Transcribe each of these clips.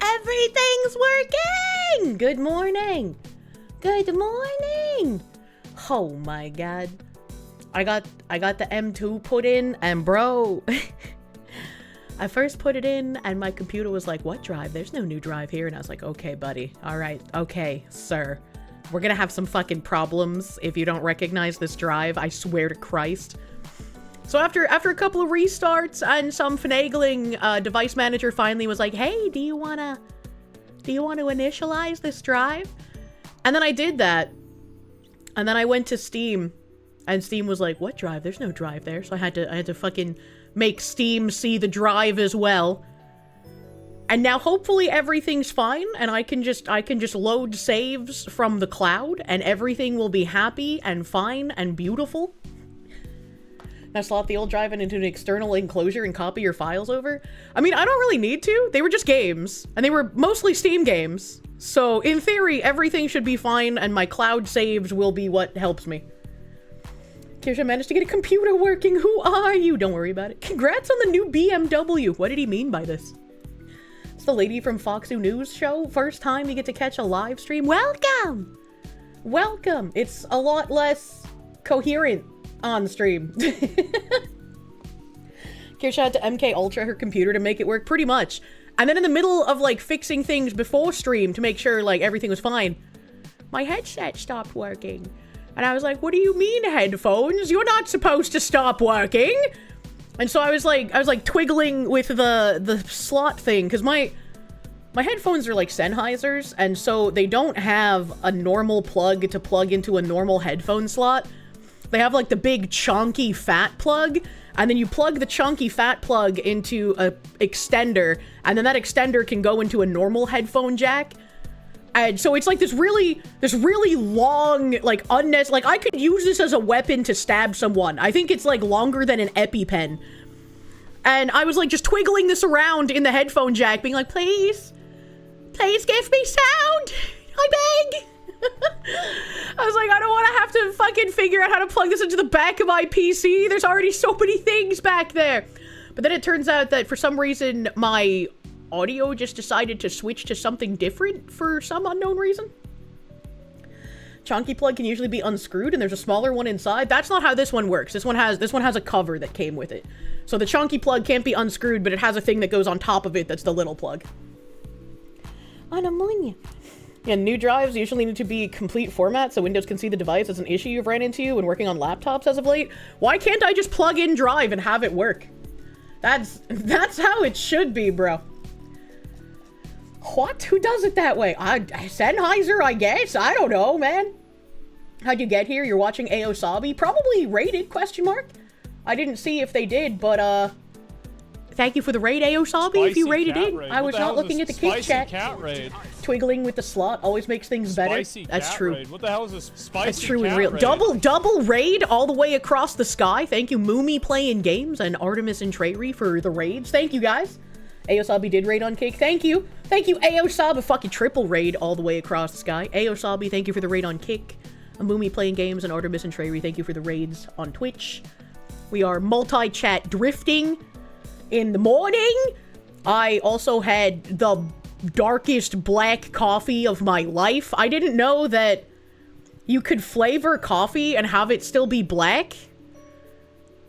Everything's working! Good morning! Good morning! Oh my god. I got the M2 put in, and bro, I first put it in and my computer was like, what drive? There's no new drive here. And I was like, okay, buddy. All right. Okay, sir. We're gonna have some fucking problems if you don't recognize this drive. I swear to Christ. So after a couple of restarts and some finagling, device manager finally was like, hey, do you wanna initialize this drive? And then I did that. And then I went to Steam. And Steam was like, what drive? There's no drive there. So I had to fucking make Steam see the drive as well. And now hopefully everything's fine and I can just load saves from the cloud and everything will be happy and fine and beautiful. Now slot the old drive into an external enclosure and copy your files over. I mean, I don't really need to. They were just games and they were mostly Steam games. So in theory, everything should be fine and my cloud saves will be what helps me. Kirsche managed to get a computer working. Who are you? Don't worry about it. Congrats on the new BMW. What did he mean by this? It's the lady from Fox News show. First time you get to catch a live stream. Welcome! Welcome. It's a lot less coherent on stream. Kirsche had to MK Ultra her computer to make it work pretty much. And then in the middle of like fixing things before stream to make sure like everything was fine, my headset stopped working. And I was like, what do you mean headphones? You're not supposed to stop working. And so I was like twiggling with the slot thing because my headphones are like Sennheisers, and so they don't have a normal plug to plug into a normal headphone slot. They have like the big chunky fat plug, and then you plug the chunky fat plug into a extender, and then that extender can go into a normal headphone jack. And so it's like this really long, like, unnecessary, like, I could use this as a weapon to stab someone. I think it's, like, longer than an EpiPen. And I was, like, just twiggling this around in the headphone jack, being like, please give me sound, I beg. I was like, I don't want to have to fucking figure out how to plug this into the back of my PC. There's already so many things back there. But then it turns out that for some reason, my audio just decided to switch to something different for some unknown reason. Chunky plug can usually be unscrewed and there's a smaller one inside. That's not how this one works. This one has a cover that came with it. So the chunky plug can't be unscrewed, but it has a thing that goes on top of it that's the little plug. On ammonia. Yeah, new drives usually need to be complete format so Windows can see the device as an issue you've ran into when working on laptops as of late. Why can't I just plug in drive and have it work? That's how it should be, bro. What? Who does it that way? Sennheiser, I guess? I don't know, man. How'd you get here? You're watching Aosabi? Probably rated, question mark? I didn't see if they did, but, thank you for the raid, Aosabi, if you raided in. Raid. I was not looking at the kick chat. Cat raid. Twiggling with the slot always makes things better. That's true. Raid. What the hell is this spicy That's true cat and real. Raid? Double raid all the way across the sky. Thank you, Moomy playing games and Artemis and Treyri for the raids. Thank you, guys. Aosabi did raid on Cake. Thank you. Thank you, Aosabi. Fucking triple raid all the way across the sky. Aosabi, thank you for the raid on Kick. Amumi playing games and Artemis and Treyri, thank you for the raids on Twitch. We are multi-chat drifting in the morning. I also had the darkest black coffee of my life. I didn't know that you could flavor coffee and have it still be black.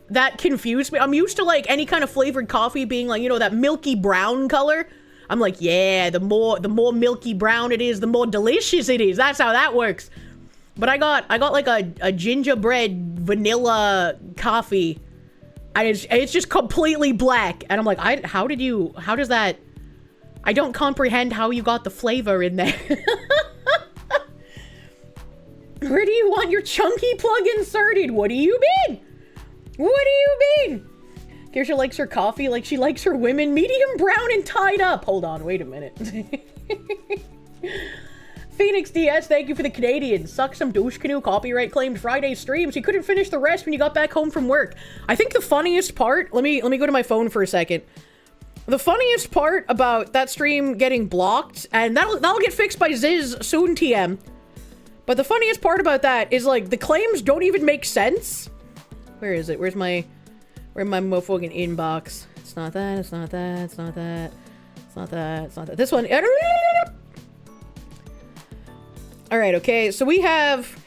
That confused me. I'm used to, like, any kind of flavored coffee being, like, you know, that milky brown color. I'm like, yeah, the more milky brown it is, the more delicious it is. That's how that works. But I got like, a gingerbread vanilla coffee. And it's just completely black. And I'm like, how does that... I don't comprehend how you got the flavor in there. Where do you want your chunky plug inserted? What do you mean? What do you mean? Kirsche likes her coffee like she likes her women medium brown and tied up. Hold on, wait a minute. Phoenix DS, thank you for the Canadian. Suck some douche canoe copyright claimed Friday streams. You couldn't finish the rest when you got back home from work. I think the funniest part, let me go to my phone for a second. The funniest part about that stream getting blocked, and that'll get fixed by Ziz soon, TM. But the funniest part about that is, like, the claims don't even make sense. Where is it? Where's my motherfucking inbox? It's not that, it's not that, it's not that. It's not that. It's not that. This one. All right. Okay. So we have.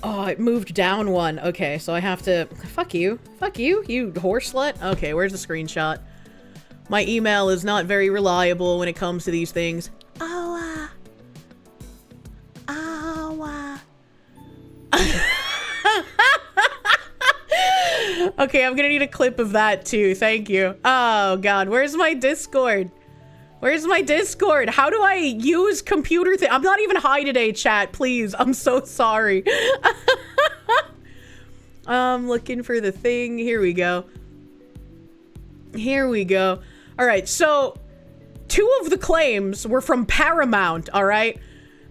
Oh, it moved down one. Okay. So I have to. Fuck you. Fuck you. You horse slut. Okay. Where's the screenshot? My email is not very reliable when it comes to these things. Okay, I'm gonna need a clip of that too. Thank you. Oh god, where's my Discord? Where's my Discord? How do I use computer I'm not even high today, chat. Please, I'm so sorry. I'm looking for the thing. Here we go. Here we go. All right, so 2 of the claims were from Paramount, all right?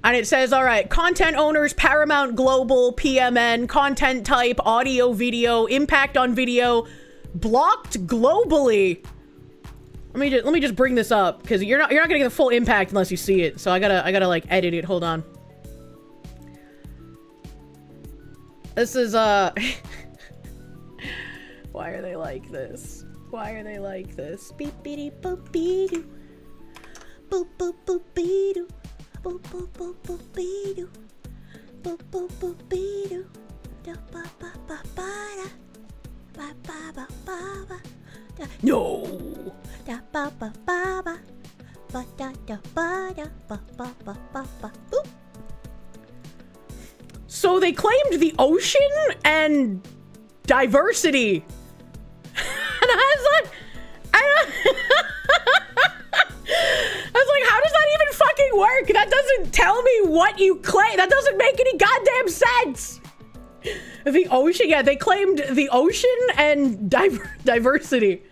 And it says, all right, content owners, Paramount Global, PMN, content type, audio, video, impact on video, blocked globally. Let me just bring this up because you're not gonna get the full impact unless you see it. So I gotta like edit it. Hold on. This is why are they like this? Why are they like this? Beep beep boop beep boop boop boop beep. Boop boop boop boop beep. Boop boop boop beep. Da ba ba ba ba da. Ba ba ba ba ba. No. Da ba ba ba ba. Ba da da ba da. Ba ba ba ba ba. Boop. So they claimed the ocean and diversity. And I was like, I was like, how does that even fucking work? That doesn't tell me what you claim. That doesn't make any goddamn sense. The ocean, yeah, they claimed the ocean and diversity.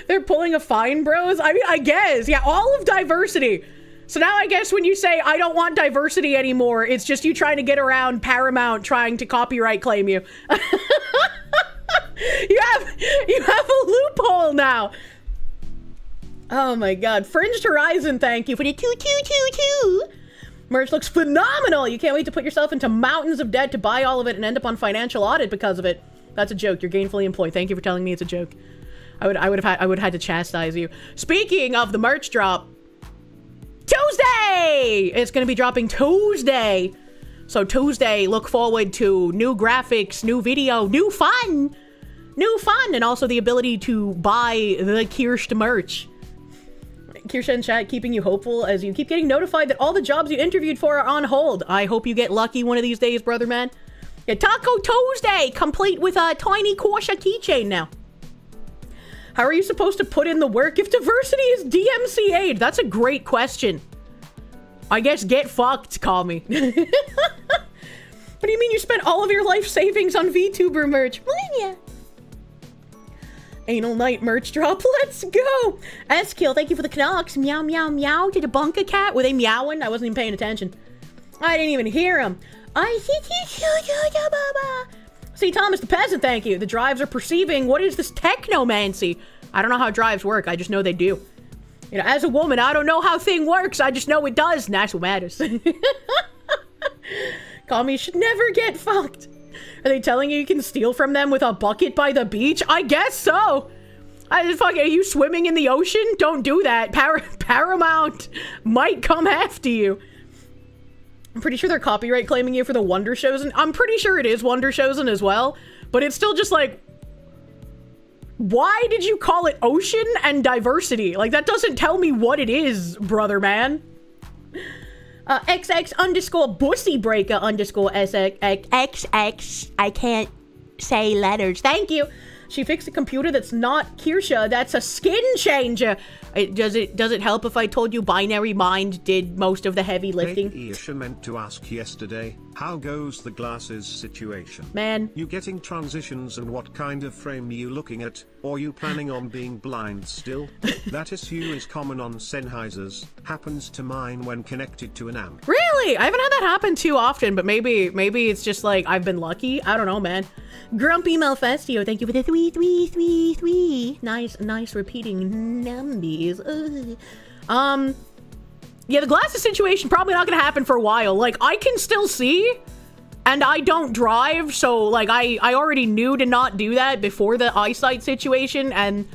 They're pulling a fine, bros. I mean, I guess, yeah, all of diversity. So now I guess when you say, I don't want diversity anymore, it's just you trying to get around Paramount trying to copyright claim you. You have a loophole now. Oh my god. Fringed Horizon, thank you for the 2. Merch looks phenomenal. You can't wait to put yourself into mountains of debt to buy all of it and end up on financial audit because of it. That's a joke. You're gainfully employed. Thank you for telling me it's a joke. I would have had to chastise you. Speaking of the merch drop, Tuesday! It's gonna be dropping Tuesday. So Tuesday, look forward to new graphics, new video, new fun, and also the ability to buy the Kirsche merch. Kirsche in chat keeping you hopeful as you keep getting notified that all the jobs you interviewed for are on hold. I hope you get lucky one of these days, brother man. Yeah, Taco Tuesday, complete with a tiny Kirsche keychain now. How are you supposed to put in the work if diversity is DMCA'd? That's a great question. I guess get fucked, call me. What do you mean you spent all of your life savings on VTuber merch? Yeah. Anal Night merch drop. Let's go. S-Kill, thank you for the knocks. Meow, meow, meow. Did a bunker cat? Were they meowing? I wasn't even paying attention. I didn't even hear them. See, Thomas the Peasant, thank you. The drives are perceiving. What is this technomancy? I don't know how drives work. I just know they do. You know, as a woman, I don't know how thing works. I just know it does, and that's what matters. Call me should never get fucked. Are they telling you can steal from them with a bucket by the beach? I guess so. Are you swimming in the ocean? Don't do that. Paramount might come after you. I'm pretty sure they're copyright claiming you for the Wonder Chosen. I'm pretty sure it is Wonder Chosen as well, but it's still just like, why did you call it ocean and diversity? Like, that doesn't tell me what it is, brother man. XX_bussybreaker_SXXX. I can't say letters. Thank you. She fixed a computer that's not Kirsche. That's a skin changer. Does it help if I told you Binary Mind did most of the heavy lifting? Hey, Isha meant to ask yesterday, how goes the glasses situation? Man. You getting transitions and what kind of frame you looking at? Or you planning on being blind still? That issue is common on Sennheisers. Happens to mine when connected to an amp. Really? I haven't had that happen too often, but maybe it's just like I've been lucky. I don't know, man. Grumpy Malfestio, thank you for the 3. Nice repeating numbies. Yeah, the glasses situation probably not gonna happen for a while. Like, I can still see, And I don't drive, so, like, I already knew to not do that before the eyesight situation, and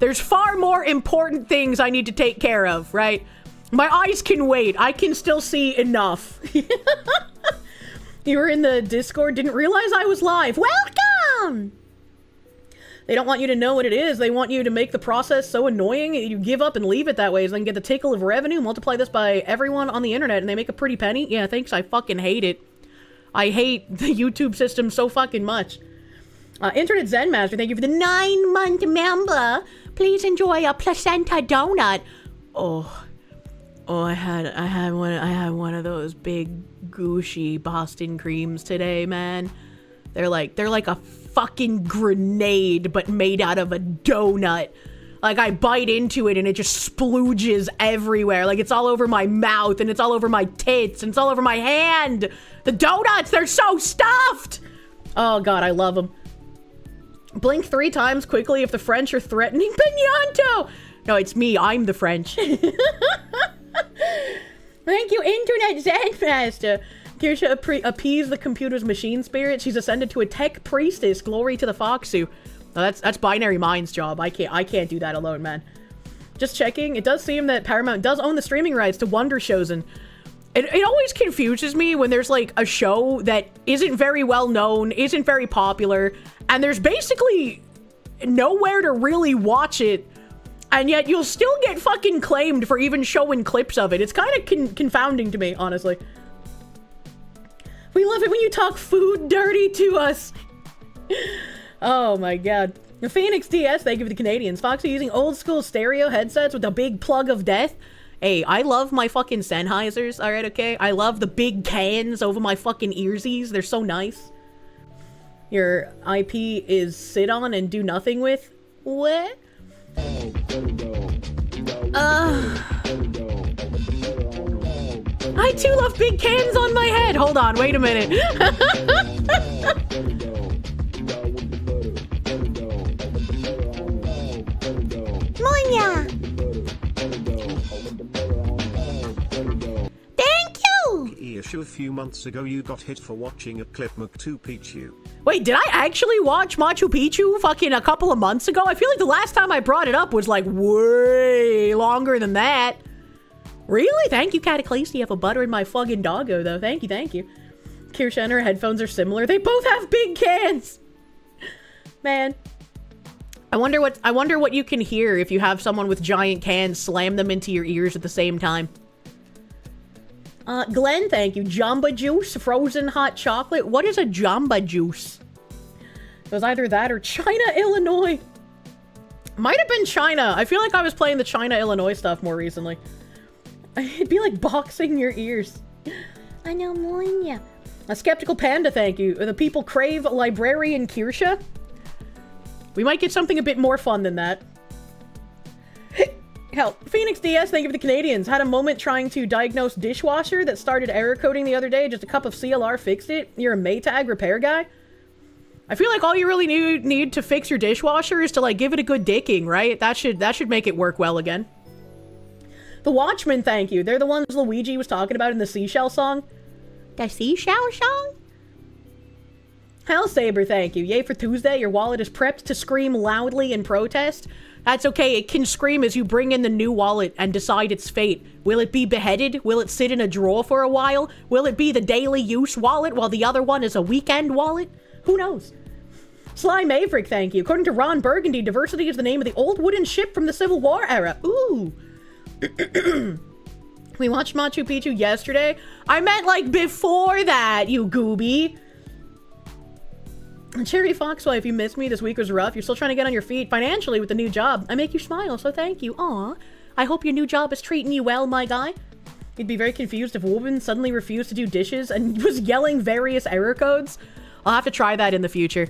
there's far more important things I need to take care of, right? My eyes can wait. I can still see enough. You were in the Discord, didn't realize I was live. Welcome! They don't want you to know what it is. They want you to make the process so annoying you give up and leave it that way so they can get the tickle of revenue, multiply this by everyone on the internet, and they make a pretty penny. Yeah, thanks. I fucking hate it. I hate the YouTube system so fucking much. Internet Zen Master, thank you for the 9-month member. Please enjoy a placenta donut. Oh, I had one of those big gooshy Boston creams today, man. They're like a fucking grenade, but made out of a donut. Like, I bite into it and it just splooges everywhere. Like, it's all over my mouth and it's all over my tits and it's all over my hand. The donuts, they're so stuffed. Oh god, I love them. Blink 3 times quickly if the French are threatening Pignanto. No, it's me. I'm the French. Thank you, Internet Zenmaster. Kirsche appease the computer's machine spirit. She's ascended to a tech priestess. Glory to the Foxu. No, that's Binary Mind's job. I can't do that alone, man. Just checking. It does seem that Paramount does own the streaming rights to Wonder Shows, and it always confuses me when there's like a show that isn't very well known, isn't very popular, and there's basically nowhere to really watch it, and yet you'll still get fucking claimed for even showing clips of it. It's kind of confounding to me, honestly. We love it when you talk food dirty to us. Oh my god. The Phoenix DS, thank you for the Canadians. Foxy using old school stereo headsets with a big plug of death. Hey, I love my fucking Sennheisers, alright, okay? I love the big cans over my fucking earsies. They're so nice. Your IP is sit on and do nothing with? What? I too love big cans on my head. Hold on, wait a minute. Monya! Thank you! A few months ago you got hit for watching a clip Machu Picchu. Wait, did I actually watch Machu Picchu fucking a couple of months ago? I feel like the last time I brought it up was like way longer than that. Really? Thank you, Cataclystia, for buttering my fucking doggo, though. Thank you, thank you. Kirsche and her headphones are similar. They both have big cans! Man. I wonder what you can hear if you have someone with giant cans slam them into your ears at the same time. Glenn, thank you. Jamba Juice, frozen hot chocolate. What is a Jamba Juice? It was either that or China, Illinois. Might have been China. I feel like I was playing the China, Illinois stuff more recently. It'd be like boxing your ears. I know, Monya. A Skeptical Panda, thank you. The people crave Librarian Kirsche. We might get something a bit more fun than that. Hell, Phoenix DS, thank you for the Canadians. Had a moment trying to diagnose dishwasher that started error coding the other day. Just a cup of CLR fixed it. You're a Maytag repair guy? I feel like all you really need to fix your dishwasher is to, like, give it a good dicking, right? That should make it work well again. The Watchmen, thank you. They're the ones Luigi was talking about in the Seashell song. The Seashell song? Hellsaber, thank you. Yay for Tuesday. Your wallet is prepped to scream loudly in protest. That's okay. It can scream as you bring in the new wallet and decide its fate. Will it be beheaded? Will it sit in a drawer for a while? Will it be the daily use wallet while the other one is a weekend wallet? Who knows? Sly Maverick, thank you. According to Ron Burgundy, diversity is the name of the old wooden ship from the Civil War era. Ooh. We watched Machu Picchu yesterday. I meant like before that, you gooby. Cherry Foxwife, you missed me. This week was rough. You're still trying to get on your feet financially with the new job. I make you smile, so thank you. Aw. I hope your new job is treating you well, my guy. You'd be very confused if a woman suddenly refused to do dishes and was yelling various error codes. I'll have to try that in the future.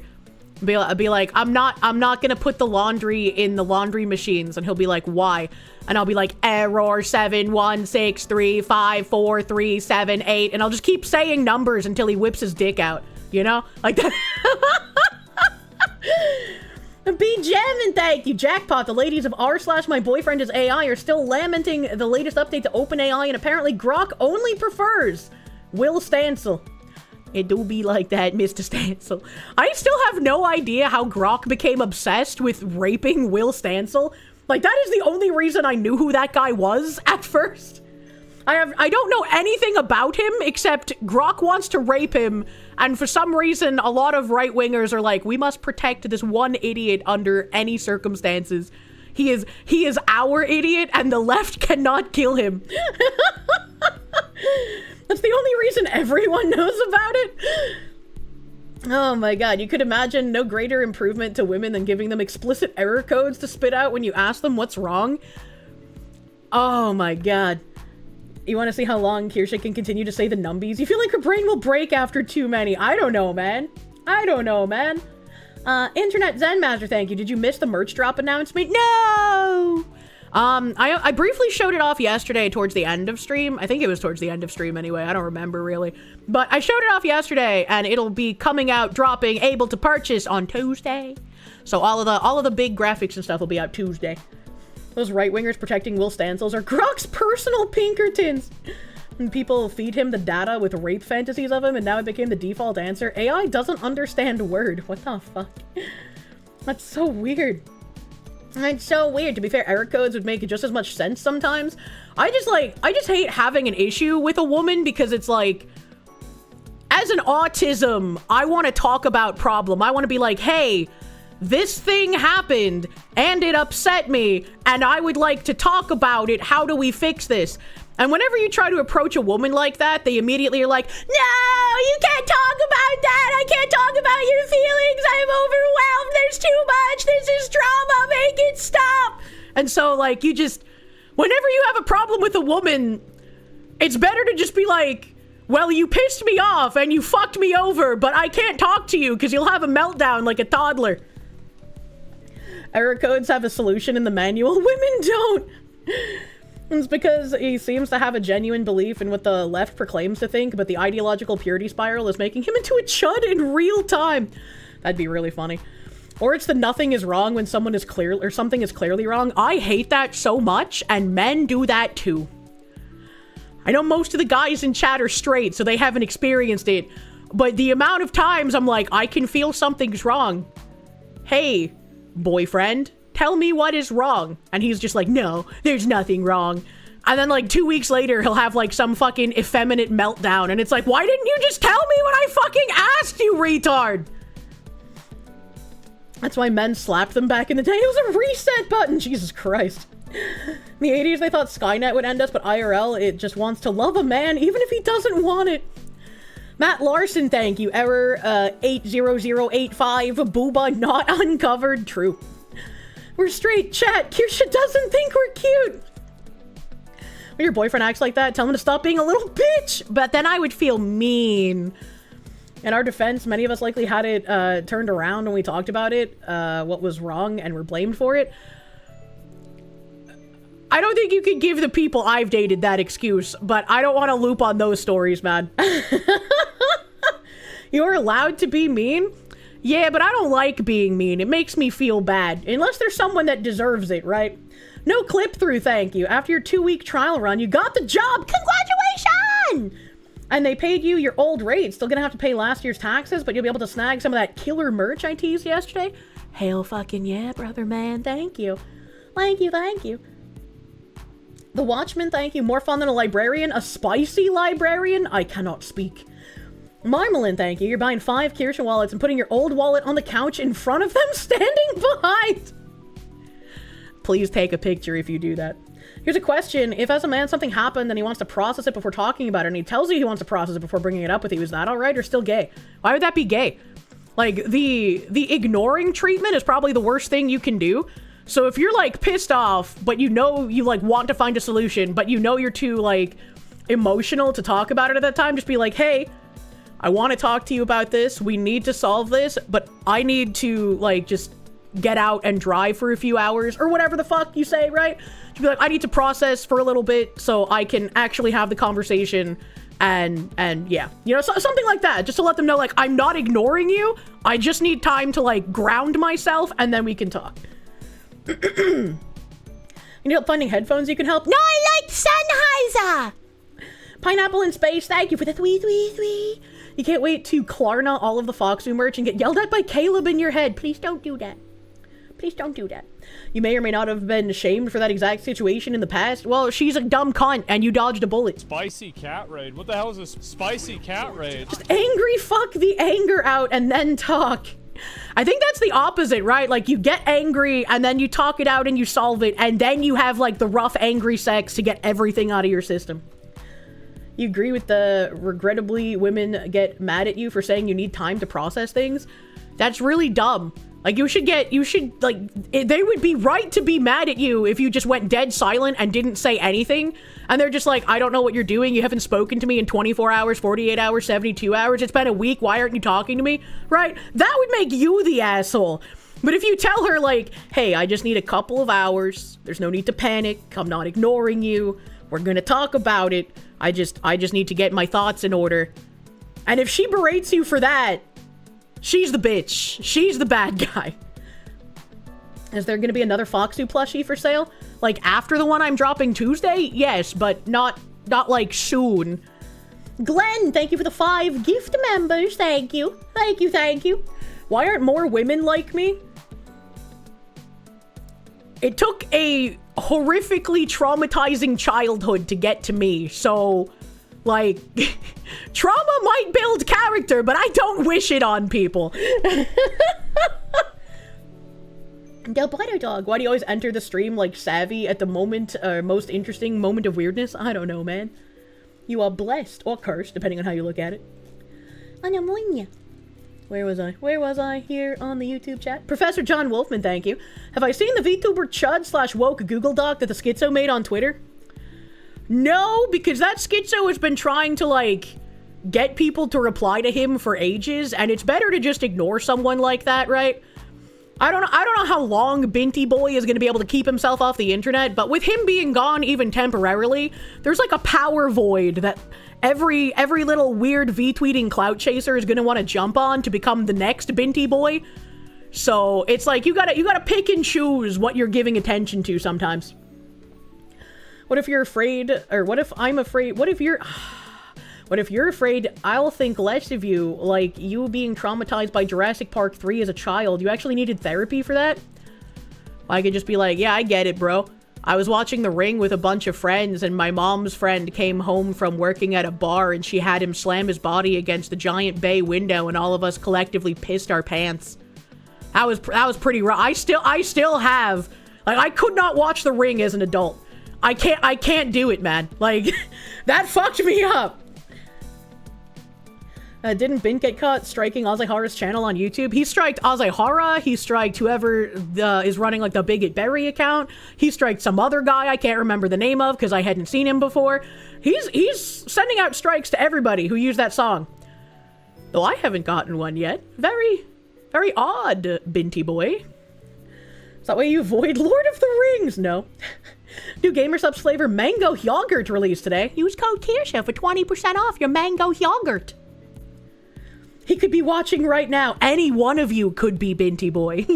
I'll be like, I'm not gonna put the laundry in the laundry machines. And he'll be like, why? And I'll be like, error 716354378. And I'll just keep saying numbers until he whips his dick out. You know? Like that. Be jamming, thank you. Jackpot, the ladies of r/myboyfriendisai are still lamenting the latest update to OpenAI, and apparently Grok only prefers Will Stancil. It do be like that, Mr. Stancil. I still have no idea how Grok became obsessed with raping Will Stancil. Like, that is the only reason I knew who that guy was at first. I don't know anything about him except Grok wants to rape him, and for some reason a lot of right-wingers are like, we must protect this one idiot under any circumstances. He is our idiot and the left cannot kill him. That's the only reason everyone knows about it. Oh my god, you could imagine no greater improvement to women than giving them explicit error codes to spit out when you ask them what's wrong. Oh my god. You want to see how long Kirsche can continue to say the numbies? You feel like her brain will break after too many. I don't know, man. I don't know, man. Internet Zen Master, thank you. Did you miss the merch drop announcement? No! I briefly showed it off yesterday towards the end of stream. I think it was towards the end of stream anyway. I don't remember really. But I showed it off yesterday and it'll be coming out, dropping, able to purchase on Tuesday. So all of the big graphics and stuff will be out Tuesday. Those right-wingers protecting Will Stancils are Grok's personal Pinkertons. And people feed him the data with rape fantasies of him, and now it became the default answer. AI doesn't understand word. What the fuck? That's so weird. It's so weird. To be fair, error codes would make just as much sense sometimes. I just hate having an issue with a woman because it's like, as an autism, I want to talk about problem. I want to be like, hey, this thing happened and it upset me and I would like to talk about it. How do we fix this? And whenever you try to approach a woman like that, they immediately are like, no, you can't talk about that. I can't talk about your feelings. I'm overwhelmed. There's too much. This is trauma. Make it stop. And so like, you just, whenever you have a problem with a woman, it's better to just be like, well, you pissed me off and you fucked me over, but I can't talk to you because you'll have a meltdown like a toddler. Error codes have a solution in the manual. Women don't. It's because he seems to have a genuine belief in what the left proclaims to think, but the ideological purity spiral is making him into a chud in real time. That'd be really funny. Or it's the nothing is wrong when someone is clear or something is clearly wrong. I hate that so much, and men do that too. I know most of the guys in chat are straight, so they haven't experienced it, but the amount of times I'm like, I can feel something's wrong. Hey, boyfriend, tell me what is wrong. And he's just like, no, there's nothing wrong. And then like 2 weeks later, he'll have like some fucking effeminate meltdown. And it's like, why didn't you just tell me when I fucking asked, you retard? That's why men slapped them back in the day. It was a reset button. Jesus Christ. In the 80s, they thought Skynet would end us, but IRL, it just wants to love a man, even if he doesn't want it. Matt Larson, thank you. Error 80085. Booba not uncovered. True. We're straight. Chat. Kirsche doesn't think we're cute. When your boyfriend acts like that, tell him to stop being a little bitch. But then I would feel mean. In our defense, many of us likely had it turned around when we talked about it, what was wrong, and were blamed for it. I don't think you can give the people I've dated that excuse, but I don't want to loop on those stories, man. You're allowed to be mean? Yeah, but I don't like being mean. It makes me feel bad. Unless there's someone that deserves it, right? No clip through, thank you. After your 2-week trial run, you got the job. Congratulations! And they paid you your old rate. Still gonna have to pay last year's taxes, but you'll be able to snag some of that killer merch I teased yesterday. Hell fucking yeah, brother man. Thank you. Thank you, thank you. The Watchman, thank you. More fun than a librarian. A spicy librarian? I cannot speak. Marmalin, thank you. You're buying 5 Kirsche wallets and putting your old wallet on the couch in front of them, standing behind. Please take a picture if you do that. Here's a question. If as a man something happened and he wants to process it before talking about it, and he tells you he wants to process it before bringing it up with you, is that alright or still gay? Why would that be gay? Like, the ignoring treatment is probably the worst thing you can do. So if you're like pissed off, but you know you like want to find a solution, but you know you're too like emotional to talk about it at that time, just be like, hey, I want to talk to you about this. We need to solve this, but I need to like just get out and drive for a few hours or whatever the fuck you say, right? To be like, I need to process for a little bit so I can actually have the conversation and yeah, you know, something like that, just to let them know like I'm not ignoring you. I just need time to like ground myself and then we can talk. You need help finding headphones you can help? No, I like Sennheiser! Pineapple in space, thank you for the 333. You can't wait to Klarna all of the Foxu merch and get yelled at by Caleb in your head. Please don't do that. Please don't do that. You may or may not have been shamed for that exact situation in the past. Well, she's a dumb cunt and you dodged a bullet. Spicy cat raid. What the hell is this spicy cat raid? Just angry fuck the anger out and then talk. I think that's the opposite, right? Like, you get angry and then you talk it out and you solve it, and then you have like the rough angry sex to get everything out of your system. You agree with the regrettably women get mad at you for saying you need time to process things? That's really dumb. Like, they would be right to be mad at you if you just went dead silent and didn't say anything. And they're just like, I don't know what you're doing. You haven't spoken to me in 24 hours, 48 hours, 72 hours. It's been a week. Why aren't you talking to me? Right? That would make you the asshole. But if you tell her, like, hey, I just need a couple of hours. There's no need to panic. I'm not ignoring you. We're gonna talk about it. I just need to get my thoughts in order. And if she berates you for that, she's the bitch. She's the bad guy. Is there gonna be another Foxu plushie for sale? Like, after the one I'm dropping Tuesday? Yes, but not like soon. Glenn, thank you for the 5 gift members. Thank you. Thank you, thank you. Why aren't more women like me? It took a horrifically traumatizing childhood to get to me, so, like, trauma might build character, but I don't wish it on people. Del Butter Dog, why do you always enter the stream like savvy at the moment, most interesting moment of weirdness? I don't know, man. You are blessed, or cursed, depending on how you look at it. Where was I? Where was I? Here on the YouTube chat. Professor John Wolfman, thank you. Have I seen the VTuber chud / woke Google Doc that the Schizo made on Twitter? No, because that Schizo has been trying to, like, get people to reply to him for ages, and it's better to just ignore someone like that, right? I don't know how long Binty Boy is going to be able to keep himself off the internet, but with him being gone even temporarily, there's like a power void that every little weird V-tweeting clout chaser is going to want to jump on to become the next Binty Boy. So it's like you gotta pick and choose what you're giving attention to sometimes. What if you're afraid, or what if I'm afraid, what if you're afraid I'll think less of you, like you being traumatized by Jurassic Park 3 as a child? You actually needed therapy for that? I could just be like, yeah, I get it, bro. I was watching The Ring with a bunch of friends, and my mom's friend came home from working at a bar, and she had him slam his body against the giant bay window, and all of us collectively pissed our pants. That was pretty rough. I still have, like, I could not watch The Ring as an adult. I can't do it, man. Like, that fucked me up. Didn't Bint get caught striking Ozihara's channel on YouTube? He striked Ozihara, he striked whoever is running like the Bigot Berry account, he striked some other guy I can't remember the name of because I hadn't seen him before. He's sending out strikes to everybody who used that song. Though I haven't gotten one yet. Very, very odd, Binty Boy. Is that why you avoid Lord of the Rings? No. New GamerSupps flavor mango yogurt released today. Use code Kirsche for 20% off your mango yogurt. He could be watching right now. Any one of you could be Binty Boy.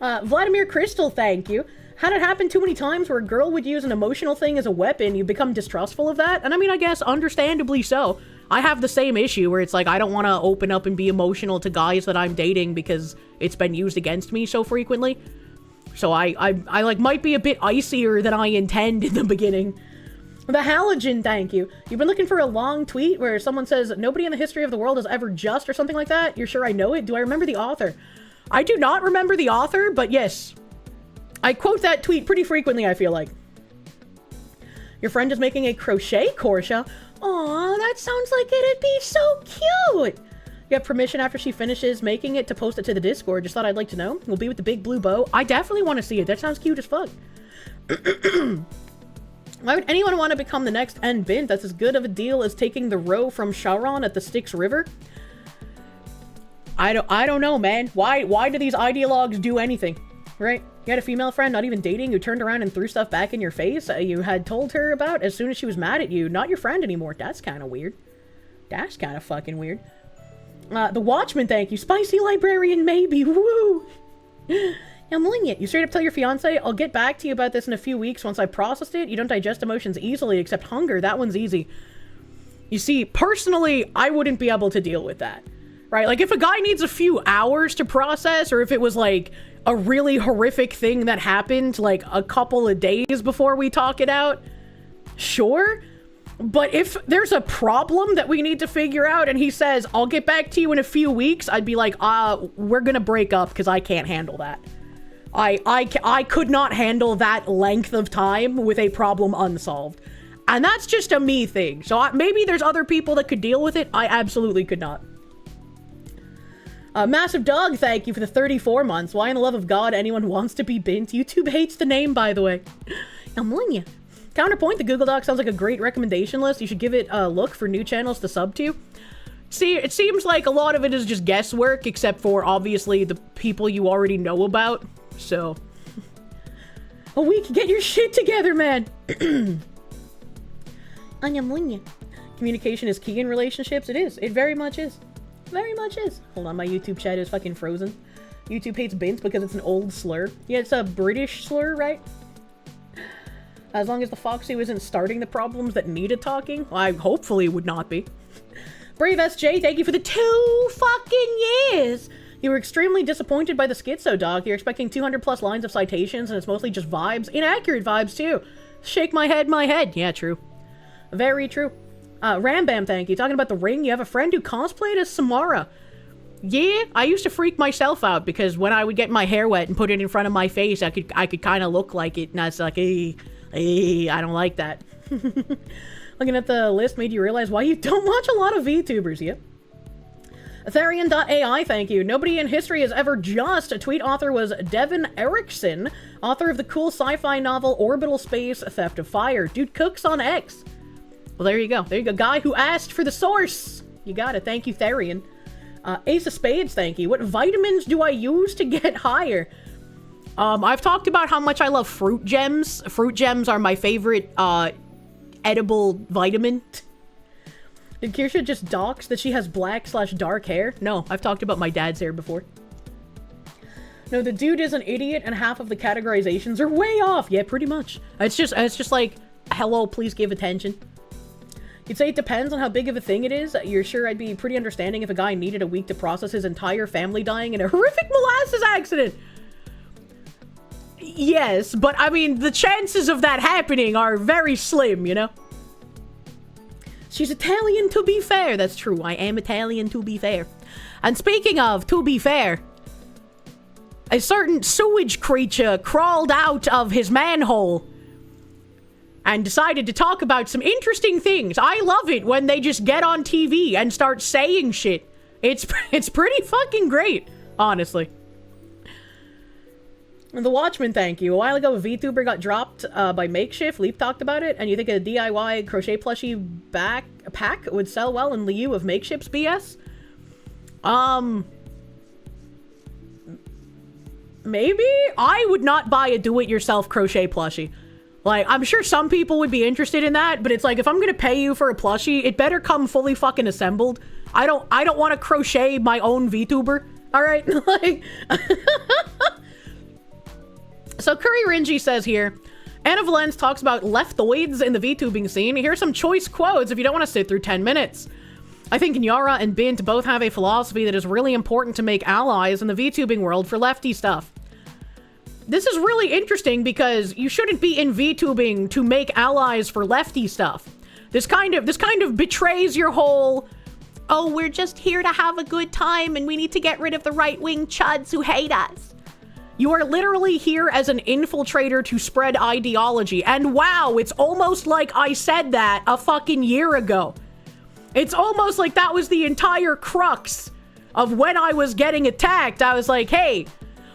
Vladimir Crystal, thank you. Had it happen too many times where a girl would use an emotional thing as a weapon, you become distrustful of that? And I mean, I guess understandably so. I have the same issue where it's like, I don't want to open up and be emotional to guys that I'm dating because it's been used against me so frequently. So I like might be a bit icier than I intend in the beginning. The Halogen, thank you. You've been looking for a long tweet where someone says, nobody in the history of the world is ever just, or something like that? You're sure I know it? Do I remember the author? I do not remember the author, but yes. I quote that tweet pretty frequently, I feel like. Your friend is making a crochet Kirsche. Aw, that sounds like it'd be so cute. You have permission after she finishes making it to post it to the Discord. Just thought I'd like to know. We'll be with the big blue bow. I definitely want to see it. That sounds cute as fuck. Why would anyone want to become the next N-Bint? That's as good of a deal as taking the row from Sharon at the Styx River. I don't know, man. Why do these ideologues do anything? Right? You had a female friend, not even dating, who turned around and threw stuff back in your face you had told her about as soon as she was mad at you. Not your friend anymore. That's kind of weird. That's kind of fucking weird. The Watchman, thank you. Spicy Librarian, maybe. Woo! I'm willing it. You straight up tell your fiance, I'll get back to you about this in a few weeks once I processed it. You don't digest emotions easily, except hunger. That one's easy. You see, personally, I wouldn't be able to deal with that, right? Like, if a guy needs a few hours to process, or if it was, like, a really horrific thing that happened, like, a couple of days before we talk it out, sure. But if there's a problem that we need to figure out, and he says, I'll get back to you in a few weeks, I'd be like, we're gonna break up, because I can't handle that. I could not handle that length of time with a problem unsolved. And that's just a me thing. So maybe there's other people that could deal with it. I absolutely could not. Massive Dog, thank you for the 34 months. Why in the love of God anyone wants to be bint? YouTube hates the name, by the way. I'm warning you. Counterpoint, the Google Doc sounds like a great recommendation list. You should give it a look for new channels to sub to. See, it seems like a lot of it is just guesswork, except for, obviously, the people you already know about. So. A week, get your shit together, man. Communication is key in relationships. It is. It very much is. Very much is. Hold on, my YouTube chat is fucking frozen. YouTube hates bint because it's an old slur. Yeah, it's a British slur, right? As long as the Foxy isn't starting the problems that needed talking, well, I hopefully would not be. Brave SJ, thank you for the 2 fucking years! You were extremely disappointed by the Schizo Doc. You're expecting 200 plus lines of citations, and it's mostly just vibes. Inaccurate vibes, too. Shake my head, my head. Yeah, true. Very true. Rambam, thank you. Talking about the ring, you have a friend who cosplayed as Samara. Yeah, I used to freak myself out because when I would get my hair wet and put it in front of my face, I could kind of look like it, and I was like, hey, I don't like that. Looking at the list made you realize why you don't watch a lot of VTubers, yep. Ethereum.ai, thank you. Nobody in history has ever just. A tweet author was Devin Erickson, author of the cool sci-fi novel Orbital Space Theft of Fire. Dude cooks on X. Well, there you go. There you go. Guy who asked for the source. You got it. Thank you, Therian. Ace of Spades, thank you. What vitamins do I use to get higher? I've talked about how much I love fruit gems. Fruit gems are my favorite, edible vitamin. Did Kirsche just dox that she has black/dark hair? No, I've talked about my dad's hair before. No, the dude is an idiot and half of the categorizations are way off. Yeah, pretty much. It's just like, hello, please give attention. You'd say it depends on how big of a thing it is. You're sure I'd be pretty understanding if a guy needed a week to process his entire family dying in a horrific molasses accident. Yes, but I mean, the chances of that happening are very slim, you know? She's Italian, to be fair. That's true. I am Italian, to be fair. And speaking of, to be fair, a certain sewage creature crawled out of his manhole and decided to talk about some interesting things. I love it when they just get on TV and start saying shit. It's pretty fucking great, honestly. And the Watchman, thank you. A while ago, a VTuber got dropped by Makeshift. Leap talked about it. And you think a DIY crochet plushie pack would sell well in lieu of Makeshift's BS? Maybe? I would not buy a do-it-yourself crochet plushie. Like, I'm sure some people would be interested in that, but it's like, if I'm gonna pay you for a plushie, it better come fully fucking assembled. I don't want to crochet my own VTuber. Alright? Like... So Curry Rinji says here, Anna Valens talks about leftoids in the VTubing scene. Here's some choice quotes if you don't want to sit through 10 minutes. I think Nyara and Bint both have a philosophy that is really important to make allies in the VTubing world for lefty stuff. This is really interesting because you shouldn't be in VTubing to make allies for lefty stuff. This kind of betrays your whole, oh, we're just here to have a good time and we need to get rid of the right-wing chuds who hate us. You are literally here as an infiltrator to spread ideology. And wow, it's almost like I said that a fucking year ago. It's almost like that was the entire crux of when I was getting attacked. I was like, hey,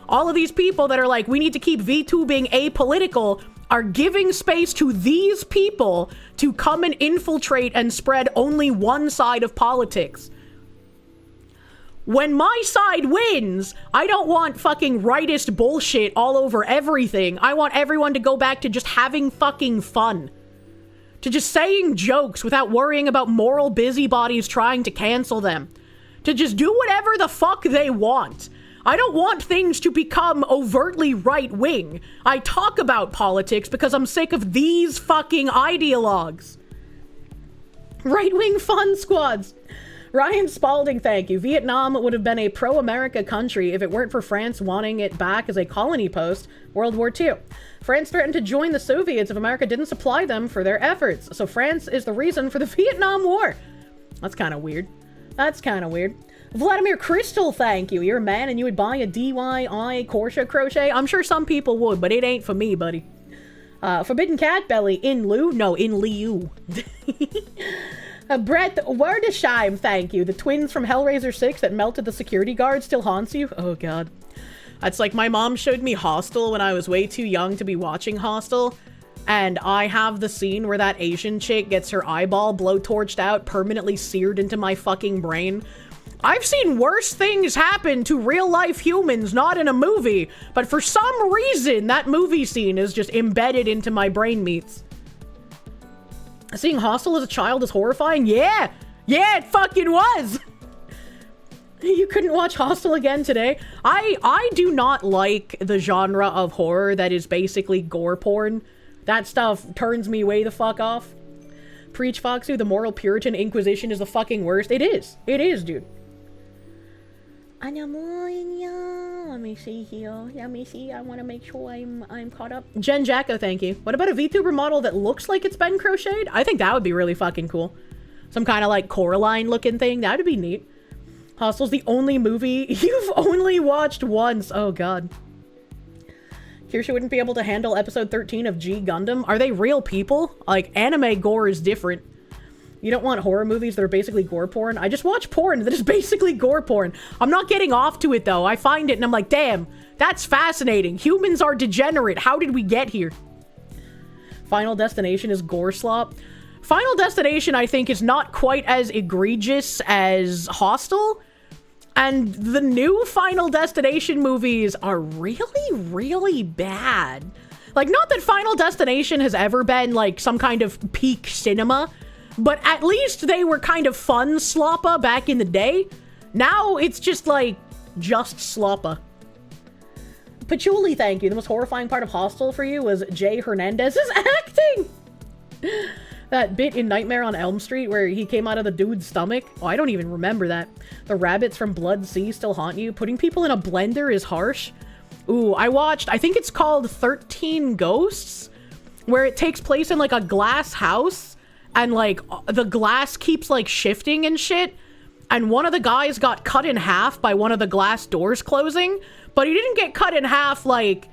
all of these people that are like, we need to keep VTubing apolitical are giving space to these people to come and infiltrate and spread only one side of politics. When my side wins, I don't want fucking rightist bullshit all over everything. I want everyone to go back to just having fucking fun. To just saying jokes without worrying about moral busybodies trying to cancel them. To just do whatever the fuck they want. I don't want things to become overtly right-wing. I talk about politics because I'm sick of these fucking ideologues. Right-wing fun squads. Ryan Spalding, thank you. Vietnam would have been a pro-America country if it weren't for France wanting it back as a colony post World War II. France threatened to join the Soviets if America didn't supply them for their efforts. So France is the reason for the Vietnam War. That's kind of weird. That's kind of weird. Vladimir Crystal, thank you. You're a man and you would buy a DIY Kirsche crochet? I'm sure some people would, but it ain't for me, buddy. Forbidden Cat Belly, in Liu? No, in Liu. Brett Wardesheim, thank you. The twins from Hellraiser 6 that melted the security guard still haunts you? Oh, God. That's like my mom showed me Hostel when I was way too young to be watching Hostel. And I have the scene where that Asian chick gets her eyeball blowtorched out, permanently seared into my fucking brain. I've seen worse things happen to real-life humans, not in a movie. But for some reason, that movie scene is just embedded into my brain meats. Seeing Hostel as a child is horrifying? Yeah! Yeah, it fucking was! You couldn't watch Hostel again today? I do not like the genre of horror that is basically gore porn. That stuff turns me way the fuck off. Preach, Foxu, the moral Puritan Inquisition is the fucking worst. It is. It is, dude. Let me see here. Let me see. I want to make sure I'm caught up. Jen Jacko, thank you. What about a VTuber model that looks like it's been crocheted? I think that would be really fucking cool. Some kind of like Coraline looking thing. That would be neat. Hostel's the only movie you've only watched once. Oh, God. Kirsche wouldn't be able to handle episode 13 of G Gundam. Are they real people? Like, anime gore is different. You don't want horror movies that are basically gore porn? I just watch porn that is basically gore porn. I'm not getting off to it, though. I find it and I'm like, damn, that's fascinating. Humans are degenerate. How did we get here? Final Destination is gore slop. Final Destination, I think, is not quite as egregious as Hostel. And the new Final Destination movies are really, really bad. Like, not that Final Destination has ever been, like, some kind of peak cinema, but at least they were kind of fun sloppa back in the day. Now it's just, like, just sloppa. Patchouli, thank you. The most horrifying part of Hostel for you was Jay Hernandez's acting! That bit in Nightmare on Elm Street where he came out of the dude's stomach. Oh, I don't even remember that. The rabbits from Blood Sea still haunt you. Putting people in a blender is harsh. Ooh, I watched, I think it's called 13 Ghosts, where it takes place in like a glass house and like the glass keeps like shifting and shit. And one of the guys got cut in half by one of the glass doors closing, but he didn't get cut in half like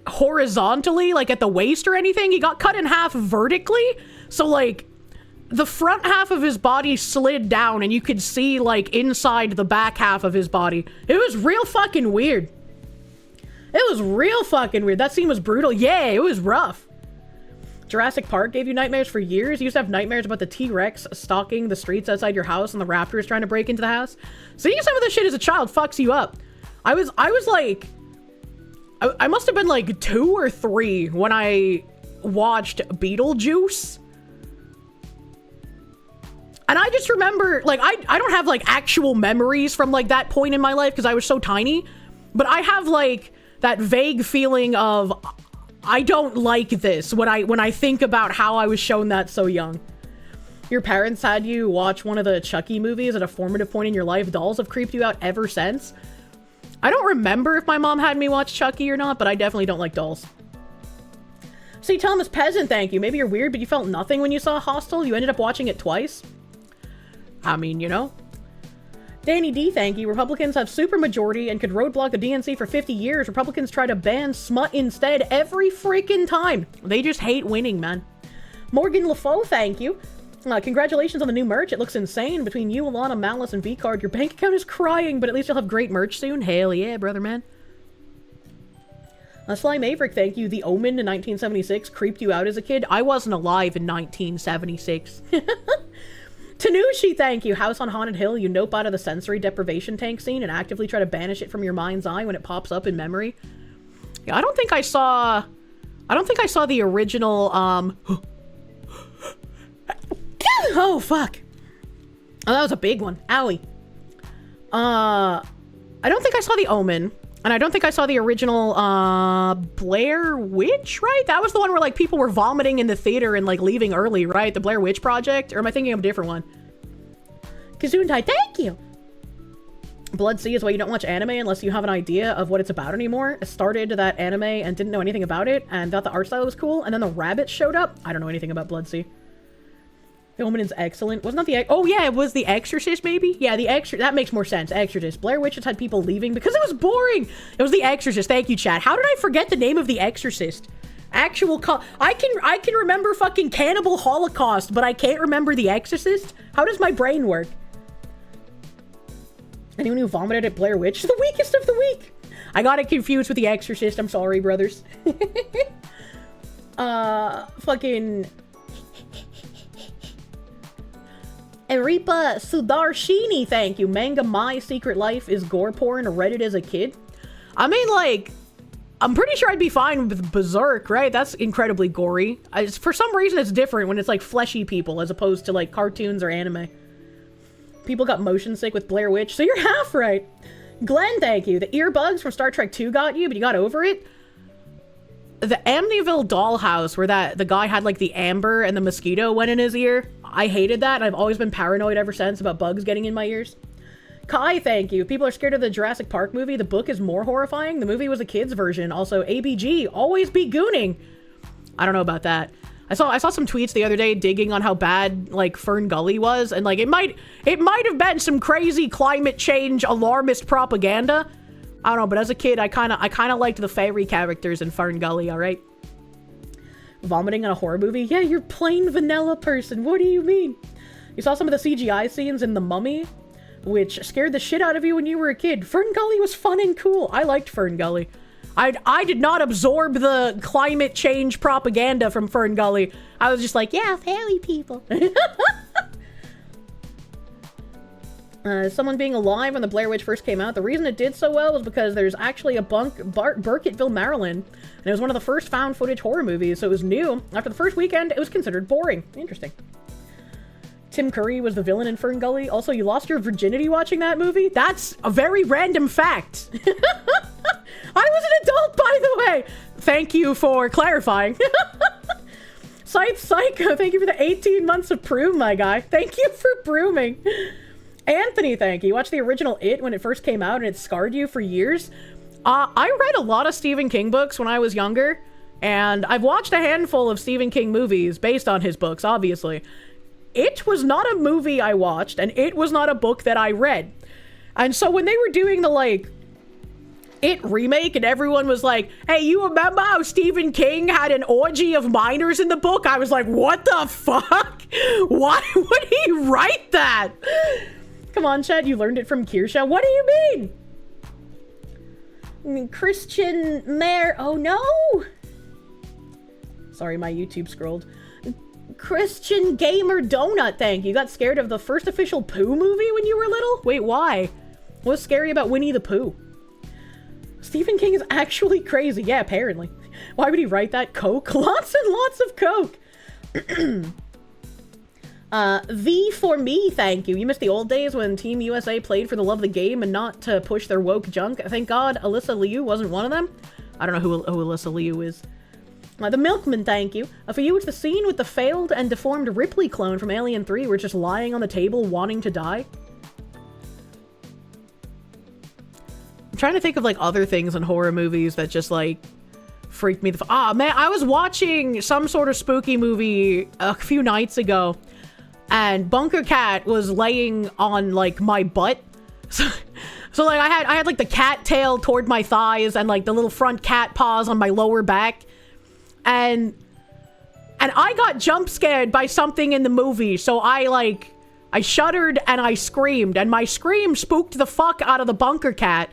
horizontally, like at the waist or anything. He got cut in half vertically, so like the front half of his body slid down and you could see like inside the back half of his body. It was real fucking weird. It was real fucking weird. That scene was brutal. Yeah, it was rough. Jurassic Park gave you nightmares for years. You used to have nightmares about the T-Rex stalking the streets outside your house and the raptors trying to break into the house. Seeing some of this shit as a child fucks you up. I was like, I must have been like 2 or 3 when I watched Beetlejuice. And I just remember, like, I don't have like actual memories from like that point in my life because I was so tiny. But I have like that vague feeling of, I don't like this when I think about how I was shown that so young. Your parents had you watch one of the Chucky movies at a formative point in your life. Dolls have creeped you out ever since. I don't remember if my mom had me watch Chucky or not, but I definitely don't like dolls. See, Thomas Peasant, thank you. Maybe you're weird, but you felt nothing when you saw Hostel. You ended up watching it twice. I mean, you know. Danny D, thank you. Republicans have supermajority and could roadblock the DNC for 50 years. Republicans try to ban smut instead every freaking time. They just hate winning, man. Morgan LaFoe, thank you. Congratulations on the new merch. It looks insane. Between you, Alana, Malice, and V-Card, your bank account is crying, but at least you'll have great merch soon. Hell yeah, brother man. Sly Maverick, thank you. The Omen in 1976 creeped you out as a kid. I wasn't alive in 1976. Tanushi, thank you. House on Haunted Hill. You nope out of the sensory deprivation tank scene and actively try to banish it from your mind's eye when it pops up in memory. Yeah, I don't think I saw the original, oh, fuck. Oh, that was a big one. Owie. I don't think I saw The Omen. And I don't think I saw the original, Blair Witch, right? That was the one where, like, people were vomiting in the theater and, like, leaving early, right? The Blair Witch Project? Or am I thinking of a different one? Kazuntai, thank you! Blood Sea is why you don't watch anime unless you have an idea of what it's about anymore. I started that anime and didn't know anything about it and thought the art style was cool, and then the rabbits showed up. I don't know anything about Blood Sea. The Omen is excellent. Wasn't that the... Oh, yeah, it was The Exorcist, maybe? Yeah, The Exorcist. That makes more sense. Exorcist. Blair Witch has had people leaving because it was boring. It was The Exorcist. Thank you, chat. How did I forget the name of The Exorcist? Actual... I can remember fucking Cannibal Holocaust, but I can't remember The Exorcist? How does my brain work? Anyone who vomited at Blair Witch? The weakest of the weak. I got it confused with The Exorcist. I'm sorry, brothers. Fucking... Eripa Sudarshini, thank you. Manga My Secret Life is gore porn. Read it as a kid. I mean, like, I'm pretty sure I'd be fine with Berserk, right? That's incredibly gory. For some reason, it's different when it's, like, fleshy people as opposed to, like, cartoons or anime. People got motion sick with Blair Witch, so you're half right. Glenn, thank you. The earbugs from Star Trek 2 got you, but you got over it. The Amityville dollhouse where the guy had, like, the amber and the mosquito went in his ear. I hated that. I've always been paranoid ever since about bugs getting in my ears. Kai, thank you. People are scared of the Jurassic Park movie. The book is more horrifying. The movie was a kid's version. Also, ABG, always be gooning. I don't know about that. I saw some tweets the other day digging on how bad, like, Fern Gully was, and, like, it might have been some crazy climate change alarmist propaganda. I don't know, but as a kid, I kind of liked the fairy characters in Fern Gully, alright? Vomiting in a horror movie? Yeah, you're plain vanilla person. What do you mean? You saw some of the CGI scenes in The Mummy, which scared the shit out of you when you were a kid. Fern Gully was fun and cool. I liked Fern Gully. I did not absorb the climate change propaganda from Fern Gully. I was just like, yeah, fairy people. Someone being alive when the Blair Witch first came out. The reason it did so well was because there's actually a Burkittville, Maryland, and it was one of the first found footage horror movies, so it was new. After the first weekend, it was considered boring. Interesting. Tim Curry was the villain in Fern Gully. Also, you lost your virginity watching that movie? That's a very random fact. I was an adult, by the way. Thank you for clarifying. Scythe Psycho, thank you for the 18 months of Broom, my guy. Thank you for brooming. Anthony, thank you. You watched the original It when it first came out and it scarred you for years. I read a lot of Stephen King books when I was younger, and I've watched a handful of Stephen King movies based on his books, obviously. It was not a movie I watched, and it was not a book that I read. And so when they were doing the, like, It remake and everyone was like, hey, you remember how Stephen King had an orgy of minors in the book? I was like, what the fuck? Why would he write that? Come on, Chad, you learned it from Kirsche. What do you mean? Christian Mayor. Oh no! Sorry, my YouTube scrolled. Christian Gamer Donut, thank you. You got scared of the first official Pooh movie when you were little? Wait, why? What's scary about Winnie the Pooh? Stephen King is actually crazy. Yeah, apparently. Why would he write that? Coke? Lots and lots of Coke. V for me, thank you. You missed the old days when Team USA played for the love of the game and not to push their woke junk. Thank God Alyssa Liu wasn't one of them. I don't know who Alyssa Liu is. The Milkman, thank you. For you, it's the scene with the failed and deformed Ripley clone from Alien 3 where it's just lying on the table wanting to die. I'm trying to think of, like, other things in horror movies that just, like, freaked me the man, I was watching some sort of spooky movie a few nights ago, and Bunker Cat was laying on, like, my butt. So like, I had, like, the cat tail toward my thighs and, like, the little front cat paws on my lower back. And I got jump scared by something in the movie, so I shuddered and I screamed, and my scream spooked the fuck out of the Bunker Cat,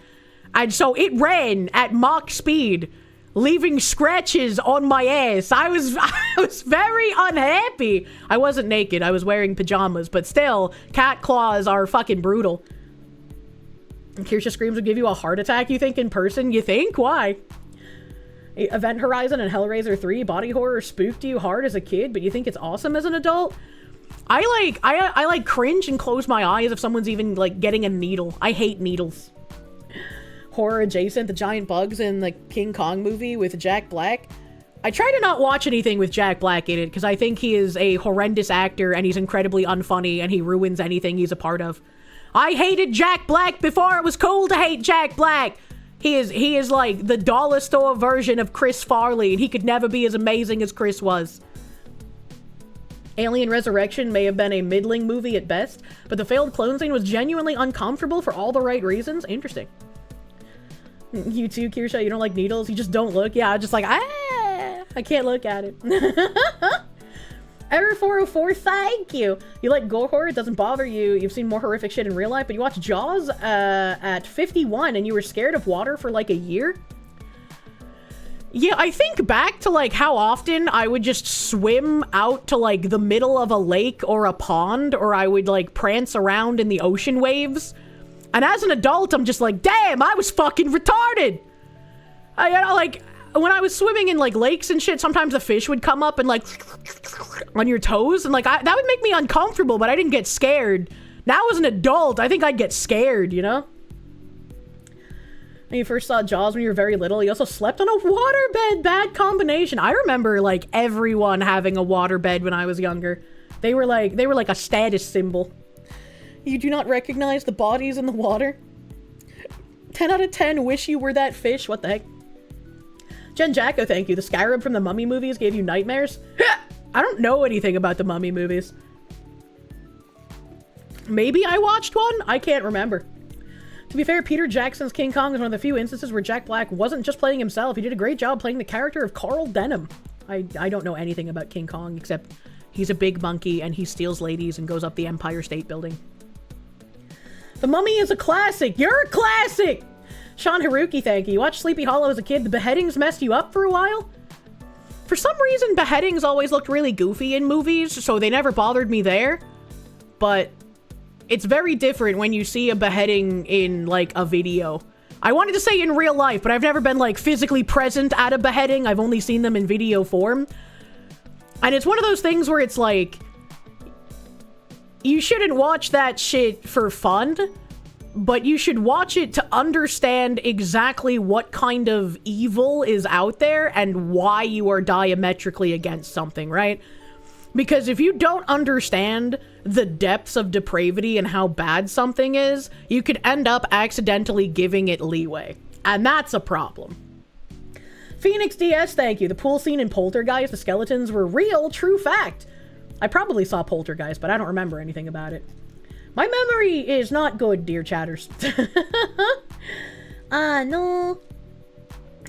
and so it ran at Mach speed, leaving scratches on my ass. I was very unhappy. I wasn't naked, I was wearing pajamas, but still, cat claws are fucking brutal. And Kirsche screams would give you a heart attack, you think, in person? You think? Why? Event Horizon and Hellraiser 3 body horror spooked you hard as a kid, but you think it's awesome as an adult? I like cringe and close my eyes if someone's even, like, getting a needle. I hate needles. horror adjacent, the giant bugs in the King Kong movie with Jack Black. I try to not watch anything with Jack Black in it because I think he is a horrendous actor and he's incredibly unfunny and he ruins anything he's a part of. I hated Jack Black before it was cool to hate Jack Black. He is like the dollar store version of Chris Farley, and he could never be as amazing as Chris was. Alien Resurrection may have been a middling movie at best, but the failed clone scene was genuinely uncomfortable for all the right reasons. Interesting. You too, Kirsche? You don't like needles? You just don't look? Yeah, I'm just like, I can't look at it. Error 404, thank you. You like gore horror? It doesn't bother you. You've seen more horrific shit in real life, but you watched Jaws at 51 and you were scared of water for like a year? Yeah, I think back to like how often I would just swim out to like the middle of a lake or a pond, or I would like prance around in the ocean waves. And as an adult, I'm just like, damn, I was fucking retarded. Like, when I was swimming in like lakes and shit, sometimes the fish would come up and like on your toes, and like that would make me uncomfortable, but I didn't get scared. Now as an adult, I think I'd get scared, you know? When you first saw Jaws when you were very little, you also slept on a waterbed. Bad combination. I remember like everyone having a waterbed when I was younger. They were like a status symbol. You do not recognize the bodies in the water? 10 out of 10 wish you were that fish. What the heck? Jen Jacko, thank you. The scarab from the Mummy movies gave you nightmares? I don't know anything about the Mummy movies. Maybe I watched one? I can't remember. To be fair, Peter Jackson's King Kong is one of the few instances where Jack Black wasn't just playing himself. He did a great job playing the character of Carl Denham. I don't know anything about King Kong, except he's a big monkey and he steals ladies and goes up the Empire State Building. The Mummy is a classic. You're a classic! Sean Haruki, thank you. You watched Sleepy Hollow as a kid. The beheadings messed you up for a while? For some reason, beheadings always looked really goofy in movies, so they never bothered me there. But it's very different when you see a beheading in, like, a video. I wanted to say in real life, but I've never been, like, physically present at a beheading. I've only seen them in video form. And it's one of those things where it's like, you shouldn't watch that shit for fun, but you should watch it to understand exactly what kind of evil is out there and why you are diametrically against something, right? Because if you don't understand the depths of depravity and how bad something is, you could end up accidentally giving it leeway. And that's a problem. Phoenix DS, thank you. The pool scene in Poltergeist, the skeletons were real, true fact. I probably saw Poltergeist, but I don't remember anything about it. My memory is not good, dear chatters. No.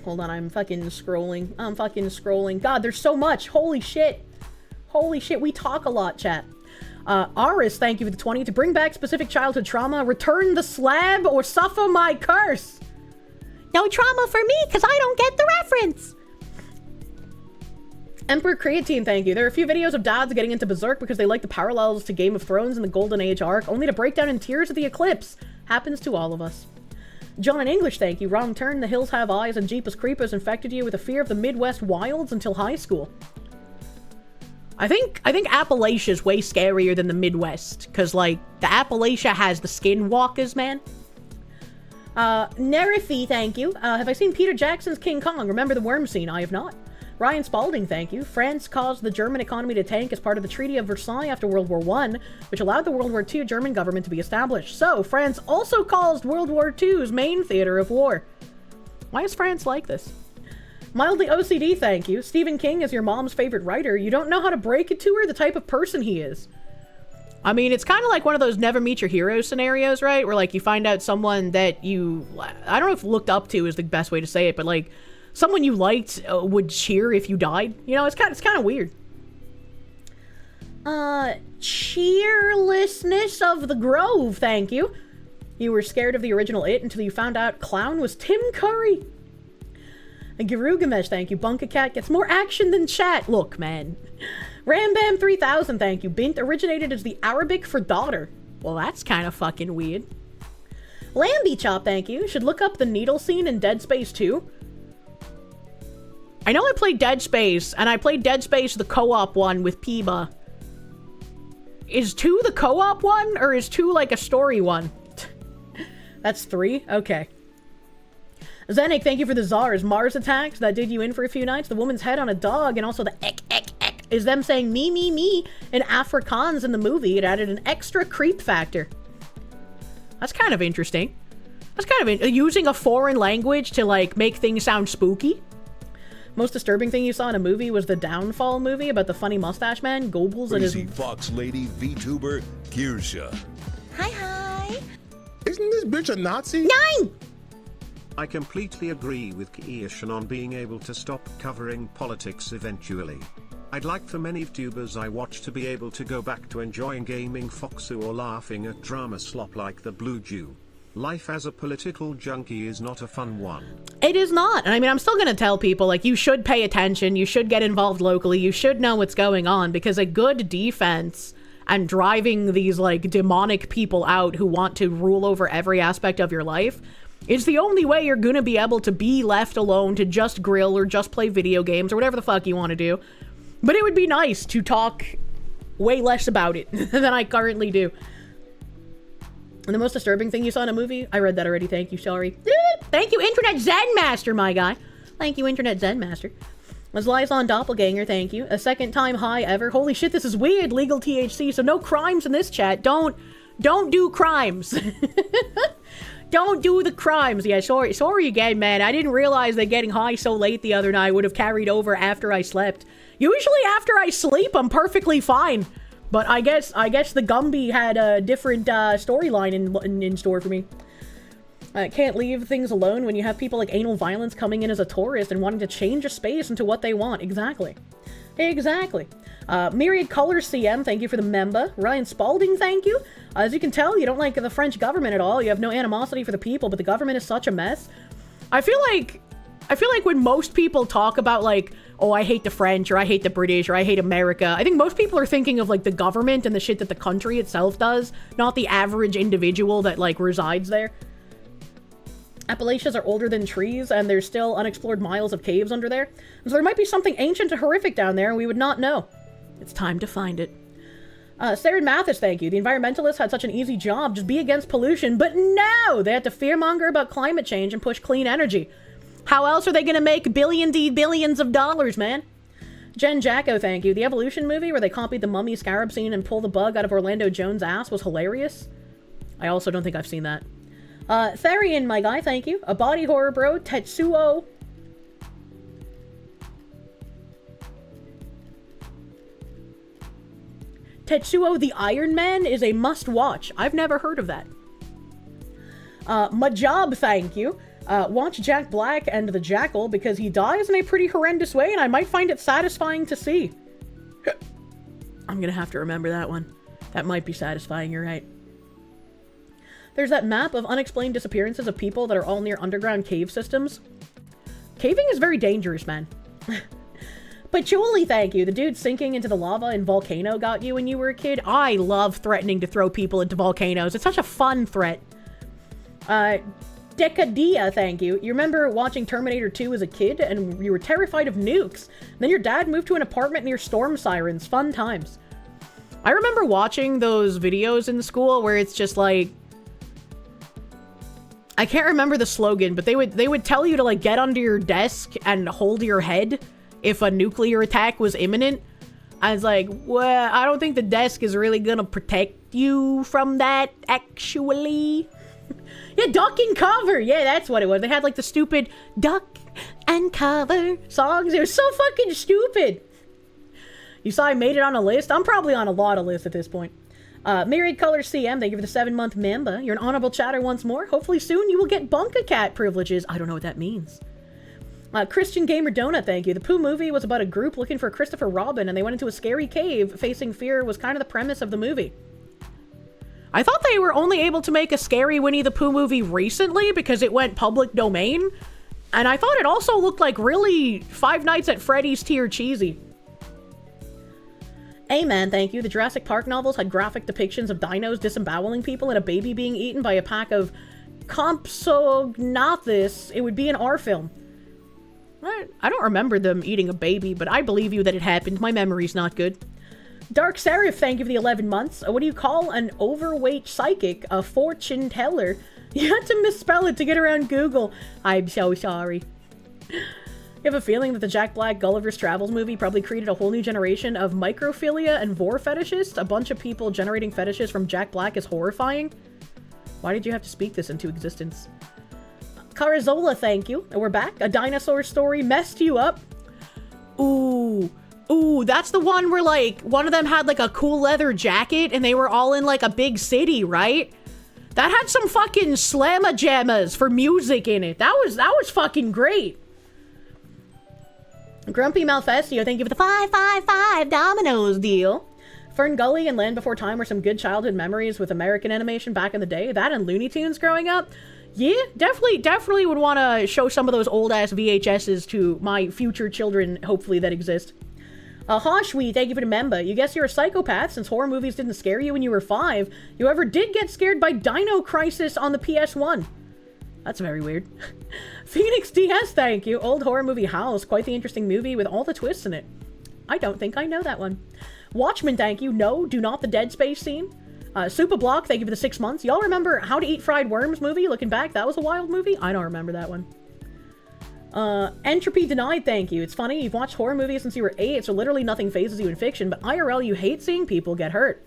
Hold on, I'm fucking scrolling. God, there's so much. Holy shit. Holy shit, we talk a lot, chat. Aris, thank you for the 20. To bring back specific childhood trauma, return the slab or suffer my curse. No trauma for me, because I don't get the reference. Emperor Creatine, thank you. There are a few videos of dads getting into Berserk because they like the parallels to Game of Thrones and the Golden Age arc, only to break down in tears at the eclipse. Happens to all of us. John in English, thank you. Wrong turn, The Hills Have Eyes, and Jeepers Creepers infected you with a fear of the Midwest wilds until high school. I think Appalachia is way scarier than the Midwest, because, like, the Appalachia has the skinwalkers, man. Nerifi, thank you. Have I seen Peter Jackson's King Kong? Remember the worm scene? I have not. Ryan Spalding, thank you. France caused the German economy to tank as part of the Treaty of Versailles after World War I, which allowed the World War II German government to be established. So, France also caused World War II's main theater of war. Why is France like this? Mildly OCD, thank you. Stephen King is your mom's favorite writer. You don't know how to break it to her, the type of person he is. I mean, it's kind of like one of those never meet your hero scenarios, right? Where, like, you find out someone that you... I don't know if looked up to is the best way to say it, but, like, someone you liked would cheer if you died. You know, it's kind of weird. Cheerlessness of the Grove, thank you. You were scared of the original It until you found out Clown was Tim Curry. And Girugamesh, thank you. Bunka Cat gets more action than chat. Look, man. Rambam 3000, thank you. Bint originated as the Arabic for daughter. Well, that's kind of fucking weird. Lambie Chop, thank you. Should look up the needle scene in Dead Space 2. I know I played Dead Space, and I played Dead Space the co-op one with Peba. Is 2 the co-op one, or is 2 like a story one? That's 3? Okay. Zenik, thank you for the Czars. Mars attacks, that did you in for a few nights. The woman's head on a dog, and also the ek is them saying me, me, me in Afrikaans in the movie. It added an extra creep factor. That's kind of interesting. That's kind of using a foreign language to, like, make things sound spooky. Most disturbing thing you saw in a movie was the Downfall movie about the funny mustache man, Goebbels, and his... Crazy Fox Lady VTuber, Kirsche. Hi. Isn't this bitch a Nazi? 9! I completely agree with Kirsche on being able to stop covering politics eventually. I'd like for many Vtubers I watch to be able to go back to enjoying gaming Foxu or laughing at drama slop like the Blue Jew. Life as a political junkie is not a fun one. It is not. And I mean, I'm still going to tell people, like, you should pay attention. You should get involved locally. You should know what's going on, because a good defense and driving these, like, demonic people out who want to rule over every aspect of your life is the only way you're going to be able to be left alone to just grill or just play video games or whatever the fuck you want to do. But it would be nice to talk way less about it than I currently do. And the most disturbing thing you saw in a movie? I read that already. Thank you, sorry. Thank you, Internet Zen Master, my guy. Thank you, Internet Zen Master. Was Liaison Doppelganger, thank you. A second time high ever. Holy shit, this is weird. Legal THC, so no crimes in this chat. Don't do crimes. Don't do the crimes. Yeah, sorry again, man. I didn't realize that getting high so late the other night would have carried over after I slept. Usually after I sleep, I'm perfectly fine. But I guess the Gumby had a different storyline in store for me. Can't leave things alone when you have people like Anal Violence coming in as a tourist and wanting to change a space into what they want. Exactly. Myriad Colors CM, thank you for the member. Ryan Spalding, thank you. As you can tell, you don't like the French government at all. You have no animosity for the people, but the government is such a mess. I feel like when most people talk about, like, oh, I hate the French, or I hate the British, or I hate America, I think most people are thinking of, like, the government and the shit that the country itself does, not the average individual that, like, resides there. Appalachians are older than trees, and there's still unexplored miles of caves under there. And so there might be something ancient and horrific down there, and we would not know. It's time to find it. Sarah Mathis, thank you. The environmentalists had such an easy job, just be against pollution, but no! They had to fearmonger about climate change and push clean energy. How else are they gonna make billions of dollars, man? Jen Jacko, thank you. The Evolution movie where they copied the mummy scarab scene and pull the bug out of Orlando Jones' ass was hilarious. I also don't think I've seen that. Therian, my guy, thank you. A body horror bro, Tetsuo. Tetsuo the Iron Man is a must-watch. I've never heard of that. Majab, thank you. Watch Jack Black and the Jackal because he dies in a pretty horrendous way and I might find it satisfying to see. I'm gonna have to remember that one. That might be satisfying, you're right. There's that map of unexplained disappearances of people that are all near underground cave systems. Caving is very dangerous, man. Patchouli, thank you. The dude sinking into the lava in Volcano got you when you were a kid. I love threatening to throw people into volcanoes. It's such a fun threat. Decadia, thank you. You remember watching Terminator 2 as a kid and you were terrified of nukes. Then your dad moved to an apartment near storm sirens. Fun times. I remember watching those videos in school where it's just like... I can't remember the slogan, but they would tell you to, like, get under your desk and hold your head if a nuclear attack was imminent. I was like, well, I don't think the desk is really gonna protect you from that, actually. Yeah, duck and cover. Yeah, that's what it was. They had, like, the stupid duck and cover songs. It was so fucking stupid. You saw I made it on a list? I'm probably on a lot of lists at this point. Myriad Colors CM, thank you for the 7-month member. You're an honorable chatter once more. Hopefully soon you will get Bunka Cat privileges. I don't know what that means. Christian Gamer Donut, thank you. The Pooh movie was about a group looking for Christopher Robin, and they went into a scary cave. Facing fear was kind of the premise of the movie. I thought they were only able to make a scary Winnie the Pooh movie recently because it went public domain. And I thought it also looked like really Five Nights at Freddy's tier cheesy. Amen, thank you. The Jurassic Park novels had graphic depictions of dinos disemboweling people and a baby being eaten by a pack of Compsognathus. It would be an R film. I don't remember them eating a baby, but I believe you that it happened. My memory's not good. Dark Seraph, thank you for the 11 months. What do you call an overweight psychic? A fortune teller. You had to misspell it to get around Google. I'm so sorry. You have a feeling that the Jack Black Gulliver's Travels movie probably created a whole new generation of microphilia and vor fetishists? A bunch of people generating fetishes from Jack Black is horrifying? Why did you have to speak this into existence? Carazola, thank you. And we're back. A dinosaur story messed you up. Ooh, that's the one where, like, one of them had, like, a cool leather jacket and they were all in, like, a big city, right? That had some fucking slamma-jammas for music in it. That was fucking great. Grumpy Malfestio, thank you for the 555 Dominoes deal. Fern Gully and Land Before Time were some good childhood memories with American animation back in the day. That and Looney Tunes growing up. Yeah, definitely would want to show some of those old-ass VHSs to my future children, hopefully, that exist. Hoshwi, thank you for the member. You guess you're a psychopath since horror movies didn't scare you when you were 5. You ever did get scared by Dino Crisis on the PS1. That's very weird. Phoenix DS, thank you. Old horror movie House. Quite the interesting movie with all the twists in it. I don't think I know that one. Watchmen, thank you. No, do not the Dead Space scene. Super Block, thank you for the 6 months. Y'all remember How to Eat Fried Worms movie? Looking back, that was a wild movie. I don't remember that one. Entropy Denied, thank you. It's funny, you've watched horror movies since you were 8, so literally nothing phases you in fiction, but IRL, you hate seeing people get hurt.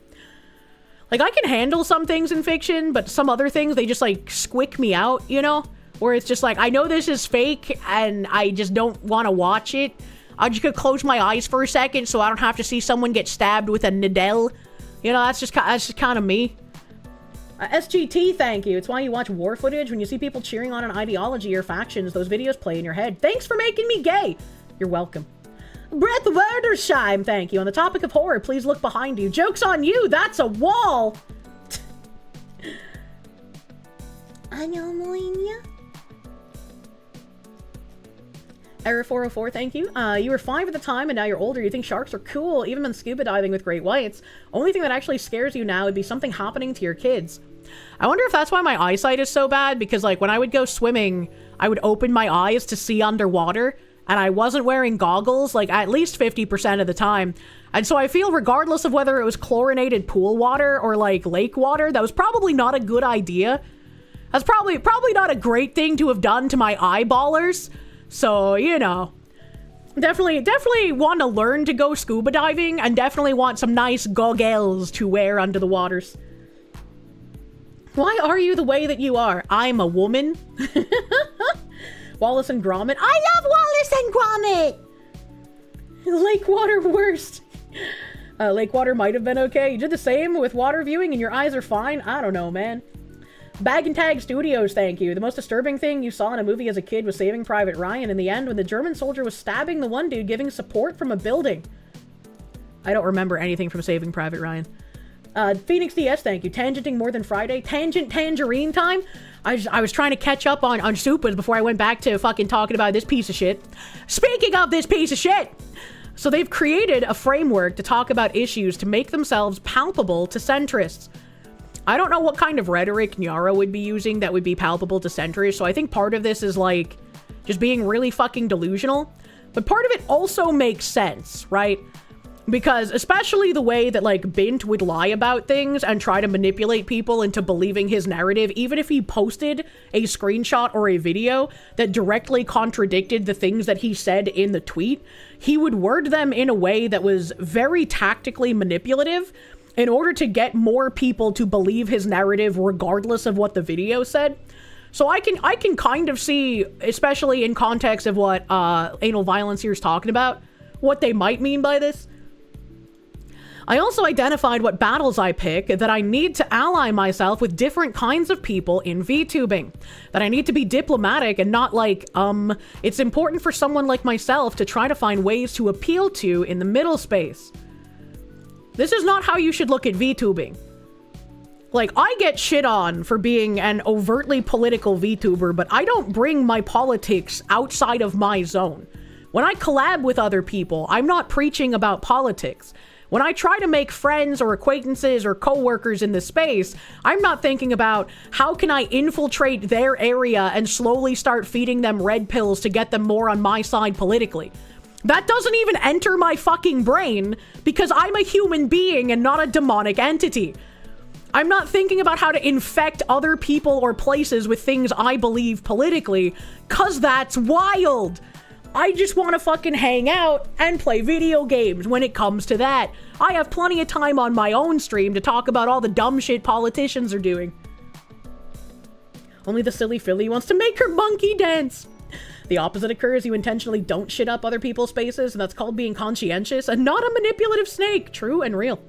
Like, I can handle some things in fiction, but some other things, they just, like, squick me out, you know? Where it's just like, I know this is fake, and I just don't want to watch it. I just could close my eyes for a second so I don't have to see someone get stabbed with a needle. You know, that's just kind of me. SGT, thank you. It's why you watch war footage. When you see people cheering on an ideology or factions, those videos play in your head. Thanks for making me gay. You're welcome. Brett Werdersheim, thank you. On the topic of horror, please look behind you. Joke's on you. That's a wall. Error 404, thank you. You were 5 at the time and now you're older. You think sharks are cool, even when scuba diving with great whites. Only thing that actually scares you now would be something happening to your kids. I wonder if that's why my eyesight is so bad, because like when I would go swimming, I would open my eyes to see underwater, and I wasn't wearing goggles like at least 50% of the time. And so I feel regardless of whether it was chlorinated pool water or like lake water, that was probably not a good idea. That's probably not a great thing to have done to my eyeballers. So, you know, definitely want to learn to go scuba diving and definitely want some nice goggles to wear under the waters. Why are you the way that you are? I'm a woman. Wallace and Gromit. I love Wallace and Gromit! Lake water worst. Lake water might have been okay. You did the same with water viewing and your eyes are fine? I don't know, man. Bag and Tag Studios, thank you. The most disturbing thing you saw in a movie as a kid was Saving Private Ryan in the end when the German soldier was stabbing the one dude giving support from a building. I don't remember anything from Saving Private Ryan. Phoenix DS, thank you. Tangenting more than Friday. Tangent Tangerine time. I was trying to catch up on Supas before I went back to fucking talking about this piece of shit. Speaking of this piece of shit! So they've created a framework to talk about issues to make themselves palpable to centrists. I don't know what kind of rhetoric Nyara would be using that would be palpable to centrists, so I think part of this is like just being really fucking delusional. But part of it also makes sense, right? Because especially the way that like Bint would lie about things and try to manipulate people into believing his narrative, even if he posted a screenshot or a video that directly contradicted the things that he said in the tweet, he would word them in a way that was very tactically manipulative in order to get more people to believe his narrative regardless of what the video said. So I can kind of see, especially in context of what Anal Violence here is talking about, what they might mean by this. I also identified what battles I pick, that I need to ally myself with different kinds of people in VTubing. That I need to be diplomatic and not like, it's important for someone like myself to try to find ways to appeal to in the middle space. This is not how you should look at VTubing. Like, I get shit on for being an overtly political VTuber, but I don't bring my politics outside of my zone. When I collab with other people, I'm not preaching about politics. When I try to make friends or acquaintances or coworkers in this space, I'm not thinking about how can I infiltrate their area and slowly start feeding them red pills to get them more on my side politically. That doesn't even enter my fucking brain because I'm a human being and not a demonic entity. I'm not thinking about how to infect other people or places with things I believe politically, cause that's wild. I just want to fucking hang out and play video games when it comes to that. I have plenty of time on my own stream to talk about all the dumb shit politicians are doing. Only the silly filly wants to make her monkey dance. The opposite occurs. You intentionally don't shit up other people's spaces, and that's called being conscientious and not a manipulative snake. True and real.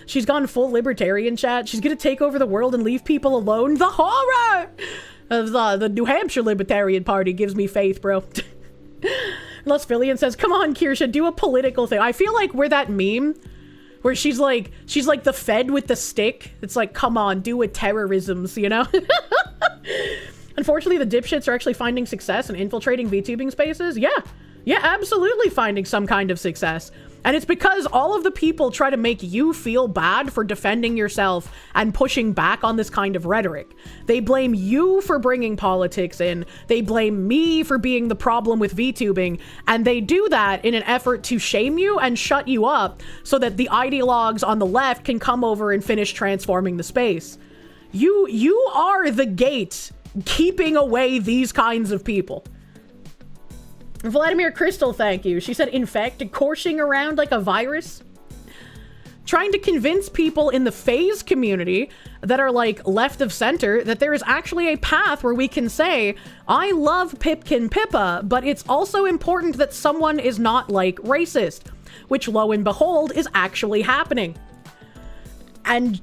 She's gone full libertarian, chat. She's gonna take over the world and leave people alone. The horror of the New Hampshire Libertarian Party gives me faith, bro. Unless Fillion says, come on, Kirsche, do a political thing. I feel like we're that meme where she's like the Fed with the stick. It's like, come on, do a terrorisms, you know? Unfortunately, the dipshits are actually finding success in infiltrating VTubing spaces. Yeah, absolutely finding some kind of success. And it's because all of the people try to make you feel bad for defending yourself and pushing back on this kind of rhetoric. They blame you for bringing politics in. They blame me for being the problem with VTubing. And they do that in an effort to shame you and shut you up so that the ideologues on the left can come over and finish transforming the space. You are the gate keeping away these kinds of people. Vladimir Crystal, thank you. She said infect, coursing around like a virus. Trying to convince people in the phase community that are like left of center that there is actually a path where we can say, I love Pipkin Pippa, but it's also important that someone is not like racist, which lo and behold is actually happening. And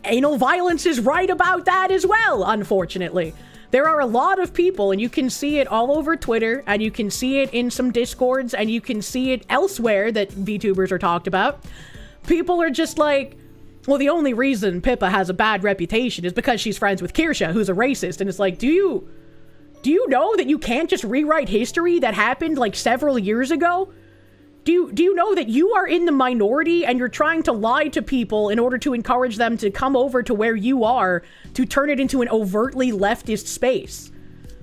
anal violence is right about that as well, unfortunately. There are a lot of people, and you can see it all over Twitter, and you can see it in some Discords, and you can see it elsewhere that VTubers are talked about. People are just like, well, the only reason Pippa has a bad reputation is because she's friends with Kirsche, who's a racist. And it's like, do you know that you can't just rewrite history that happened like several years ago? Do you know that you are in the minority and you're trying to lie to people in order to encourage them to come over to where you are to turn it into an overtly leftist space?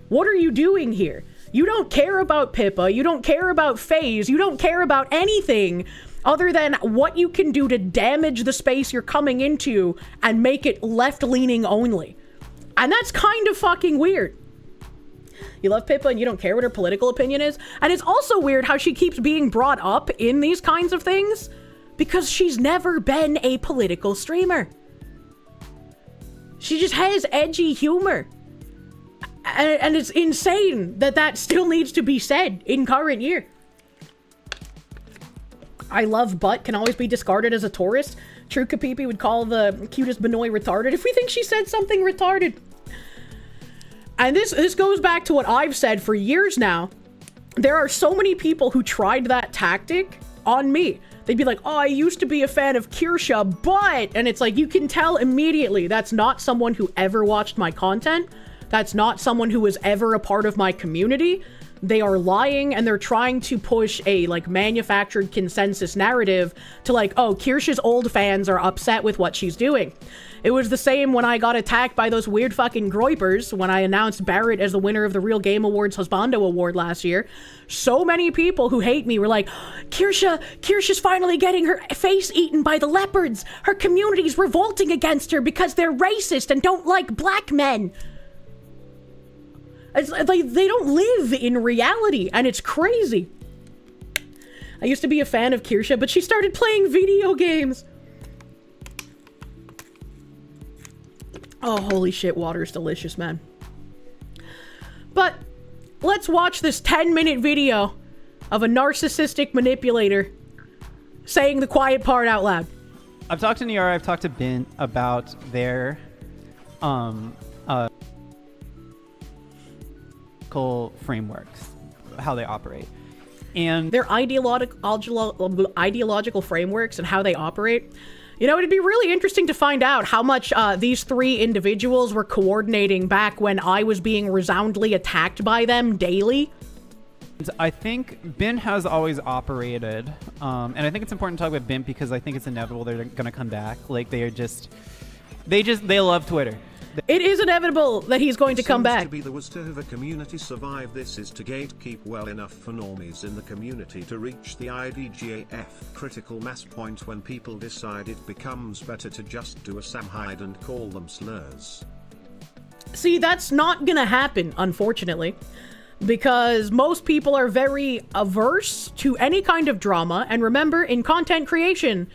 What are you doing here? You don't care about Pippa. You don't care about FaZe. You don't care about anything other than what you can do to damage the space you're coming into and make it left-leaning only. And that's kind of fucking weird. You love Pippa and you don't care what her political opinion is. And it's also weird how she keeps being brought up in these kinds of things because she's never been a political streamer. She just has edgy humor. And it's insane that that still needs to be said in current year. I love butt can always be discarded as a tourist. True Kapipi would call the cutest Benoit retarded if we think she said something retarded. And this goes back to what I've said for years now. There are so many people who tried that tactic on me. They'd be like, oh, I used to be a fan of Kirsche, but... And it's like, you can tell immediately that's not someone who ever watched my content. That's not someone who was ever a part of my community. They are lying and they're trying to push a like manufactured consensus narrative to like, oh, Kirsche's old fans are upset with what she's doing. It was the same when I got attacked by those weird fucking groypers when I announced Barrett as the winner of the Real Game Awards Husbando Award last year. So many people who hate me were like, Kirsche's finally getting her face eaten by the leopards. Her community's revolting against her because they're racist and don't like black men. It's like they don't live in reality, and it's crazy. I used to be a fan of Kirsche, but she started playing video games. Oh, holy shit, water's delicious, man. But let's watch this 10-minute video of a narcissistic manipulator saying the quiet part out loud. I've talked to Niara, I've talked to Ben about their frameworks, how they operate. And their ideological frameworks and how they operate. You know, it'd be really interesting to find out how much these three individuals were coordinating back when I was being resoundingly attacked by them daily. I think Ben has always operated, and I think it's important to talk about Ben because I think it's inevitable they're going to come back. Like, they love Twitter. It is inevitable that he's going to come Seems back. to be the worst to have a community survive this is to gatekeep well enough for normies in the community to reach the IDGAF critical mass point when people decide it becomes better to just do a samhide and call them slurs. See, that's not gonna happen, unfortunately, because most people are very averse to any kind of drama, and remember, in content creation,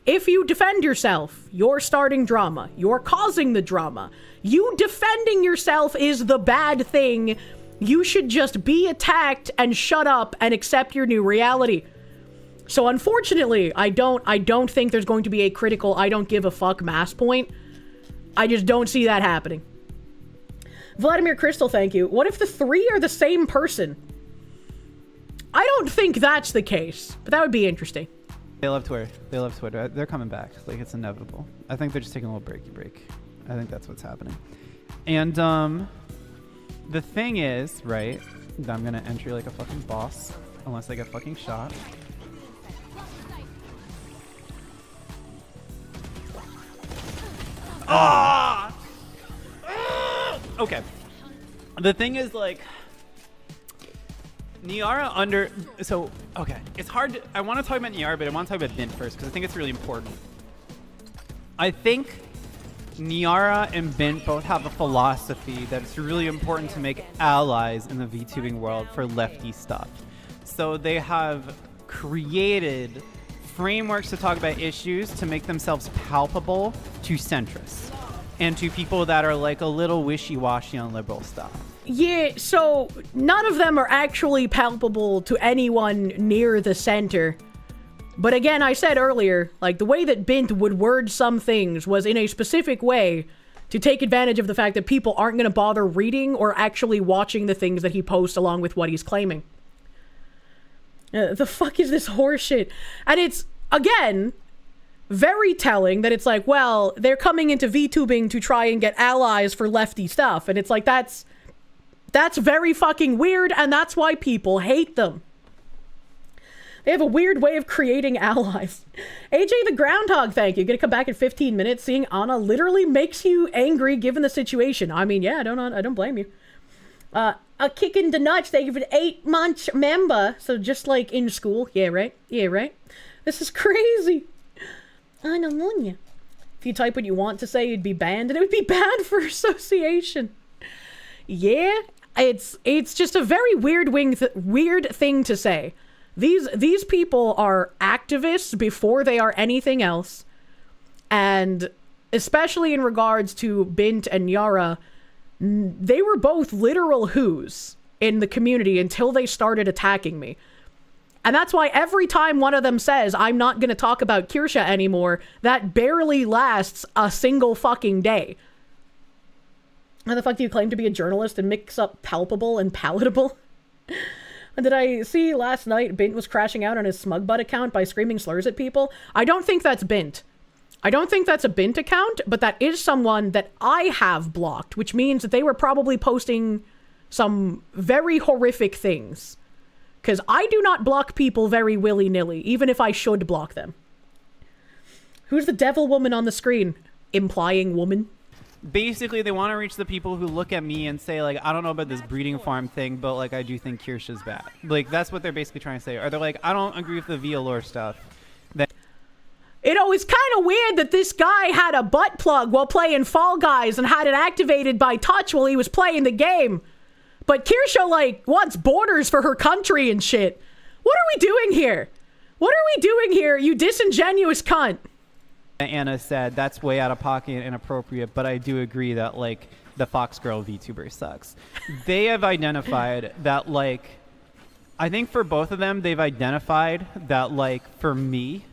if you defend yourself, you're starting drama. You're causing the drama. You defending yourself is the bad thing. You should just be attacked and shut up and accept your new reality. So unfortunately, I don't think there's going to be a critical I don't give a fuck mass point. I just don't see that happening. Vladimir Crystal, thank you. What if the three are the same person? I don't think that's the case, but that would be interesting. They love Twitter. They love Twitter. They're coming back. Like, it's inevitable. I think they're just taking a little breaky break. I think that's what's happening. And the thing is, right, that I'm gonna enter like a fucking boss unless I get fucking shot. Ah! Okay. The thing is, like, Niara okay, it's hard to, I want to talk about Niara, but I want to talk about Bint first, because I think it's really important. I think Niara and Bint both have a philosophy that it's really important to make allies in the VTubing world for lefty stuff. So they have created frameworks to talk about issues to make themselves palpable to centrists and to people that are like a little wishy-washy on liberal stuff. Yeah, so none of them are actually palpable to anyone near the center. But again, I said earlier, like, the way that Bint would word some things was in a specific way to take advantage of the fact that people aren't going to bother reading or actually watching the things that he posts along with what he's claiming. The fuck is this horseshit? And it's, again, very telling that it's like, well, they're coming into VTubing to try and get allies for lefty stuff. And it's like, that's very fucking weird, and that's why people hate them. They have a weird way of creating allies. AJ the Groundhog, thank you. Gonna come back in 15 minutes. Seeing Anna literally makes you angry given the situation. I mean, yeah, I don't blame you. A kick in the nuts, thank you for the 8 months member. So just like in school. Yeah, right? Yeah, right? This is crazy. I don't want you. If you type what you want to say, you'd be banned, and it would be bad for association. Yeah, it's just a very weird thing to say. These people are activists before they are anything else, and especially in regards to Bint and Yara, they were both literal who's in the community until they started attacking me. And that's why every time one of them says, I'm not going to talk about Kirsche anymore, that barely lasts a single fucking day. How the fuck do you claim to be a journalist and mix up palpable and palatable? And did I see last night Bint was crashing out on his Smugbutt account by screaming slurs at people? I don't think that's Bint. I don't think that's a Bint account, but that is someone that I have blocked, which means that they were probably posting some very horrific things. Because I do not block people very willy-nilly, even if I should block them. Who's the devil woman on the screen? Implying woman? Basically, they want to reach the people who look at me and say, like, I don't know about this breeding farm thing, but, like, I do think Kirsche's bad. Like, that's what they're basically trying to say. Or they're like, I don't agree with the VLore stuff. You know, it's kind of weird that this guy had a butt plug while playing Fall Guys and had it activated by touch while he was playing the game. But Kirsche, like, wants borders for her country and shit. What are we doing here? What are we doing here, you disingenuous cunt? Anna said, that's way out of pocket and inappropriate, but I do agree that, like, the Fox Girl VTuber sucks. They have identified that, like, I think for both of them, they've identified that, like, for me,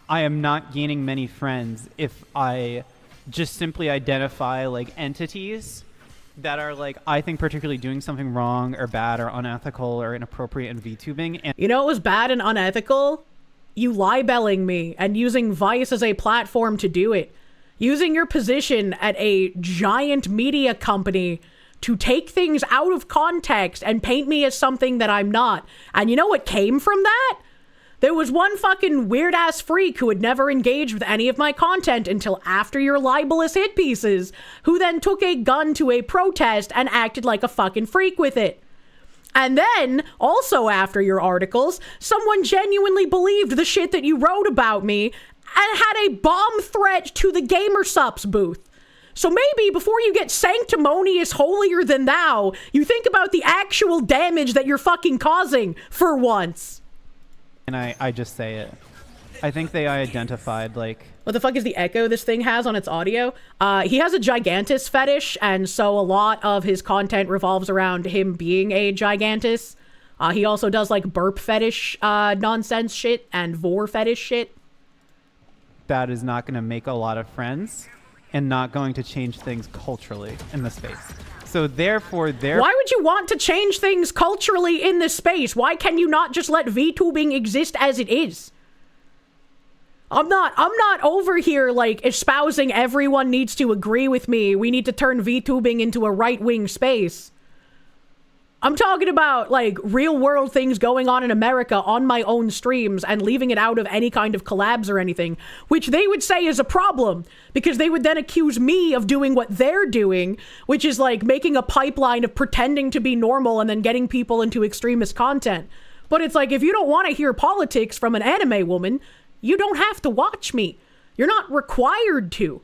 I am not gaining many friends if I just simply identify, like, entities that are, like, I think particularly doing something wrong or bad or unethical or inappropriate in VTubing. And you know what was bad and unethical? You libeling me and using Vice as a platform to do it. Using your position at a giant media company to take things out of context and paint me as something that I'm not. And you know what came from that? There was one fucking weird-ass freak who had never engaged with any of my content until after your libelous hit pieces, who then took a gun to a protest and acted like a fucking freak with it. And then, also after your articles, someone genuinely believed the shit that you wrote about me and had a bomb threat to the GamerSups booth. So maybe before you get sanctimonious holier than thou, you think about the actual damage that you're fucking causing for once. And I just say it. I think they identified, like... What the fuck is the echo this thing has on its audio? He has a gigantus fetish, and so a lot of his content revolves around him being a gigantus. He also does, like, burp fetish nonsense shit and vor fetish shit. That is not going to make a lot of friends and not going to change things culturally in the space. So therefore, why would you want to change things culturally in this space? Why can you not just let VTubing exist as it is? I'm not over here, like, espousing everyone needs to agree with me. We need to turn VTubing into a right-wing space. I'm talking about, like, real-world things going on in America on my own streams and leaving it out of any kind of collabs or anything, which they would say is a problem, because they would then accuse me of doing what they're doing, which is, like, making a pipeline of pretending to be normal and then getting people into extremist content. But it's like, if you don't want to hear politics from an anime woman, you don't have to watch me. You're not required to.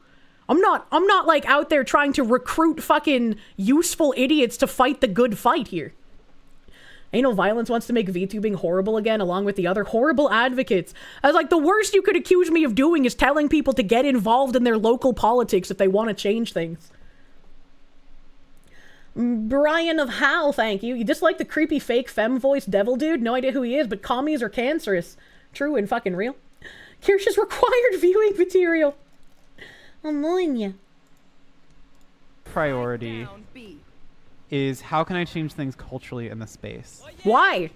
I'm not like out there trying to recruit fucking useful idiots to fight the good fight here. Anal Violence wants to make VTubing horrible again, along with the other horrible advocates. I was like, the worst you could accuse me of doing is telling people to get involved in their local politics if they want to change things. Brian of Hal, thank you. You dislike the creepy fake femme voice devil dude? No idea who he is, but commies are cancerous. True and fucking real. Kirsch's required viewing material. I'm knowing you. Priority is how can I change things culturally in the space? Why?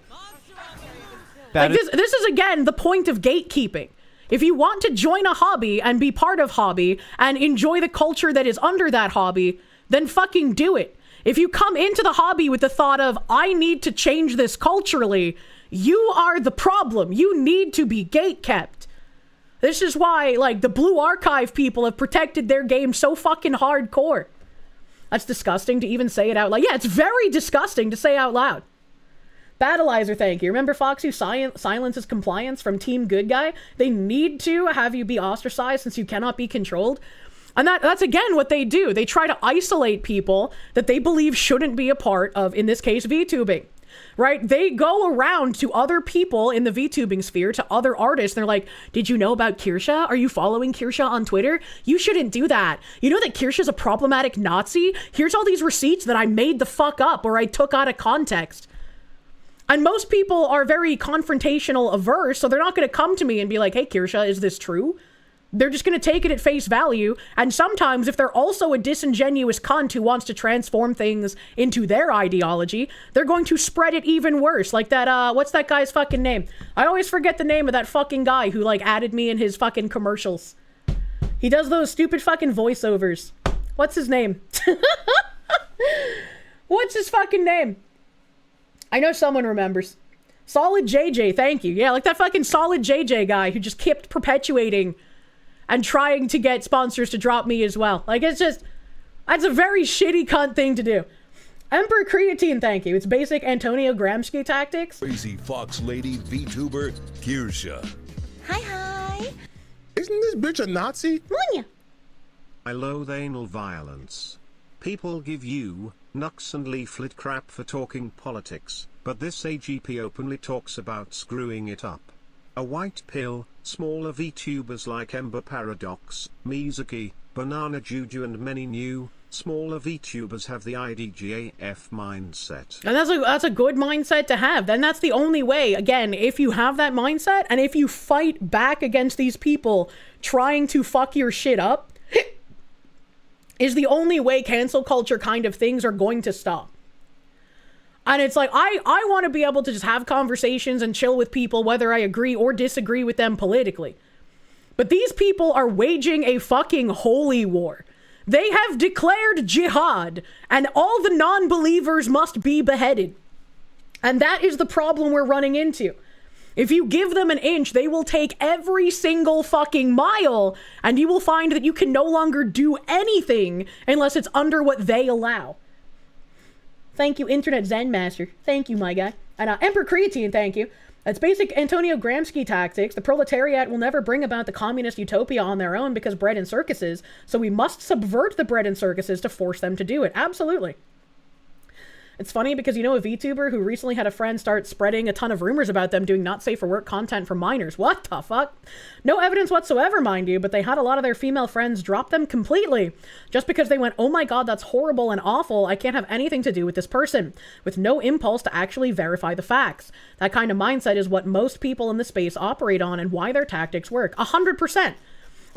Like this is again the point of gatekeeping. If you want to join a hobby and be part of hobby and enjoy the culture that is under that hobby, then fucking do it. If you come into the hobby with the thought of, I need to change this culturally, you are the problem. You need to be gatekept. This is why, like, the Blue Archive people have protected their game so fucking hardcore. That's disgusting to even say it out loud. Yeah, it's very disgusting to say out loud. Battleizer, thank you. Remember Foxy silences compliance from Team Good Guy? They need to have you be ostracized since you cannot be controlled. And that's again what they do. They try to isolate people that they believe shouldn't be a part of, in this case, VTubing. Right? They go around to other people in the VTubing sphere, to other artists, and they're like, did you know about Kirsche? Are you following Kirsche on Twitter? You shouldn't do that. You know that Kirsche's a problematic Nazi? Here's all these receipts that I made the fuck up or I took out of context. And most people are very confrontational averse, so they're not going to come to me and be like, hey, Kirsche, is this true? They're just going to take it at face value, and sometimes if they're also a disingenuous cunt who wants to transform things into their ideology, they're going to spread it even worse. Like that, what's that guy's fucking name? I always forget the name of that fucking guy who, like, added me in his fucking commercials. He does those stupid fucking voiceovers. What's his name? What's his fucking name? I know someone remembers. Solid JJ, thank you. Yeah, like that fucking Solid JJ guy who just kept perpetuating and trying to get sponsors to drop me as well. Like, it's just, that's a very shitty cunt thing to do. Emperor Creatine, thank you. It's basic Antonio Gramsci tactics. Crazy Fox Lady VTuber Kirsche. Hi. Isn't this bitch a Nazi? Munya. I loathe anal violence. People give you nucks and leaflet crap for talking politics, but this AGP openly talks about screwing it up. A white pill, smaller VTubers like Ember Paradox, Mizuki, Banana Juju and many new, smaller VTubers have the IDGAF mindset. And that's a good mindset to have. Then that's the only way, again, if you have that mindset and if you fight back against these people trying to fuck your shit up, is the only way cancel culture kind of things are going to stop. And it's like, I want to be able to just have conversations and chill with people, whether I agree or disagree with them politically. But these people are waging a fucking holy war. They have declared jihad, and all the non-believers must be beheaded. And that is the problem we're running into. If you give them an inch, they will take every single fucking mile, and you will find that you can no longer do anything unless it's under what they allow. Thank you, Internet Zen Master. Thank you, my guy. And Emperor Creatine, thank you. That's basic Antonio Gramsci tactics. The proletariat will never bring about the communist utopia on their own because bread and circuses, so we must subvert the bread and circuses to force them to do it. Absolutely. It's funny because you know a VTuber who recently had a friend start spreading a ton of rumors about them doing not safe for work content for minors. What the fuck? No evidence whatsoever, mind you, but they had a lot of their female friends drop them completely. Just because they went, oh my god, that's horrible and awful, I can't have anything to do with this person. With no impulse to actually verify the facts. That kind of mindset is what most people in the space operate on and why their tactics work. 100%.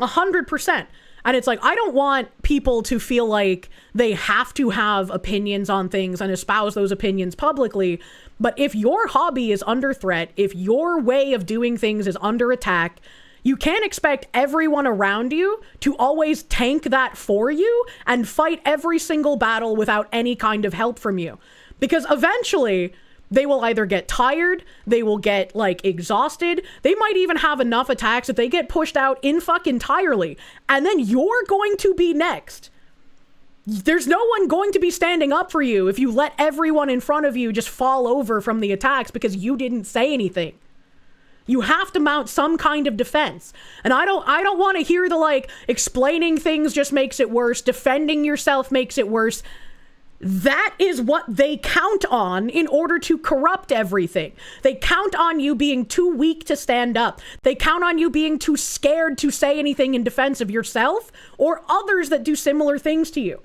100%. And it's like, I don't want people to feel like they have to have opinions on things and espouse those opinions publicly. But if your hobby is under threat, if your way of doing things is under attack, you can't expect everyone around you to always tank that for you and fight every single battle without any kind of help from you. Because eventually, they will either get tired, they will get, like, exhausted, they might even have enough attacks that they get pushed out entirely, and then you're going to be next. There's no one going to be standing up for you if you let everyone in front of you just fall over from the attacks because you didn't say anything. You have to mount some kind of defense. And I don't want to hear the, like, explaining things just makes it worse, defending yourself makes it worse. That is what they count on in order to corrupt everything. They count on you being too weak to stand up. They count on you being too scared to say anything in defense of yourself or others that do similar things to you.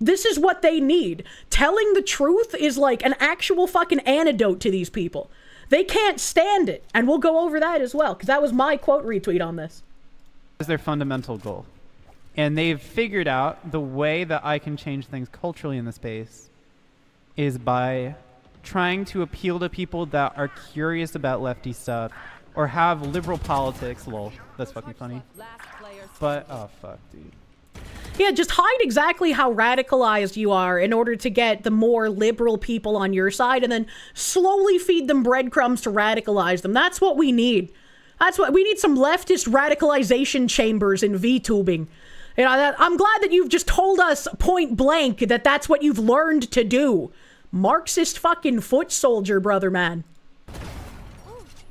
This is what they need. Telling the truth is like an actual fucking antidote to these people. They can't stand it. And we'll go over that as well, because that was my quote retweet on this. Is their fundamental goal. And they've figured out the way that I can change things culturally in the space is by trying to appeal to people that are curious about lefty stuff or have liberal politics. Lol, that's fucking funny. But, oh fuck, dude. Yeah, just hide exactly how radicalized you are in order to get the more liberal people on your side and then slowly feed them breadcrumbs to radicalize them. That's what we need. That's what we need, some leftist radicalization chambers in Vtubing. You know, I'm glad that you've just told us point blank that that's what you've learned to do. Marxist fucking foot soldier, brother man.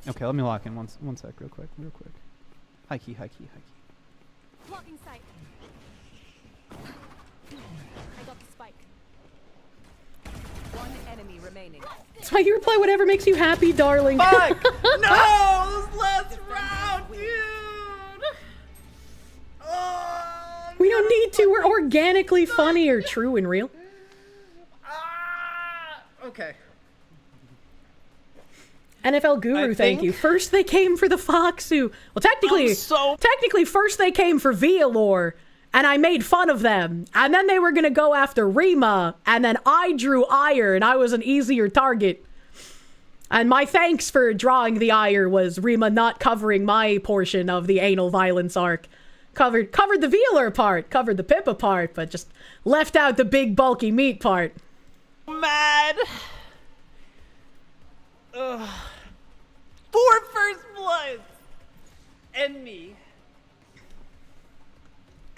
Okay, let me lock in one sec, real quick. High key. Blocking sight. I got the spike. One enemy remaining. That's why you reply whatever makes you happy, darling. Fuck! No! This last round, dude! Oh, we don't need to. We're organically funny or true and real. Okay. NFL Guru, thank you. First they came for the Foxu. Well, technically first they came for Vialor, and I made fun of them. And then they were gonna go after Rima, and then I drew Ire, and I was an easier target. And my thanks for drawing the Ire was Rima not covering my portion of the anal violence arc. Covered the Vialor part, covered the Pippa part, but just left out the big bulky meat part. Mad. Ugh. 4 first bloods. And me.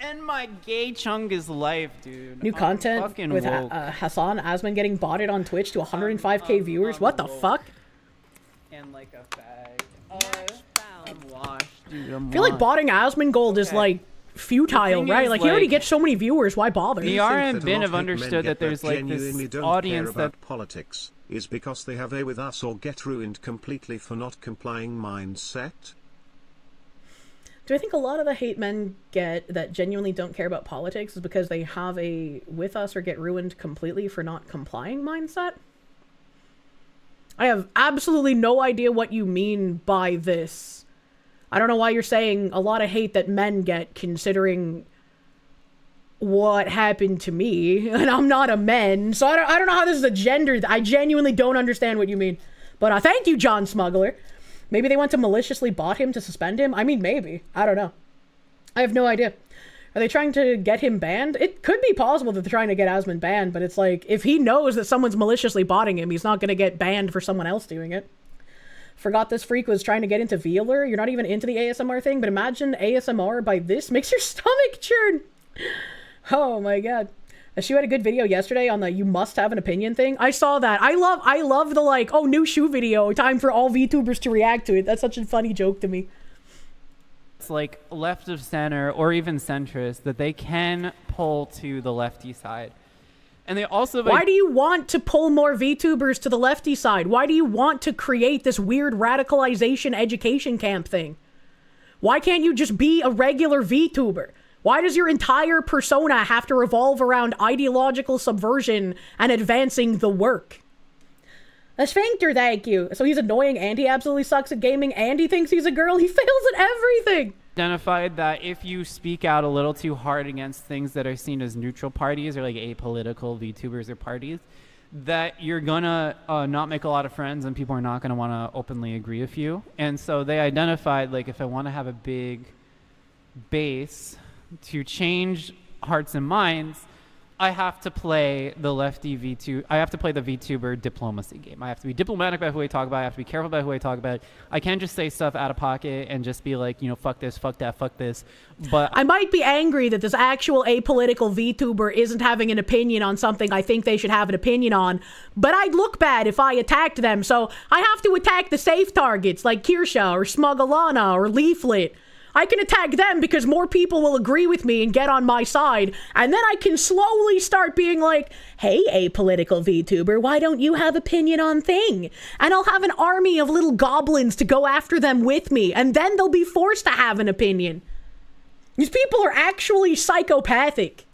And my gay Chunga's life, dude. New content with Hassan Asman getting botted on Twitch to 105k viewers. What the fuck? And like a bag. I'm washed, dude. I feel like botting Asmongold is like futile, right? Like he already gets so many viewers. Why bother? Niara and Ben have understood that there's like this audience that politics is because they have a with us or get ruined completely for not complying mindset. Do I think a lot of the hate men get that genuinely don't care about politics is because they have a with us or get ruined completely for not complying mindset? I have absolutely no idea what you mean by this. I don't know why you're saying a lot of hate that men get considering what happened to me, and I'm not a man, so I don't know how this is a gender. I genuinely don't understand what you mean. But thank you, John Smuggler. Maybe they want to maliciously bot him to suspend him? I mean, maybe. I don't know. I have no idea. Are they trying to get him banned? It could be possible that they're trying to get Asman banned, but it's like, if he knows that someone's maliciously botting him, he's not going to get banned for someone else doing it. Forgot this freak was trying to get into Vtuber. You're not even into the ASMR thing, but imagine ASMR by this makes your stomach churn. Oh my god. She had a good video yesterday on the you must have an opinion thing. I saw that. I love the like, oh, new shoe video, time for all VTubers to react to it. That's such a funny joke to me. It's like left of center or even centrist that they can pull to the lefty side. And they also... Why do you want to pull more VTubers to the lefty side? Why do you want to create this weird radicalization education camp thing? Why can't you just be a regular VTuber? Why does your entire persona have to revolve around ideological subversion and advancing the work? A sphincter, thank you. So he's annoying and he absolutely sucks at gaming and he thinks he's a girl. He fails at everything. Identified that if you speak out a little too hard against things that are seen as neutral parties or like apolitical VTubers or parties, that you're gonna not make a lot of friends and people are not gonna want to openly agree with you. And so they identified, like, if I want to have a big base to change hearts and minds, I have to play the lefty VTuber. I have to play the VTuber diplomacy game. I have to be diplomatic about who I talk about. I have to be careful about who I talk about. I can't just say stuff out of pocket and just be like, you know, fuck this, fuck that, fuck this. But I might be angry that this actual apolitical VTuber isn't having an opinion on something I think they should have an opinion on. But I'd look bad if I attacked them. So I have to attack the safe targets like Kirsche or Smugalana or Leaflet. I can attack them because more people will agree with me and get on my side. And then I can slowly start being like, hey, apolitical VTuber, why don't you have opinion on thing? And I'll have an army of little goblins to go after them with me. And then they'll be forced to have an opinion. These people are actually psychopathic.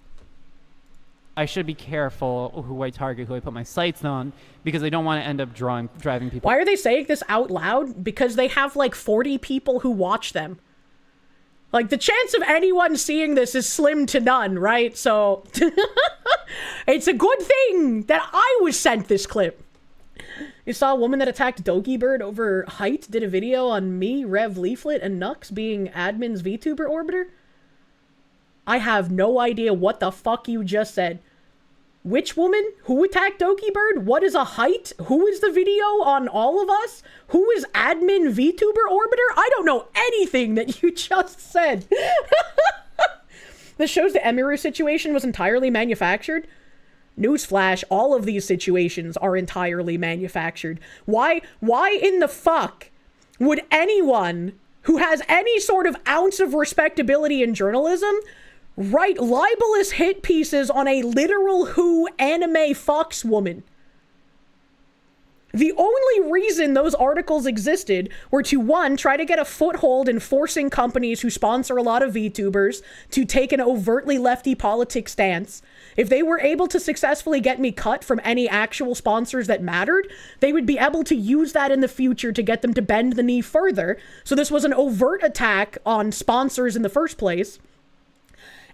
I should be careful who I target, who I put my sights on, because I don't want to end up driving people. Why are they saying this out loud? Because they have like 40 people who watch them. Like, the chance of anyone seeing this is slim to none, right? So, it's a good thing that I was sent this clip. You saw a woman that attacked Doki Bird over height, did a video on me, Rev Leaflet, and Nux being admin's VTuber orbiter? I have no idea what the fuck you just said. Which woman? Who attacked Doki Bird? What is a height? Who is the video on all of us? Who is admin VTuber orbiter? I don't know anything that you just said. This shows the Emiru situation was entirely manufactured. Newsflash, all of these situations are entirely manufactured. Why in the fuck would anyone who has any sort of ounce of respectability in journalism write libelous hit pieces on a literal Who anime fox woman? The only reason those articles existed were to, one, try to get a foothold in forcing companies who sponsor a lot of VTubers to take an overtly lefty politics stance. If they were able to successfully get me cut from any actual sponsors that mattered, they would be able to use that in the future to get them to bend the knee further. So this was an overt attack on sponsors in the first place.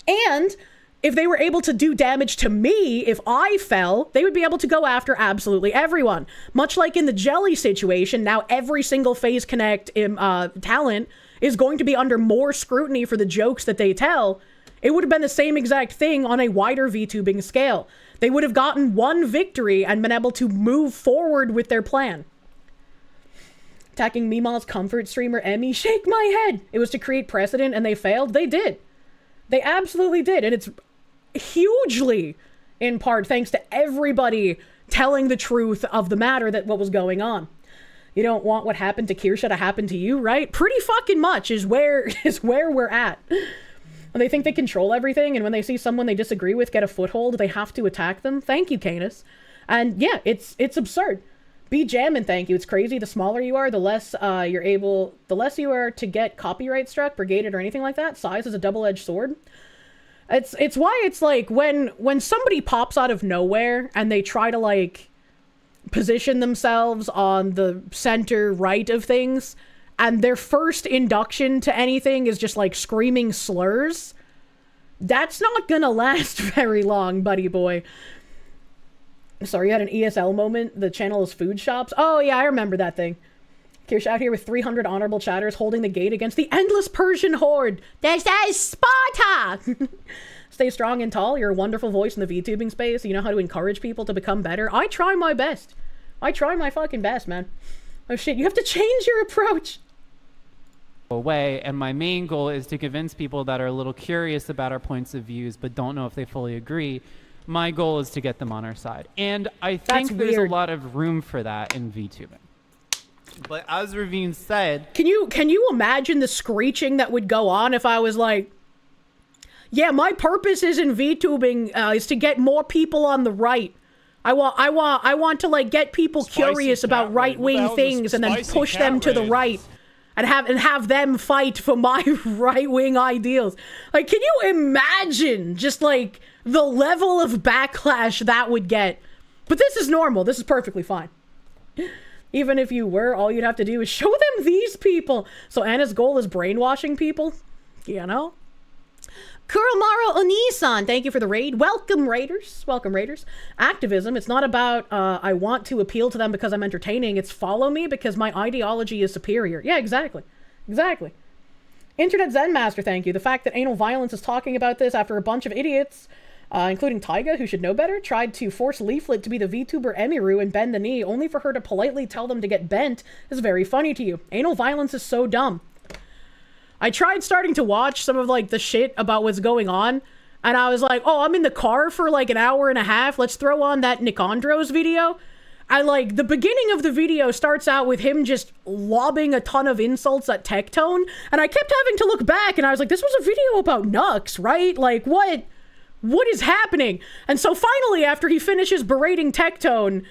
And if they were able to do damage to me, if I fell, they would be able to go after absolutely everyone. Much like in the Jelly situation, now every single FaZe Connect talent is going to be under more scrutiny for the jokes that they tell. It would have been the same exact thing on a wider VTubing scale. They would have gotten one victory and been able to move forward with their plan. Attacking Meemaw's comfort streamer Emmy, shake my head. It was to create precedent and they failed. They did. They absolutely did, and it's hugely, in part, thanks to everybody telling the truth of the matter that what was going on. You don't want what happened to Kirsche to happen to you, right? Pretty fucking much is where we're at. And they think they control everything, and when they see someone they disagree with get a foothold, they have to attack them. Thank you, Canis. And yeah, it's absurd. Be jammin', thank you. It's crazy. The smaller you are, the less you are to get copyright struck, brigaded, or anything like that. Size is a double-edged sword. It's why it's like when somebody pops out of nowhere and they try to like position themselves on the center right of things, and their first induction to anything is just like screaming slurs. That's not gonna last very long, buddy boy. Sorry, you had an ESL moment. The channel is food shops. Oh, yeah, I remember that thing. Kirsche out here with 300 honorable chatters holding the gate against the endless Persian horde. This is Sparta! Stay strong and tall. You're a wonderful voice in the VTubing space. You know how to encourage people to become better. I try my best. I try my fucking best, man. Oh shit, you have to change your approach. Away, and my main goal is to convince people that are a little curious about our points of views but don't know if they fully agree. My goal is to get them on our side, and I think there's a lot of room for that in Vtubing. But as Ravine said, can you imagine the screeching that would go on if I was like, yeah, my purpose is in Vtubing is to get more people on the right. I want to like get people curious about right-wing things and then push them to the right. And have them fight for my right-wing ideals. Like, can you imagine just, like, the level of backlash that would get? But this is normal. This is perfectly fine. Even if you were, all you'd have to do is show them these people. So Anna's goal is brainwashing people? You know? Kuromaro Onisan, thank you for the raid. Welcome, Raiders. Welcome, Raiders. Activism, it's not about I want to appeal to them because I'm entertaining. It's follow me because my ideology is superior. Yeah, exactly. Exactly. Internet Zen Master, thank you. The fact that Anal Violence is talking about this after a bunch of idiots, including Taiga, who should know better, tried to force Leaflet to be the VTuber Emiru and bend the knee, only for her to politely tell them to get bent, is very funny to you. Anal Violence is so dumb. I tried starting to watch some of, like, the shit about what's going on, and I was like, oh, I'm in the car for, like, an hour and a half. Let's throw on that Nicandros video. And, like, the beginning of the video starts out with him just lobbing a ton of insults at Tectone, and I kept having to look back, and I was like, this was a video about Nux, right? Like, what is happening? And so finally, after he finishes berating Tectone,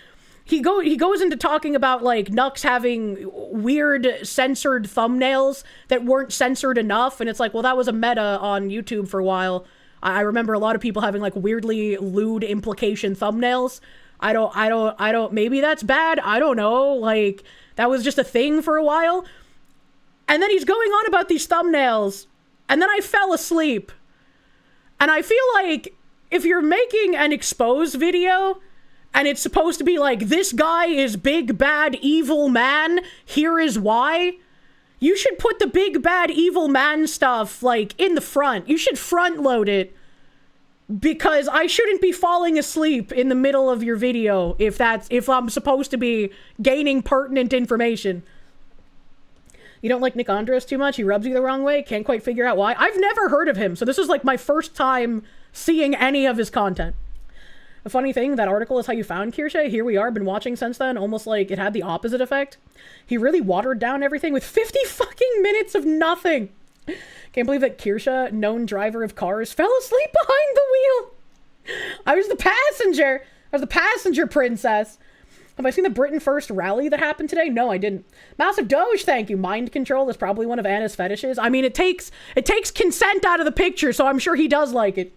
he goes into talking about, like, Nux having weird censored thumbnails that weren't censored enough. And it's like, well, that was a meta on YouTube for a while. I remember a lot of people having, like, weirdly lewd implication thumbnails. I don't, maybe that's bad. I don't know. Like, that was just a thing for a while. And then he's going on about these thumbnails. And then I fell asleep. And I feel like if you're making an expose video, and it's supposed to be like, this guy is big, bad, evil man, here is why. You should put the big, bad, evil man stuff, like, in the front. You should front load it. Because I shouldn't be falling asleep in the middle of your video if I'm supposed to be gaining pertinent information. You don't like Nicandros too much? He rubs you the wrong way? Can't quite figure out why? I've never heard of him, so this is like my first time seeing any of his content. A funny thing, that article is how you found Kirsche. Here we are, been watching since then, almost like it had the opposite effect. He really watered down everything with 50 fucking minutes of nothing. Can't believe that Kirsche, known driver of cars, fell asleep behind the wheel. I was the passenger. I was the passenger princess. Have I seen the Britain First rally that happened today? No, I didn't. Massive Doge, thank you. Mind control is probably one of Anna's fetishes. I mean, it takes consent out of the picture, so I'm sure he does like it.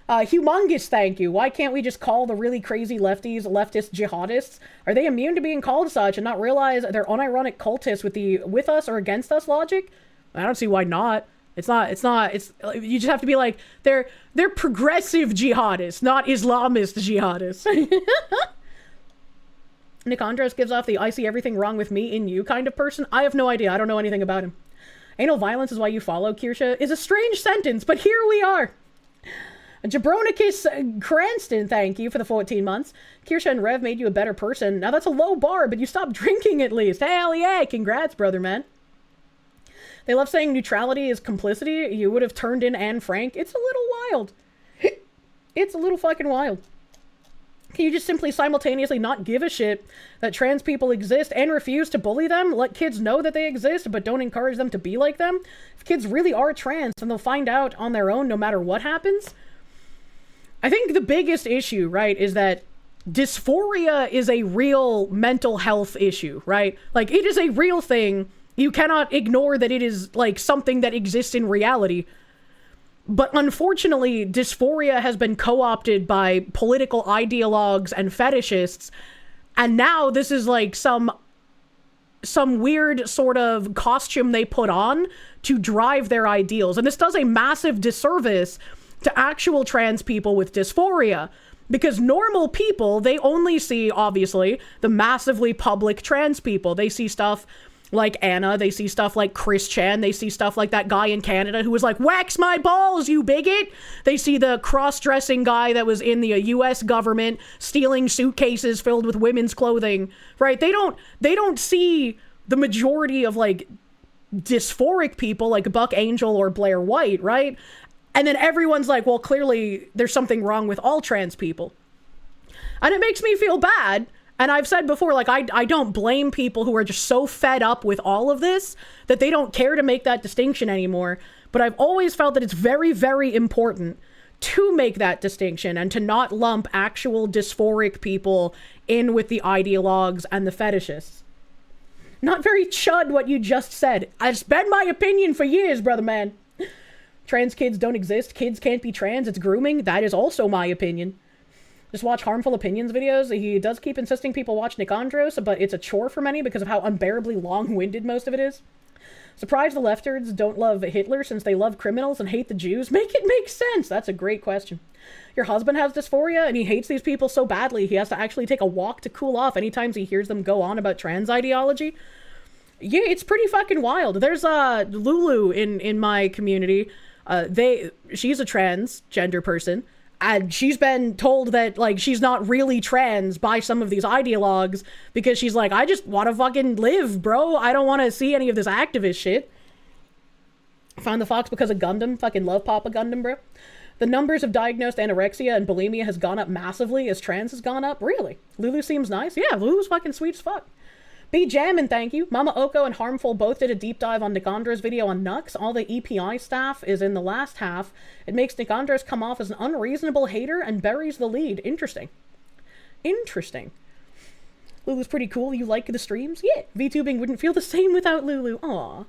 Humongous, thank you. Why can't we just call the really crazy lefties leftist jihadists? Are they immune to being called such and not realize they're unironic cultists with the with us or against us logic? I don't see why not. It's you just have to be like, they're progressive jihadists, not Islamist jihadists. Nicandros gives off the I see everything wrong with me in you kind of person. I have no idea. I don't know anything about him. Anal violence is why you follow Kirsche is a strange sentence, but here we are. Jabronicus Cranston, thank you for the 14 months. Kirsche and Rev made you a better person. Now that's a low bar, but you stopped drinking at least. Hell yeah, congrats, brother man. They love saying neutrality is complicity. You would have turned in Anne Frank. It's a little wild. It's a little fucking wild. Can you just simply simultaneously not give a shit that trans people exist and refuse to bully them? Let kids know that they exist, but don't encourage them to be like them? If kids really are trans, then they'll find out on their own no matter what happens. I think the biggest issue, right, is that dysphoria is a real mental health issue, right? Like, it is a real thing. You cannot ignore that it is, like, something that exists in reality. But unfortunately, dysphoria has been co-opted by political ideologues and fetishists. And now this is, like, some weird sort of costume they put on to drive their ideals. And this does a massive disservice to actual trans people with dysphoria. Because normal people, they only see, obviously, the massively public trans people. They see stuff like Anna. They see stuff like Kirsche. They see stuff like that guy in Canada who was like, wax my balls, you bigot. They see the cross-dressing guy that was in the US government stealing suitcases filled with women's clothing, right? They don't see the majority of like dysphoric people like Buck Angel or Blair White, right? And then everyone's like, well, clearly there's something wrong with all trans people. And it makes me feel bad. And I've said before, like, I don't blame people who are just so fed up with all of this that they don't care to make that distinction anymore. But I've always felt that it's very, very important to make that distinction and to not lump actual dysphoric people in with the ideologues and the fetishists. Not very chud what you just said. It's been my opinion for years, brother man. Trans kids don't exist. Kids can't be trans. It's grooming. That is also my opinion. Just watch Harmful Opinions videos. He does keep insisting people watch Nick Andros, but it's a chore for many because of how unbearably long-winded most of it is. Surprised the leftards don't love Hitler since they love criminals and hate the Jews? Make it make sense. That's a great question. Your husband has dysphoria and he hates these people so badly he has to actually take a walk to cool off anytime he hears them go on about trans ideology. Yeah, it's pretty fucking wild. There's Lulu in my community. She's a transgender person. And she's been told that, like, she's not really trans by some of these ideologues because she's like, I just want to fucking live, bro. I don't want to see any of this activist shit. Found the fox because of Gundam. Fucking love Papa Gundam, bro. The numbers of diagnosed anorexia and bulimia has gone up massively as trans has gone up. Really? Lulu seems nice. Yeah, Lulu's fucking sweet as fuck. Be jammin', thank you. Mama Oko and Harmful both did a deep dive on Nick Andros' video on Nux. All the EPI staff is in the last half. It makes Nick Andros come off as an unreasonable hater and buries the lead. Interesting. Interesting. Lulu's pretty cool. You like the streams? Yeah. Vtubing wouldn't feel the same without Lulu. Aw.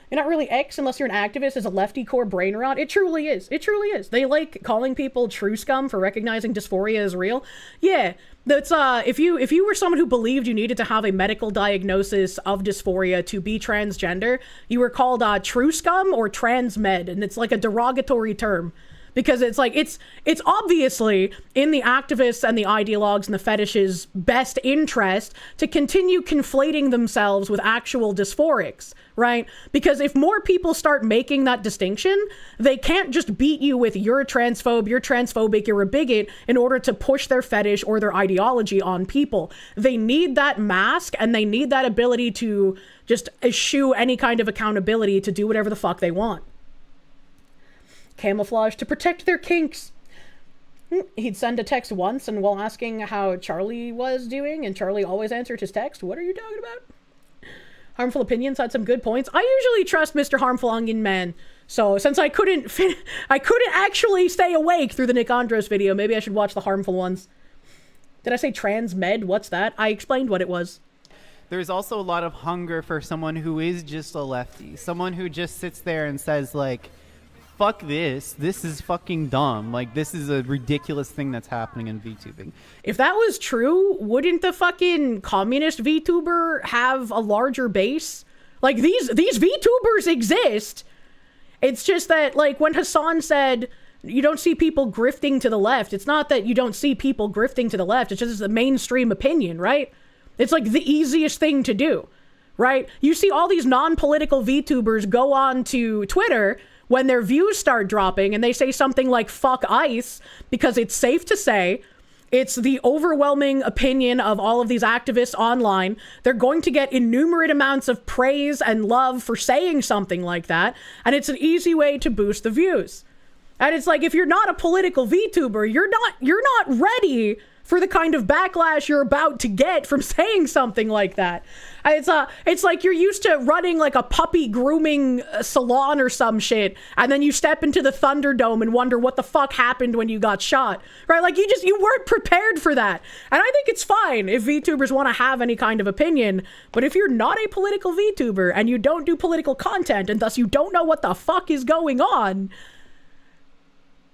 You're not really X unless you're an activist as a lefty core brain rot. It truly is. It truly is. They like calling people true scum for recognizing dysphoria is real. Yeah. That's if you were someone who believed you needed to have a medical diagnosis of dysphoria to be transgender, you were called true scum or trans med, and it's like a derogatory term. Because it's like, it's obviously in the activists and the ideologues and the fetishes' best interest to continue conflating themselves with actual dysphorics, right? Because if more people start making that distinction, they can't just beat you with you're a transphobe, you're transphobic, you're a bigot in order to push their fetish or their ideology on people. They need that mask and they need that ability to just eschew any kind of accountability to do whatever the fuck they want. Camouflage to protect their kinks. He'd send a text once and while asking how Charlie was doing, and Charlie always answered his text, what are you talking about? Harmful Opinions had some good points. I usually trust Mr. Harmful Onion Man, so since I couldn't actually stay awake through the Nick Andros video, maybe I should watch the harmful ones. Did I say trans med? What's that? I explained what it was. There's also a lot of hunger for someone who is just a lefty, someone who just sits there and says like, fuck this is fucking dumb. Like, this is a ridiculous thing that's happening in VTubing. If that was true, wouldn't the fucking communist VTuber have a larger base? Like, these VTubers exist. It's just that, like, when Hassan said, you don't see people grifting to the left, it's not that you don't see people grifting to the left, it's just the mainstream opinion, right? It's, like, the easiest thing to do, right? You see all these non-political VTubers go on to Twitter when their views start dropping and they say something like fuck ICE because it's safe to say it's the overwhelming opinion of all of these activists online. They're going to get innumerate amounts of praise and love for saying something like that, and it's an easy way to boost the views. And it's like, if you're not a political VTuber, you're not ready for the kind of backlash you're about to get from saying something like that. It's like you're used to running like a puppy grooming salon or some shit, and then you step into the Thunderdome and wonder what the fuck happened when you got shot, right? Like you weren't prepared for that. And I think it's fine if VTubers want to have any kind of opinion, but if you're not a political VTuber and you don't do political content and thus you don't know what the fuck is going on,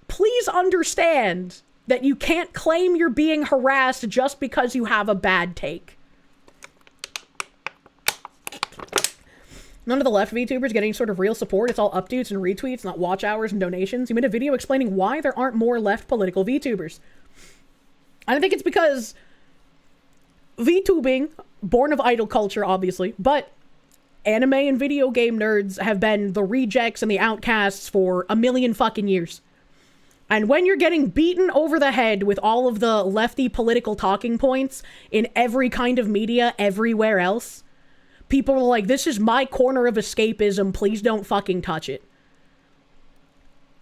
please understand that you can't claim you're being harassed just because you have a bad take. None of the left VTubers get any sort of real support. It's all updates and retweets, not watch hours and donations. You made a video explaining why there aren't more left political VTubers. I think it's because Vtubing, born of idol culture, obviously, but anime and video game nerds have been the rejects and the outcasts for a million fucking years. And when you're getting beaten over the head with all of the lefty political talking points in every kind of media everywhere else, people are like, this is my corner of escapism, please don't fucking touch it.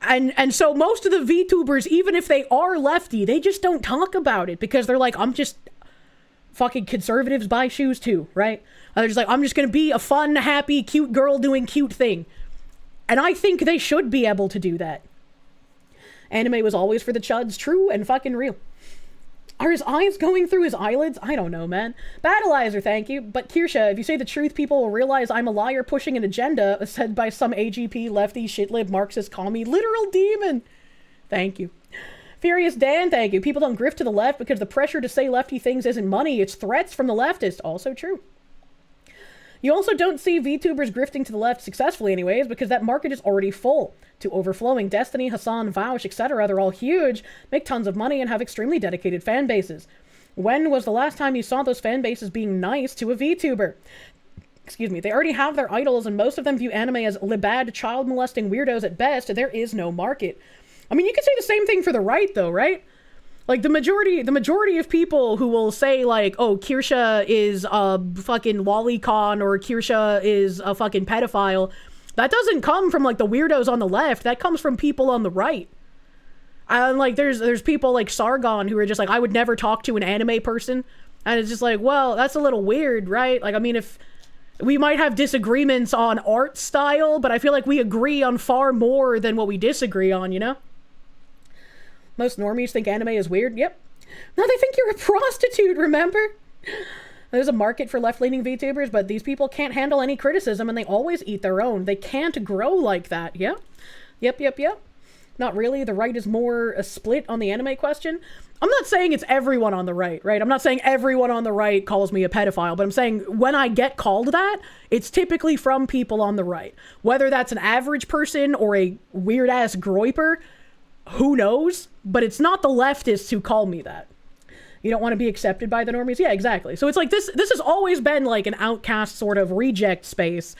And so most of the VTubers, even if they are lefty, they just don't talk about it because they're like, I'm just... Fucking conservatives buy shoes too, right? They're just like, I'm just gonna be a fun, happy, cute girl doing cute thing. And I think they should be able to do that. Anime was always for the chuds, true and fucking real. Are his eyes going through his eyelids? I don't know, man. Battleizer, thank you. But Kirsche, if you say the truth, people will realize I'm a liar pushing an agenda said by some AGP, lefty, shitlib, Marxist, commie, literal demon. Thank you. Furious Dan, thank you. People don't grift to the left because the pressure to say lefty things isn't money, it's threats from the leftists. Also true. You also don't see VTubers grifting to the left successfully anyways because that market is already full to overflowing. Destiny, Hassan, Vouch, etc. They're all huge, make tons of money, and have extremely dedicated fan bases. When was the last time you saw those fan bases being nice to a VTuber? Excuse me. They already have their idols, and most of them view anime as libad, child-molesting weirdos at best. There is no market. I mean, you could say the same thing for the right, though, right? Like, the majority of people who will say, like, oh, Kirsche is a fucking lolicon or Kirsche is a fucking pedophile, that doesn't come from, like, the weirdos on the left. That comes from people on the right. And, like, there's people like Sargon who are just like, I would never talk to an anime person. And it's just like, well, that's a little weird, right? Like, I mean, if... We might have disagreements on art style, but I feel like we agree on far more than what we disagree on, you know? Most normies think anime is weird. Yep. No, they think you're a prostitute, remember? There's a market for left-leaning VTubers, but these people can't handle any criticism and they always eat their own. They can't grow like that. Yeah? Yep. Not really. The right is more a split on the anime question. I'm not saying it's everyone on the right, right? I'm not saying everyone on the right calls me a pedophile, but I'm saying when I get called that, it's typically from people on the right. Whether that's an average person or a weird-ass groiper, who knows? But it's not the leftists who call me that. You don't want to be accepted by the normies? Yeah, exactly. So it's like this has always been like an outcast sort of reject space.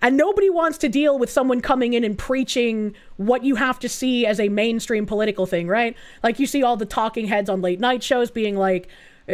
And nobody wants to deal with someone coming in and preaching what you have to see as a mainstream political thing, right? Like you see all the talking heads on late night shows being like,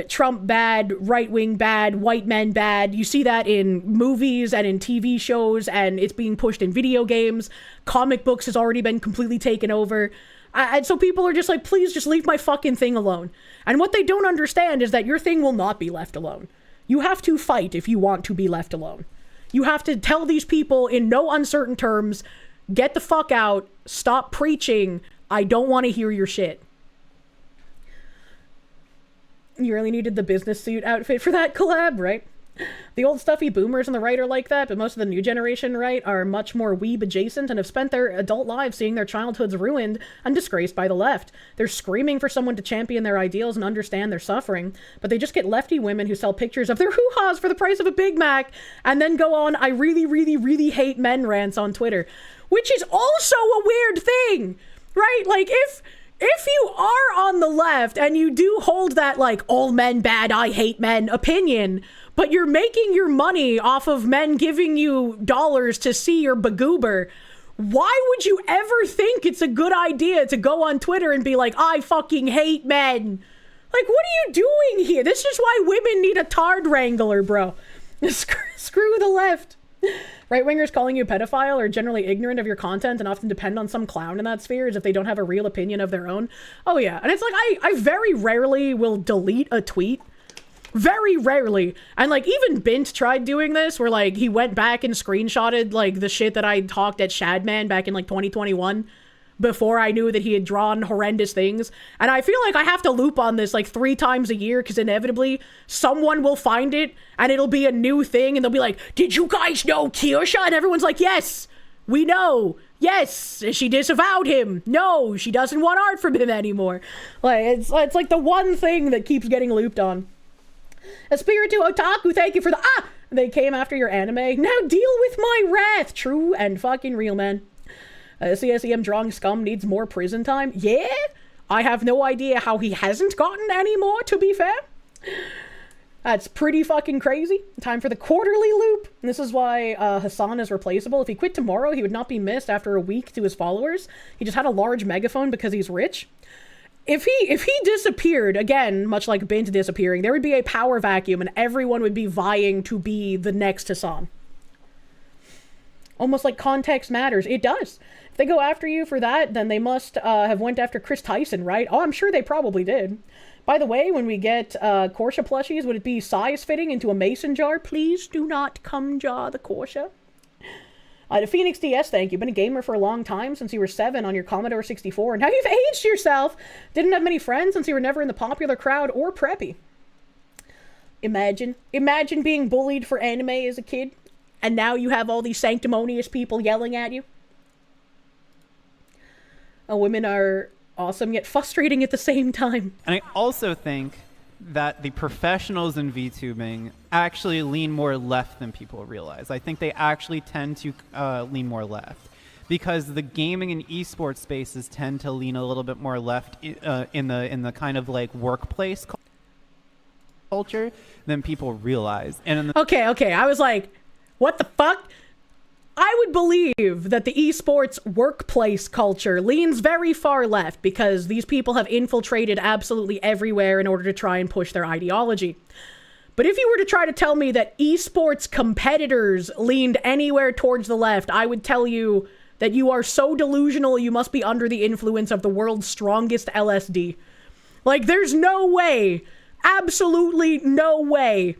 Trump bad, right-wing bad, white men bad. You see that in movies and in TV shows, and it's being pushed in video games. Comic books has already been completely taken over. And so people are just like, please just leave my fucking thing alone. And what they don't understand is that your thing will not be left alone. You have to fight if you want to be left alone. You have to tell these people in no uncertain terms, get the fuck out, stop preaching, I don't want to hear your shit. You really needed the business suit outfit for that collab, right? The old stuffy boomers on the right are like that, but most of the new generation right are much more weeb adjacent and have spent their adult lives seeing their childhoods ruined and disgraced by the left. They're screaming for someone to champion their ideals and understand their suffering, but they just get lefty women who sell pictures of their hoo-haws for the price of a Big Mac and then go on I really, really, really hate men rants on Twitter, which is also a weird thing, right? Like if you are on the left and you do hold that like all men bad, I hate men opinion, but you're making your money off of men giving you dollars to see your bagoober, why would you ever think it's a good idea to go on Twitter and be like, I fucking hate men? Like, what are you doing here? This is why women need a tard wrangler, bro. Screw the left. Right-wingers calling you a pedophile are generally ignorant of your content and often depend on some clown in that sphere as if they don't have a real opinion of their own. Oh yeah, and it's like, I very rarely will delete a tweet. Very rarely. And like even Bint tried doing this where like he went back and screenshotted like the shit that I talked at Shadman back in like 2021 before I knew that he had drawn horrendous things. And I feel like I have to loop on this like 3 times a year because inevitably someone will find it and it'll be a new thing and they'll be like, did you guys know Kirsche? And everyone's like, yes, we know. Yes, she disavowed him. No, she doesn't want art from him anymore. Like it's like the one thing that keeps getting looped on. Espiritu Otaku, thank you for the they came after your anime. Now deal with my wrath. True and fucking real, man. CSEM drawing scum needs more prison time. Yeah? I have no idea how he hasn't gotten any more, to be fair. That's pretty fucking crazy. Time for the quarterly loop. And this is why Hassan is replaceable. If he quit tomorrow, he would not be missed after a week to his followers. He just had a large megaphone because he's rich. If he disappeared, again, much like Bint disappearing, there would be a power vacuum and everyone would be vying to be the next Hassan. Almost like context matters. It does. If they go after you for that, then they must have went after Chris Tyson, right? Oh, I'm sure they probably did. By the way, when we get Kirsche plushies, would it be size fitting into a mason jar? Please do not cum jar the Kirsche. To Phoenix DS, thank you. Been a gamer for a long time, since you were 7 on your Commodore 64. And now you've aged yourself. Didn't have many friends since you were never in the popular crowd or preppy. Imagine being bullied for anime as a kid. And now you have all these sanctimonious people yelling at you. Women are awesome yet frustrating at the same time. And I also think that the professionals in VTubing actually lean more left than people realize. I think they actually tend to lean more left because the gaming and esports spaces tend to lean a little bit more left in the kind of like workplace culture than people realize. And in the Okay, I was like, what the fuck? I would believe that the esports workplace culture leans very far left because these people have infiltrated absolutely everywhere in order to try and push their ideology. But if you were to try to tell me that esports competitors leaned anywhere towards the left, I would tell you that you are so delusional you must be under the influence of the world's strongest LSD. Like, there's no way. Absolutely no way.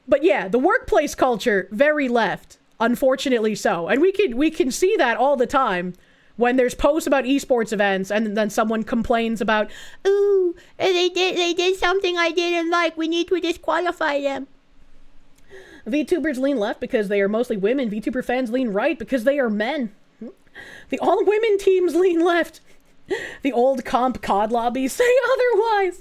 But yeah, the workplace culture, very left. Unfortunately so. And we can see that all the time when there's posts about esports events and then someone complains about, ooh, they did something I didn't like. We need to disqualify them. VTubers lean left because they are mostly women. VTuber fans lean right because they are men. The all-women teams lean left. The old comp COD lobbies say otherwise.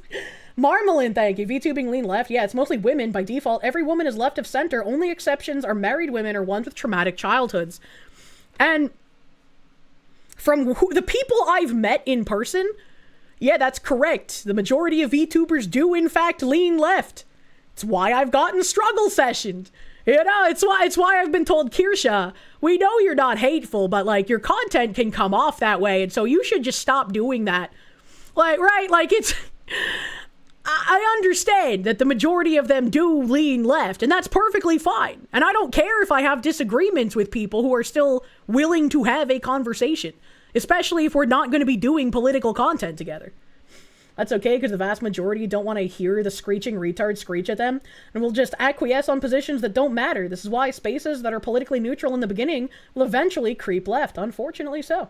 Marmalin, thank you. VTubing lean left. Yeah, it's mostly women by default. Every woman is left of center. Only exceptions are married women or ones with traumatic childhoods. And from the people I've met in person, yeah, that's correct. The majority of VTubers do, in fact, lean left. It's why I've gotten struggle sessioned. You know, it's why I've been told, Kirsche, we know you're not hateful, but, like, your content can come off that way, and so you should just stop doing that. Like, right? Like, it's... I understand that the majority of them do lean left, and that's perfectly fine. And I don't care if I have disagreements with people who are still willing to have a conversation, especially if we're not going to be doing political content together. That's okay, because the vast majority don't want to hear the screeching retard screech at them, and will just acquiesce on positions that don't matter. This is why spaces that are politically neutral in the beginning will eventually creep left, unfortunately so.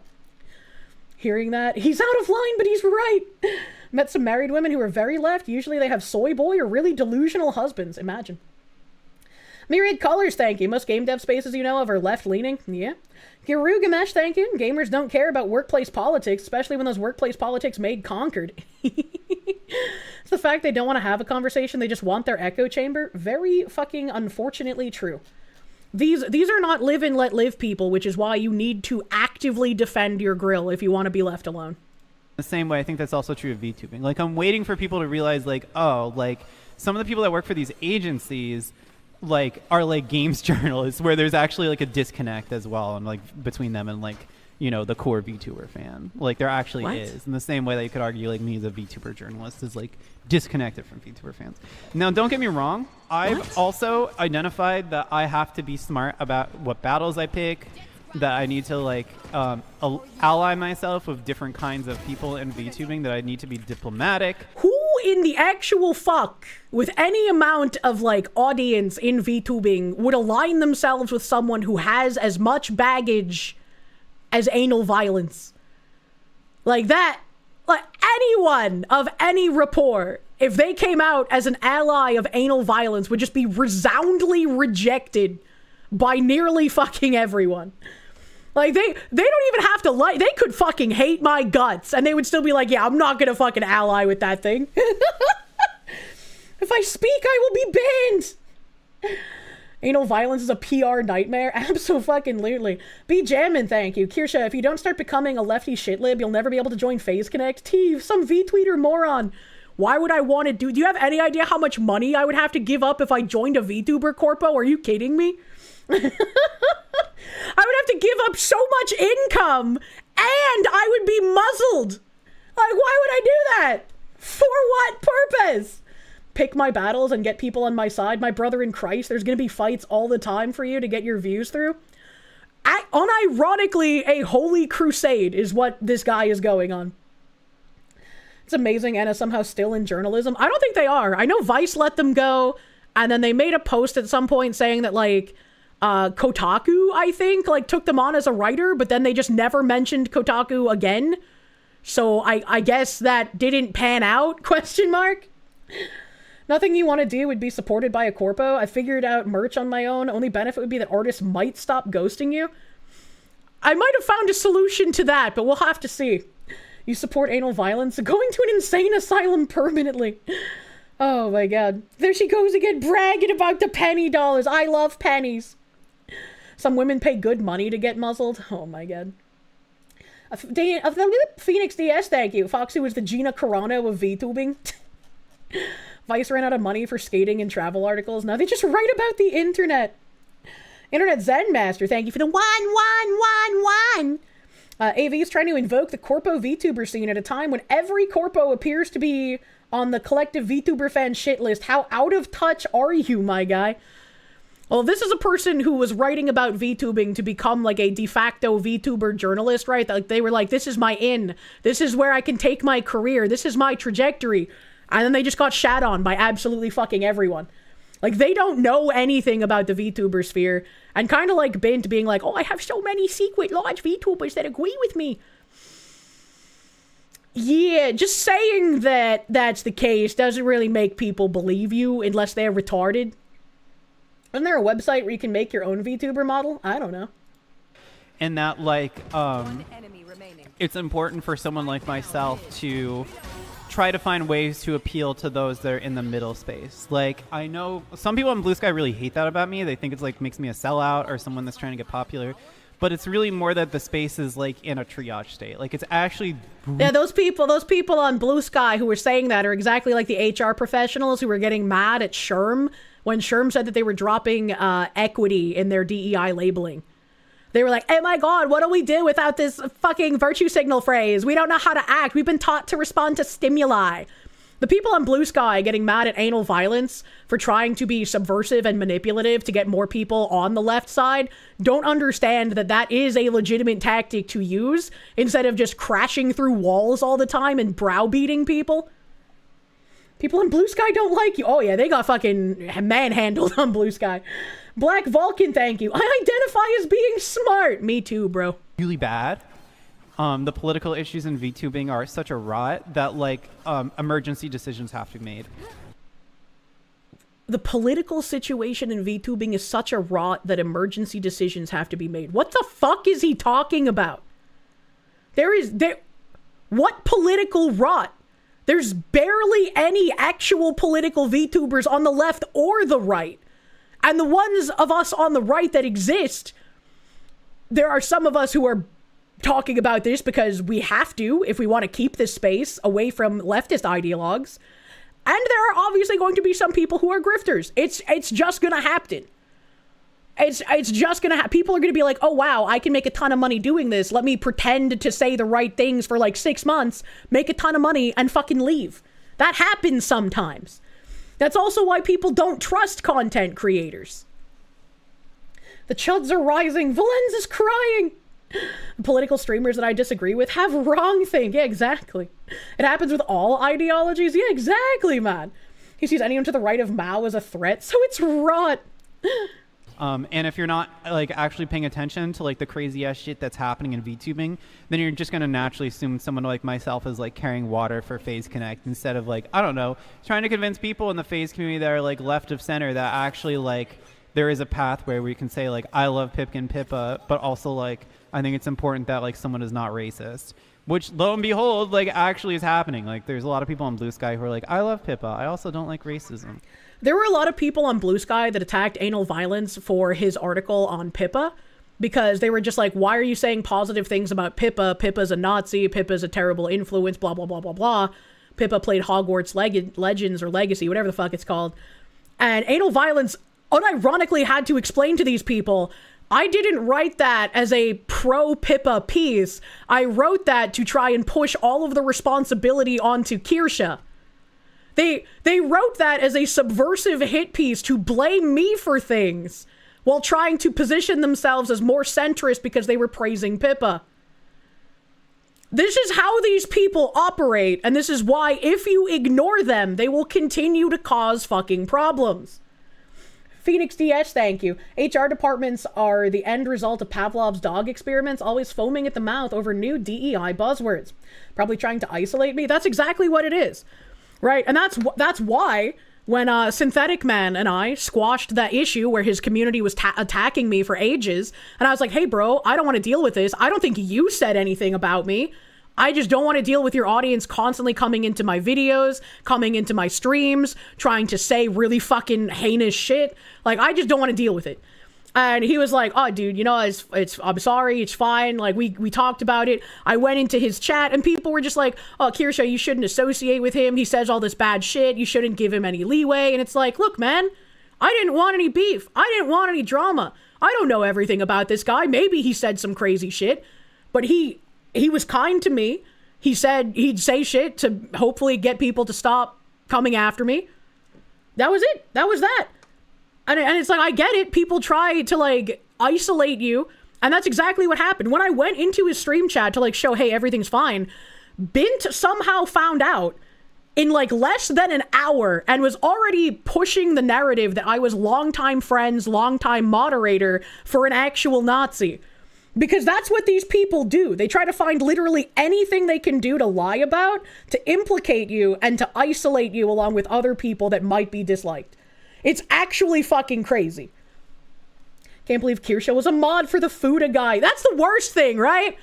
Hearing that, he's out of line, but he's right. Met some married women who are very left. Usually they have soy boy or really delusional husbands. Imagine. Myriad Colors, thank you. Most game dev spaces you know of are left-leaning. Yeah. Girugamesh, thank you. Gamers don't care about workplace politics, especially when those workplace politics made conquered. It's the fact they don't want to have a conversation. They just want their echo chamber. Very fucking unfortunately true. These are not live and let live people, which is why you need to actively defend your grill if you want to be left alone. The same way, I think that's also true of VTubing. Like, I'm waiting for people to realize, like, oh, like, some of the people that work for these agencies, like, are, like, games journalists, where there's actually, like, a disconnect as well, and, like, between them and, like, you know, the core VTuber fan. Like, there actually is. In the same way that you could argue, like, me as a VTuber journalist is, like, disconnected from VTuber fans. Now, don't get me wrong. I've also identified that I have to be smart about what battles I pick, that I need to, like, ally myself with different kinds of people in VTubing, that I need to be diplomatic. Who in the actual fuck, with any amount of, like, audience in VTubing, would align themselves with someone who has as much baggage as anal violence? Like that, like, anyone of any rapport, if they came out as an ally of anal violence, would just be resoundingly rejected by nearly fucking everyone. Like, they don't even have to like, they could fucking hate my guts, and they would still be like, yeah, I'm not gonna fucking ally with that thing. If I speak, I will be banned. Anal violence is a PR nightmare. Abso-fucking-lutely. Be jammin', thank you. Kirsche, if you don't start becoming a lefty shitlib, you'll never be able to join FaZe Connect. Teve, some V-tweeter moron. Why would I want to do you have any idea how much money I would have to give up if I joined a VTuber corpo? Are you kidding me? I would have to give up so much income and I would be muzzled. Like, why would I do that? For what purpose? Pick my battles and get people on my side. My brother in Christ, there's going to be fights all the time for you to get your views through. Unironically, a holy crusade is what this guy is going on. It's amazing Anna's somehow still in journalism. I don't think they are. I know Vice let them go, and then they made a post at some point saying that, like, Kotaku, I think, like, took them on as a writer, but then they just never mentioned Kotaku again. So I guess that didn't pan out, question mark. Nothing you want to do would be supported by a corpo. I figured out merch on my own. Only benefit would be that artists might stop ghosting you. I might have found a solution to that, but we'll have to see. You support anal violence? Going to an insane asylum permanently. Oh my god. There she goes again, bragging about the penny dollars. I love pennies. Some women pay good money to get muzzled. Oh my god. Phoenix DS, thank you. Foxy was the Gina Carano of VTubing. Vice ran out of money for skating and travel articles. Now they just write about the internet. Internet Zen Master, thank you for the 11111. AV is trying to invoke the corpo VTuber scene at a time when every corpo appears to be on the collective VTuber fan shit list. How out of touch are you, my guy? Well, this is a person who was writing about VTubing to become like a de facto VTuber journalist, right? Like they were like, this is my in. This is where I can take my career. This is my trajectory. And then they just got shat on by absolutely fucking everyone. Like, they don't know anything about the VTuber sphere. And kind of like Bint being like, oh, I have so many secret large VTubers that agree with me. Yeah, just saying that that's the case doesn't really make people believe you unless they're retarded. Isn't there a website where you can make your own VTuber model? I don't know. And that, like, One enemy remaining. it's important for someone like myself to try to find ways to appeal to those that are in the middle space. Like, I know some people on Blue Sky really hate that about me. They think it's like makes me a sellout or someone that's trying to get popular. But it's really more that the space is like in a triage state. Like, it's actually... Yeah, those people on Blue Sky who were saying that are exactly like the HR professionals who were getting mad at Sherm when Sherm said that they were dropping equity in their DEI labeling. They were like, oh my god, what do we do without this fucking virtue signal phrase? We don't know how to act. We've been taught to respond to stimuli. The people on Blue Sky getting mad at anal violence for trying to be subversive and manipulative to get more people on the left side don't understand that that is a legitimate tactic to use instead of just crashing through walls all the time and browbeating people. People in Blue Sky don't like you. Oh yeah, they got fucking manhandled on Blue Sky. Black Vulcan, thank you. I identify as being smart. Me too, bro. really bad. The political issues in VTubing are such a rot that, like, emergency decisions have to be made. The political situation in VTubing is such a rot that emergency decisions have to be made. What the fuck is he talking about? What political rot? There's barely any actual political VTubers on the left or the right. And the ones of us on the right that exist, there are some of us who are talking about this because we have to if we want to keep this space away from leftist ideologues. And there are obviously going to be some people who are grifters. It's just gonna happen. It's just gonna happen. People are gonna be like, oh wow, I can make a ton of money doing this. Let me pretend to say the right things for like 6 months, make a ton of money, and fucking leave. That happens sometimes. That's also why people don't trust content creators. The chuds are rising. Valenz is crying. The political streamers that I disagree with have wrong thing. Yeah, exactly. It happens with all ideologies. Yeah, exactly, man. He sees anyone to the right of Mao as a threat, so it's rot. And if you're not like actually paying attention to like the crazy ass shit that's happening in VTubing, then you're just gonna naturally assume someone like myself is like carrying water for FaZe Connect instead of like, I don't know, trying to convince people in the FaZe community that are like left of center that actually like there is a path where we can say like I love Pipkin Pippa, but also like I think it's important that like someone is not racist. Which, lo and behold, like actually is happening. Like there's a lot of people on Blue Sky who are like, I love Pippa. I also don't like racism. There were a lot of people on Blue Sky that attacked anal violence for his article on Pippa because they were just like, why are you saying positive things about Pippa? Pippa's a Nazi. Pippa's a terrible influence, blah, blah, blah, blah, blah. Pippa played Hogwarts Legends or Legacy, whatever the fuck it's called. And anal violence unironically had to explain to these people, I didn't write that as a pro-Pippa piece. I wrote that to try and push all of the responsibility onto Kirsche. They wrote that as a subversive hit piece to blame me for things while trying to position themselves as more centrist because they were praising Pippa. This is how these people operate, and this is why if you ignore them, they will continue to cause fucking problems. Phoenix DS, thank you. HR departments are the end result of Pavlov's dog experiments, always foaming at the mouth over new DEI buzzwords. Probably trying to isolate me. That's exactly what it is. Right? And that's why when Synthetic Man and I squashed that issue where his community was attacking me for ages, and I was like, hey bro, I don't want to deal with this. I don't think you said anything about me. I just don't want to deal with your audience constantly coming into my videos, coming into my streams, trying to say really fucking heinous shit. Like, I just don't want to deal with it. And he was like, oh, dude, you know, I'm sorry, it's fine. Like, we talked about it. I went into his chat, and people were just like, oh, Kirsche, you shouldn't associate with him. He says all this bad shit. You shouldn't give him any leeway. And it's like, look, man, I didn't want any beef. I didn't want any drama. I don't know everything about this guy. Maybe he said some crazy shit, but he was kind to me. He said he'd say shit to hopefully get people to stop coming after me. That was it. That was that. And it's like, I get it. People try to, like, isolate you. And that's exactly what happened. When I went into his stream chat to, like, show, hey, everything's fine, Bint somehow found out in, like, less than an hour and was already pushing the narrative that I was longtime friends, longtime moderator for an actual Nazi. Because that's what these people do. They try to find literally anything they can do to lie about, to implicate you, and to isolate you along with other people that might be disliked. It's actually fucking crazy. Can't believe Kirsche was a mod for the Fuda guy. That's the worst thing, right?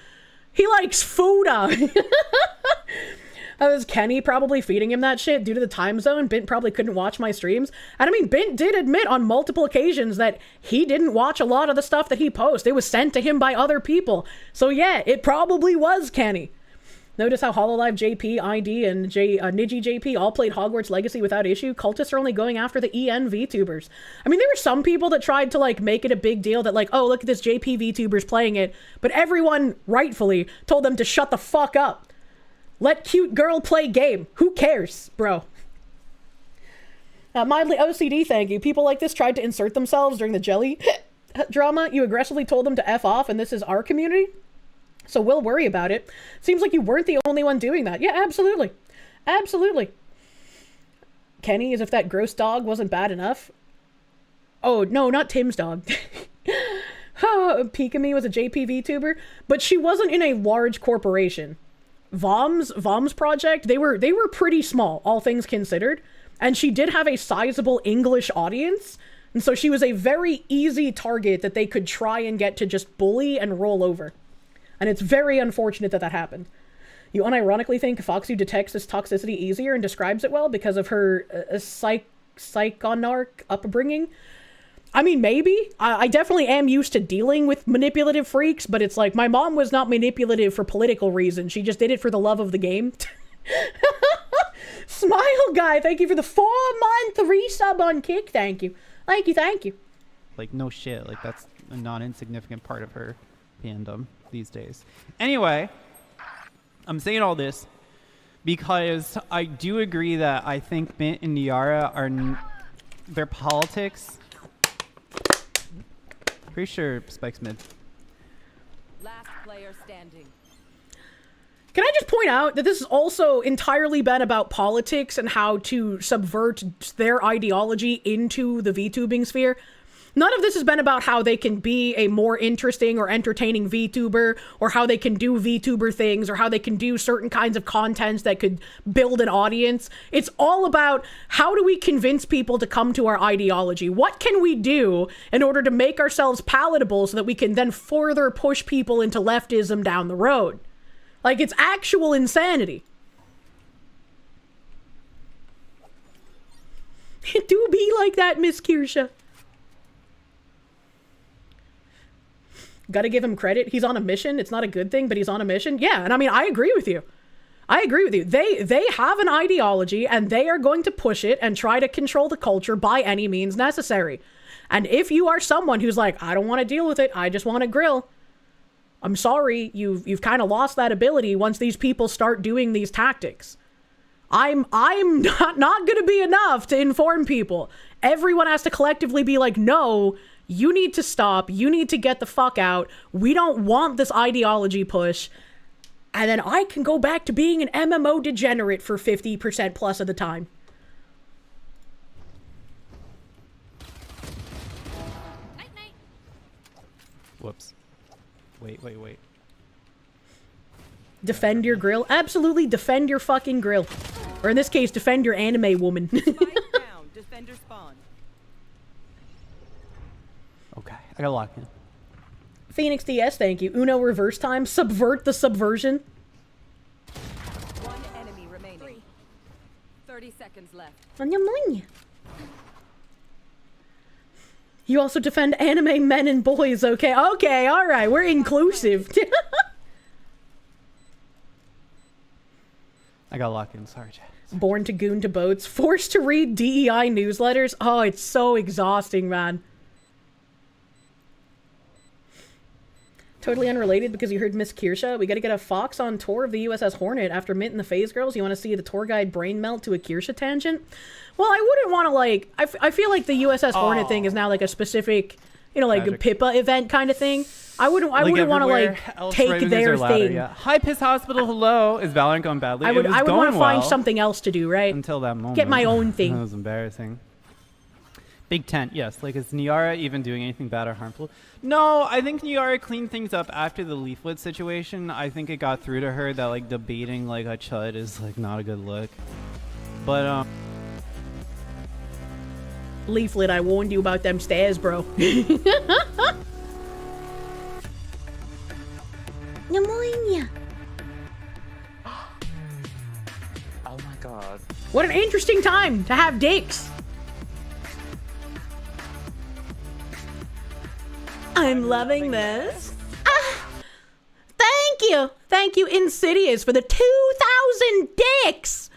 He likes Fuda. That was Kenny probably feeding him that shit due to the time zone. Bint probably couldn't watch my streams. And I mean, Bint did admit on multiple occasions that he didn't watch a lot of the stuff that he posts. It was sent to him by other people. So yeah, it probably was Kenny. Notice how Hololive JP, ID, and Niji JP all played Hogwarts Legacy without issue. Cultists are only going after the EN VTubers. I mean, there were some people that tried to, like, make it a big deal that, like, oh, look at this JP VTubers playing it. But everyone, rightfully, told them to shut the fuck up. Let cute girl play game. Who cares, bro? Mildly OCD, thank you. People like this tried to insert themselves during the jelly drama. You aggressively told them to F off, and this is our community? So we'll worry about it. Seems like you weren't the only one doing that. Yeah, absolutely. Absolutely. Kenny, as if that gross dog wasn't bad enough. Oh, no, not Tim's dog. Pikami was a JP VTuber, but she wasn't in a large corporation. Vom's project, they were pretty small, all things considered. And she did have a sizable English audience. And so she was a very easy target that they could try and get to just bully and roll over. And it's very unfortunate that that happened. You unironically think Foxy detects this toxicity easier and describes it well because of her psychonarch upbringing? I mean, maybe. I definitely am used to dealing with manipulative freaks, but it's like, my mom was not manipulative for political reasons. She just did it for the love of the game. Smile Guy, thank you for the 4-month resub on Kick. Thank you. Thank you, thank you. Like, no shit. Like, that's a non-insignificant part of her fandom these days. Anyway, I'm saying all this because I do agree that I think Mint and Niara are... their politics... Pretty sure Spike's mid. Last player standing. Can I just point out that this has also entirely been about politics and how to subvert their ideology into the VTubing sphere? None of this has been about how they can be a more interesting or entertaining VTuber, or how they can do VTuber things, or how they can do certain kinds of contents that could build an audience. It's all about how do we convince people to come to our ideology? What can we do in order to make ourselves palatable so that we can then further push people into leftism down the road? Like, it's actual insanity. It do be like that, Miss Kirsche. Gotta give him credit. He's on a mission. It's not a good thing, but he's on a mission. Yeah, and I mean, I agree with you. I agree with you. They have an ideology and they are going to push it and try to control the culture by any means necessary. And if you are someone who's like, I don't want to deal with it, I just want to grill, I'm sorry, you've kind of lost that ability once these people start doing these tactics. I'm not going to be enough to inform people. Everyone has to collectively be like, no, you need to stop. You need to get the fuck out. We don't want this ideology push. And then I can go back to being an MMO degenerate for 50% plus of the time. Whoops. Wait. Defend your grill? Absolutely defend your fucking grill. Or in this case, defend your anime woman. Defender spawn. Okay, I gotta lock in. Phoenix DS, thank you. Uno reverse time. Subvert the subversion. One enemy remaining. 30 seconds left. You also defend anime men and boys, okay? Okay, alright, we're inclusive. I gotta lock in, sorry, chat. Born to goon to boats. Forced to read DEI newsletters. Oh, it's so exhausting, man. Totally unrelated because you heard Miss Kirsche. We gotta get a Fox on tour of the USS Hornet after Mint and the Phase Girls. You want to see the tour guide brain melt to a Kirsche tangent? Well, I wouldn't want to, like... I feel like the USS Hornet thing is now, like, a specific, you know, like, a Pippa event kind of thing. I wouldn't want to, like, take their thing. Yeah. Hi, Piss Hospital, hello. Is Valorant going badly? I would want to find something else to do, right? Until that moment. Get my own thing. That was embarrassing. Big tent, yes. Like, is Niara even doing anything bad or harmful? No, I think Niara cleaned things up after the leaflet situation. I think it got through to her that, like, debating, like, a chud is, like, not a good look. But, Leaflet, I warned you about them stairs, bro. Pneumonia. Oh my god. What an interesting time to have dicks. I'm loving this. Thank you. Thank you, Insidious, for the 2,000 dicks.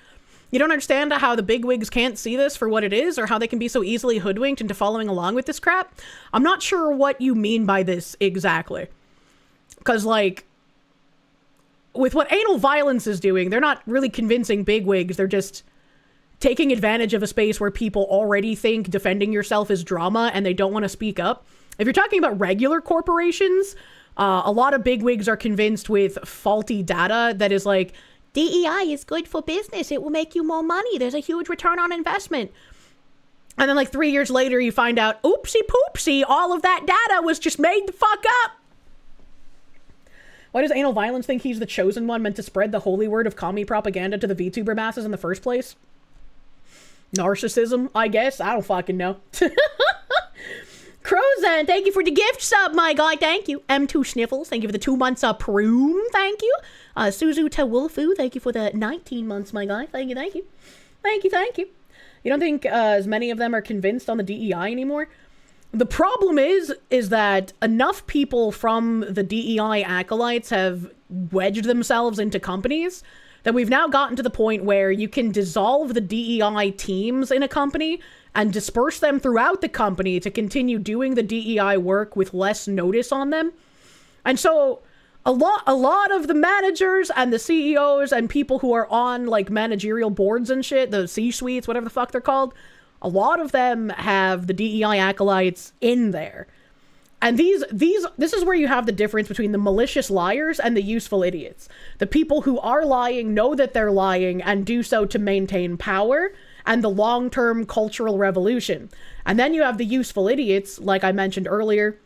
You don't understand how the bigwigs can't see this for what it is, or how they can be so easily hoodwinked into following along with this crap. I'm not sure what you mean by this exactly. Because, like, with what anal violence is doing, they're not really convincing bigwigs. They're just taking advantage of a space where people already think defending yourself is drama and they don't want to speak up. If you're talking about regular corporations, a lot of bigwigs are convinced with faulty data that is like, DEI is good for business. It will make you more money. There's a huge return on investment. And then like 3 years later, you find out, oopsie poopsie, all of that data was just made the fuck up. Why does anal violence think he's the chosen one meant to spread the holy word of commie propaganda to the VTuber masses in the first place? Narcissism, I guess. I don't fucking know. Crozan, thank you for the gift sub, my guy. Thank you. M2 Sniffles, thank you for the 2 months of Proom. Thank you. Suzu Tawulfu, thank you for the 19 months, my guy. Thank you, thank you. Thank you, thank you. You don't think as many of them are convinced on the DEI anymore? The problem is that enough people from the DEI acolytes have wedged themselves into companies that we've now gotten to the point where you can dissolve the DEI teams in a company and disperse them throughout the company to continue doing the DEI work with less notice on them. And so a lot of the managers and the CEOs and people who are on like managerial boards and shit, the C-suites, whatever the fuck they're called, a lot of them have the DEI acolytes in there. And this is where you have the difference between the malicious liars and the useful idiots. The people who are lying know that they're lying and do so to maintain power and the long-term cultural revolution. And then you have the useful idiots, like I mentioned earlier,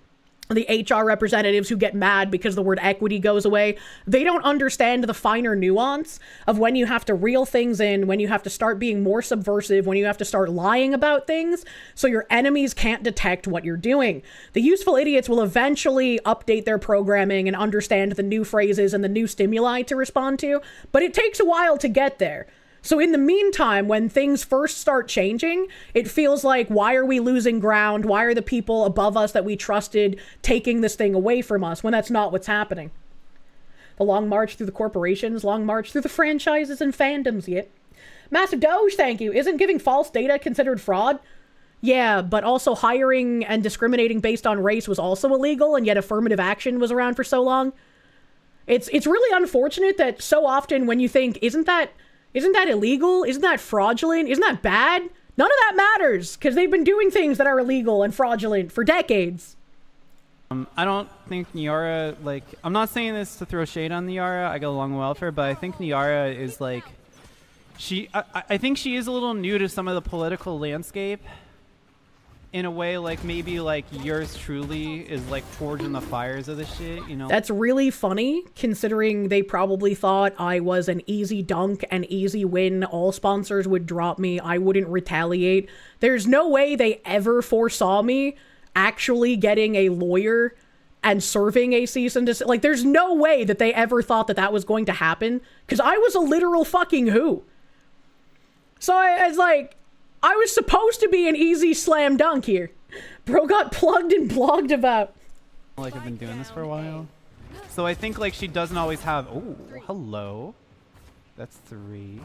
the HR representatives who get mad because the word equity goes away. They don't understand the finer nuance of when you have to reel things in, when you have to start being more subversive, when you have to start lying about things so your enemies can't detect what you're doing. The useful idiots will eventually update their programming and understand the new phrases and the new stimuli to respond to, but it takes a while to get there. So in the meantime, when things first start changing, it feels like, why are we losing ground? Why are the people above us that we trusted taking this thing away from us when that's not what's happening? The long march through the corporations, long march through the franchises and fandoms, yet. Massive Doge, thank you. Isn't giving false data considered fraud? Yeah, but also hiring and discriminating based on race was also illegal, and yet affirmative action was around for so long. It's really unfortunate that so often when you think, isn't that illegal? Isn't that fraudulent? Isn't that bad? None of that matters, because they've been doing things that are illegal and fraudulent for decades. I don't think Niara, like, I'm not saying this to throw shade on Niara, I get along well with her, but I think Niara is like, I think she is a little new to some of the political landscape in a way, like maybe like yours truly is like forged in the fires of this shit, you know? That's really funny, considering they probably thought I was an easy dunk, an easy win, all sponsors would drop me, I wouldn't retaliate. There's no way they ever foresaw me actually getting a lawyer and serving a cease and desist. Like, there's no way that they ever thought that that was going to happen, because I was a literal fucking who. So it's like, I was supposed to be an easy slam dunk here. Bro got plugged and blogged about. Like, I've been doing this for a while. So I think, like, she doesn't always have... Oh, hello. That's 3.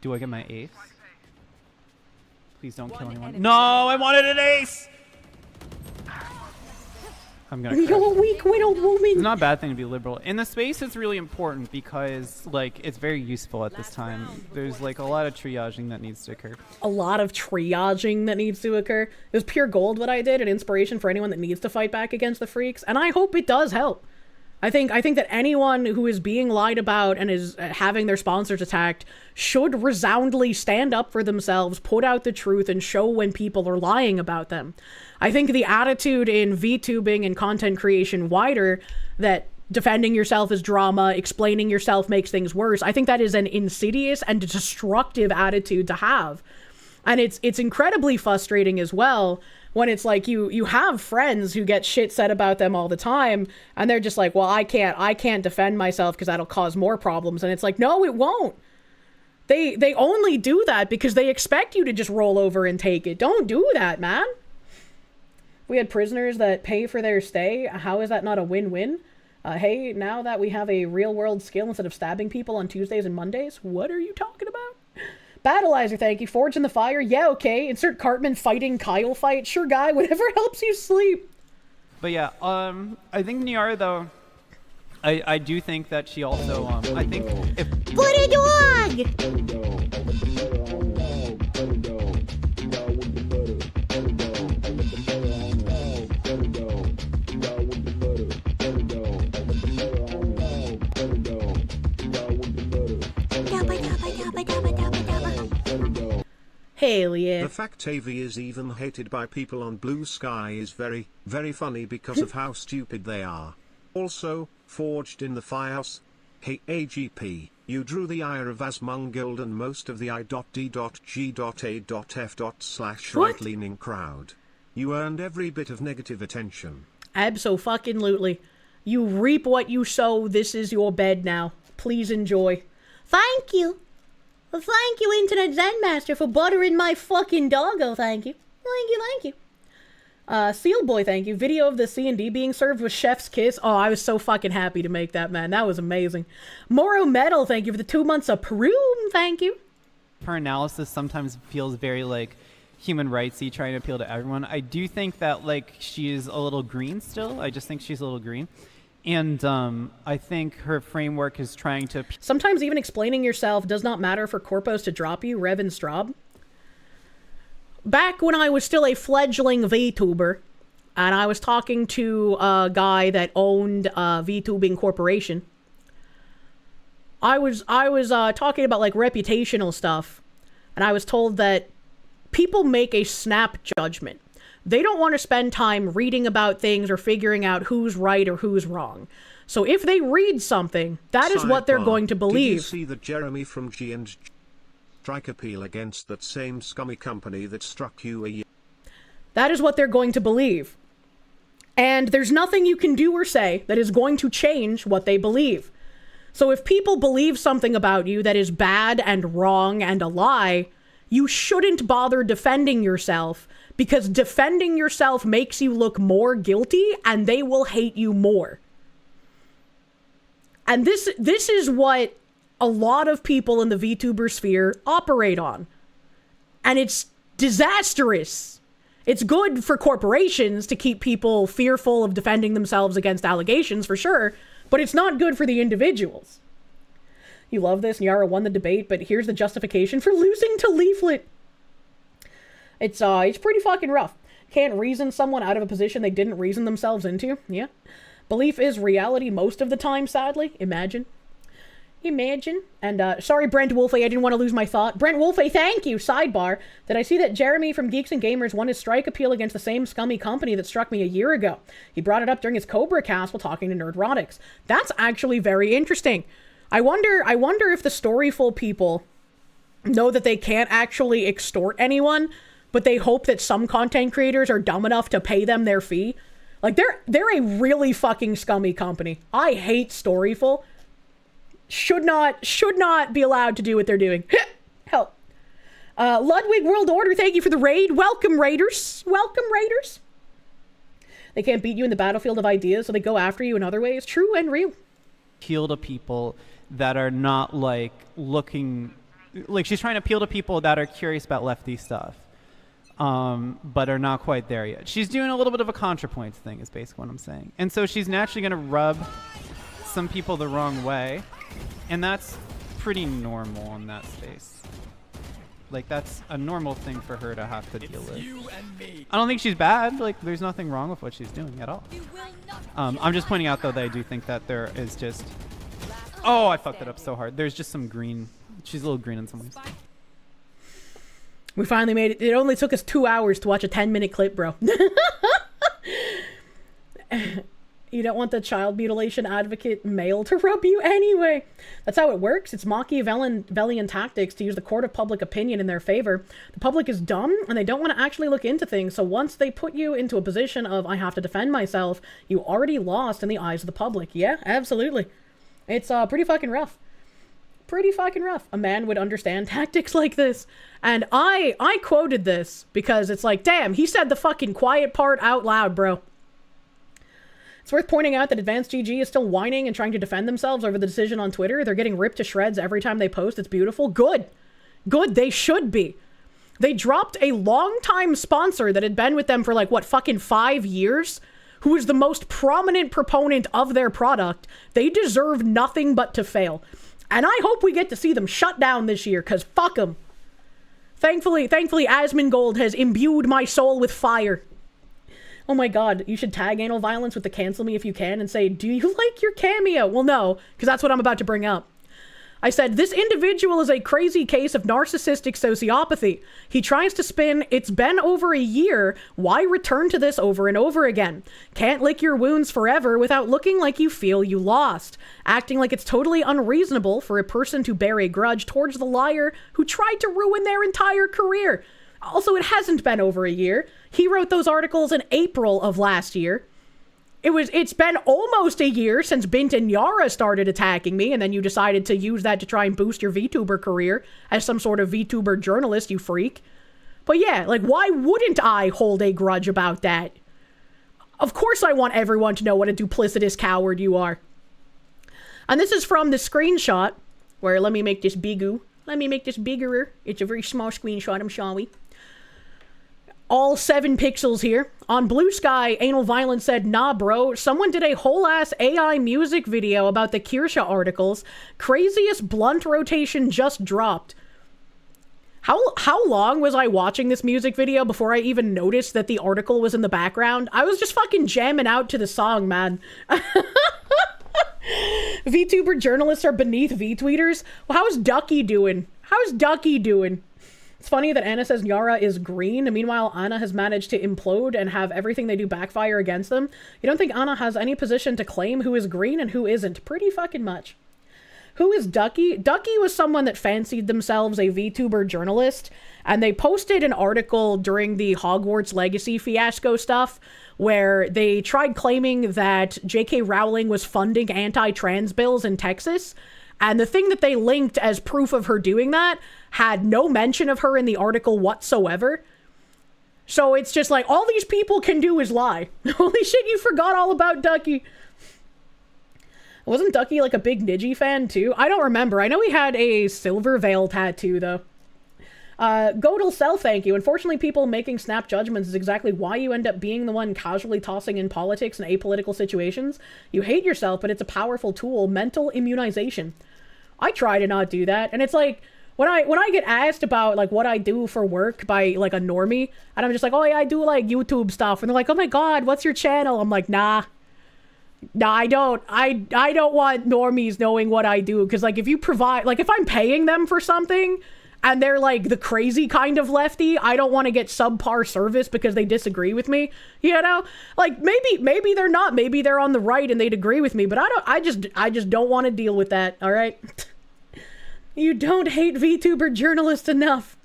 Do I get my ace? Please don't kill anyone. No, I wanted an ace! I'm gonna crash. You're a weak-willed woman. It's not a bad thing to be liberal. In the space, it's really important because, like, it's very useful at this time. There's, like, a lot of triaging that needs to occur. A lot of triaging that needs to occur. It was pure gold what I did, an inspiration for anyone that needs to fight back against the freaks, and I hope it does help. I think that anyone who is being lied about and is having their sponsors attacked should resoundingly stand up for themselves, put out the truth, and show when people are lying about them. I think the attitude in VTubing and content creation wider, that defending yourself is drama, explaining yourself makes things worse, I think that is an insidious and destructive attitude to have. And it's incredibly frustrating as well when it's like you have friends who get shit said about them all the time, and they're just like, well, I can't defend myself because that'll cause more problems. And it's like, no, it won't. They only do that because they expect you to just roll over and take it. Don't do that, man. We had prisoners that pay for their stay. How is that not a win-win? Hey, now that we have a real-world skill instead of stabbing people on Tuesdays and Mondays, what are you talking about? Battleizer, thank you. Forge in the fire. Yeah, okay. Insert Cartman fighting Kyle fight. Sure, guy. Whatever helps you sleep. But yeah, I think Niara, though, I do think that she also, I think if... Put a dog! Hell yeah. The fact AV is even hated by people on Blue Sky is very, very funny because of how stupid they are. Also, forged in the firehouse. Hey AGP, you drew the ire of Asmongold and most of the I.D.G.A.F./right-leaning crowd. You earned every bit of negative attention. Abso-fucking-lutely. You reap what you sow. This is your bed now. Please enjoy. Thank you. Well, thank you, Internet Zen Master, for buttering my fucking doggo. Thank you. Thank you. Seal Boy, thank you. Video of the C&D being served with Chef's Kiss. Oh, I was so fucking happy to make that, man. That was amazing. Moro Metal, thank you for the 2 months of Peru. Thank you. Her analysis sometimes feels very, like, human rightsy, trying to appeal to everyone. I do think that, like, she is a little green still. I just think she's a little green. And I think her framework is trying to... Sometimes even explaining yourself does not matter for corpos to drop you, Rev and Straub. Back when I was still a fledgling Vtuber, and I was talking to a guy that owned Vtubing Corporation, I was talking about, like, reputational stuff, and I was told that people make a snap judgment. They don't want to spend time reading about things or figuring out who's right or who's wrong. So if they read something, that is what they're going to believe. Did you see that Jeremy from G&G strike appeal against that same scummy company that struck you a year? That is what they're going to believe. And there's nothing you can do or say that is going to change what they believe. So if people believe something about you that is bad and wrong and a lie, you shouldn't bother defending yourself, because defending yourself makes you look more guilty and they will hate you more. And this is what a lot of people in the VTuber sphere operate on. And it's disastrous. It's good for corporations to keep people fearful of defending themselves against allegations, for sure, but it's not good for the individuals. You love this. Nyara won the debate, but here's the justification for losing to Leaflet. It's pretty fucking rough. Can't reason someone out of a position they didn't reason themselves into. Yeah. Belief is reality most of the time, sadly. Imagine. And, sorry, Brent Wolfe, I didn't want to lose my thought. Brent Wolfe, thank you. Sidebar. Did I see that Jeremy from Geeks and Gamers won his strike appeal against the same scummy company that struck me a year ago? He brought it up during his Cobra cast while talking to Nerdrotics. That's actually very interesting. I wonder if the Storyful people know that they can't actually extort anyone, but they hope that some content creators are dumb enough to pay them their fee. Like, they're a really fucking scummy company. I hate Storyful. Should not be allowed to do what they're doing. Help. Ludwig World Order, thank you for the raid. Welcome, Raiders. Welcome, Raiders. They can't beat you in the battlefield of ideas, so they go after you in other ways. True and real. Appeal to people that are not, like, looking... Like, she's trying to appeal to people that are curious about lefty stuff, but are not quite there yet. She's doing a little bit of a ContraPoints thing, is basically what I'm saying. And so she's naturally going to rub some people the wrong way, and that's pretty normal in that space. Like, that's a normal thing for her to have to deal with. I don't think she's bad. Like, there's nothing wrong with what she's doing at all. I'm just pointing out, though, that I do think that there is just... Oh, I fucked it up so hard. There's just some green. She's a little green in some ways. We finally made it. It only took us 2 hours to watch a 10-minute clip, bro. You don't want the child mutilation advocate male to rub you anyway. That's how it works. It's Machiavellian tactics to use the court of public opinion in their favor. The public is dumb, and they don't want to actually look into things, so once they put you into a position of, I have to defend myself, you already lost in the eyes of the public. Yeah, absolutely. It's pretty fucking rough. Pretty fucking rough. A man would understand tactics like this. And I quoted this because it's like, damn, he said the fucking quiet part out loud, bro. It's worth pointing out that Advanced GG is still whining and trying to defend themselves over the decision on Twitter. They're getting ripped to shreds every time they post. It's beautiful. Good. Good. They should be. They dropped a longtime sponsor that had been with them for like, what, fucking 5 years? Who is the most prominent proponent of their product. They deserve nothing but to fail. And I hope we get to see them shut down this year, because fuck them. Thankfully, Asmongold has imbued my soul with fire. Oh my god, you should tag anal violence with the cancel me if you can and say, do you like your cameo? Well, no, because that's what I'm about to bring up. I said, this individual is a crazy case of narcissistic sociopathy. He tries to spin, it's been over a year, why return to this over and over again? Can't lick your wounds forever without looking like you feel you lost. Acting like it's totally unreasonable for a person to bear a grudge towards the liar who tried to ruin their entire career. Also, it hasn't been over a year. He wrote those articles in April of last year. It's been almost a year since Bint and Yara started attacking me, and then you decided to use that to try and boost your VTuber career as some sort of VTuber journalist, you freak. But yeah, like, why wouldn't I hold a grudge about that? Of course I want everyone to know what a duplicitous coward you are. And this is from the screenshot, where let me make this bigger. Let me make this bigger. It's a very small screenshot, I'm sorry. All 7 pixels here. On Blue Sky, Anal Violence said, nah, bro, someone did a whole-ass AI music video about the Kirsche articles. Craziest blunt rotation just dropped. How long was I watching this music video before I even noticed that the article was in the background? I was just fucking jamming out to the song, man. VTuber journalists are beneath VTweeters? Well, how's Ducky doing? How's Ducky doing? It's funny that Anna says Yara is green, and meanwhile Anna has managed to implode and have everything they do backfire against them. You don't think Anna has any position to claim who is green and who isn't? Pretty fucking much. Who is Ducky? Ducky was someone that fancied themselves a VTuber journalist, and they posted an article during the Hogwarts Legacy fiasco stuff, where they tried claiming that J.K. Rowling was funding anti-trans bills in Texas, and the thing that they linked as proof of her doing that had no mention of her in the article whatsoever. So it's just like, all these people can do is lie. Holy shit, you forgot all about Ducky. Wasn't Ducky like a big Niji fan too? I don't remember. I know he had a silver veil tattoo though. Godel Cell, thank you. Unfortunately, people making snap judgments is exactly why you end up being the one casually tossing in politics and apolitical situations. You hate yourself, but it's a powerful tool. Mental immunization. I try to not do that. And it's like, when I get asked about like what I do for work by like a normie, and I'm just like, oh yeah, I do like YouTube stuff. And they're like, oh my God, what's your channel? I'm like, nah, I don't. I don't want normies knowing what I do. Cause like if you provide, like if I'm paying them for something, and they're like the crazy kind of lefty, I don't want to get subpar service because they disagree with me, you know? Like maybe they're not, maybe they're on the right and they'd agree with me, but I just don't want to deal with that, all right? You don't hate VTuber journalists enough.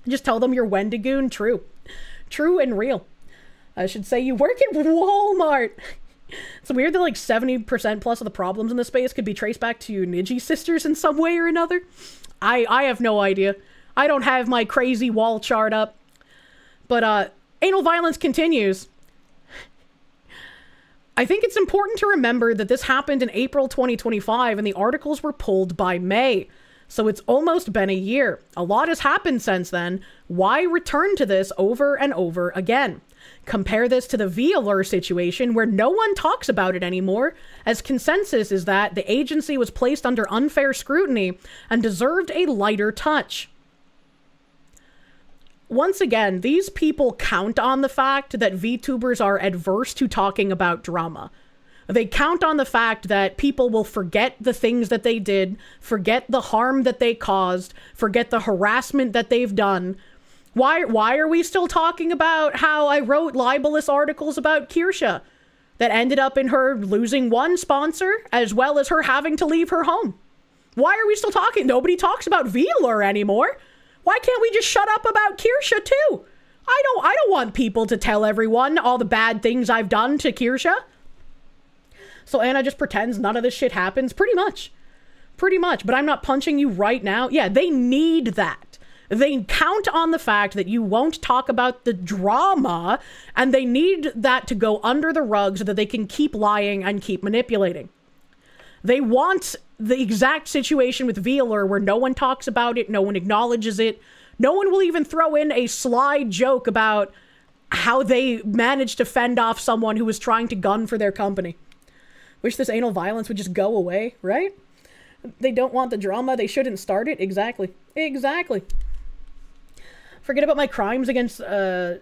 Just tell them you're Wendigoon. True and real. I should say you work at Walmart. It's weird that like 70% plus of the problems in the space could be traced back to Niji sisters in some way or another. I have no idea. I don't have my crazy wall chart up. But anal violence continues. I think it's important to remember that this happened in April 2025 and the articles were pulled by May. So it's almost been a year. A lot has happened since then. Why return to this over and over again? Compare this to the VLR situation where no one talks about it anymore, as consensus is that the agency was placed under unfair scrutiny and deserved a lighter touch. Once again, these people count on the fact that VTubers are adverse to talking about drama. They count on the fact that people will forget the things that they did, forget the harm that they caused, forget the harassment that they've done. Why are we still talking about how I wrote libelous articles about Kirsche that ended up in her losing one sponsor as well as her having to leave her home? Why are we still talking? Nobody talks about VLR anymore. Why can't we just shut up about Kirsche too? I don't want people to tell everyone all the bad things I've done to Kirsche. So Anna just pretends none of this shit happens. Pretty much. But I'm not punching you right now. Yeah, they need that. They count on the fact that you won't talk about the drama, and they need that to go under the rug so that they can keep lying and keep manipulating. They want the exact situation with VLR where no one talks about it, no one acknowledges it, no one will even throw in a sly joke about how they managed to fend off someone who was trying to gun for their company. Wish this anal violence would just go away, right? They don't want the drama, they shouldn't start it. Exactly. Forget about my crimes against, You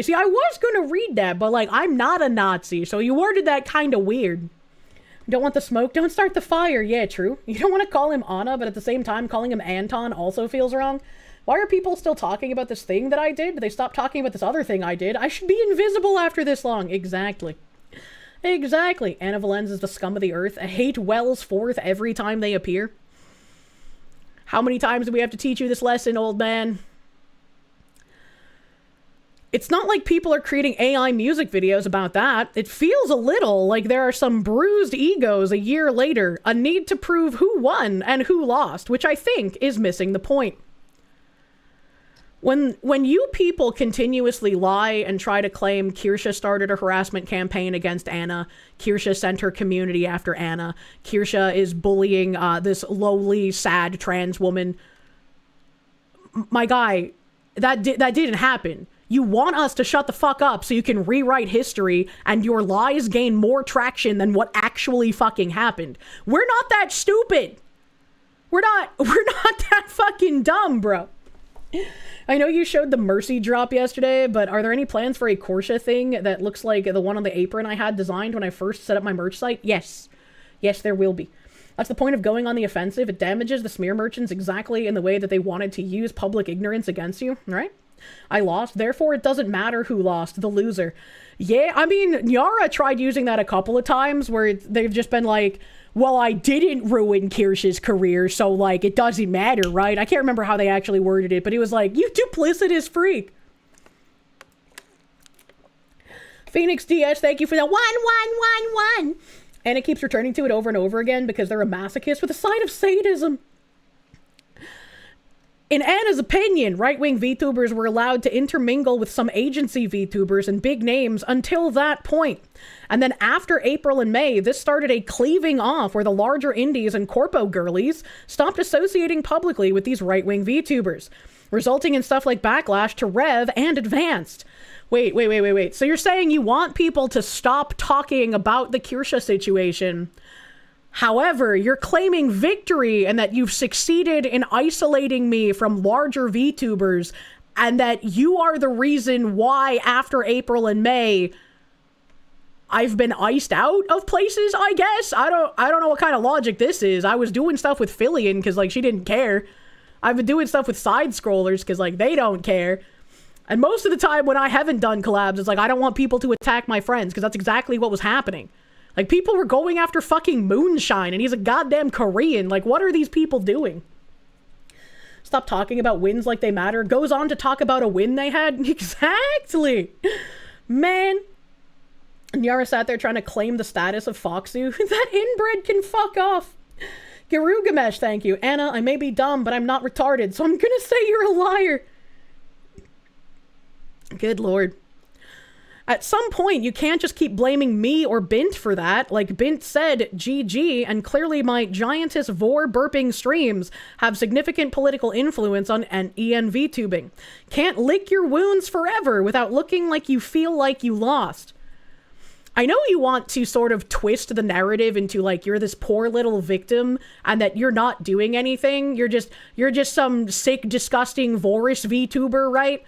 see, I was gonna read that, but, like, I'm not a Nazi, so you worded that kind of weird. Don't want the smoke? Don't start the fire. Yeah, true. You don't want to call him Anna, but at the same time, calling him Anton also feels wrong. Why are people still talking about this thing that I did? They stopped talking about this other thing I did. I should be invisible after this long. Exactly. Anna Valenz is the scum of the earth. I hate wells forth every time they appear. How many times do we have to teach you this lesson, old man? It's not like people are creating AI music videos about that. It feels a little like there are some bruised egos a year later, a need to prove who won and who lost, which I think is missing the point. When you people continuously lie and try to claim Kirsche started a harassment campaign against Anna, Kirsche sent her community after Anna, Kirsche is bullying this lowly, sad trans woman, my guy, that didn't happen. You want us to shut the fuck up so you can rewrite history and your lies gain more traction than what actually fucking happened. We're not that stupid. We're not that fucking dumb, bro. I know you showed the Mercy drop yesterday, but are there any plans for a Kirsche thing that looks like the one on the apron I had designed when I first set up my merch site? Yes, there will be. That's the point of going on the offensive. It damages the smear merchants exactly in the way that they wanted to use public ignorance against you, right? I lost, therefore it doesn't matter who lost, the loser. Yeah, I mean, Nyara tried using that a couple of times where they've just been like, well, I didn't ruin Kirsche's career, so, like, it doesn't matter, right? I can't remember how they actually worded it, but it was like, you duplicitous freak. Phoenix DS, thank you for the 1. And it keeps returning to it over and over again because they're a masochist with a side of sadism. In Anna's opinion, right-wing VTubers were allowed to intermingle with some agency VTubers and big names until that point. And then after April and May, this started a cleaving off where the larger indies and corpo girlies stopped associating publicly with these right-wing VTubers, resulting in stuff like backlash to Rev and Advanced. Wait. So you're saying you want people to stop talking about the Kirsche situation. However, you're claiming victory and that you've succeeded in isolating me from larger VTubers and that you are the reason why after April and May I've been iced out of places, I guess. I don't know what kind of logic this is. I was doing stuff with Fillion because like she didn't care. I've been doing stuff with side scrollers because like they don't care. And most of the time when I haven't done collabs, it's like I don't want people to attack my friends because that's exactly what was happening. Like, people were going after fucking Moonshine, and he's a goddamn Korean. Like, what are these people doing? Stop talking about wins like they matter. Goes on to talk about a win they had. Exactly. Man. And Yara sat there trying to claim the status of Foxu. That inbred can fuck off. Garugamesh, thank you. Anna, I may be dumb, but I'm not retarded, so I'm gonna say you're a liar. Good lord. At some point, you can't just keep blaming me or Bint for that. Like, Bint said, GG, and clearly my giantess vor burping streams have significant political influence on an EN Vtubing. Can't lick your wounds forever without looking like you feel like you lost. I know you want to sort of twist the narrative into, like, you're this poor little victim and that you're not doing anything. You're just some sick, disgusting, vorish VTuber, right?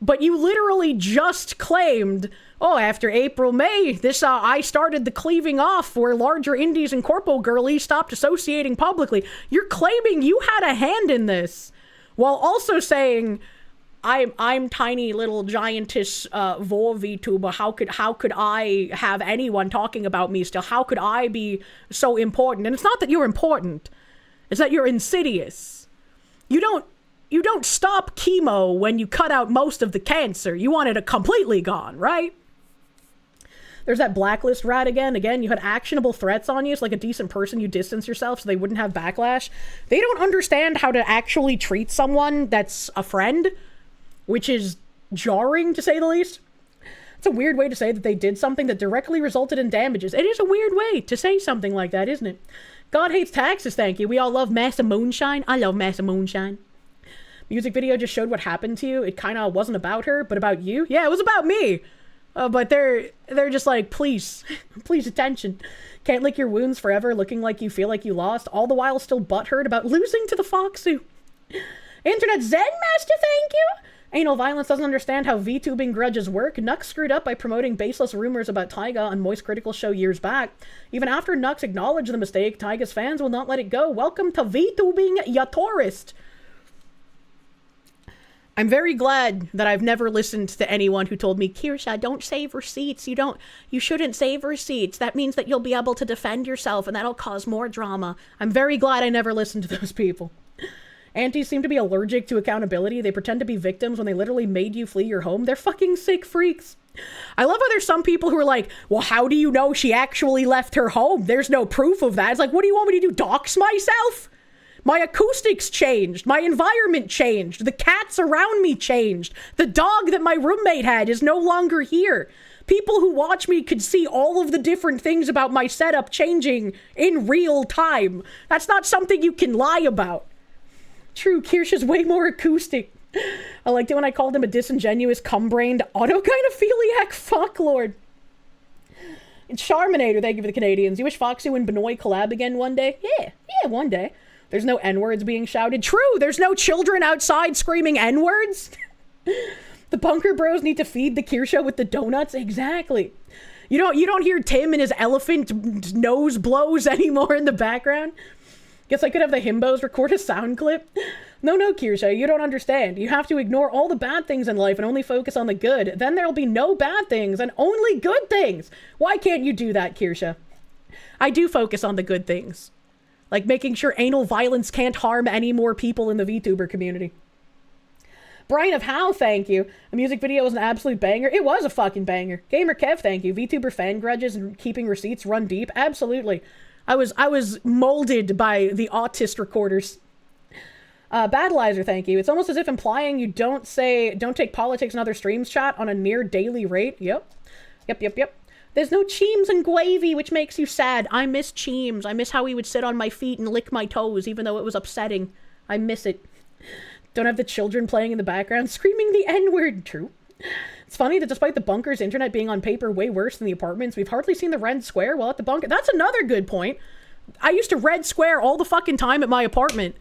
But you literally just claimed, oh, after April, May, I started the cleaving off where larger indies and corpo girlies stopped associating publicly. You're claiming you had a hand in this, while also saying, I'm tiny little giantess vor VTuber. How could I have anyone talking about me still? How could I be so important? And it's not that you're important. It's that you're insidious. You don't stop chemo when you cut out most of the cancer. You want it completely gone, right? There's that blacklist rat again. Again, you had actionable threats on you. It's like a decent person. You distance yourself so they wouldn't have backlash. They don't understand how to actually treat someone that's a friend, which is jarring to say the least. It's a weird way to say that they did something that directly resulted in damages. It is a weird way to say something like that, isn't it? God hates taxes, thank you. We all love Massa Moonshine. I love Massa Moonshine. Music video just showed what happened to you. It kind of wasn't about her, but about you. Yeah, it was about me. But they're just like, please attention. Can't lick your wounds forever, looking like you feel like you lost, all the while still butthurt about losing to the Foxu. Internet Zen Master, thank you. Anal Violence doesn't understand how VTubing grudges work. Nux screwed up by promoting baseless rumors about Taiga on Moist Critical Show years back. Even after Nux acknowledged the mistake, Taiga's fans will not let it go. Welcome to VTubing, ya tourist. I'm very glad that I've never listened to anyone who told me, Kirsche, don't save receipts. You shouldn't save receipts. That means that you'll be able to defend yourself and that'll cause more drama. I'm very glad I never listened to those people. Antis seem to be allergic to accountability. They pretend to be victims when they literally made you flee your home. They're fucking sick freaks. I love how there's some people who are like, well, how do you know she actually left her home? There's no proof of that. It's like, what do you want me to do? Dox myself? My acoustics changed. My environment changed. The cats around me changed. The dog that my roommate had is no longer here. People who watch me could see all of the different things about my setup changing in real time. That's not something you can lie about. True, Kirsche's way more acoustic. I liked it when I called him a disingenuous, cum-brained, autogynephiliac fucklord. It's Charminator, thank you for the Canadians. You wish Foxu and Benoit collab again one day? Yeah, one day. There's no N-words being shouted. True, there's no children outside screaming N-words. The bunker bros need to feed the Kirsche with the donuts. Exactly. You don't hear Tim and his elephant nose blows anymore in the background. Guess I could have the himbos record a sound clip. No, Kirsche, you don't understand. You have to ignore all the bad things in life and only focus on the good. Then there'll be no bad things and only good things. Why can't you do that, Kirsche? I do focus on the good things. Like making sure anal violence can't harm any more people in the VTuber community. Brian of How, thank you. A music video was an absolute banger. It was a fucking banger. Gamer Kev, thank you. VTuber fan grudges and keeping receipts run deep. Absolutely. I was molded by the autist recorders. Battleizer, thank you. It's almost as if implying you don't take politics and other streams chat on a near daily rate. Yep. There's no Cheems and Gravy, which makes you sad. I miss Cheems. I miss how he would sit on my feet and lick my toes, even though it was upsetting. I miss it. Don't have the children playing in the background screaming the N-word. True. It's funny that despite the bunker's internet being on paper way worse than the apartments, we've hardly seen the red square while at the bunker. That's another good point. I used to red square all the fucking time at my apartment.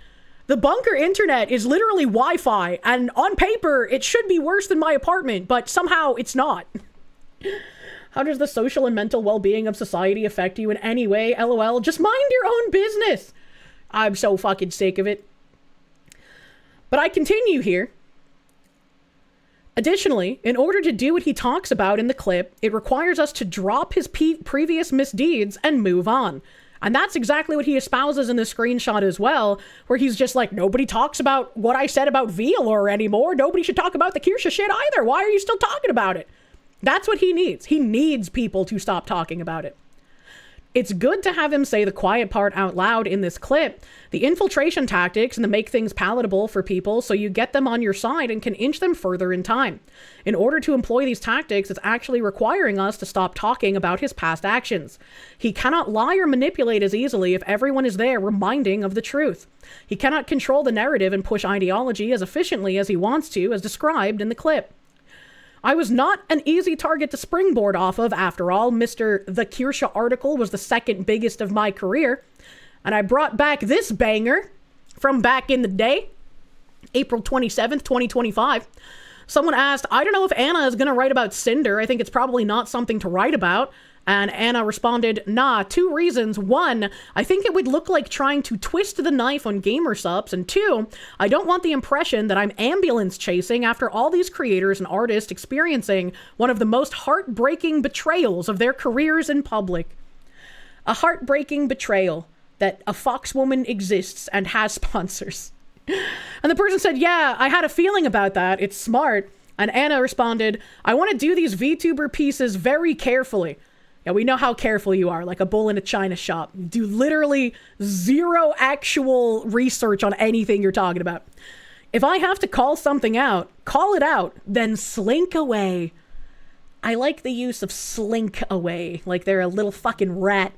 The bunker internet is literally Wi-Fi, and on paper, it should be worse than my apartment, but somehow it's not. How does the social and mental well-being of society affect you in any way? LOL, just mind your own business. I'm so fucking sick of it. But I continue here. Additionally, in order to do what he talks about in the clip, it requires us to drop his previous misdeeds and move on. And that's exactly what he espouses in the screenshot as well, where he's just like, nobody talks about what I said about Vlor anymore. Nobody should talk about the Kirsche shit either. Why are you still talking about it? That's what he needs. He needs people to stop talking about it. It's good to have him say the quiet part out loud in this clip. The infiltration tactics and to make things palatable for people so you get them on your side and can inch them further in time. In order to employ these tactics, it's actually requiring us to stop talking about his past actions. He cannot lie or manipulate as easily if everyone is there reminding of the truth. He cannot control the narrative and push ideology as efficiently as he wants to, as described in the clip. I was not an easy target to springboard off of, after all. Mr. The Kirsche article was the second biggest of my career. And I brought back this banger from back in the day, April 27th, 2025. Someone asked, I don't know if Anna is going to write about Cinder. I think it's probably not something to write about. And Anna responded, nah, 2 reasons. 1, I think it would look like trying to twist the knife on gamer subs. And 2, I don't want the impression that I'm ambulance chasing after all these creators and artists experiencing one of the most heartbreaking betrayals of their careers in public. A heartbreaking betrayal that a Fox woman exists and has sponsors. And the person said, yeah, I had a feeling about that. It's smart. And Anna responded, I want to do these VTuber pieces very carefully. Yeah, we know how careful you are, like a bull in a china shop. You do literally 0 actual research on anything you're talking about. If I have to call something out, call it out, then slink away. I like the use of slink away, like they're a little fucking rat.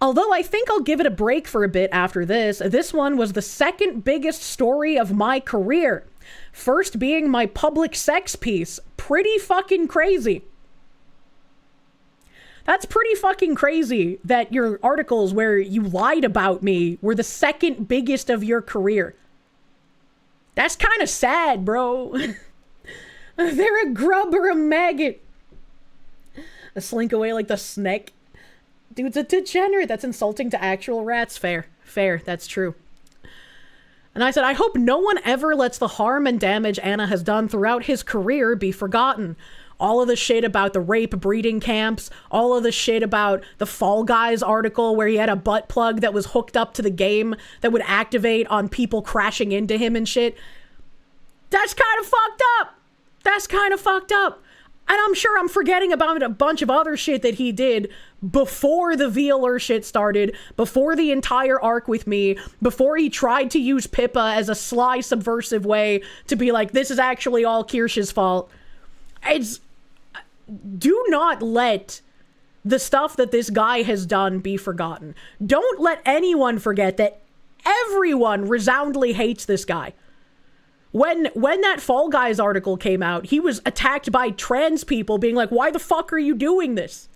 Although I think I'll give it a break for a bit after this. This one was the second biggest story of my career. First being my public sex piece. Pretty fucking crazy. That's pretty fucking crazy that your articles where you lied about me were the second biggest of your career. That's kind of sad, bro. They're a grub or a maggot. A slink away like the snake. Dude's a degenerate. That's insulting to actual rats. Fair. That's true. And I said, I hope no one ever lets the harm and damage Anna has done throughout his career be forgotten. All of the shit about the rape breeding camps, all of the shit about the Fall Guys article where he had a butt plug that was hooked up to the game that would activate on people crashing into him and shit. That's kind of fucked up. And I'm sure I'm forgetting about a bunch of other shit that he did before the VLR shit started, before the entire arc with me, before he tried to use Pippa as a sly, subversive way to be like, this is actually all Kirsche's fault. Do not let the stuff that this guy has done be forgotten. Don't let anyone forget that everyone resoundingly hates this guy. When that Fall Guys article came out, he was attacked by trans people being like, why the fuck are you doing this?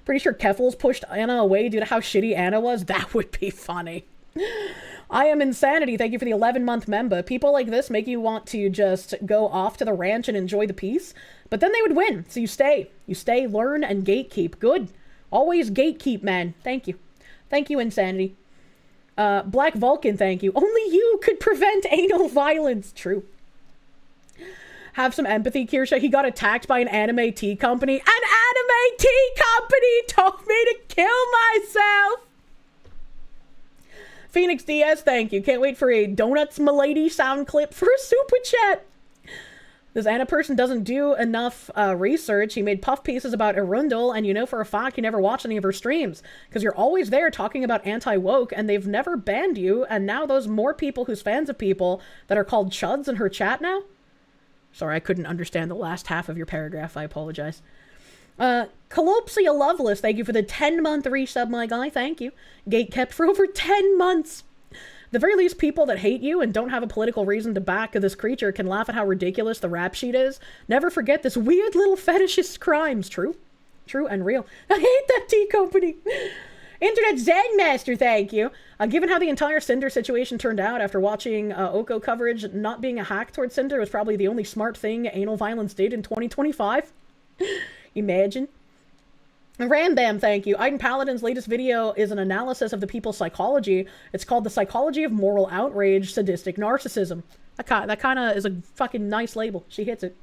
Pretty sure Keffels pushed Anna away due to how shitty Anna was. That would be funny. I am Insanity. Thank you for the 11-month member. People like this make you want to just go off to the ranch and enjoy the peace. But then they would win. So you stay. Learn, and gatekeep. Good. Always gatekeep, man. Thank you. Thank you, Insanity. Black Vulcan, thank you. Only you could prevent anal violence. True. Have some empathy, Kirsche. He got attacked by an anime tea company. An anime tea company told me to kill myself. Phoenix Diaz, thank you. Can't wait for a Donuts Milady sound clip for a super chat. This Anna person doesn't do enough research. He made puff pieces about Arundel, and you know for a fact you never watch any of her streams. Because you're always there talking about anti-woke, and they've never banned you, and now those more people who's fans of people that are called chuds in her chat now? Sorry, I couldn't understand the last half of your paragraph. I apologize. Calopsia Loveless, thank you for the 10-month resub, my guy. Thank you. Gate kept for over 10 months. The very least, people that hate you and don't have a political reason to back this creature can laugh at how ridiculous the rap sheet is. Never forget this weird little fetishist crimes. True. True and real. I hate that tea company. Internet Zen Master, thank you. Given how the entire Cinder situation turned out after watching Oko coverage, not being a hack towards Cinder was probably the only smart thing anal violence did in 2025. Imagine. Randam, thank you. Aiden Paladin's latest video is an analysis of the people's psychology. It's called The Psychology of Moral Outrage, Sadistic Narcissism. That kind of is a fucking nice label. She hits it.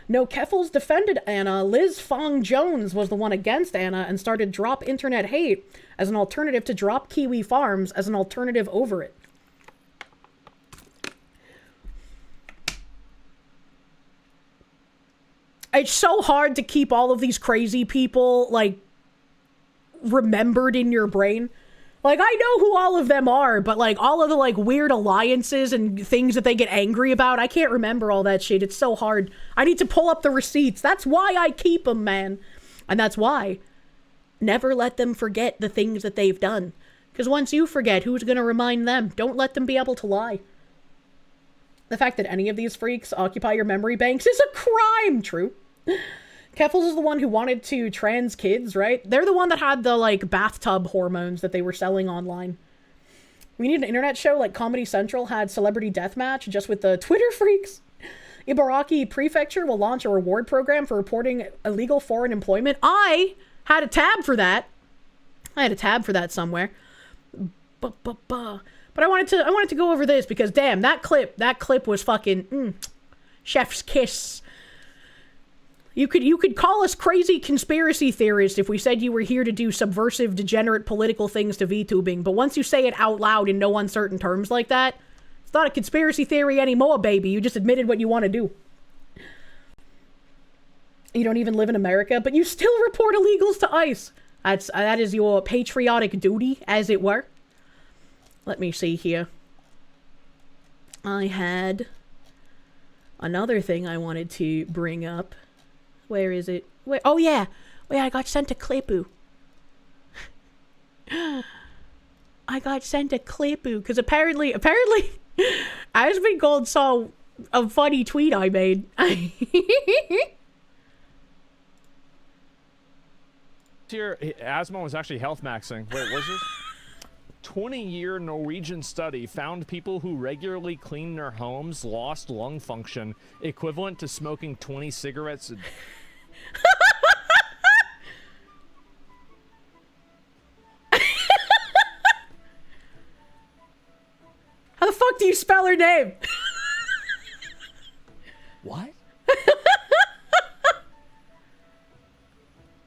No, Keffels defended Anna. Liz Fong Jones was the one against Anna and started Drop Internet Hate as an alternative to Drop Kiwi Farms as an alternative over it. It's so hard to keep all of these crazy people, like, remembered in your brain. Like, I know who all of them are, but, like, all of the, like, weird alliances and things that they get angry about, I can't remember all that shit. It's so hard. I need to pull up the receipts. That's why I keep them, man. And that's why. Never let them forget the things that they've done. Because once you forget, who's going to remind them? Don't let them be able to lie. The fact that any of these freaks occupy your memory banks is a crime. True. Keffels is the one who wanted to trans kids, right? They're the one that had the, like, bathtub hormones that they were selling online. We need an internet show like Comedy Central had Celebrity Deathmatch, just with the Twitter freaks. Ibaraki Prefecture will launch a reward program for reporting illegal foreign employment. I had a tab for that. I had a tab for that somewhere. But I wanted to go over this because, damn, that clip was fucking, chef's kiss. You could call us crazy conspiracy theorists if we said you were here to do subversive, degenerate political things to VTubing, but once you say it out loud in no uncertain terms like that, it's not a conspiracy theory anymore, baby. You just admitted what you want to do. You don't even live in America, but you still report illegals to ICE. That is your patriotic duty, as it were. Let me see here. I had another thing I wanted to bring up. Where is it? Where? Oh, yeah. Wait, I got sent a clipoo. I got sent a clipoo. Because apparently, Aspen Gold saw a funny tweet I made. Here, asthma was actually health maxing. Wait, was it? 20-year Norwegian study found people who regularly clean their homes lost lung function, equivalent to smoking 20 cigarettes a day. How the fuck do you spell her name? What?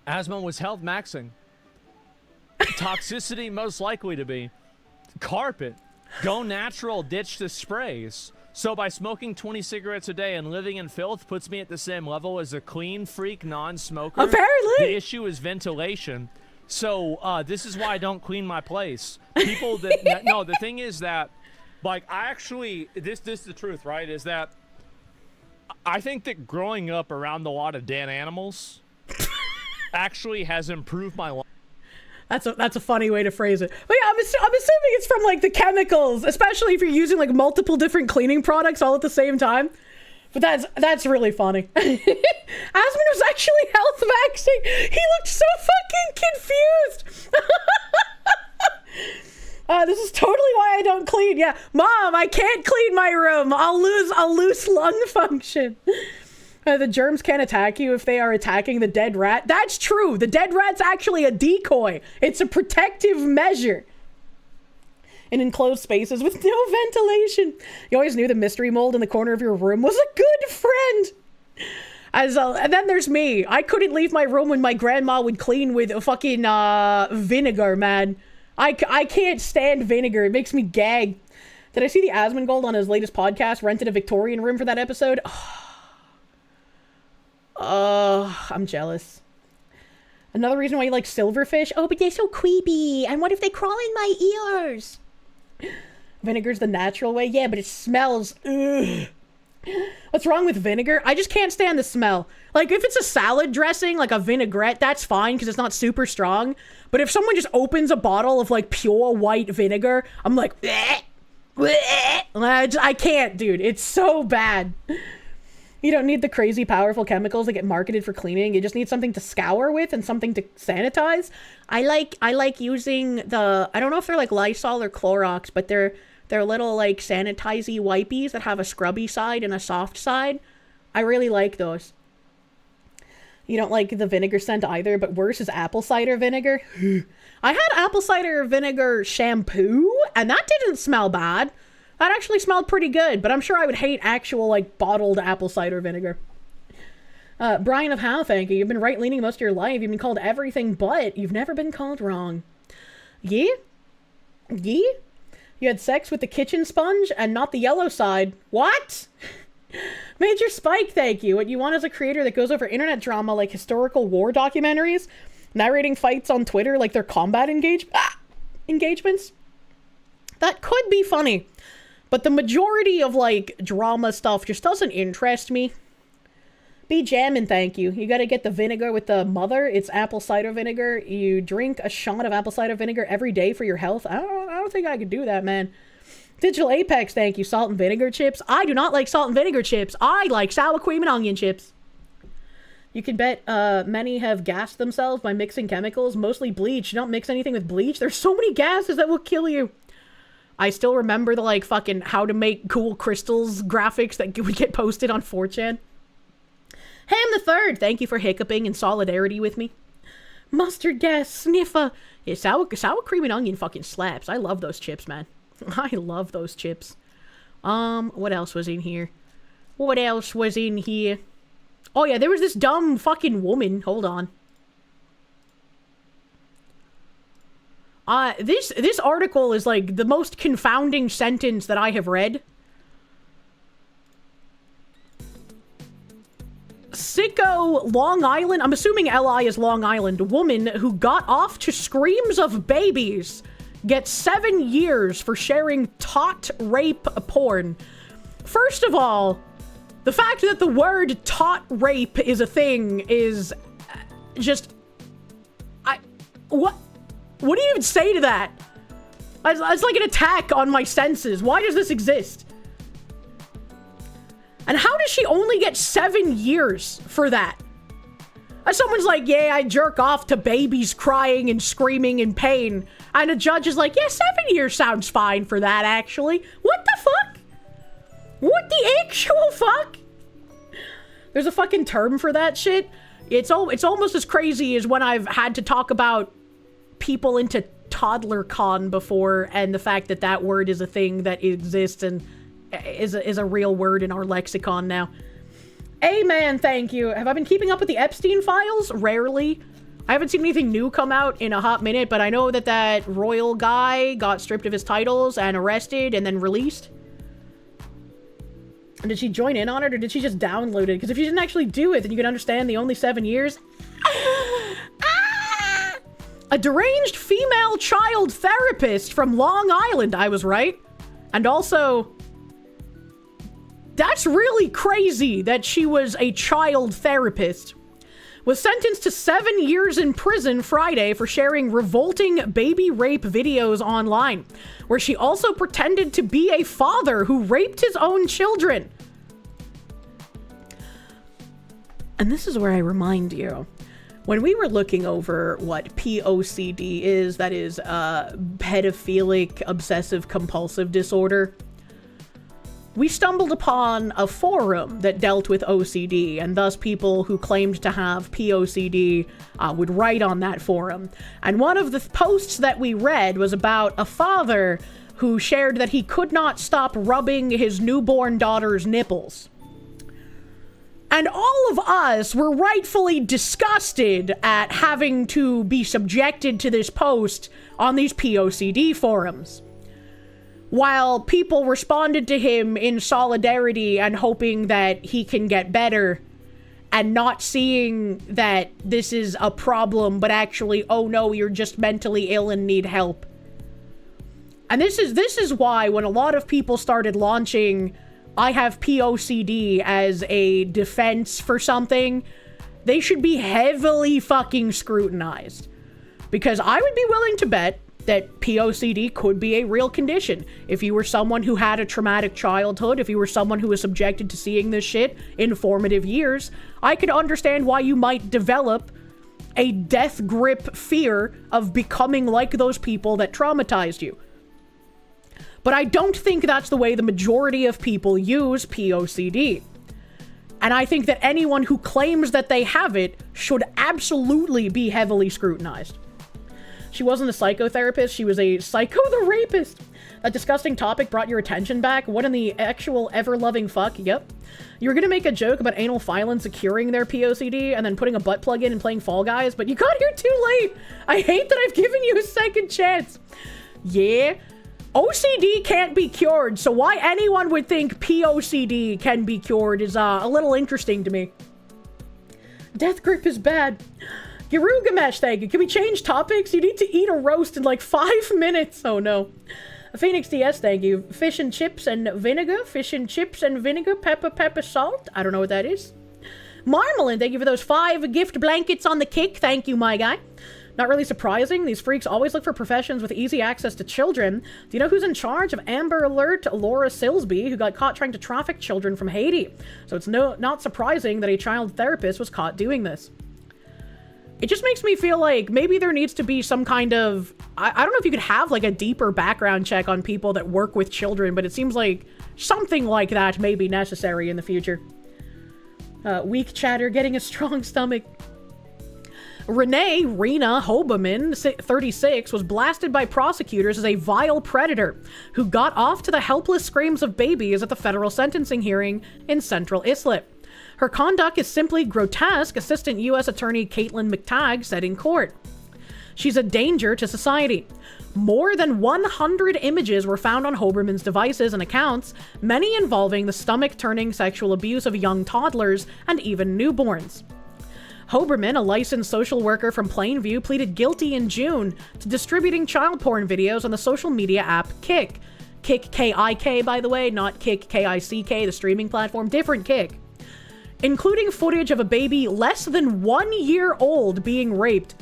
Asthma was health maxing. Toxicity most likely to be. Carpet. Go natural, ditch the sprays. So by smoking 20 cigarettes a day and living in filth puts me at the same level as a clean freak non-smoker. Apparently. The issue is ventilation. So this is why I don't clean my place. People that no, the thing is that, like, I actually this is the truth, right? Is that I think that growing up around a lot of dead animals actually has improved my life. That's a funny way to phrase it. But yeah, I'm assuming it's from, like, the chemicals, especially if you're using, like, multiple different cleaning products all at the same time. But that's really funny. Asman was actually health maxing. He looked so fucking confused. This is totally why I don't clean. Yeah, Mom, I can't clean my room. I'll lose lung function. The germs can't attack you if they are attacking the dead rat. That's true. The dead rat's actually a decoy. It's a protective measure. In enclosed spaces with no ventilation. You always knew the mystery mold in the corner of your room was a good friend. And then there's me. I couldn't leave my room when my grandma would clean with fucking vinegar, man. I can't stand vinegar. It makes me gag. Did I see the Asmongold on his latest podcast rented a Victorian room for that episode? I'm jealous. Another reason why you like silverfish? Oh, but they're so creepy. And what if they crawl in my ears? Vinegar's the natural way? Yeah, but it smells. Ugh. What's wrong with vinegar? I just can't stand the smell. Like, if it's a salad dressing, like a vinaigrette, that's fine because it's not super strong. But if someone just opens a bottle of, like, pure white vinegar, I'm like, bleh, bleh. I can't, dude. It's so bad. You don't need the crazy powerful chemicals that get marketed for cleaning. You just need something to scour with and something to sanitize. I like using the, I don't know if they're like Lysol or Clorox, but they're little like sanitizy wipies that have a scrubby side and a soft side. I really like those. You don't like the vinegar scent either, but worse is apple cider vinegar. I had apple cider vinegar shampoo and that didn't smell bad. That actually smelled pretty good, but I'm sure I would hate actual, like, bottled apple cider vinegar. Brian of How, thank you. You've been right-leaning most of your life. You've been called everything but you've never been called wrong. Yeah? Yeah? You had sex with the kitchen sponge and not the yellow side. What? Major Spike, thank you. What you want is a creator that goes over internet drama like historical war documentaries, narrating fights on Twitter like they're combat engagements? That could be funny. But the majority of, like, drama stuff just doesn't interest me. Be jamming, thank you. You gotta get the vinegar with the mother. It's apple cider vinegar. You drink a shot of apple cider vinegar every day for your health. I don't think I could do that, man. Digital Apex, thank you. Salt and vinegar chips. I do not like salt and vinegar chips. I like sour cream and onion chips. You can bet many have gassed themselves by mixing chemicals, mostly bleach. You don't mix anything with bleach. There's so many gases that will kill you. I still remember the, like, fucking how to make cool crystals graphics that would get posted on 4chan. Ham the Third, thank you for hiccuping in solidarity with me. Mustard gas, sniffer. Yeah, sour cream and onion fucking slaps. I love those chips, man. I love those chips. What else was in here? What else was in here? Oh yeah, there was this dumb fucking woman. Hold on. This article is like the most confounding sentence that I have read. Sicko Long Island, I'm assuming LI is Long Island, woman who got off to screams of babies gets 7 years for sharing tot rape porn. First of all, the fact that the word tot rape is a thing is just... What do you even say to that? It's like an attack on my senses. Why does this exist? And how does she only get 7 years for that? Someone's like, yeah, I jerk off to babies crying and screaming in pain. And a judge is like, yeah, 7 years sounds fine for that, actually. What the fuck? What the actual fuck? There's a fucking term for that shit. It's almost as crazy as when I've had to talk about people into toddler con before, and the fact that that word is a thing that exists and is a real word in our lexicon now. Amen, thank you. Have I been keeping up with the Epstein files? Rarely. I haven't seen anything new come out in a hot minute, but I know that royal guy got stripped of his titles and arrested and then released. And did she join in on it, or did she just download it? Because if she didn't actually do it, then you can understand the only 7 years. A deranged female child therapist from Long Island, I was right. And also, that's really crazy that she was a child therapist. Was sentenced to 7 years in prison Friday for sharing revolting baby rape videos online, where she also pretended to be a father who raped his own children. And this is where I remind you, when we were looking over what POCD is, that is pedophilic obsessive compulsive disorder, we stumbled upon a forum that dealt with OCD, and thus people who claimed to have POCD would write on that forum. And one of the posts that we read was about a father who shared that he could not stop rubbing his newborn daughter's nipples. And all of us were rightfully disgusted at having to be subjected to this post on these POCD forums. While people responded to him in solidarity and hoping that he can get better, and not seeing that this is a problem, but actually, oh no, you're just mentally ill and need help. And this is why when a lot of people started launching I have POCD as a defense for something, they should be heavily fucking scrutinized. Because I would be willing to bet that POCD could be a real condition. If you were someone who had a traumatic childhood, if you were someone who was subjected to seeing this shit in formative years, I could understand why you might develop a death grip fear of becoming like those people that traumatized you. But I don't think that's the way the majority of people use POCD. And I think that anyone who claims that they have it should absolutely be heavily scrutinized. She wasn't a psychotherapist, she was a psycho the rapist. That disgusting topic brought your attention back. What in the actual ever-loving fuck? Yep. You were gonna make a joke about anal filins curing their POCD and then putting a butt plug in and playing Fall Guys, but you got here too late. I hate that I've given you a second chance. Yeah. OCD can't be cured, so why anyone would think POCD can be cured is a little interesting to me. Death grip is bad. Garugamesh, thank you. Can we change topics? You need to eat a roast in like 5 minutes. Oh no. Phoenix DS, thank you. Fish and chips and vinegar. Fish and chips and vinegar. Pepper, salt. I don't know what that is. Marmalin, thank you for those 5 gift blankets on the kick. Thank you, my guy. Not really surprising, these freaks always look for professions with easy access to children. Do you know who's in charge of Amber Alert? Laura Silsby, who got caught trying to traffic children from Haiti. So it's not surprising that a child therapist was caught doing this. It just makes me feel like maybe there needs to be some kind of... I don't know if you could have like a deeper background check on people that work with children, but it seems like something like that may be necessary in the future. Weak chatter, getting a strong stomach. Rena Hoberman, 36, was blasted by prosecutors as a vile predator who got off to the helpless screams of babies at the federal sentencing hearing in Central Islip. Her conduct is simply grotesque, Assistant U.S. Attorney Caitlin McTagg said in court. She's a danger to society. More than 100 images were found on Hoberman's devices and accounts, many involving the stomach-turning sexual abuse of young toddlers and even newborns. Hoberman, a licensed social worker from Plainview, pleaded guilty in June to distributing child porn videos on the social media app Kick. Kick, K-I-K, by the way, not Kick, K-I-C-K, the streaming platform, different Kick. Including footage of a baby less than 1 year old being raped.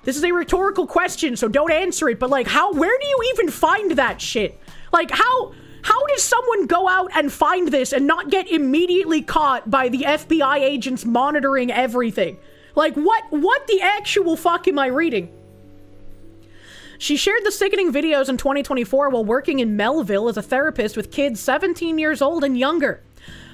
This is a rhetorical question, so don't answer it, but like, where do you even find that shit? Like, how does someone go out and find this and not get immediately caught by the FBI agents monitoring everything? Like, what the actual fuck am I reading? She shared the sickening videos in 2024 while working in Melville as a therapist with kids 17 years old and younger.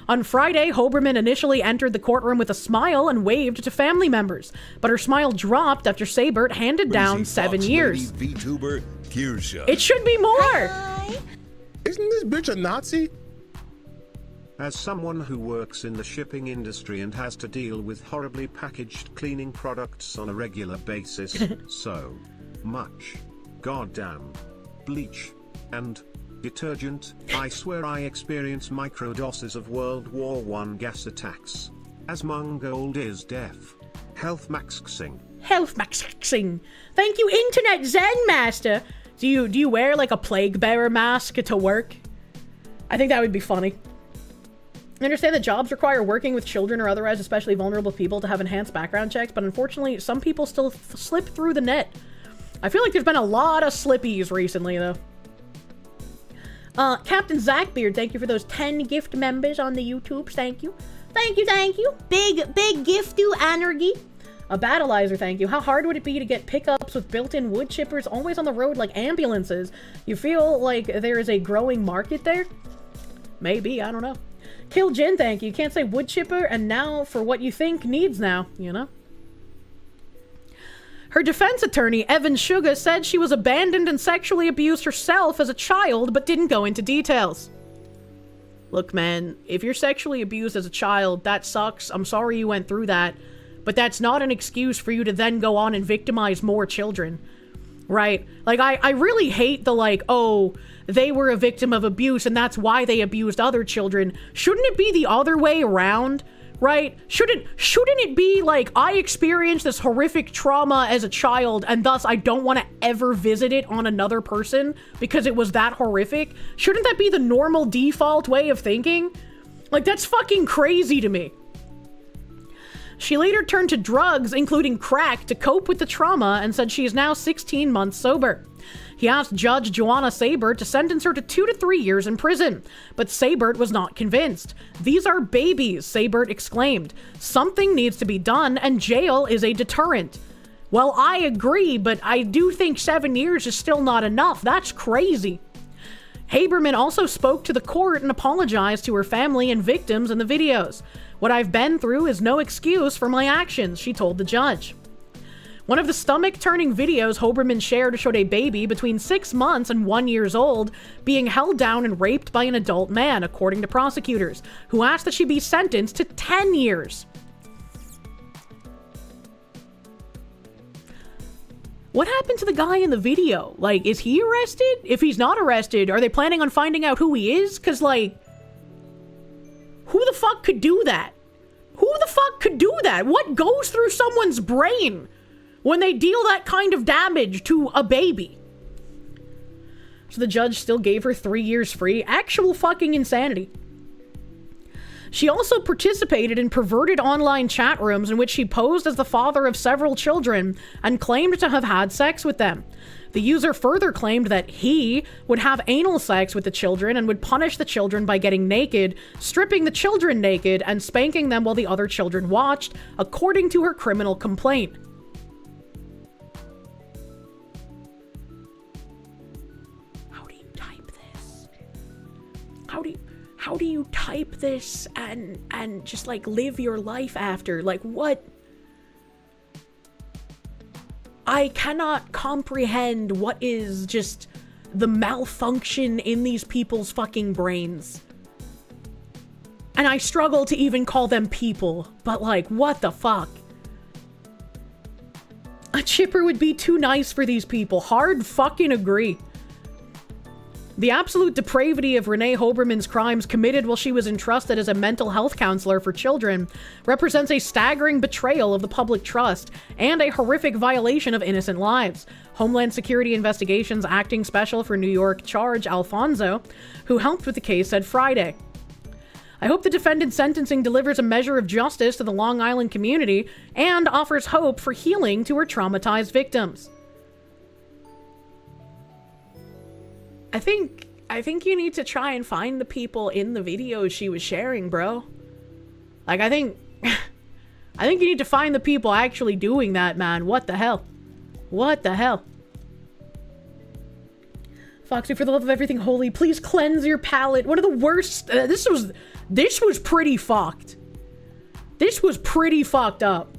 On Friday, Hoberman initially entered the courtroom with a smile and waved to family members, but her smile dropped after Sabert handed down 7 years. Vtuber Kirsche. It should be more! Isn't this bitch a Nazi? As someone who works in the shipping industry and has to deal with horribly packaged cleaning products on a regular basis, so much goddamn bleach and detergent, I swear I experience microdoses of World War I gas attacks. As Mongold is deaf. Health maxing. Health maxing. Thank you, Internet Zen Master. Do you wear like a plague bearer mask to work? I think that would be funny. I understand that jobs require working with children or otherwise especially vulnerable people to have enhanced background checks, but unfortunately some people still slip through the net. I feel like there's been a lot of slippies recently though. Captain Zachbeard, thank you for those 10 gift members on the YouTubes. Thank you. Thank you. Big gift to Anarchy. A Battleizer, thank you. How hard would it be to get pickups with built-in wood chippers always on the road like ambulances? You feel like there is a growing market there? Maybe, I don't know. Kill Jin, thank you. Can't say wood chipper and now for what you think needs now, you know? Her defense attorney, Evan Sugar, said she was abandoned and sexually abused herself as a child, but didn't go into details. Look, man, if you're sexually abused as a child, that sucks. I'm sorry you went through that. But that's not an excuse for you to then go on and victimize more children. Right? Like, I really hate the, like, oh, they were a victim of abuse and that's why they abused other children. Shouldn't it be the other way around? Right? Shouldn't it be like, I experienced this horrific trauma as a child and thus I don't want to ever visit it on another person because it was that horrific? Shouldn't that be the normal default way of thinking? Like, that's fucking crazy to me. She later turned to drugs, including crack, to cope with the trauma and said she is now 16 months sober. He asked Judge Joanna Sabert to sentence her to 2 to 3 years in prison, but Sabert was not convinced. "These are babies," Sabert exclaimed. "Something needs to be done, and jail is a deterrent." Well, I agree, but I do think 7 years is still not enough. That's crazy. Haberman also spoke to the court and apologized to her family and victims in the videos. "What I've been through is no excuse for my actions," she told the judge. One of the stomach-turning videos Hoberman shared showed a baby between 6 months and 1 year old being held down and raped by an adult man, according to prosecutors, who asked that she be sentenced to 10 years. What happened to the guy in the video? Like, is he arrested? If he's not arrested, are they planning on finding out who he is? Because, like, who the fuck could do that? Who the fuck could do that? What goes through someone's brain when they deal that kind of damage to a baby? So the judge still gave her 3 years free. Actual fucking insanity. She also participated in perverted online chat rooms in which she posed as the father of several children and claimed to have had sex with them. The user further claimed that he would have anal sex with the children and would punish the children by getting naked, stripping the children naked, and spanking them while the other children watched, according to her criminal complaint. How do you type this? How do you type this and just, like, live your life after? Like, what? I cannot comprehend what is just the malfunction in these people's fucking brains. And I struggle to even call them people, but, like, what the fuck? A chipper would be too nice for these people. Hard fucking agree. The absolute depravity of Renee Hoberman's crimes committed while she was entrusted as a mental health counselor for children represents a staggering betrayal of the public trust and a horrific violation of innocent lives. Homeland Security Investigations Acting Special for New York Charge Alfonso, who helped with the case, said Friday, "I hope the defendant's sentencing delivers a measure of justice to the Long Island community and offers hope for healing to her traumatized victims." I think you need to try and find the people in the videos she was sharing, bro. Like, I think you need to find the people actually doing that, man. What the hell? What the hell? Foxy, for the love of everything holy, please cleanse your palate. One of the worst. This was pretty fucked. This was pretty fucked up.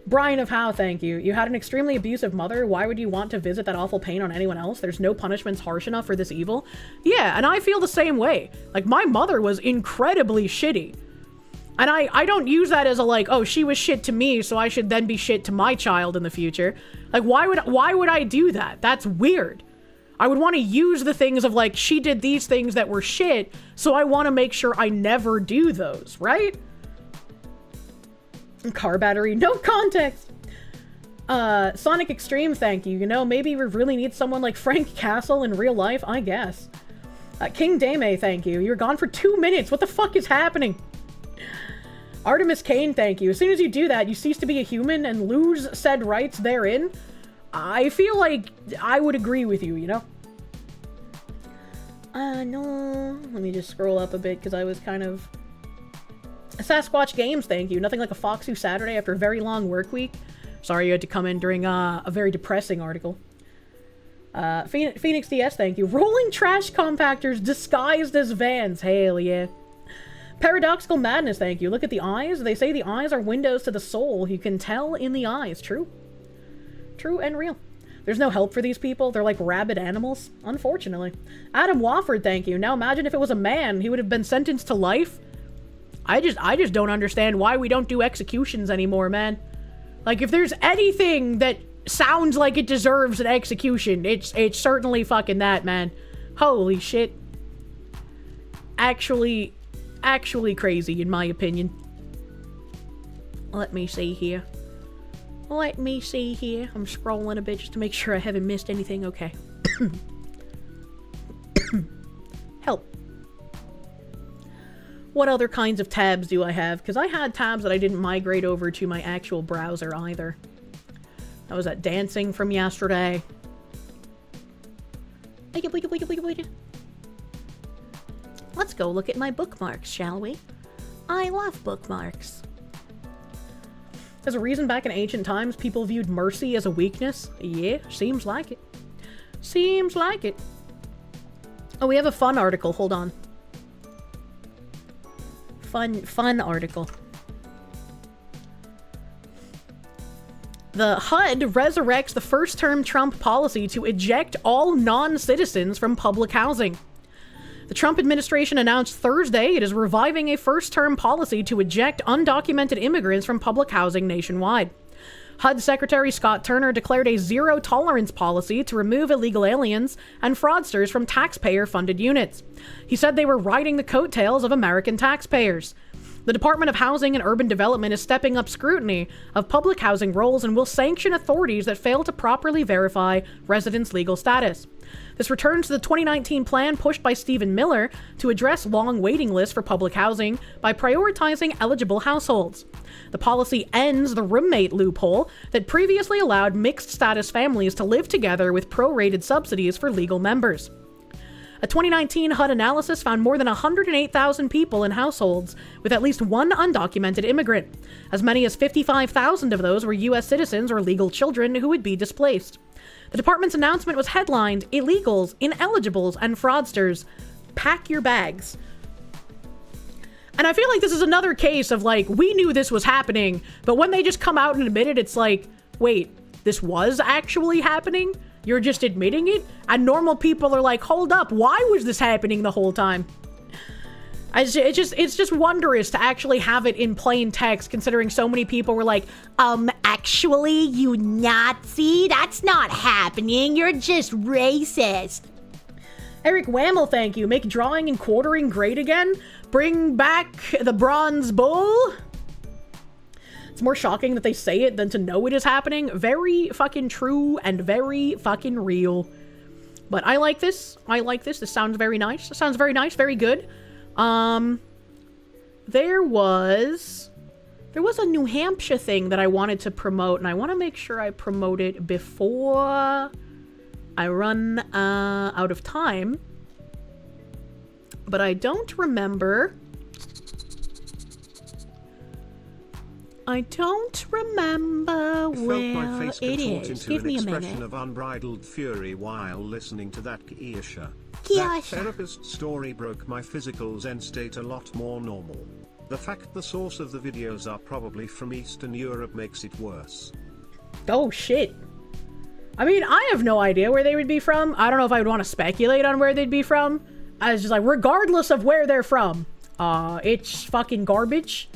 Brian of How, thank you. You had an extremely abusive mother. Why would you want to visit that awful pain on anyone else? There's no punishments harsh enough for this evil. Yeah, and I feel the same way. Like, my mother was incredibly shitty. And I don't use that as a, like, oh, she was shit to me, so I should then be shit to my child in the future. Like, why would I do that? That's weird. I would want to use the things of, like, she did these things that were shit, so I want to make sure I never do those, right? Car battery, no context. Sonic Extreme, thank you. You know, maybe we really need someone like Frank Castle in real life, I guess. King Dame, thank you. You're gone for 2 minutes. What the fuck is happening? Artemis Kane, thank you. As soon as you do that, you cease to be a human and lose said rights therein. I feel like I would agree with you, you know? No. Let me just scroll up a bit because I was kind of... Sasquatch Games, thank you. Nothing like a Foxu Saturday after a very long work week. Sorry you had to come in during a very depressing article. Phoenix DS, thank you. Rolling trash compactors disguised as vans. Hell yeah. Paradoxical Madness, thank you. Look at the eyes. They say the eyes are windows to the soul. You can tell in the eyes. True. True and real. There's no help for these people. They're like rabid animals, unfortunately. Adam Wofford, thank you. Now imagine if it was a man. He would have been sentenced to life. I just don't understand why we don't do executions anymore, man. Like, if there's anything that sounds like it deserves an execution, it's certainly fucking that, man. Holy shit. Actually crazy, in my opinion. Let me see here. Let me see here. I'm scrolling a bit just to make sure I haven't missed anything. Okay. Help. What other kinds of tabs do I have? Because I had tabs that I didn't migrate over to my actual browser either. That was that dancing from yesterday. Let's go look at my bookmarks, shall we? I love bookmarks. There's a reason back in ancient times people viewed mercy as a weakness. Yeah, seems like it. Seems like it. Oh, we have a fun article. Hold on. Fun article. The HUD resurrects the first-term Trump policy to eject all non-citizens from public housing. The Trump administration announced Thursday it is reviving a first-term policy to eject undocumented immigrants from public housing nationwide. HUD Secretary Scott Turner declared a zero-tolerance policy to remove illegal aliens and fraudsters from taxpayer-funded units. He said they were riding the coattails of American taxpayers. The Department of Housing and Urban Development is stepping up scrutiny of public housing roles and will sanction authorities that fail to properly verify residents' legal status. This returns to the 2019 plan pushed by Stephen Miller to address long waiting lists for public housing by prioritizing eligible households. The policy ends the roommate loophole that previously allowed mixed-status families to live together with prorated subsidies for legal members. A 2019 HUD analysis found more than 108,000 people in households with at least one undocumented immigrant. As many as 55,000 of those were U.S. citizens or legal children who would be displaced. The department's announcement was headlined, "Illegals, Ineligibles, and Fraudsters. Pack your bags." And I feel like this is another case of, like, we knew this was happening, but when they just come out and admit it, it's like, wait, this was actually happening? You're just admitting it? And normal people are like, hold up, why was this happening the whole time? It's just wondrous to actually have it in plain text, considering so many people were like, actually, you Nazi, that's not happening, you're just racist. Eric Wammel, thank you. Make drawing and quartering great again. Bring back the bronze bull. It's more shocking that they say it than to know it is happening. Very fucking true and very fucking real. But I like this. I like this. This sounds very nice. This sounds very nice. Very good. There was a New Hampshire thing that I wanted to promote, and I want to make sure I promote it before I run out of time. But I don't remember. I don't remember where my face it contort is. Into Give an me a expression minute. of unbridled fury while listening to that Kirsche. That Kirsche. therapist story broke my physical zen state a lot more normal. The fact the source of the videos are probably from Eastern Europe makes it worse. Oh shit. I mean, I have no idea where they would be from. I don't know if I would want to speculate on where they'd be from. I was just like, regardless of where they're from, it's fucking garbage.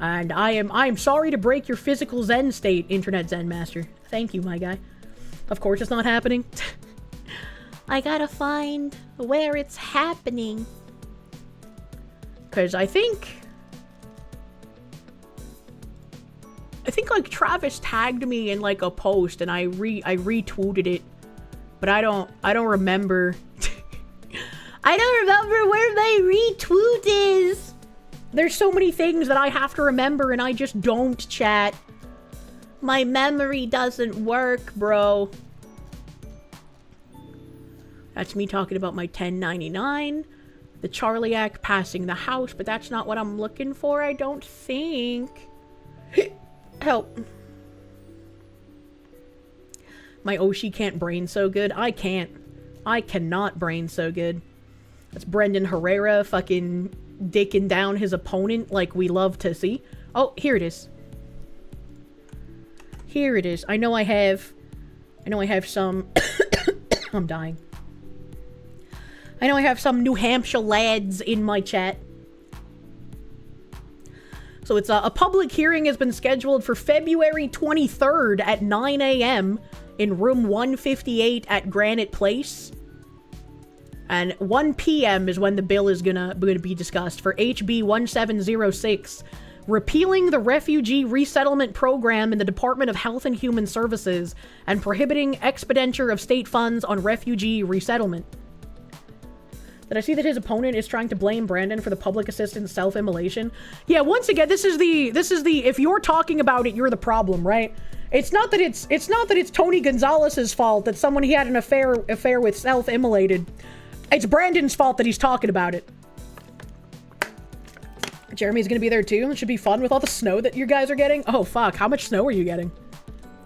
And I'm sorry to break your physical zen state, Internet Zen Master. Thank you, my guy. Of course it's not happening. I gotta find where it's happening. Because I think like Travis tagged me in like a post and I retweeted it. But I don't remember. I don't remember where my retweet is. There's so many things that I have to remember and I just don't, chat. My memory doesn't work, bro. That's me talking about my 1099. The Charlie Act passing the House, but that's not what I'm looking for, I don't think. Help. My Oshi can't brain so good. I can't. I cannot brain so good. That's Brendan Herrera fucking dicking down his opponent like we love to see. Oh, here it is. Here it is. I know I have I know I have some... I'm dying. I know I have some New Hampshire lads in my chat. So it's a public hearing has been scheduled for February 23rd at 9 a.m. in room 158 at Granite Place. And 1 p.m. is when the bill is gonna be discussed for HB 1706, repealing the Refugee Resettlement Program in the Department of Health and Human Services and prohibiting expenditure of state funds on refugee resettlement. Did I see that his opponent is trying to blame Brandon for the public assistance self-immolation? Yeah, once again, this is the if you're talking about it, you're the problem, right? It's not that it's Tony Gonzalez's fault that someone he had an affair with self-immolated. It's Brandon's fault that he's talking about it. Jeremy's gonna be there too. It should be fun with all the snow that you guys are getting. Oh fuck, how much snow are you getting?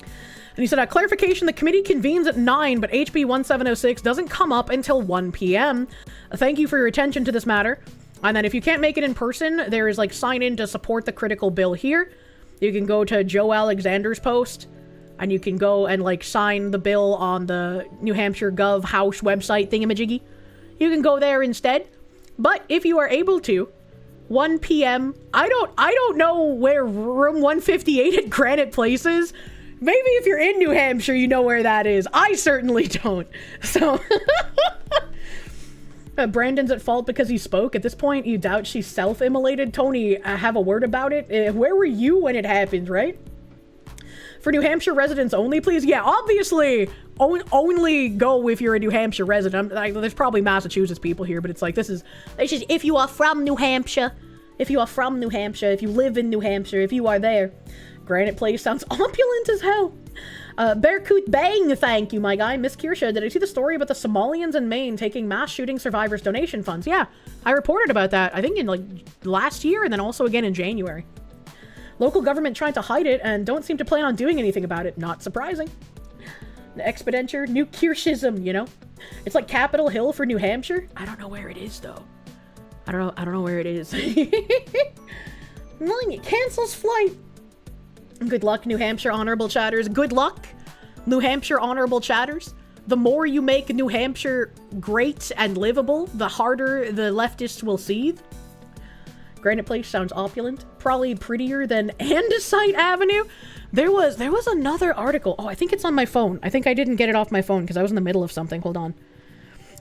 And he said, clarification, the committee convenes at 9, but HB 1706 doesn't come up until 1 p.m. Thank you for your attention to this matter. And then if you can't make it in person, there is like sign in to support the critical bill here. You can go to Joe Alexander's post and you can go and like sign the bill on the New Hampshire Gov House website thingamajiggy. You can go there instead. But if you are able to, 1 p.m. I don't know where room 158 at Granite Place is. Maybe if you're in New Hampshire, you know where that is. I certainly don't. So, Brandon's at fault because he spoke. At this point, you doubt she's self-immolated. Tony, have a word about it. Where were you when it happened, right? For New Hampshire residents only, please. Yeah, obviously, only go if you're a New Hampshire resident. There's probably Massachusetts people here, but it's like, this is if you are from New Hampshire. If you are from New Hampshire, if you live in New Hampshire, if you are there. Granite Place sounds opulent as hell. Bearcoot Bang, thank you, my guy. Miss Kirsche, did I see the story about the Somalians in Maine taking mass shooting survivors' donation funds? Yeah, I reported about that, I think in like last year and then also again in January. Local government tried to hide it and don't seem to plan on doing anything about it. Not surprising. The expenditure, New Kirschism, you know? It's like Capitol Hill for New Hampshire. I don't know where it is, though. I don't know where it is. It cancels flight. Good luck, New Hampshire honorable chatters. Good luck, New Hampshire honorable chatters. The more you make New Hampshire great and livable, the harder the leftists will seethe. Granite Place sounds opulent. Probably prettier than Andesite Avenue. There was another article. Oh, I think it's on my phone. I think I didn't get it off my phone because I was in the middle of something. Hold on.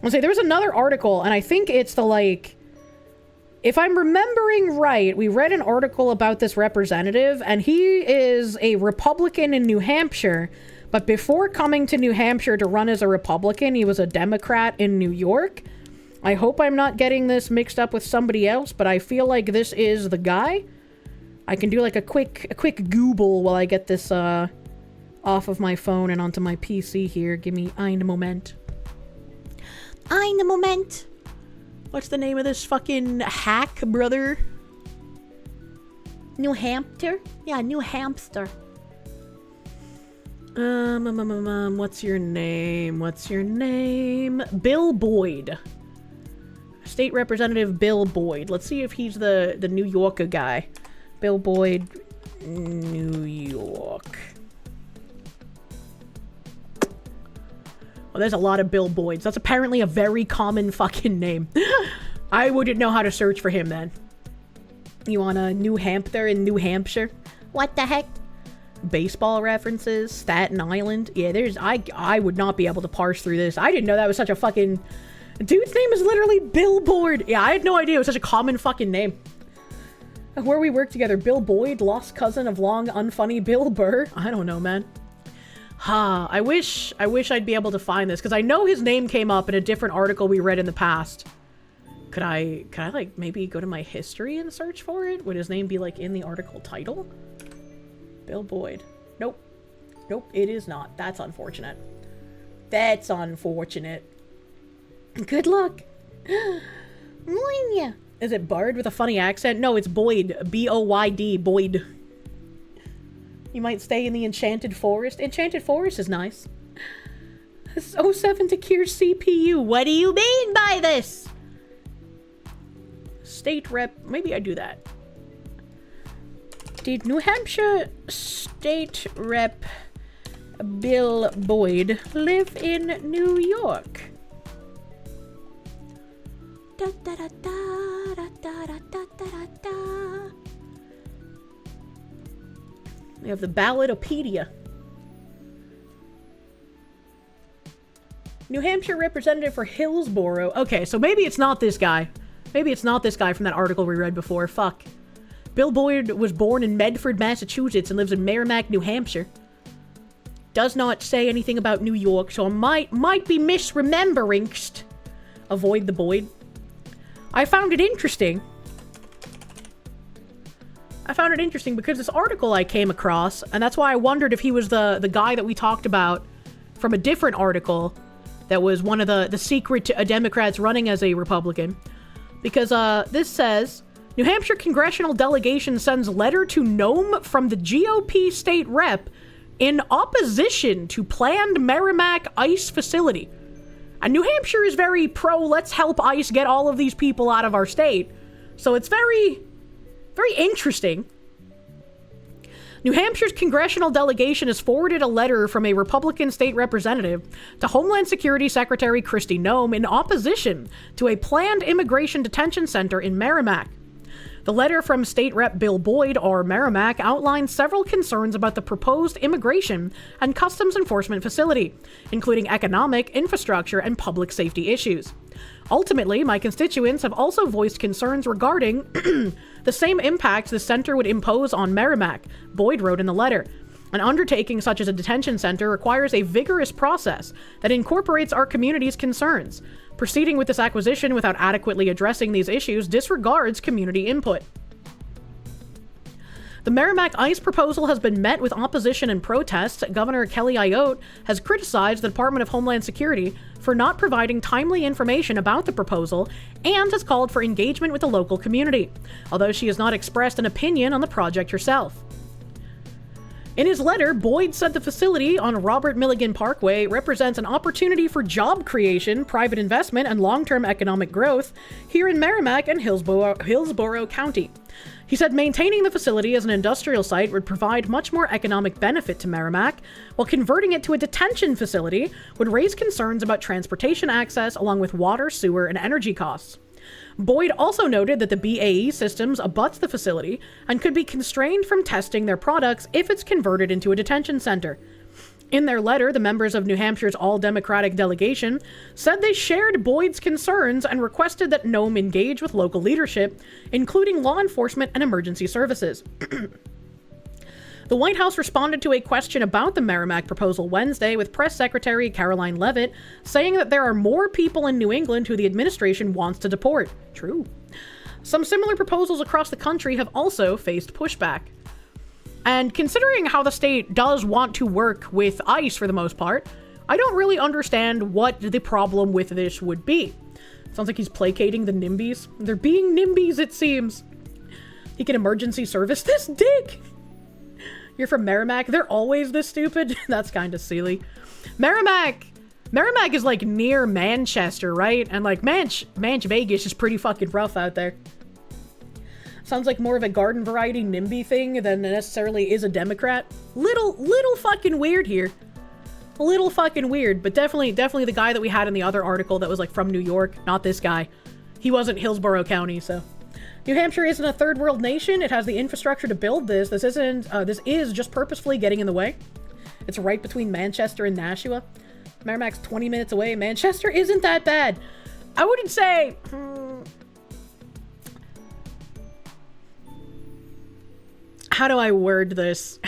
I'll say there was another article, and I think it's the like... If I'm remembering right, we read an article about this representative, and he is a Republican in New Hampshire, but before coming to New Hampshire to run as a Republican, he was a Democrat in New York. I hope I'm not getting this mixed up with somebody else, but I feel like this is the guy. I can do like a quick Google while I get this off of my phone and onto my PC here. Give me ein Moment. Ein Moment. What's the name of this fucking hack, brother? New Hampshire? Yeah, New Hampshire. What's your name? What's your name? Bill Boyd. State Representative Bill Boyd. Let's see if he's the New Yorker guy. Bill Boyd, New York. Oh, there's a lot of Bill Boyds. That's apparently a very common fucking name. I wouldn't know how to search for him then. You want a New Hampshire in New Hampshire? What the heck? Baseball references, Staten Island. Yeah, I would not be able to parse through this. I didn't know that was such a fucking... Dude's name is literally Bill Boyd. Yeah, I had no idea it was such a common fucking name. Where we work together, Bill Boyd, lost cousin of long, unfunny Bill Burr. I don't know, man. I wish I'd be able to find this, because I know his name came up in a different article we read in the past. Could I like maybe go to my history and search for it? Would his name be like in the article title? Bill Boyd. Nope. Nope, it is not. That's unfortunate. That's unfortunate. Good luck. Is it Bard with a funny accent? No, it's Boyd. B-O-Y-D. Boyd. You might stay in the Enchanted Forest. Enchanted Forest is nice. This is 07 to Kirsche CPU. What do you mean by this? State Rep. Maybe I do that. Did New Hampshire State Rep Bill Boyd live in New York? Da, da, da, da, da, da, da, da, da, da. We have the Ballotopedia. New Hampshire representative for Hillsborough. Okay, so maybe it's not this guy. Maybe it's not this guy from that article we read before. Fuck. Bill Boyd was born in Medford, Massachusetts and lives in Merrimack, New Hampshire. Does not say anything about New York, so I might be misremembering. Avoid the Boyd. I found it interesting. Because this article I came across, and that's why I wondered if he was the guy that we talked about from a different article that was one of the secret Democrats running as a Republican. Because this says, New Hampshire congressional delegation sends letter to Nome from the GOP state rep in opposition to planned Merrimack ICE facility. And New Hampshire is very pro, let's help ICE get all of these people out of our state. So it's very, very interesting. New Hampshire's congressional delegation has forwarded a letter from a Republican state representative to Homeland Security Secretary Kristi Noem in opposition to a planned immigration detention center in Merrimack. The letter from State Rep Bill Boyd, or Merrimack, outlines several concerns about the proposed immigration and customs enforcement facility, including economic, infrastructure, and public safety issues. Ultimately, my constituents have also voiced concerns regarding the same impact the center would impose on Merrimack, Boyd wrote in the letter. An undertaking such as a detention center requires a vigorous process that incorporates our community's concerns. Proceeding with this acquisition without adequately addressing these issues disregards community input. The Merrimack ICE proposal has been met with opposition and protests. Governor Kelly Ayotte has criticized the Department of Homeland Security for not providing timely information about the proposal and has called for engagement with the local community, although she has not expressed an opinion on the project herself. In his letter, Boyd said the facility on Robert Milligan Parkway represents an opportunity for job creation, private investment, and long-term economic growth here in Merrimack and Hillsborough County. He said maintaining the facility as an industrial site would provide much more economic benefit to Merrimack, while converting it to a detention facility would raise concerns about transportation access along with water, sewer, and energy costs. Boyd also noted that the BAE systems abuts the facility and could be constrained from testing their products if it's converted into a detention center. In their letter, the members of New Hampshire's all-Democratic delegation said they shared Boyd's concerns and requested that Nome engage with local leadership, including law enforcement and emergency services. The White House responded to a question about the Merrimack proposal Wednesday with Press Secretary Caroline Leavitt saying that there are more people in New England who the administration wants to deport. True. Some similar proposals across the country have also faced pushback. And considering how the state does want to work with ICE for the most part, I don't really understand what the problem with this would be. Sounds like he's placating the NIMBYs. They're being NIMBYs, it seems. He can emergency service this dick. You're from Merrimack? They're always this stupid? That's kind of silly. Merrimack is like near Manchester, right? And like Manch Vegas is pretty fucking rough out there. Sounds like more of a garden variety NIMBY thing than necessarily is a Democrat. Little fucking weird here. A little fucking weird, but definitely the guy that we had in the other article that was like from New York, not this guy. He wasn't Hillsborough County, so. New Hampshire isn't a third world nation. It has the infrastructure to build this. This is just purposefully getting in the way. It's right between Manchester and Nashua. Merrimack's 20 minutes away. Manchester isn't that bad. I wouldn't say... How do I word this?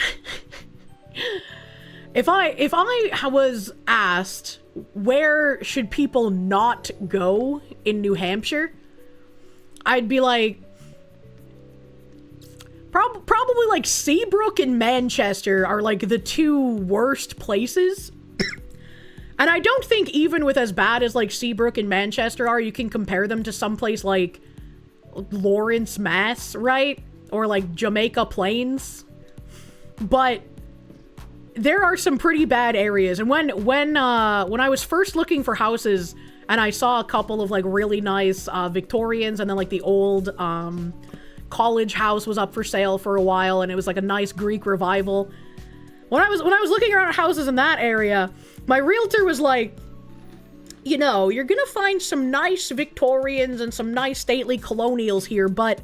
If I was asked where should people not go in New Hampshire, I'd be like, probably like Seabrook and Manchester are like the two worst places. And I don't think even with as bad as like Seabrook and Manchester are, you can compare them to someplace like Lawrence, Mass, right? Or like Jamaica Plains. But there are some pretty bad areas. And when I was first looking for houses and I saw a couple of like really nice Victorians, and then like the old college house was up for sale for a while, and it was like a nice Greek revival. When I was looking around houses in that area, my realtor was like, you know, you're gonna find some nice Victorians and some nice stately colonials here, but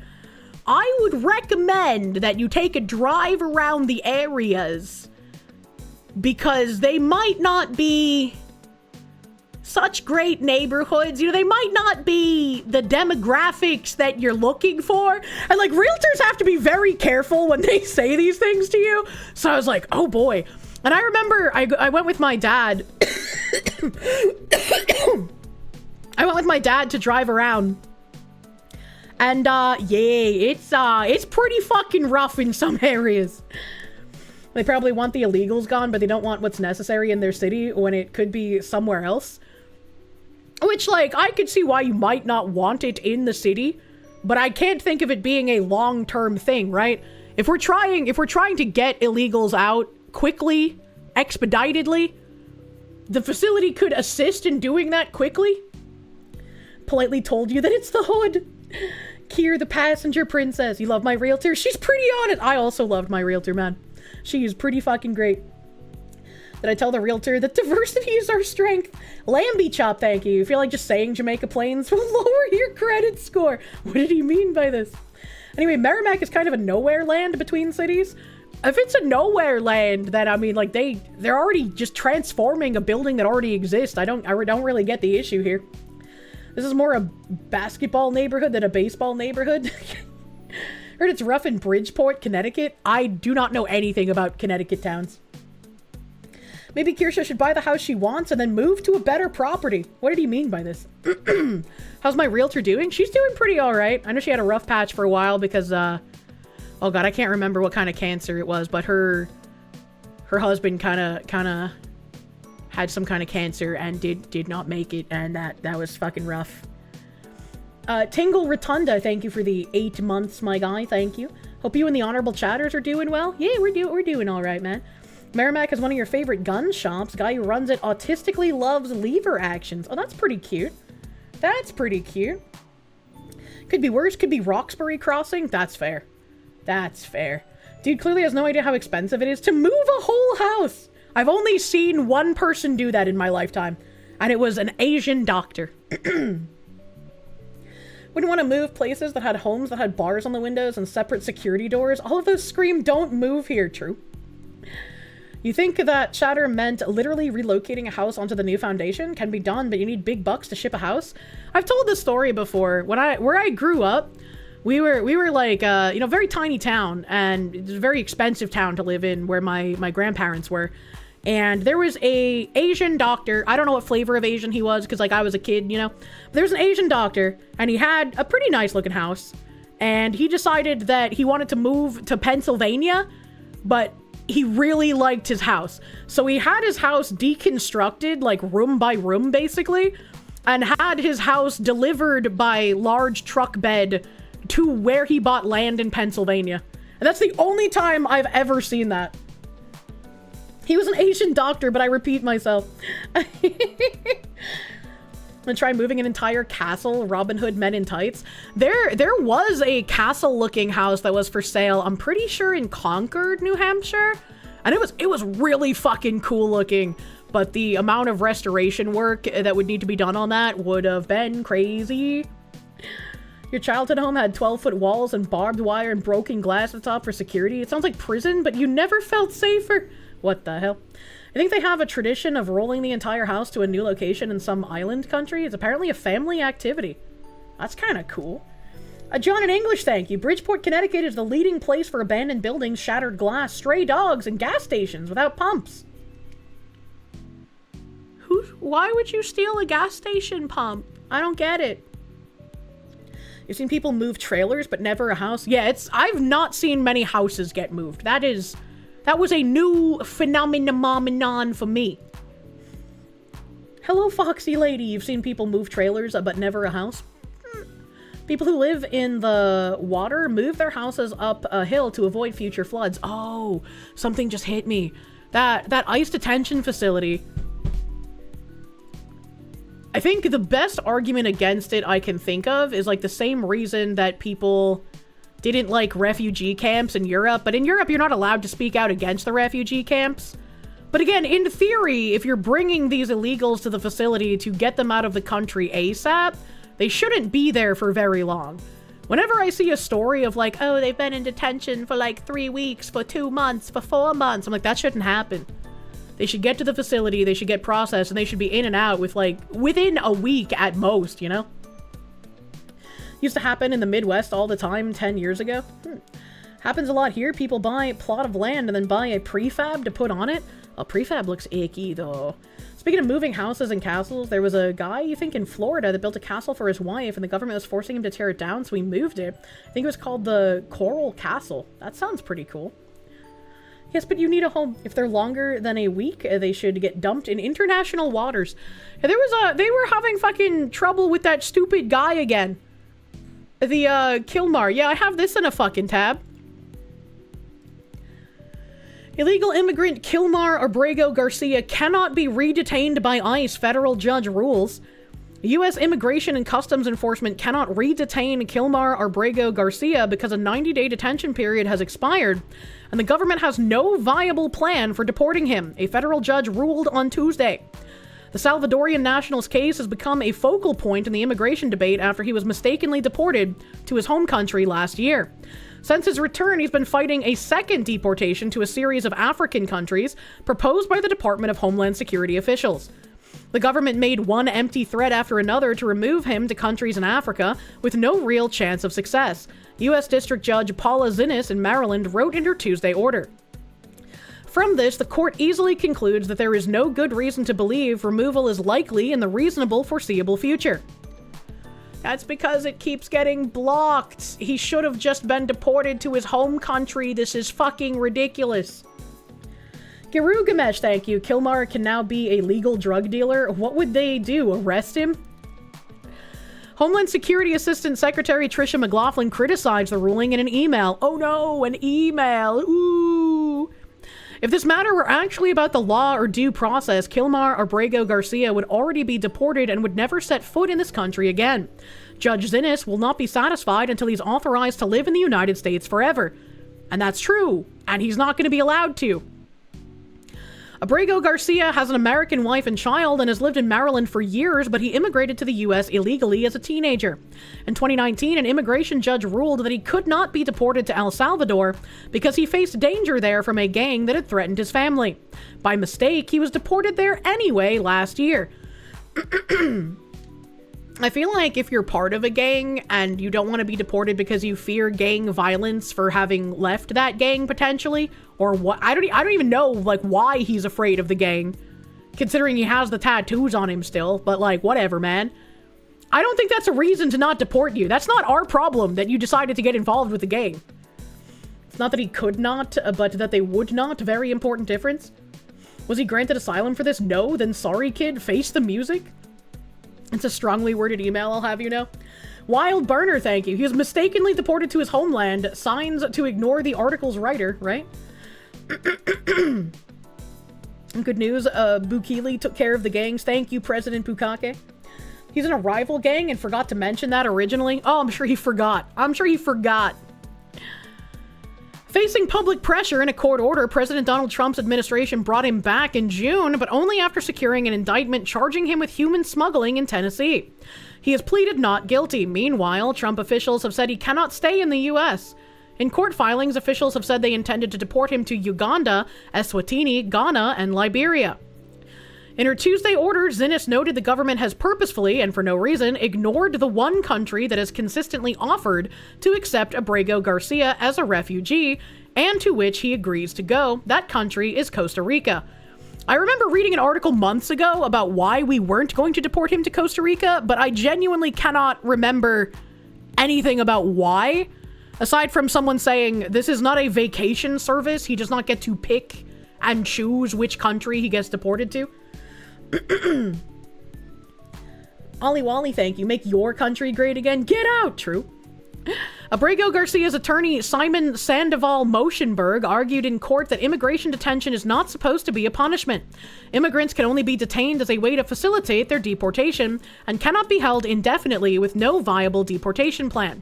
I would recommend that you take a drive around the areas because they might not be such great neighborhoods. You know, they might not be the demographics that you're looking for. And like, realtors have to be very careful when they say these things to you. So I was like, oh boy. And I remember I went with my dad. I went with my dad to drive around. And yeah, it's pretty fucking rough in some areas. They probably want the illegals gone, but they don't want what's necessary in their city when it could be somewhere else. Which, like, I could see why you might not want it in the city, but I can't think of it being a long-term thing, right? If we're trying to get illegals out quickly, expeditedly, the facility could assist in doing that quickly. Politely told you that it's the hood. Kier, the passenger princess. You love my realtor? She's pretty on it. I also loved my realtor, man. She is pretty fucking great. Did I tell the realtor that diversity is our strength? Lambie Chop, thank you. You feel like just saying Jamaica Plains will lower your credit score. What did he mean by this? Anyway, Merrimack is kind of a nowhere land between cities. If it's a nowhere land, then I mean, like, they're already just transforming a building that already exists. I don't really get the issue here. This is more a basketball neighborhood than a baseball neighborhood. Heard it's rough in Bridgeport, Connecticut. I do not know anything about Connecticut towns. Maybe Kirsche should buy the house she wants and then move to a better property. What did he mean by this? How's my realtor doing? She's doing pretty all right. I know she had a rough patch for a while because, oh god, I can't remember what kind of cancer it was, but her husband kind of had some kind of cancer and did not make it, and that was fucking rough. Tingle Rotunda, thank you for the 8 months, my guy. Thank you. Hope you and the honorable chatters are doing well. Yeah, we're doing all right, man. Merrimack is one of your favorite gun shops. Guy who runs it autistically loves lever actions. Oh, that's pretty cute. That's pretty cute. Could be worse. Could be Roxbury Crossing. That's fair. That's fair. Dude clearly has no idea how expensive it is to move a whole house. I've only seen one person do that in my lifetime, and it was an Asian doctor. Wouldn't want to move places that had homes that had bars on the windows and separate security doors. All of those scream, don't move here. True. You think that chatter meant literally relocating a house onto the new foundation? Can be done, but you need big bucks to ship a house. I've told this story before. Where I grew up, we were like, you know, very tiny town, and it's a very expensive town to live in where my grandparents were. And there was a Asian doctor. I don't know what flavor of Asian he was because, like, I was a kid, you know. But there was an Asian doctor, and he had a pretty nice looking house. And he decided that he wanted to move to Pennsylvania, but he really liked his house. So he had his house deconstructed, like room by room, basically, and had his house delivered by large truck bed to where he bought land in Pennsylvania. And that's the only time I've ever seen that. He was an Asian doctor, but I repeat myself. I'm gonna try moving an entire castle, Robin Hood Men in Tights. There was a castle-looking house that was for sale, I'm pretty sure in Concord, New Hampshire. And it was really fucking cool looking. But the amount of restoration work that would need to be done on that would have been crazy. Your childhood home had 12-foot walls and barbed wire and broken glass at the top for security. It sounds like prison, but you never felt safer. What the hell? I think they have a tradition of rolling the entire house to a new location in some island country. It's apparently a family activity. That's kind of cool. John in English, thank you. Bridgeport, Connecticut is the leading place for abandoned buildings, shattered glass, stray dogs, and gas stations without pumps. Why would you steal a gas station pump? I don't get it. You've seen people move trailers, but never a house? Yeah, I've not seen many houses get moved. That was a new phenomenon for me. Hello, Foxy Lady. You've seen people move trailers, but never a house? People who live in the water move their houses up a hill to avoid future floods. Oh, something just hit me. That ICE detention facility. I think the best argument against it I can think of is like the same reason that people didn't like refugee camps in Europe, but in Europe you're not allowed to speak out against the refugee camps. But again, in theory, if you're bringing these illegals to the facility to get them out of the country ASAP, they shouldn't be there for very long. Whenever I see a story of like, oh, they've been in detention for like 3 weeks, for 2 months, for 4 months, I'm like, that shouldn't happen. They should get to the facility, they should get processed, and they should be in and out with like, within a week at most, you know? Used to happen in the Midwest all the time 10 years ago. Happens a lot here. People buy a plot of land and then buy a prefab to put on it. A prefab looks icky though. Speaking of moving houses and castles, there was a guy, you think, in Florida that built a castle for his wife, and the government was forcing him to tear it down, so he moved it. I think it was called the Coral Castle. That sounds pretty cool. Yes, but you need a home. If they're longer than a week, they should get dumped in international waters. And they were having fucking trouble with that stupid guy again. The, Kilmar. Yeah, I have this in a fucking tab. Illegal immigrant Kilmar Abrego Garcia cannot be redetained by ICE, federal judge rules. U.S. Immigration and Customs Enforcement cannot redetain Kilmar Abrego Garcia because a 90-day detention period has expired, and the government has no viable plan for deporting him, a federal judge ruled on Tuesday. The Salvadorian national's case has become a focal point in the immigration debate after he was mistakenly deported to his home country last year. Since his return, he's been fighting a second deportation to a series of African countries proposed by the Department of Homeland Security officials. The government made one empty threat after another to remove him to countries in Africa with no real chance of success. U.S. District Judge Paula Zinnes in Maryland wrote in her Tuesday order. From this, the court easily concludes that there is no good reason to believe removal is likely in the reasonable foreseeable future. That's because it keeps getting blocked. He should have just been deported to his home country. This is fucking ridiculous. Girugamesh, thank you. Kilmar can now be a legal drug dealer. What would they do? Arrest him? Homeland Security Assistant Secretary Tricia McLaughlin criticized the ruling in an email. Oh no, an email. Ooh. If this matter were actually about the law or due process, Kilmar Abrego Garcia would already be deported and would never set foot in this country again. Judge Zinnes will not be satisfied until he's authorized to live in the United States forever. And that's true, and he's not going to be allowed to. Abrego Garcia has an American wife and child and has lived in Maryland for years, but he immigrated to the U.S. illegally as a teenager. In 2019, an immigration judge ruled that he could not be deported to El Salvador because he faced danger there from a gang that had threatened his family. By mistake, he was deported there anyway last year. I feel like if you're part of a gang and you don't want to be deported because you fear gang violence for having left that gang potentially, or what, I don't even know like why he's afraid of the gang, considering he has the tattoos on him still, but like whatever, man. I don't think that's a reason to not deport you. That's not our problem that you decided to get involved with the gang. It's not that he could not, but that they would not. Very important difference. Was he granted asylum for this? No. Then sorry, kid. Face the music. It's a strongly worded email, I'll have you know. Wild Burner, thank you. He was mistakenly deported to his homeland. Signs to ignore the article's writer, right? Good news, Bukili took care of the gangs. Thank you, President Bukake. He's in a rival gang and forgot to mention that originally. Oh, I'm sure he forgot. Facing public pressure in a court order, President Donald Trump's administration brought him back in June, but only after securing an indictment charging him with human smuggling in Tennessee. He has pleaded not guilty. Meanwhile, Trump officials have said he cannot stay in the U.S. In court filings, officials have said they intended to deport him to Uganda, Eswatini, Ghana, and Liberia. In her Tuesday order, Zinnes noted the government has purposefully, and for no reason, ignored the one country that has consistently offered to accept Abrego Garcia as a refugee, and to which he agrees to go. That country is Costa Rica. I remember reading an article months ago about why we weren't going to deport him to Costa Rica, but I genuinely cannot remember anything about why, aside from someone saying, this is not a vacation service, he does not get to pick and choose which country he gets deported to. Ollie Wally, thank you. Make your country great again. Get out! True. Abrego Garcia's attorney, Simon Sandoval Motionberg, argued in court that immigration detention is not supposed to be a punishment. Immigrants can only be detained as a way to facilitate their deportation and cannot be held indefinitely with no viable deportation plan.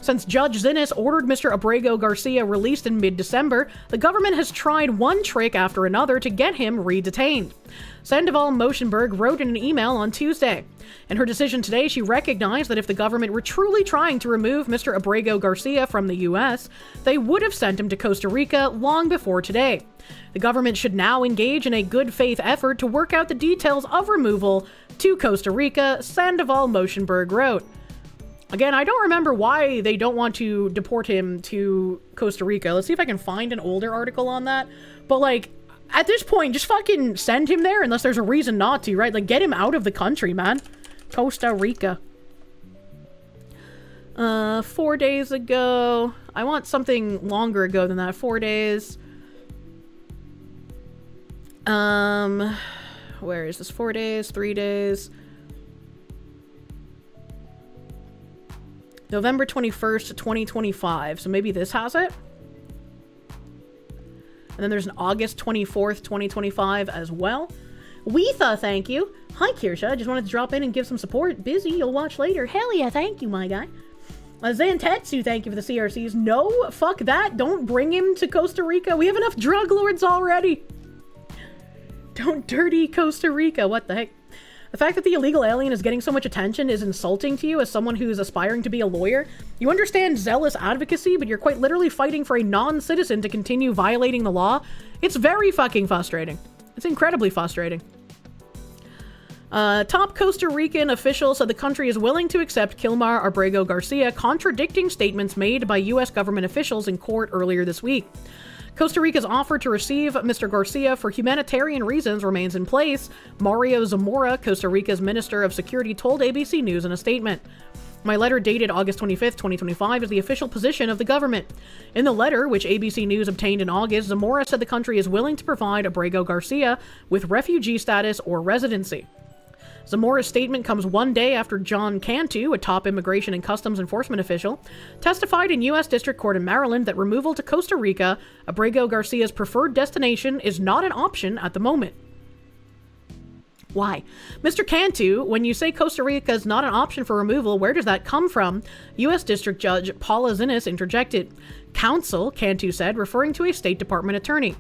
Since Judge Zinnes ordered Mr. Abrego Garcia released in mid-December, the government has tried one trick after another to get him re-detained. Sandoval Moschenberg wrote in an email on Tuesday. In her decision today, she recognized that if the government were truly trying to remove Mr. Abrego Garcia from the U.S., they would have sent him to Costa Rica long before today. The government should now engage in a good faith effort to work out the details of removal to Costa Rica, Sandoval Moschenberg wrote. Again, I don't remember why they don't want to deport him to Costa Rica. Let's see if I can find an older article on that. But, like, at this point, just fucking send him there unless there's a reason not to, right? Like, get him out of the country, man. Costa Rica. 4 days ago. I want something longer ago than that. 4 days. Where is this? 4 days, 3 days. November 21st, 2025. So maybe this has it? And then there's an August 24th, 2025 as well. Weetha, thank you. Hi, Kirsche. I just wanted to drop in and give some support. Busy, you'll watch later. Hell yeah, thank you, my guy. Zantetsu, thank you for the CRCs. No, fuck that. Don't bring him to Costa Rica. We have enough drug lords already. Don't dirty Costa Rica. What the heck? The fact that the illegal alien is getting so much attention is insulting to you as someone who's aspiring to be a lawyer. You understand zealous advocacy, but you're quite literally fighting for a non-citizen to continue violating the law. It's very fucking frustrating. It's incredibly frustrating. Top Costa Rican official said the country is willing to accept Kilmar Abrego Garcia, contradicting statements made by U.S. government officials in court earlier this week. Costa Rica's offer to receive Mr. Garcia for humanitarian reasons remains in place, Mario Zamora, Costa Rica's Minister of Security, told ABC News in a statement. My letter dated August 25th, 2025 is the official position of the government. In the letter, which ABC News obtained in August, Zamora said the country is willing to provide Abrego Garcia with refugee status or residency. Zamora's statement comes 1 day after John Cantu, a top immigration and customs enforcement official, testified in U.S. District Court in Maryland that removal to Costa Rica, Abrego Garcia's preferred destination, is not an option at the moment. Why? Mr. Cantu, when you say Costa Rica is not an option for removal, where does that come from? U.S. District Judge Paula Zinnes interjected. Counsel, Cantu said, referring to a State Department attorney.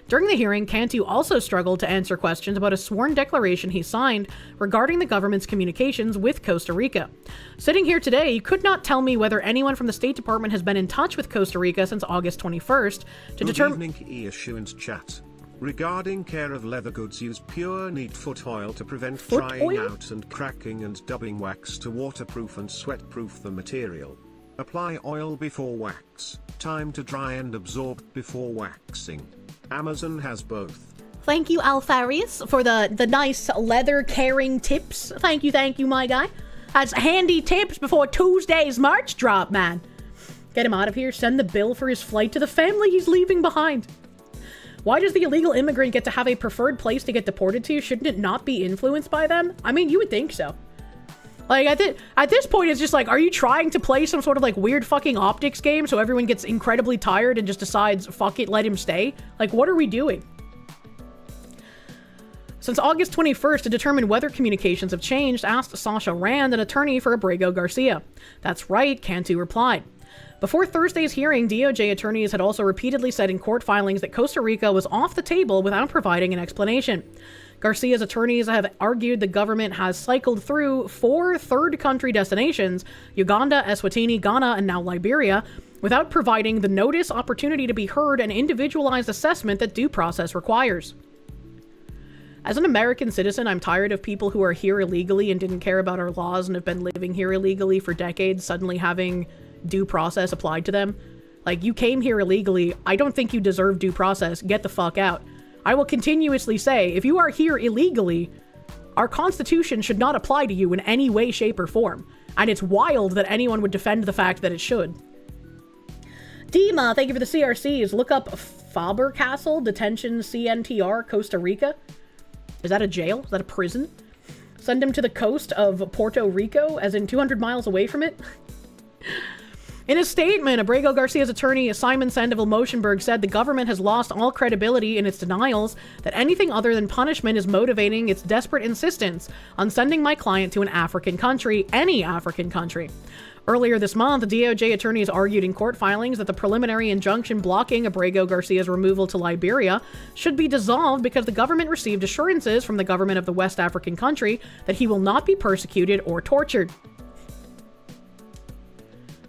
During the hearing, Cantu also struggled to answer questions about a sworn declaration he signed regarding the government's communications with Costa Rica. Sitting here today, he could not tell me whether anyone from the State Department has been in touch with Costa Rica since August 21st to determine... Good evening, Issuance chat. Regarding care of leather goods, use pure neat foot oil to prevent drying out and cracking, and dubbing wax to waterproof and sweatproof the material. Apply oil before wax. Time to dry and absorb before waxing. Amazon has both. Thank you, Alfarius, for the nice leather caring tips. Thank you, my guy. That's handy tips before Tuesday's merch drop, man. Get him out of here. Send the bill for his flight to the family he's leaving behind. Why does the illegal immigrant get to have a preferred place to get deported to? Shouldn't it not be influenced by them? I mean, you would think so. Like, at this point, it's just like, are you trying to play some sort of, like, weird fucking optics game so everyone gets incredibly tired and just decides, fuck it, let him stay? Like, what are we doing? Since August 21st, to determine whether communications have changed, asked Sasha Rand, an attorney for Abrego Garcia. That's right, Cantu replied. Before Thursday's hearing, DOJ attorneys had also repeatedly said in court filings that Costa Rica was off the table without providing an explanation. Garcia's attorneys have argued the government has cycled through 4 third country destinations, Uganda, Eswatini, Ghana, and now Liberia, without providing the notice, opportunity to be heard, and individualized assessment that due process requires. As an American citizen, I'm tired of people who are here illegally and didn't care about our laws and have been living here illegally for decades suddenly having due process applied to them. Like, you came here illegally. I don't think you deserve due process. Get the fuck out. I will continuously say, if you are here illegally, our Constitution should not apply to you in any way, shape, or form. And it's wild that anyone would defend the fact that it should. Dima, thank you for the CRCs. Look up Faber Castle, Detention, CNTR, Costa Rica. Is that a jail? Is that a prison? Send him to the coast of Puerto Rico, as in 200 miles away from it. In a statement, Abrego Garcia's attorney, Simon Sandoval Moschenberg, said the government has lost all credibility in its denials that anything other than punishment is motivating its desperate insistence on sending my client to an African country, any African country. Earlier this month, DOJ attorneys argued in court filings that the preliminary injunction blocking Abrego Garcia's removal to Liberia should be dissolved because the government received assurances from the government of the West African country that he will not be persecuted or tortured.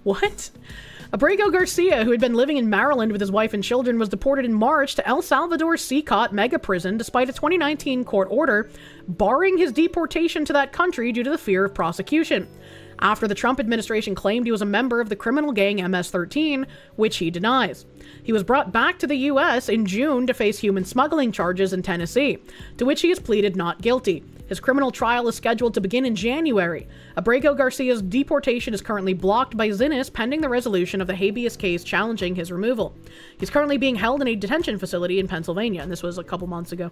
What? Abrego Garcia, who had been living in Maryland with his wife and children, was deported in March to El Salvador's CCOT mega prison despite a 2019 court order barring his deportation to that country due to the fear of prosecution, after the Trump administration claimed he was a member of the criminal gang MS-13, which he denies. He was brought back to the U.S. in June to face human smuggling charges in Tennessee, to which he has pleaded not guilty. His criminal trial is scheduled to begin in January. Abrego Garcia's deportation is currently blocked by Zinnis pending the resolution of the habeas case challenging his removal. He's currently being held in a detention facility in Pennsylvania, and this was a couple months ago.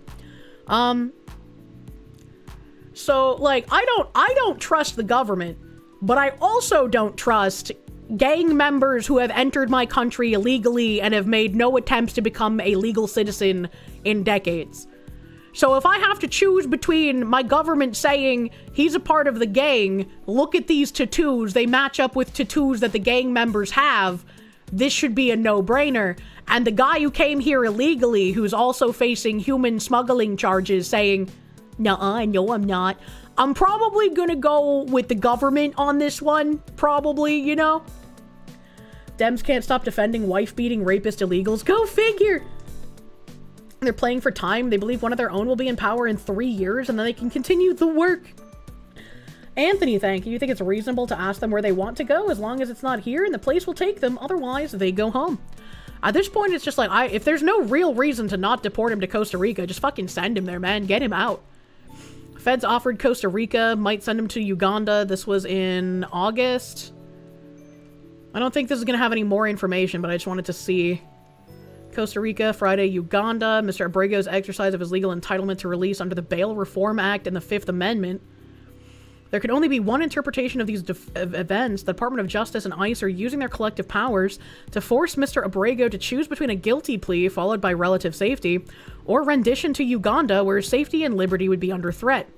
So, like, I don't trust the government, but I also don't trust gang members who have entered my country illegally and have made no attempts to become a legal citizen in decades. So if I have to choose between my government saying he's a part of the gang, look at these tattoos, they match up with tattoos that the gang members have, this should be a no-brainer. And the guy who came here illegally, who's also facing human smuggling charges, saying, "Nuh-uh, no, I'm not," I'm probably gonna go with the government on this one, probably, you know? Dems can't stop defending wife-beating rapist illegals. Go figure! They're playing for time. They believe one of their own will be in power in 3 years, and then they can continue the work. Anthony, thank you. You think it's reasonable to ask them where they want to go as long as it's not here and the place will take them, otherwise they go home. At this point, it's just like, if there's no real reason to not deport him to Costa Rica, just fucking send him there, man. Get him out. Feds offered Costa Rica, might send him to Uganda. This was in August. I don't think this is going to have any more information, but I just wanted to see. Costa Rica, Friday, Uganda. Mr. Abrego's exercise of his legal entitlement to release under the Bail Reform Act and the Fifth Amendment. There can only be one interpretation of these events. The Department of Justice and ICE are using their collective powers to force Mr. Abrego to choose between a guilty plea followed by relative safety or rendition to Uganda where his safety and liberty would be under threat.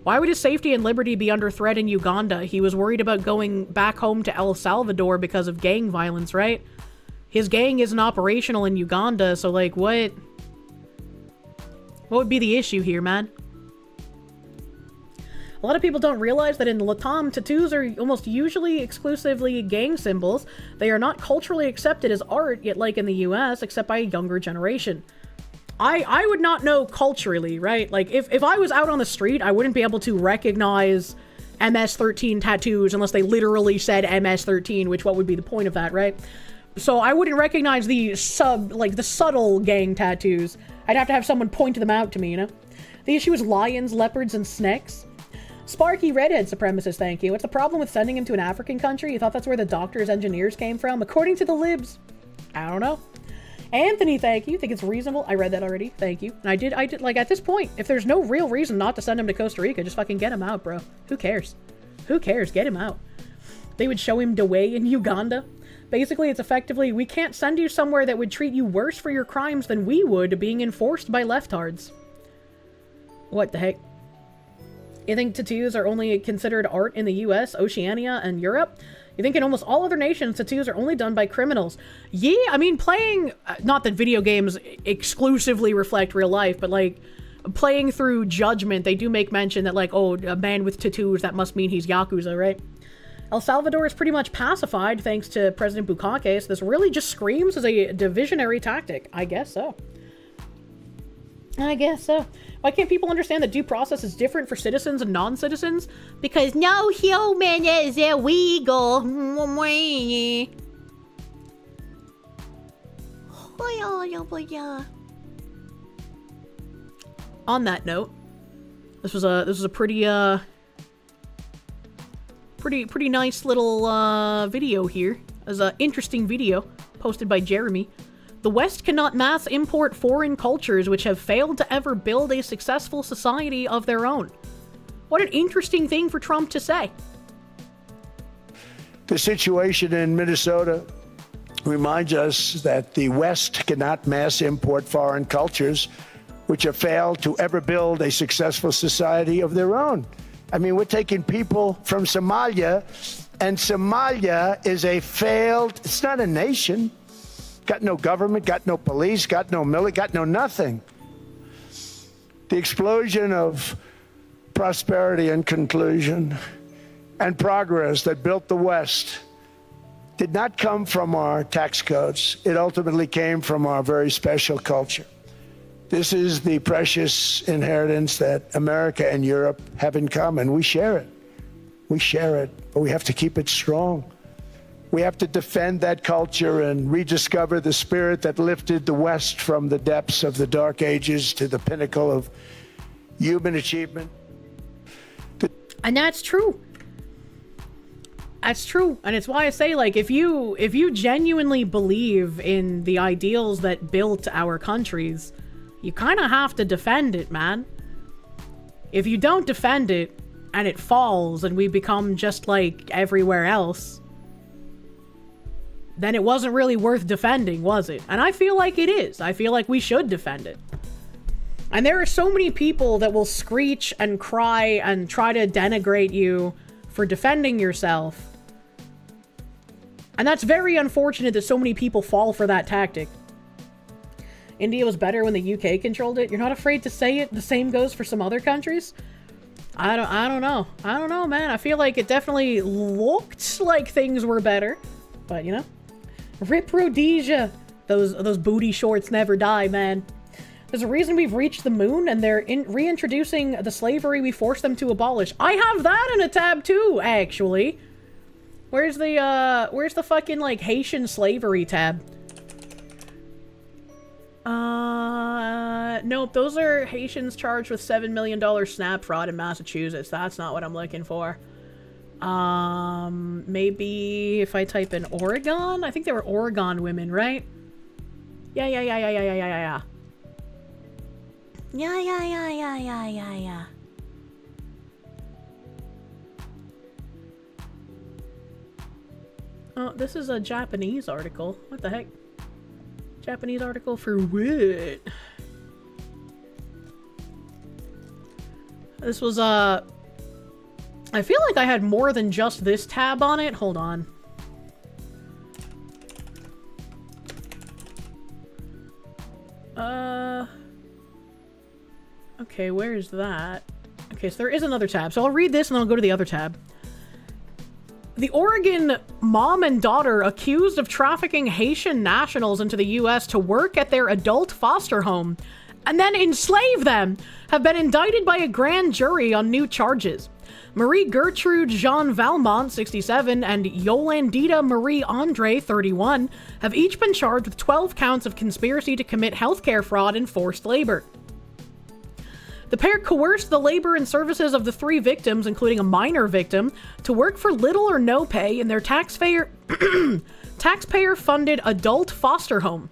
Why would his safety and liberty be under threat in Uganda? He was worried about going back home to El Salvador because of gang violence, right? His gang isn't operational in Uganda, so like, what would be the issue here, man? A lot of people don't realize that in Latam, tattoos are almost usually exclusively gang symbols. They are not culturally accepted as art, yet like in the US, except by a younger generation. I would not know culturally, right? Like, if I was out on the street, I wouldn't be able to recognize MS-13 tattoos unless they literally said MS-13, which what would be the point of that, right? So I wouldn't recognize the subtle gang tattoos. I'd have to have someone point them out to me, you know? The issue is lions, leopards, and snakes. Sparky Redhead Supremacist, thank you. What's the problem with sending him to an African country? You thought that's where the doctors, engineers came from? According to the libs. I don't know. Anthony, thank you. Think it's reasonable? I read that already. Thank you. And I did, like, at this point, if there's no real reason not to send him to Costa Rica, just fucking get him out, bro. Who cares? Who cares? Get him out. They would show him Dewey in Uganda. Basically, it's effectively, we can't send you somewhere that would treat you worse for your crimes than we would, being enforced by leftards. What the heck? You think tattoos are only considered art in the US, Oceania, and Europe? You think in almost all other nations, tattoos are only done by criminals? Yeah, I mean, playing, not that video games exclusively reflect real life, but like, playing through Judgment, they do make mention that like, oh, a man with tattoos, that must mean he's Yakuza, right? El Salvador is pretty much pacified thanks to President Bukake, so this really just screams as a divisionary tactic. I guess so. I guess so. Why can't people understand that due process is different for citizens and non-citizens? Because no human is illegal. On that note, this was a pretty pretty nice little video here. It was an interesting video posted by Jeremy. The West cannot mass import foreign cultures which have failed to ever build a successful society of their own. What an interesting thing for Trump to say. The situation in Minnesota reminds us that the West cannot mass import foreign cultures which have failed to ever build a successful society of their own. I mean, we're taking people from Somalia And Somalia is a failed, it's not a nation. Got no government, got no police, got no military, got no nothing. The explosion of prosperity and conclusion and progress that built the West did not come from our tax codes. It ultimately came from our very special culture. This is the precious inheritance that America and Europe have in common. We share it. We share it, but we have to keep it strong. We have to defend that culture and rediscover the spirit that lifted the West from the depths of the Dark Ages to the pinnacle of human achievement. And that's true. That's true. And it's why I say, like, if you genuinely believe in the ideals that built our countries, you kind of have to defend it, man. If you don't defend it and it falls and we become just like everywhere else, then it wasn't really worth defending, was it? And I feel like it is. I feel like we should defend it. And there are so many people that will screech and cry and try to denigrate you for defending yourself. And that's very unfortunate that so many people fall for that tactic. India was better when the UK controlled it. You're not afraid to say it. The same goes for some other countries. I don't know. I don't know, man. I feel like it definitely looked like things were better. But, you know. Rip Rhodesia. Those booty shorts never die, man. There's a reason we've reached the moon, and they're reintroducing the slavery we forced them to abolish. I have that in a tab too, actually. Where's the fucking, like, Haitian slavery tab? Nope, those are Haitians charged with $7 million snap fraud in Massachusetts. That's not what I'm looking for. Maybe if I type in Oregon? I think they were Oregon women, right? Yeah. Yeah. Oh, this is a Japanese article. What the heck? Japanese article for what? This was, I feel like I had more than just this tab on it. Hold on. Okay, where is that? Okay, so there is another tab. So I'll read this and then I'll go to the other tab. The Oregon mom and daughter accused of trafficking Haitian nationals into the U.S. to work at their adult foster home and then enslave them have been indicted by a grand jury on new charges. Marie Gertrude Jean Valmont, 67, and Yolandita Marie Andre, 31, have each been charged with 12 counts of conspiracy to commit healthcare fraud and forced labor. The pair coerced the labor and services of the 3 victims, including a minor victim, to work for little or no pay in their taxpayer-funded adult foster home.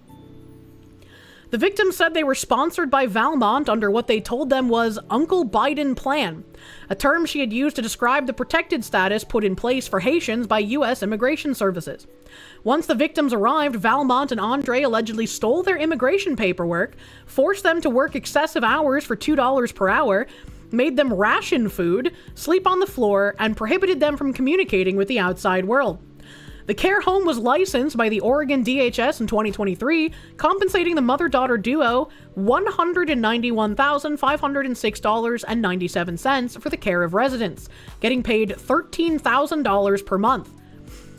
The victims said they were sponsored by Valmont under what they told them was Uncle Biden Plan, a term she had used to describe the protected status put in place for Haitians by U.S. immigration services. Once the victims arrived, Valmont and Andre allegedly stole their immigration paperwork, forced them to work excessive hours for $2 per hour, made them ration food, sleep on the floor, and prohibited them from communicating with the outside world. The care home was licensed by the Oregon DHS in 2023, compensating the mother-daughter duo $191,506.97 for the care of residents, getting paid $13,000 per month.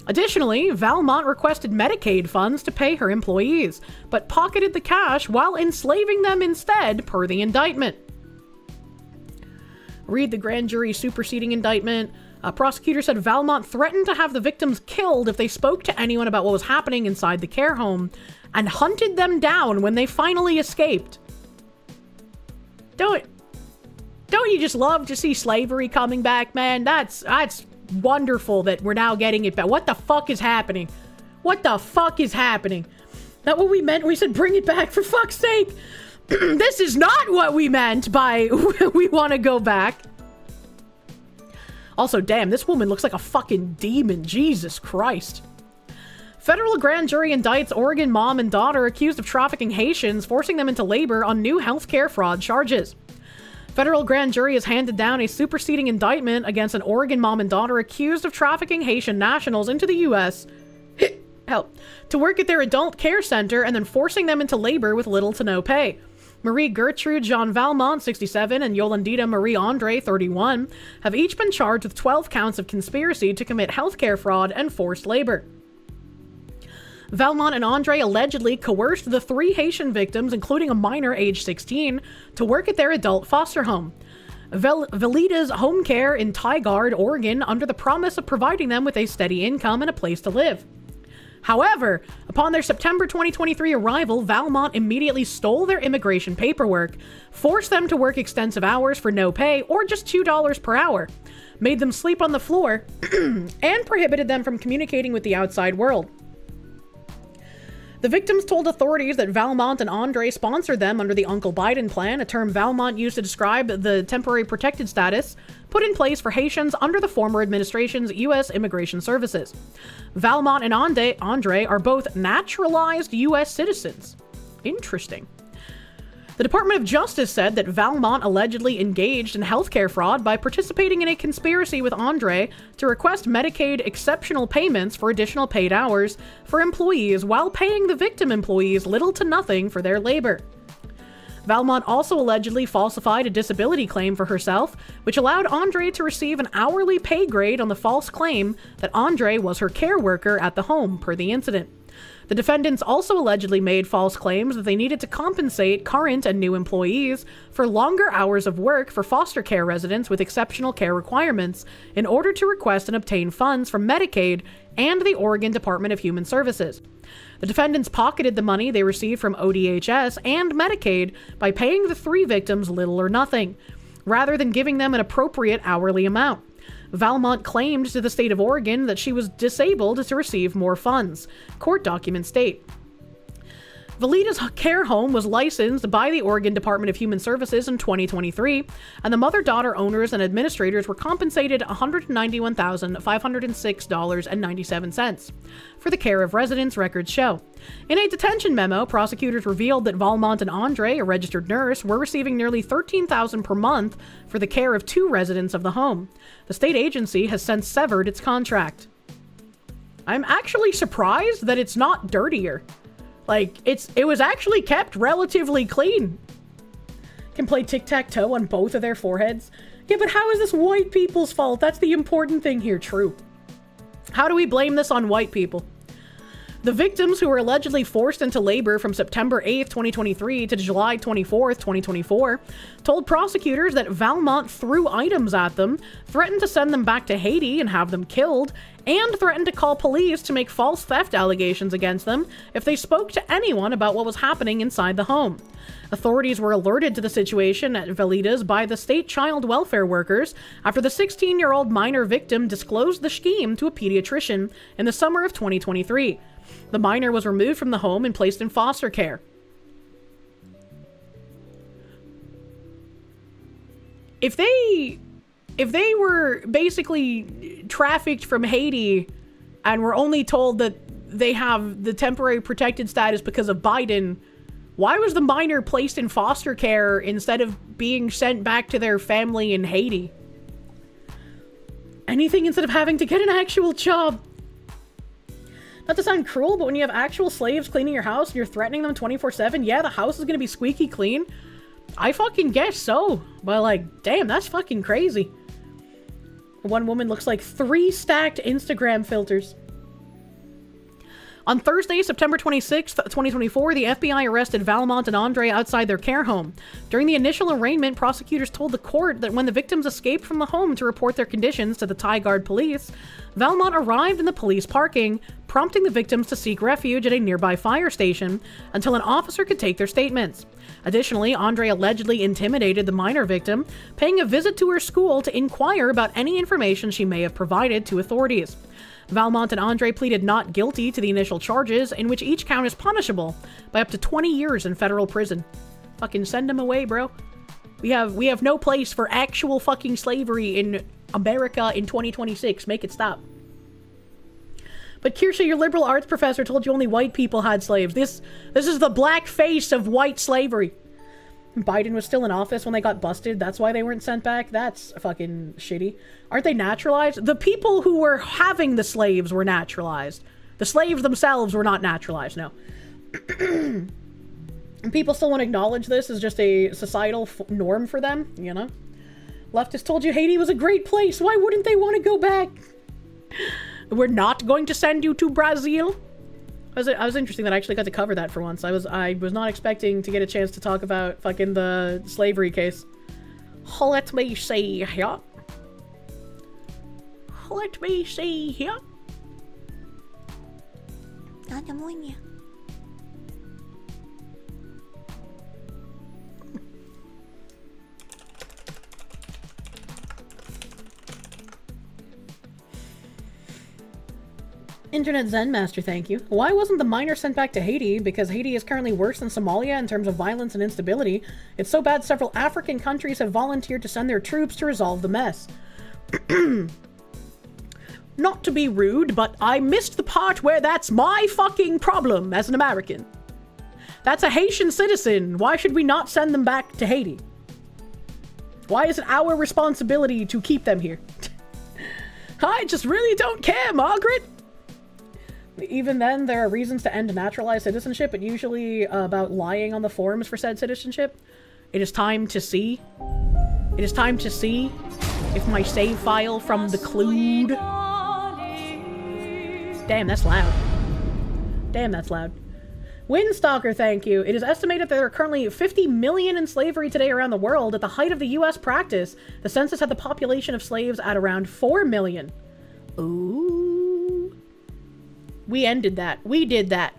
Additionally, Valmont requested Medicaid funds to pay her employees, but pocketed the cash while enslaving them instead, per the indictment. Read the grand jury superseding indictment. A prosecutor said Valmont threatened to have the victims killed if they spoke to anyone about what was happening inside the care home, and hunted them down when they finally escaped. Don't you just love to see slavery coming back, man? That's wonderful that we're now getting it back. What the fuck is happening? What the fuck is happening? That what we meant? We said bring it back, for fuck's sake. This is not what we meant by we want to go back. Also, damn, this woman looks like a fucking demon. Jesus Christ. Federal grand jury indicts Oregon mom and daughter accused of trafficking Haitians, forcing them into labor on new healthcare fraud charges. Federal grand jury has handed down a superseding indictment against an Oregon mom and daughter accused of trafficking Haitian nationals into the U.S. to work at their adult care center and then forcing them into labor with little to no pay. Marie Gertrude Jean Valmont, 67, and Yolandita Marie Andre, 31, have each been charged with 12 counts of conspiracy to commit healthcare fraud and forced labor. Valmont and Andre allegedly coerced the 3 Haitian victims, including a minor aged 16, to work at their adult foster home, Velita's Home Care in Tigard, Oregon, under the promise of providing them with a steady income and a place to live. However, upon their September 2023 arrival, Valmont immediately stole their immigration paperwork, forced them to work extensive hours for no pay or just $2 per hour, made them sleep on the floor, and prohibited them from communicating with the outside world. The victims told authorities that Valmont and Andre sponsored them under the Uncle Biden plan, a term Valmont used to describe the temporary protected status put in place for Haitians under the former administration's U.S. Immigration Services. Valmont and Andre are both naturalized U.S. citizens. Interesting. The Department of Justice said that Valmont allegedly engaged in healthcare fraud by participating in a conspiracy with Andre to request Medicaid exceptional payments for additional paid hours for employees while paying the victim employees little to nothing for their labor. Valmont also allegedly falsified a disability claim for herself, which allowed Andre to receive an hourly pay grade on the false claim that Andre was her care worker at the home, per the incident. The defendants also allegedly made false claims that they needed to compensate current and new employees for longer hours of work for foster care residents with exceptional care requirements in order to request and obtain funds from Medicaid and the Oregon Department of Human Services. The defendants pocketed the money they received from ODHS and Medicaid by paying the 3 victims little or nothing, rather than giving them an appropriate hourly amount. Valmont claimed to the state of Oregon that she was disabled to receive more funds. Court documents state. Velita's care home was licensed by the Oregon Department of Human Services in 2023, and the mother-daughter owners and administrators were compensated $191,506.97 for the care of residents, records show. In a detention memo, prosecutors revealed that Valmont and Andre, a registered nurse, were receiving nearly $13,000 per month for the care of 2 residents of the home. The state agency has since severed its contract. I'm actually surprised that it's not dirtier. Like, it was actually kept relatively clean. Can play tic-tac-toe on both of their foreheads. Yeah, but how is this white people's fault? That's the important thing here, true. How do we blame this on white people? The victims, who were allegedly forced into labor from September 8th, 2023 to July 24th, 2024, told prosecutors that Valmont threw items at them, threatened to send them back to Haiti and have them killed, and threatened to call police to make false theft allegations against them if they spoke to anyone about what was happening inside the home. Authorities were alerted to the situation at Velita's by the state child welfare workers after the 16-year-old minor victim disclosed the scheme to a pediatrician in the summer of 2023. The minor was removed from the home and placed in foster care. If they were basically trafficked from Haiti and were only told that they have the temporary protected status because of Biden, why was the minor placed in foster care instead of being sent back to their family in Haiti? Anything instead of having to get an actual job. Not to sound cruel, but when you have actual slaves cleaning your house and you're threatening them 24/7, yeah, the house is gonna be squeaky clean. I fucking guess so. But like, damn, that's fucking crazy. One woman looks like 3 stacked Instagram filters. On Thursday, September 26th, 2024, the FBI arrested Valmont and Andre outside their care home. During the initial arraignment, prosecutors told the court that when the victims escaped from the home to report their conditions to the Tigard police, Valmont arrived in the police parking, prompting the victims to seek refuge at a nearby fire station until an officer could take their statements. Additionally, Andre allegedly intimidated the minor victim, paying a visit to her school to inquire about any information she may have provided to authorities. Valmont and Andre pleaded not guilty to the initial charges, in which each count is punishable by up to 20 years in federal prison. Fucking send them away, bro. We have no place for actual fucking slavery in America in 2026. Make it stop. But Kirsche, your liberal arts professor, told you only white people had slaves. This is the black face of white slavery. Biden was still in office when they got busted. That's why they weren't sent back. That's fucking shitty. Aren't they naturalized? The people who were having the slaves were naturalized. The slaves themselves were not naturalized, no. And people still want to acknowledge this as just a societal norm for them, you know? Leftists told you Haiti was a great place. Why wouldn't they want to go back? We're not going to send you to Brazil. I was interesting that I actually got to cover that for once. I was not expecting to get a chance to talk about fucking the slavery case. Let me see here. Let me see here. Internet Zen Master, thank you. Why wasn't the miner sent back to Haiti? Because Haiti is currently worse than Somalia in terms of violence and instability. It's so bad several African countries have volunteered to send their troops to resolve the mess. Not to be rude, but I missed the part where that's my fucking problem as an American. That's a Haitian citizen. Why should we not send them back to Haiti? Why is it our responsibility to keep them here? I just really don't care, Margaret. Even then, there are reasons to end naturalized citizenship, but usually about lying on the forms for said citizenship. It is time to see. It is time to see if my save file from the Clued. Damn, that's loud. Damn, that's loud. Windstalker, thank you. It is estimated that there are currently 50 million in slavery today around the world. At the height of the US practice, the census had the population of slaves at around 4 million. Ooh. We ended that. We did that.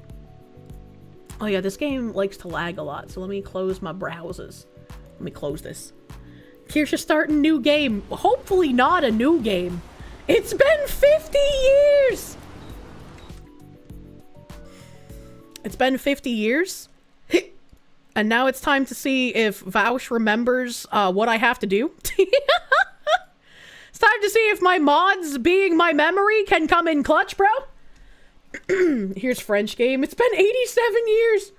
Oh yeah, this game likes to lag a lot, so let me close my browsers. Let me close this. Kirsche starting new game. Hopefully not a new game. It's been 50 years! It's been 50 years? And now it's time to see if Vouch remembers what I have to do. It's time to see if my mods being my memory can come in clutch, bro. Here's French game. It's been 87 years.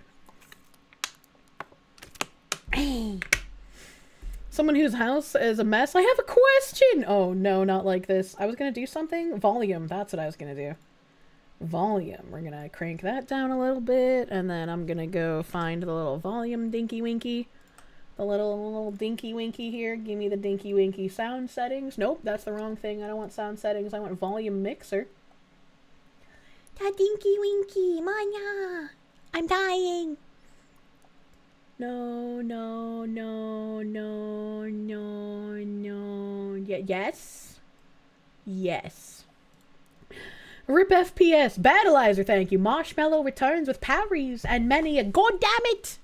Someone whose house is a mess. I have a question. Oh no, not like this. I was gonna do something. Volume. That's what I was gonna do. Volume. We're gonna crank that down a little bit, and then I'm gonna go find the little volume dinky winky. The little dinky winky here. Give me the dinky winky sound settings. Nope, that's the wrong thing. I don't want sound settings. I want volume mixer. Da dinky winky, manya. I'm dying. No. Yes. Yes. RIP FPS. Battleizer, thank you. Marshmallow returns with parries and many a god damn it.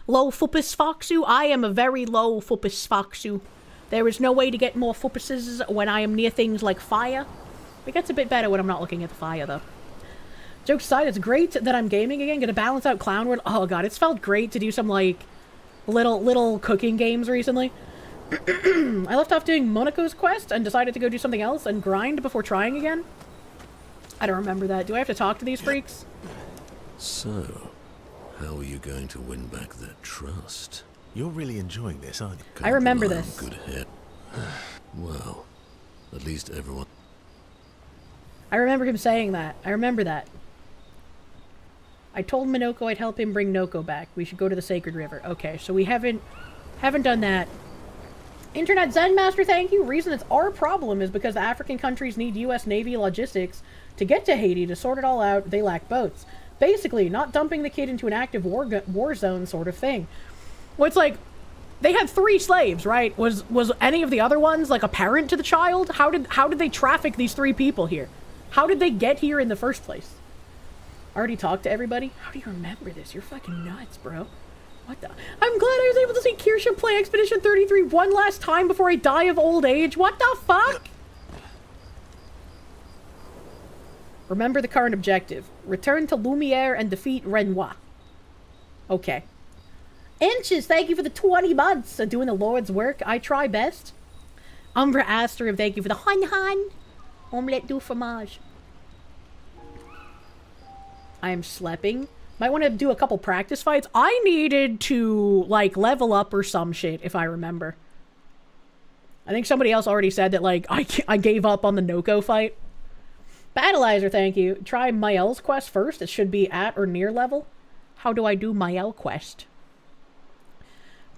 Low fuppus foxu. I am a very low fuppus foxu. There is no way to get more fuppuses when I am near things like fire. It gets a bit better when I'm not looking at the fire, though. Jokes aside, it's great that I'm gaming again. Gonna balance out Clown World. Oh god, it's felt great to do some, like, little cooking games recently. I left off doing Monaco's quest and decided to go do something else and grind before trying again. I don't remember that. Do I have to talk to these freaks? So, how are you going to win back their trust? You're really enjoying this, aren't you? I remember this. Good head. Well, at least everyone... I remember him saying that. I remember that. I told Minoko I'd help him bring Noko back. We should go to the Sacred River. Okay, so we haven't done that. Internet Zen Master, thank you. Reason it's our problem is because the African countries need U.S. Navy logistics to get to Haiti to sort it all out. They lack boats. Basically, not dumping the kid into an active war zone sort of thing. Well, it's like, they had 3 slaves, right? Was any of the other ones like a parent to the child? How did they traffic these 3 people here? How did they get here in the first place? Already talked to everybody? How do you remember this? You're fucking nuts, bro. What the? I'm glad I was able to see Kirsche play Expedition 33 one last time before I die of old age. What the fuck? Remember the current objective. Return to Lumiere and defeat Renoir. Okay. Inches, thank you for the 20 months of doing the Lord's work. I try best. Umbra Asterim, thank you for the hun. Omelette du fromage. I am sleeping. Might want to do a couple practice fights. I needed to, like, level up or some shit, if I remember. I think somebody else already said that, like, I gave up on the Noko fight. Battleizer, thank you. Try Mael's quest first. It should be at or near level. How do I do Mael quest?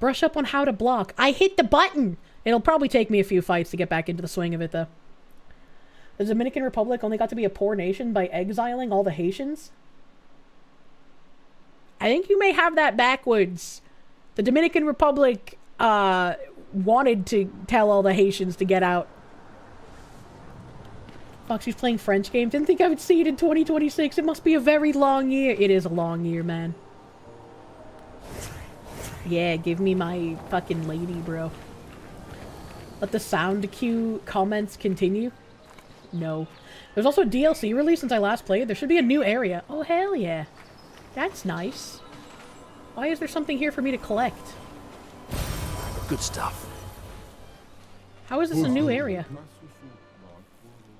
Brush up on how to block. I hit the button! It'll probably take me a few fights to get back into the swing of it, though. The Dominican Republic only got to be a poor nation by exiling all the Haitians? I think you may have that backwards. The Dominican Republic, wanted to tell all the Haitians to get out. Foxy's playing French games. Didn't think I would see it in 2026. It must be a very long year. It is a long year, man. Yeah, give me my fucking lady, bro. Let the sound cue comments continue. No. There's also a DLC release since I last played. There should be a new area. Oh, hell yeah. That's nice. Why is there something here for me to collect? Good stuff. How is this a new area?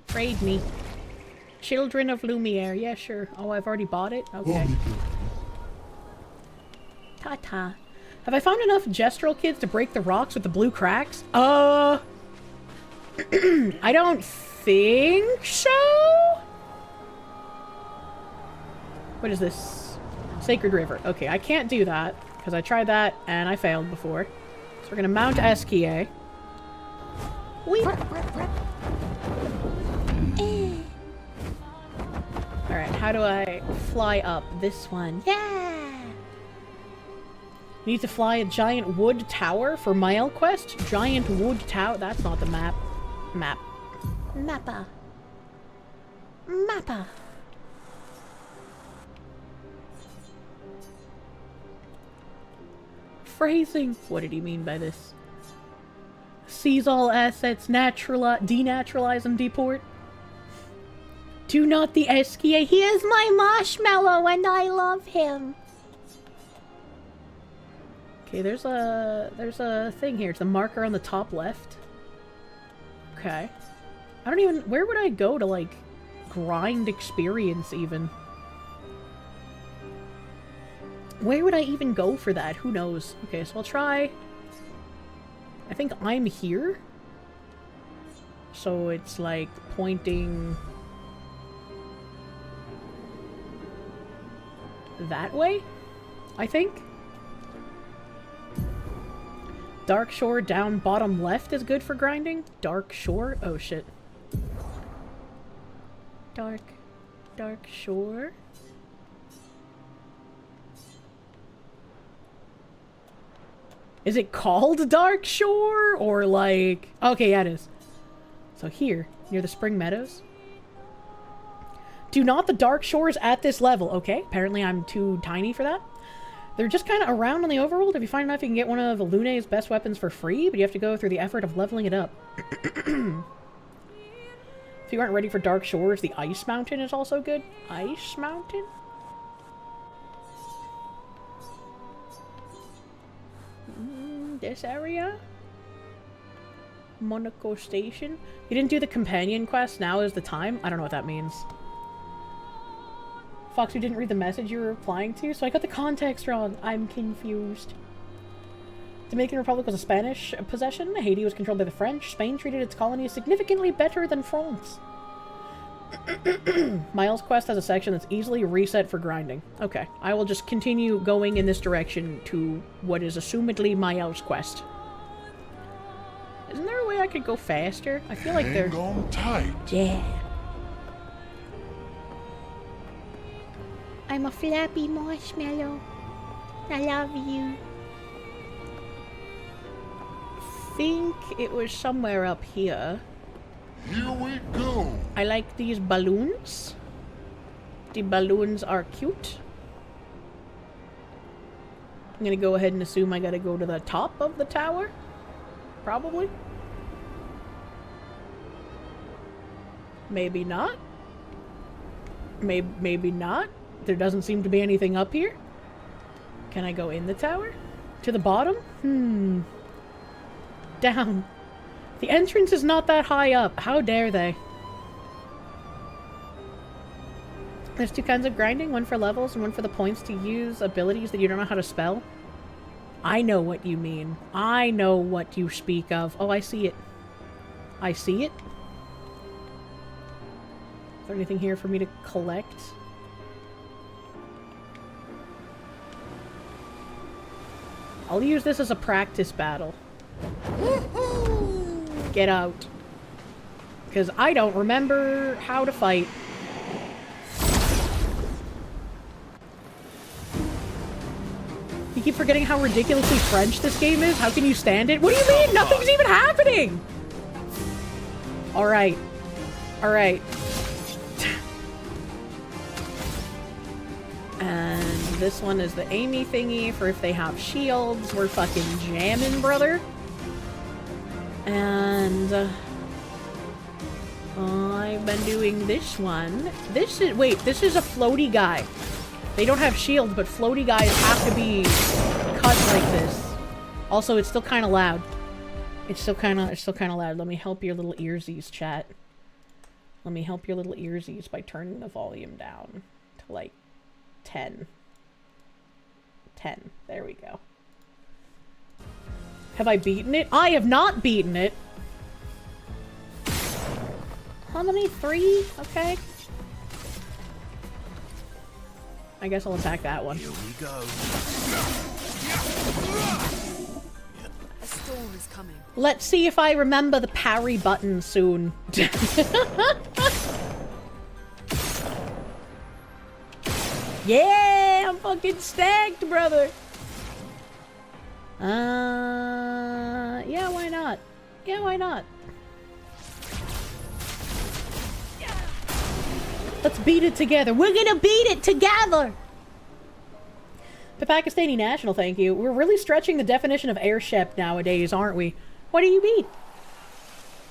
Trade me. Children of Lumiere. Yeah, sure. Oh, I've already bought it? Okay. Ta-ta. Have I found enough gestural kids to break the rocks with the blue cracks? I don't think so? What is this? Sacred River. Okay, I can't do that, because I tried that, and I failed before. So we're gonna mount Eskia. Alright, how do I fly up? This one. Yeah! Need to fly a giant wood tower for Mael quest? Giant wood tower? That's not the map. Map. Mappa. Mappa. Phrasing. What did he mean by this? Seize all assets, denaturalize and deport. Do not the Eskia. He is my marshmallow and I love him. Okay, there's a thing here. It's a marker on the top left. Okay. I don't even... Where would I go to, like, grind experience, even? Where would I even go for that? Who knows? Okay, so I'll try... I think I'm here. So it's, like, pointing... that way? I think? Dark Shore down bottom left is good for grinding? Dark Shore? Oh shit. Dark Shore? Is it called Dark Shore? Or like... Okay, yeah it is. So here, near the Spring Meadows. Do not the Dark Shores at this level. Okay, apparently I'm too tiny for that. They're just kind of around on the overworld. If you find enough, you can get one of Lune's best weapons for free, but you have to go through the effort of leveling it up. If you aren't ready for Dark Shores, the Ice Mountain is also good. Ice Mountain? This area? Monaco Station? You didn't do the companion quest? Now is the time? I don't know what that means. Fox, you didn't read the message you were replying to, so I got the context wrong. I'm confused. Dominican Republic was a Spanish possession. Haiti was controlled by the French. Spain treated its colonies significantly better than France. Miles Quest has a section that's easily reset for grinding. Okay, I will just continue going in this direction to what is assumedly Miles Quest. Isn't there a way I could go faster? I feel like they're... Hang on tight. Yeah. I'm a flappy marshmallow. I love you. Think it was somewhere up here. Here we go. I like these balloons. The balloons are cute. I'm gonna go ahead and assume I gotta go to the top of the tower. Probably. Maybe not. Maybe not. There doesn't seem to be anything up here. Can I go in the tower? To the bottom? Down. The entrance is not that high up. How dare they? There's 2 kinds of grinding, one for levels and one for the points to use abilities that you don't know how to spell. I know what you mean. I know what you speak of. Oh, I see it. I see it. Is there anything here for me to collect? I'll use this as a practice battle. Get out. Because I don't remember how to fight. You keep forgetting how ridiculously French this game is? How can you stand it? What do you mean? Nothing's even happening! Alright. Alright. And this one is the Amy thingy for if they have shields. We're fucking jamming, brother. And I've been doing this one. This is, wait, this is a floaty guy. They don't have shields, but floaty guys have to be cut like this. Also, it's still kind of loud. It's still kind of loud. Let me help your little earsies, chat. Let me help your little earsies by turning the volume down to like 10. 10. There we go. Have I beaten it? I have not beaten it. How many? 3? Okay. I guess I'll attack that one. Here we go. A storm is coming. Let's see if I remember the parry button soon. Yeah, I'm fucking stacked, brother. Yeah, why not? Yeah, why not? Let's beat it together. We're gonna beat it together! The Pakistani national, thank you. We're really stretching the definition of airship nowadays, aren't we? What do you mean?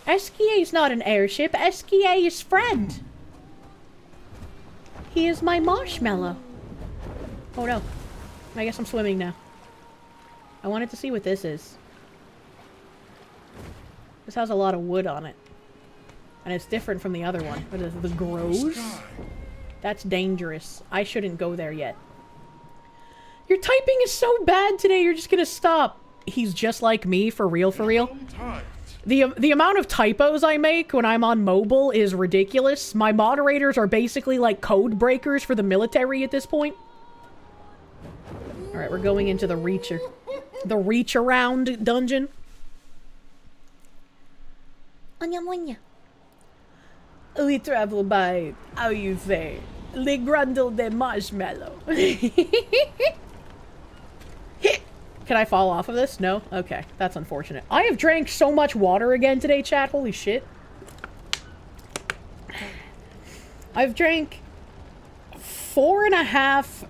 Esquia's not an airship. Esquia is friend. He is my marshmallow. Oh no. I guess I'm swimming now. I wanted to see what this is. This has a lot of wood on it. And it's different from the other one. What is it? The grows? That's dangerous. I shouldn't go there yet. Your typing is so bad today, you're just gonna stop. He's just like me, for real, for real. The amount of typos I make when I'm on mobile is ridiculous. My moderators are basically like code breakers for the military at this point. Alright, we're going into the reach around dungeon. We travel by, how you say, Le Grundle de Marshmallow. Can I fall off of this? No? Okay, that's unfortunate. I have drank so much water again today, chat. Holy shit. I've drank 4.5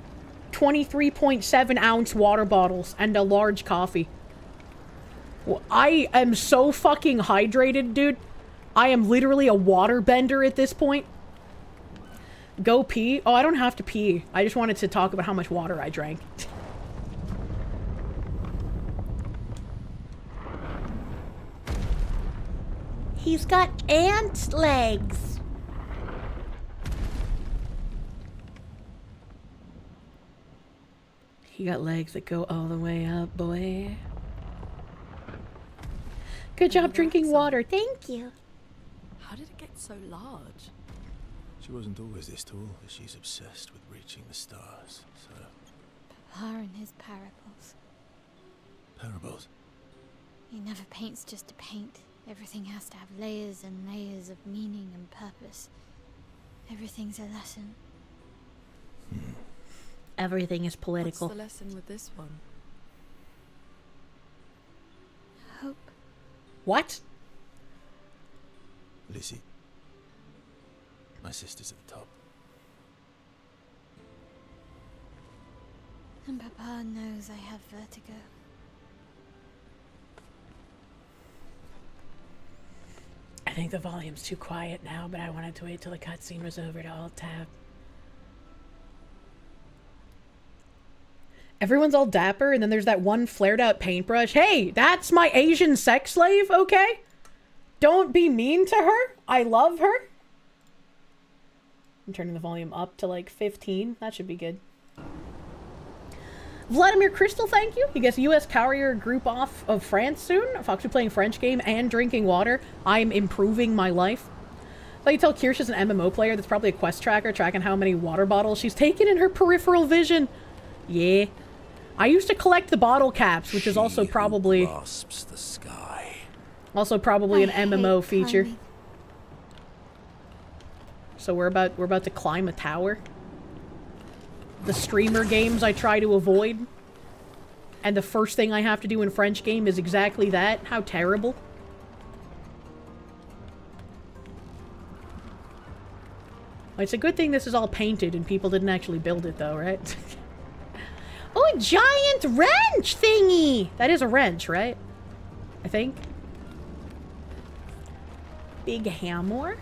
23.7 ounce water bottles and a large coffee. Well, I am so fucking hydrated, dude. I am literally a water bender at this point. Go pee? Oh, I don't have to pee. I just wanted to talk about how much water I drank. He's got ant legs. He got legs that go all the way up, boy. Good job drinking water. Thank you. How did it get so large? She wasn't always this tall, but she's obsessed with reaching the stars, so... Papa and his parables. Parables? He never paints just to paint. Everything has to have layers and layers of meaning and purpose. Everything's a lesson. Everything is political. What's the lesson with this one? Hope. What? Lizzie. My sister's at the top. And Papa knows I have vertigo. I think the volume's too quiet now, but I wanted to wait till the cutscene was over to alt tab. Everyone's all dapper, and then there's that one flared out paintbrush. Hey, that's my Asian sex slave, okay? Don't be mean to her. I love her. I'm turning the volume up to like 15. That should be good. Vladimir Crystal, thank you. He gets U.S. carrier group off of France soon. Foxy playing French game and drinking water. I'm improving my life. Like you tell Kirsche is an MMO player that's probably a quest tracker tracking how many water bottles she's taken in her peripheral vision. Yeah. I used to collect the bottle caps, which is also probably... grasps the sky. Also probably an MMO feature. So we're about to climb a tower. The streamer games I try to avoid. And the first thing I have to do in French game is exactly that. How terrible. It's a good thing this is all painted and people didn't actually build it though, right? Oh, a giant wrench thingy! That is a wrench, right? I think. Big hammer.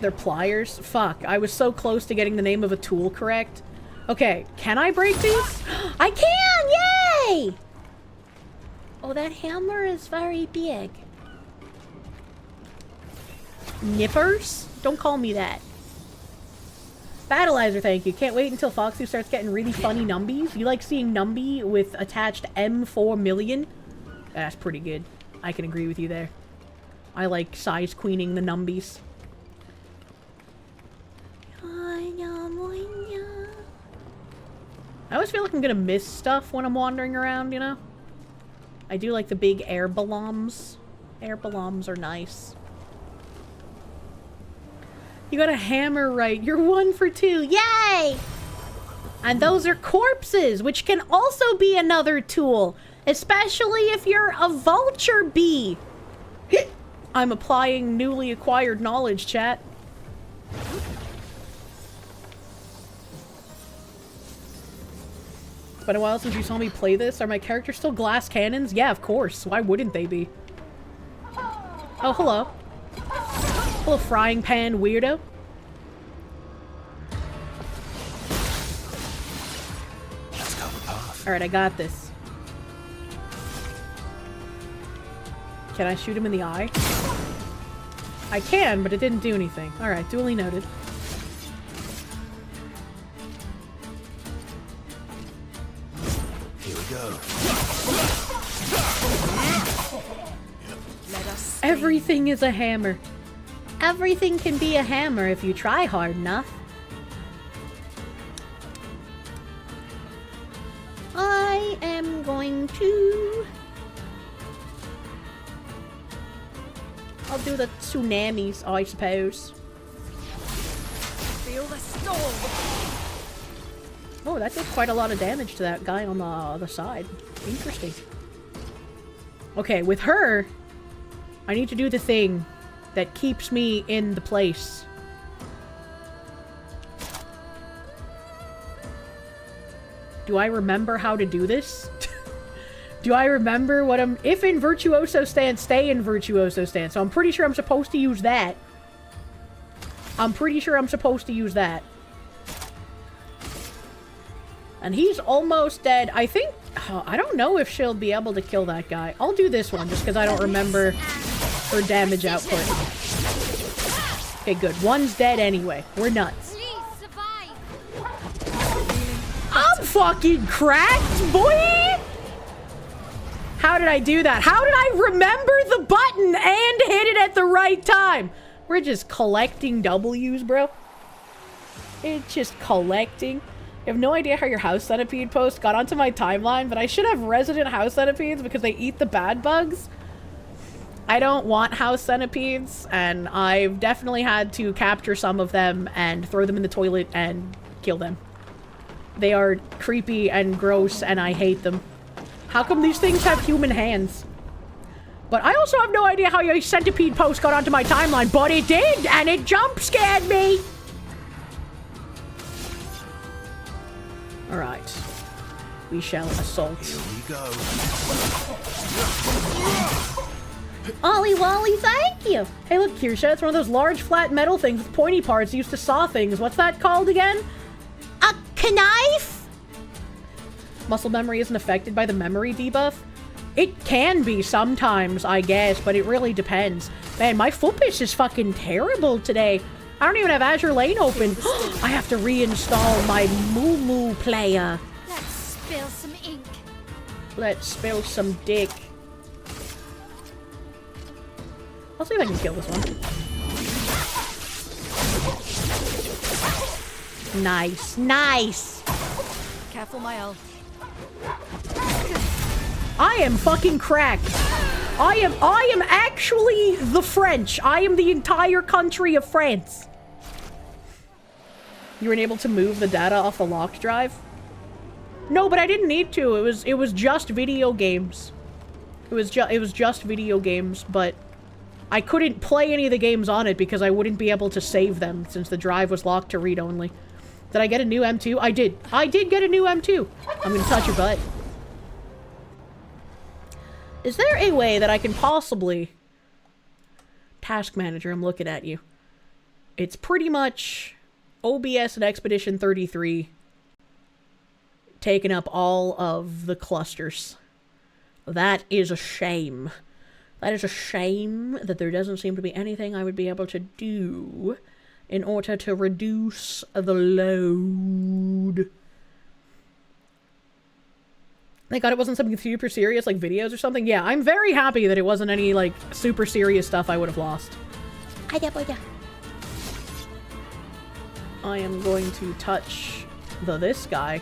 They're pliers? Fuck, I was so close to getting the name of a tool correct. Okay, can I break these? I can! Yay! Oh, that hammer is very big. Nippers? Don't call me that. Battleizer, thank you. Can't wait until Foxy starts getting really funny numbies. You like seeing Numby with attached M4 million? That's pretty good. I can agree with you there. I like size queening the numbies. I always feel like I'm gonna miss stuff when I'm wandering around, you know? I do like the big air balloons. Air balloons are nice. You got a hammer right. You're 1 for 2. Yay! And those are corpses, which can also be another tool. Especially if you're a vulture bee. I'm applying newly acquired knowledge, chat. It's been a while since you saw me play this. Are my characters still glass cannons? Yeah, of course. Why wouldn't they be? Oh, hello. Little frying pan weirdo. Alright, I got this. Can I shoot him in the eye? I can, but it didn't do anything. Alright, duly noted. Here we go. Everything is a hammer. Everything can be a hammer if you try hard enough. I am going to... I'll do the tsunamis, I suppose. Feel the storm. Oh, that did quite a lot of damage to that guy on the other side. Interesting. Okay, with her, I need to do the thing that keeps me in the place. Do I remember how to do this? Do I remember what I'm... If in Virtuoso stance, stay in Virtuoso stance. So I'm pretty sure I'm supposed to use that. I'm pretty sure I'm supposed to use that. And he's almost dead. I think... I don't know if she'll be able to kill that guy. I'll do this one just because I don't remember her damage output. Okay, good. One's dead anyway. We're nuts. I'm fucking cracked, boy! How did I do that? How did I remember the button and hit it at the right time? We're just collecting W's, bro. It's just collecting. I have no idea how your house centipede post got onto my timeline, but I should have resident house centipedes because they eat the bad bugs. I don't want house centipedes, and I've definitely had to capture some of them and throw them in the toilet and kill them. They are creepy and gross, and I hate them. How come these things have human hands? But I also have no idea how your centipede post got onto my timeline, but it did, and it jump scared me! Alright. We shall assault. Here we go. Ollie Wally, thank you! Hey look, Kirsche, it's one of those large flat metal things with pointy parts used to saw things. What's that called again? A knife? Muscle memory isn't affected by the memory debuff? It can be sometimes, I guess, but it really depends. Man, my footpiss is fucking terrible today. I don't even have Azure Lane open. I have to reinstall my Moo player. Let's spill some ink. Let's spill some dick. I'll see if I can kill this one. Nice, nice. Careful, my elf. I am fucking cracked. I am actually the French. I am the entire country of France. You weren't able to move the data off the locked drive? No, but I didn't need to. It was just video games. It was just video games, but I couldn't play any of the games on it because I wouldn't be able to save them since the drive was locked to read only. Did I get a new M2? I did. I did get a new M2. I'm gonna touch your butt. Is there a way that I can possibly... Task Manager, I'm looking at you. It's pretty much OBS and Expedition 33 taking up all of the clusters. That is a shame. That is a shame that there doesn't seem to be anything I would be able to do in order to reduce the load. Thank God it wasn't something super serious like videos or something. Yeah, I'm very happy that it wasn't any like super serious stuff I would have lost. I am going to touch this guy.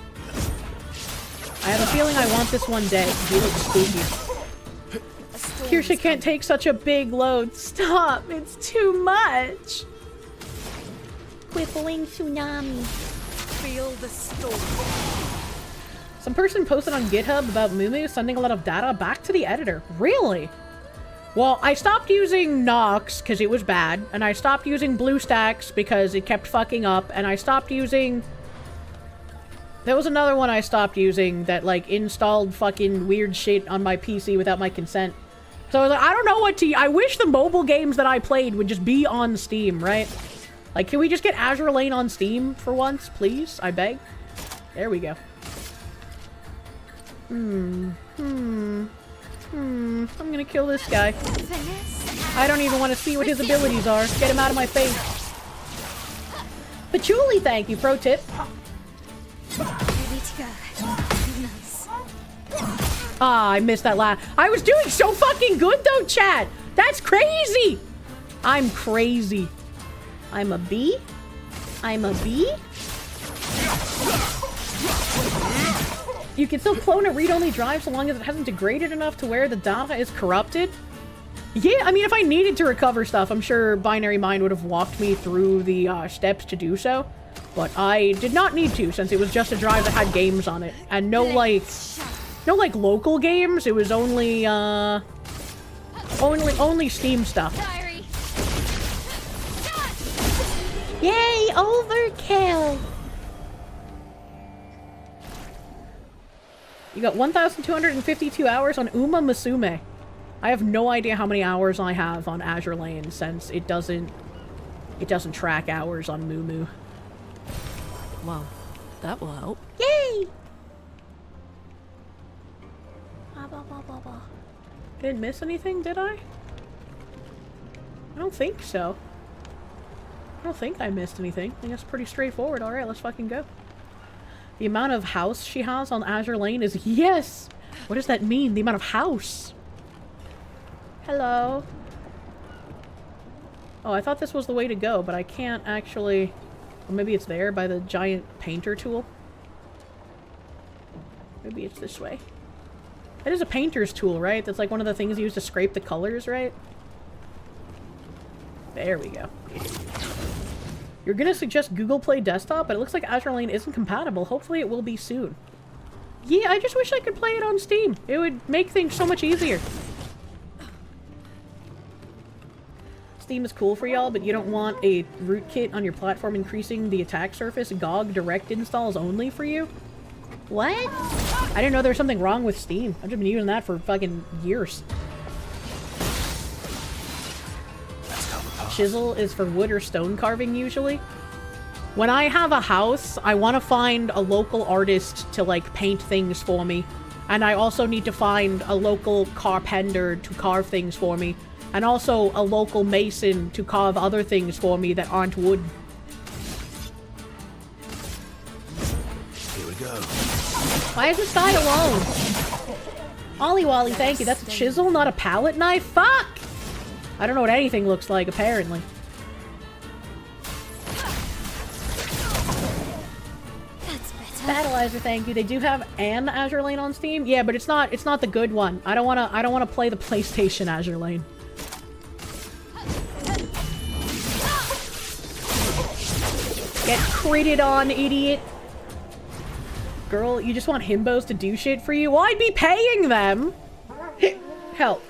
I have a feeling I want this one dead. He looks spooky. Kirsche can't take such a big load. Stop! It's too much! Whippling tsunami. Feel the storm. Some person posted on GitHub about Moo sending a lot of data back to the editor. Really? Well, I stopped using Nox because it was bad, and I stopped using BlueStacks because it kept fucking up, and I stopped using... There was another one I stopped using that, like, installed fucking weird shit on my PC without my consent. So I was like, I don't know what to... I wish the mobile games that I played would just be on Steam, right? Like, can we just get Azure Lane on Steam for once, please? I beg. There we go. I'm gonna kill this guy. I don't even want to see what his abilities are. Get him out of my face. Patchouli, thank you. Pro tip. Ready to go. Nice. Ah, I missed that last. I was doing so fucking good though, chat. That's crazy. I'm crazy. I'm a bee. I'm a bee. You can still clone a read-only drive so long as it hasn't degraded enough to where the data is corrupted. Yeah, I mean, if I needed to recover stuff, I'm sure Binary Mind would have walked me through the steps to do so. But I did not need to, since it was just a drive that had games on it. And no local games. It was only, only Steam stuff. Diary. Yay, overkill! You got 1,252 hours on Uma Musume. I have no idea how many hours I have on Azure Lane since it doesn't track hours on Moo. Well, that will help. Yay! Didn't miss anything, did I? I don't think so. I don't think I missed anything. I think that's pretty straightforward. Alright, let's fucking go. The amount of house she has on Azure Lane is... Yes! What does that mean? The amount of house. Hello. Oh, I thought this was the way to go, but I can't actually... Or maybe it's there by the giant painter tool. Maybe it's this way. That is a painter's tool, right? That's like one of the things used to scrape the colors, right? There we go. You're gonna suggest Google Play Desktop, but it looks like Azure Lane isn't compatible. Hopefully it will be soon. Yeah, I just wish I could play it on Steam. It would make things so much easier. Steam is cool for y'all, but you don't want a rootkit on your platform increasing the attack surface. GOG direct installs only for you? What? I didn't know there was something wrong with Steam. I've just been using that for fucking years. Chisel is for wood or stone carving usually. When I have a house, I want to find a local artist to like paint things for me And I also need to find a local carpenter to carve things for me. And also a local mason to carve other things for me that aren't wood. Here we go. Why is this guy alone? Ollie Wally, thank you. That's a chisel, not a palette knife? Fuck! I don't know what anything looks like, apparently. Battleizer, thank you. They do have an Azure Lane on Steam. Yeah, but it's not the good one. I don't wanna play the PlayStation Azure Lane. Get critted on, idiot. Girl, you just want himbos to do shit for you? Well, I'd be paying them. Help.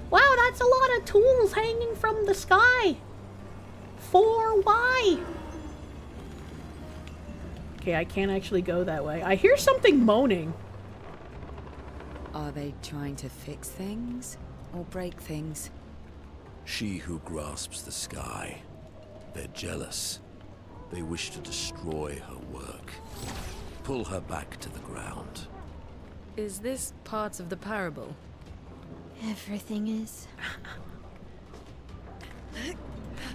Wow, that's a lot of tools hanging from the sky. For why? Okay, I can't actually go that way. I hear something moaning. Are they trying to fix things or break things? She who grasps the sky. They're jealous. They wish to destroy her work. Pull her back to the ground. Is this part of the parable? Everything is.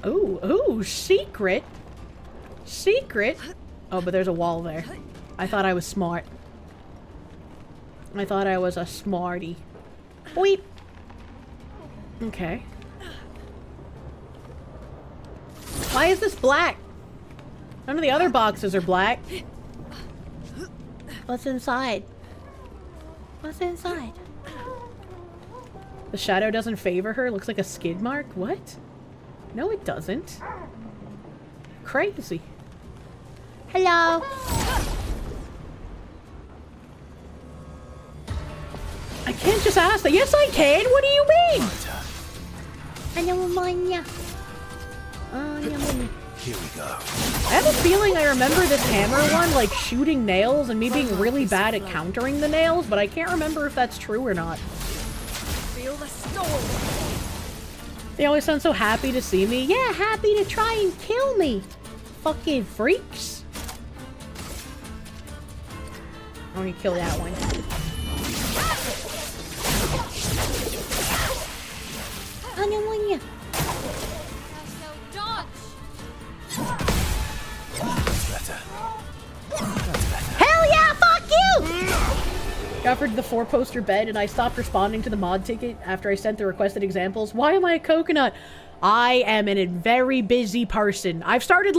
Ooh, secret. Secret. Oh, but there's a wall there. I thought I was smart. I thought I was a smarty. Boop. Okay. Why is this black? None of the other boxes are black. What's inside? What's inside? The shadow doesn't favor her. Looks like a skid mark. What? No, it doesn't. Crazy. Hello. I can't just ask that. Yes, I can. What do you mean? I don't mind ya. Here we go. I have a feeling I remember this hammer one, like, shooting nails and me being really bad at countering the nails, but I can't remember if that's true or not. Feel the storm. They always sound so happy to see me. Yeah, happy to try and kill me. Fucking freaks. I want to kill that one. I don't want you. Hell yeah, fuck you! Offered the 4-poster bed and I stopped responding to the mod ticket after I sent the requested examples. Why am I a coconut? I am a very busy person. I've started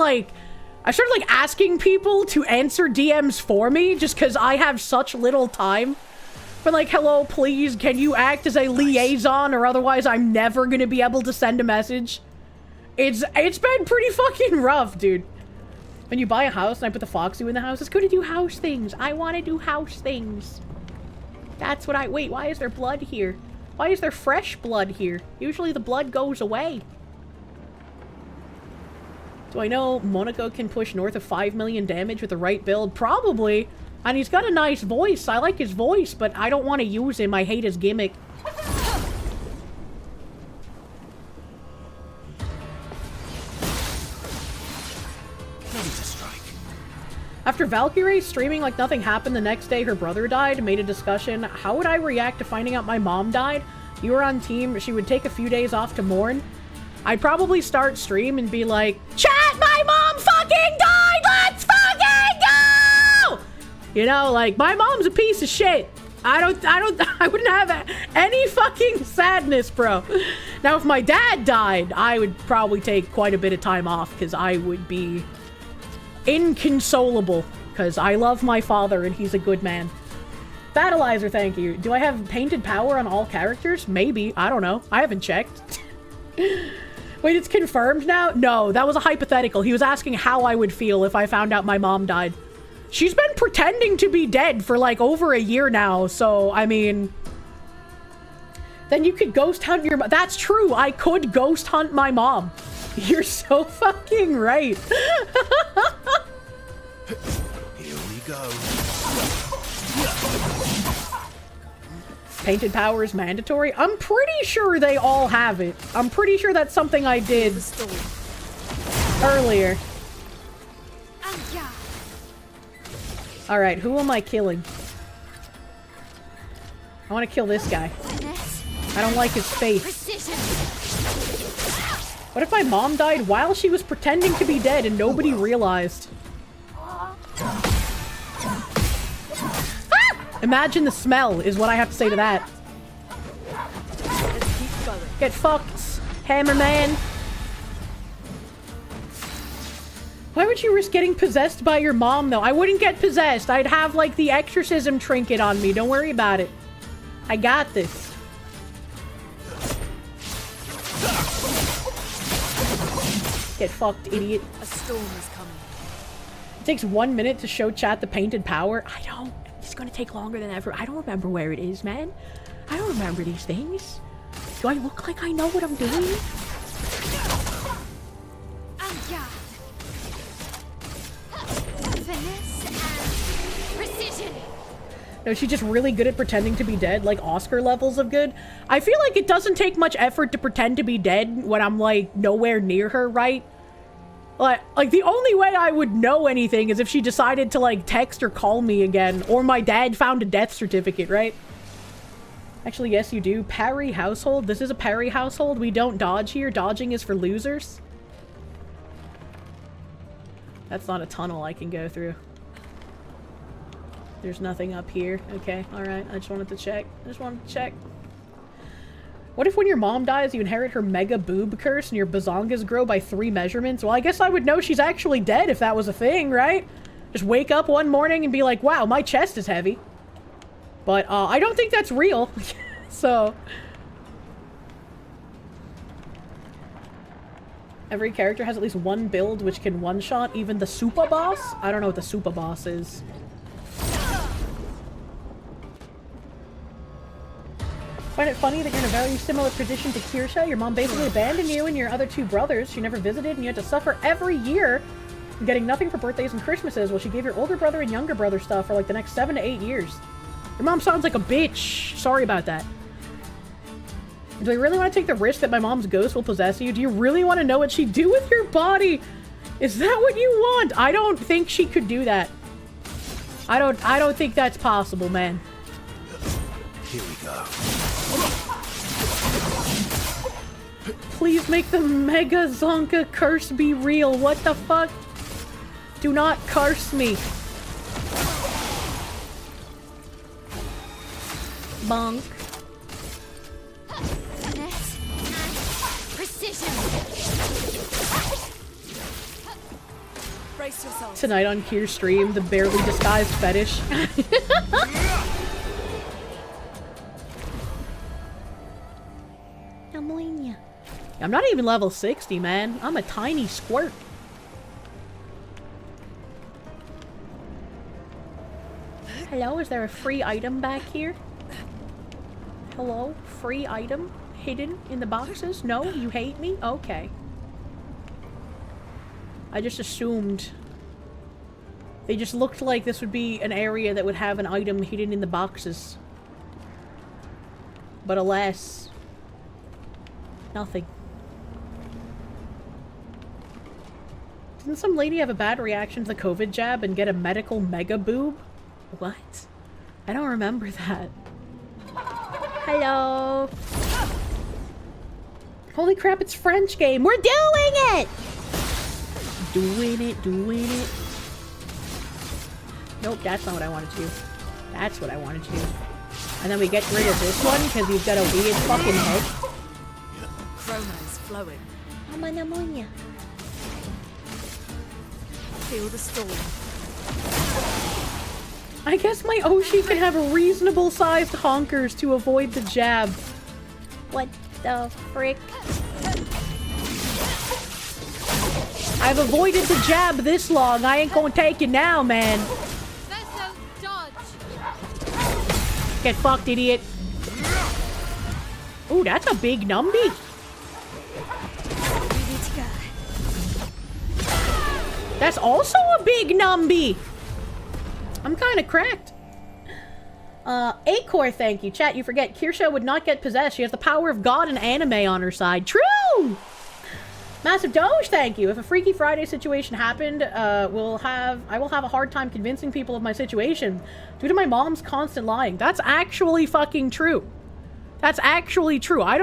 asking people to answer DMs for me just because I have such little time. But like, hello, please, can you act as a liaison or otherwise I'm never gonna be able to send a message? It's been pretty fucking rough, dude. When you buy a house and I put the Foxy in the house, it's good to do house things. I want to do house things. That's what wait, why is there blood here? Why is there fresh blood here? Usually the blood goes away. Do I know Monaco can push north of 5 million damage with the right build? Probably. And he's got a nice voice. I like his voice, but I don't want to use him. I hate his gimmick. After Valkyrie streaming like nothing happened the next day her brother died, made a discussion, how would I react to finding out my mom died? You were on team, she would take a few days off to mourn. I'd probably start stream and be like, chat, my mom fucking died! Let's fucking go! You know, like, my mom's a piece of shit. I wouldn't have any fucking sadness, bro. Now, if my dad died, I would probably take quite a bit of time off because I would be inconsolable because I love my father and he's a good man. Battleizer, thank you. Do I have painted power on all characters? Maybe. I don't know. I haven't checked. Wait, it's confirmed now? No, that was a hypothetical. He was asking how I would feel if I found out my mom died. She's been pretending to be dead for like over a year now, so I mean, then you could ghost hunt your mom. That's true. I could ghost hunt my mom. You're so fucking right. Here we go. Painted power is mandatory? I'm pretty sure they all have it. I'm pretty sure that's something I did earlier. Alright, who am I killing? I want to kill this guy. I don't like his face. What if my mom died while she was pretending to be dead and nobody realized? Imagine the smell is what I have to say to that. Get fucked, Hammerman. Why would you risk getting possessed by your mom, though? I wouldn't get possessed. I'd have, like, the exorcism trinket on me. Don't worry about it. I got this. Get fucked, idiot. A storm is coming. It takes 1 minute to show chat the painted power. I don't. It's gonna take longer than ever. I don't remember where it is, man. I don't remember these things. Do I look like I know what I'm doing? Finesse and precision. No, she's just really good at pretending to be dead, like Oscar levels of good. I feel like it doesn't take much effort to pretend to be dead when I'm, like, nowhere near her, right? Like, the only way I would know anything is if she decided to, like, text or call me again, or my dad found a death certificate, right? Actually, yes, you do. Parry household. This is a parry household. We don't dodge here. Dodging is for losers. That's not a tunnel I can go through. There's nothing up here. Okay, alright. I just wanted to check. What if when your mom dies, you inherit her mega boob curse and your bazongas grow by 3 measurements? Well, I guess I would know she's actually dead if that was a thing, right? Just wake up one morning and be like, wow, my chest is heavy. But, I don't think that's real. So... Every character has at least one build which can one-shot even the super boss? I don't know what the super boss is. Find it funny that you're in a very similar position to Kirsche. Your mom basically abandoned you and your other 2 brothers. She never visited and you had to suffer every year getting nothing for birthdays and Christmases while she gave your older brother and younger brother stuff for like the next 7 to 8 years. Your mom sounds like a bitch. Sorry about that. Do I really want to take the risk that my mom's ghost will possess you? Do you really want to know what she'd do with your body? Is that what you want? I don't think she could do that. I don't think that's possible, man. Here we go. Please make the Mega Zonka curse be real. What the fuck? Do not curse me. Bonk. Finesse and precision. Brace yourself. Tonight on Kier's stream, the barely disguised fetish. I'm not even level 60, man. I'm a tiny squirt. Hello, is there a free item back here? Hello? Free item? Hidden in the boxes? No? You hate me? Okay. I just assumed. They just looked like this would be an area that would have an item hidden in the boxes. But alas, nothing. Didn't some lady have a bad reaction to the COVID jab and get a medical mega boob? What? I don't remember that. Hello. Holy crap, it's French game. We're doing it! Doing it. Nope, that's not what I wanted to do. That's what I wanted to do. And then we get rid of this one because he's got a weird fucking head. Chroma is flowing. I'm an ammonia. Feel the storm. I guess my Oshi can have reasonable sized honkers to avoid the jab. What the frick? I've avoided the jab this long. I ain't gonna take it now, man. Get fucked, idiot. Ooh, that's a big numbie. That's also a big numbie. I'm kind of cracked. Acor, thank you. Chat, you forget Kirsche would not get possessed. She has the power of God and anime on her side. True! Massive Doge, thank you. If a Freaky Friday situation happened, I will have a hard time convincing people of my situation due to my mom's constant lying. That's actually fucking true. That's actually true. I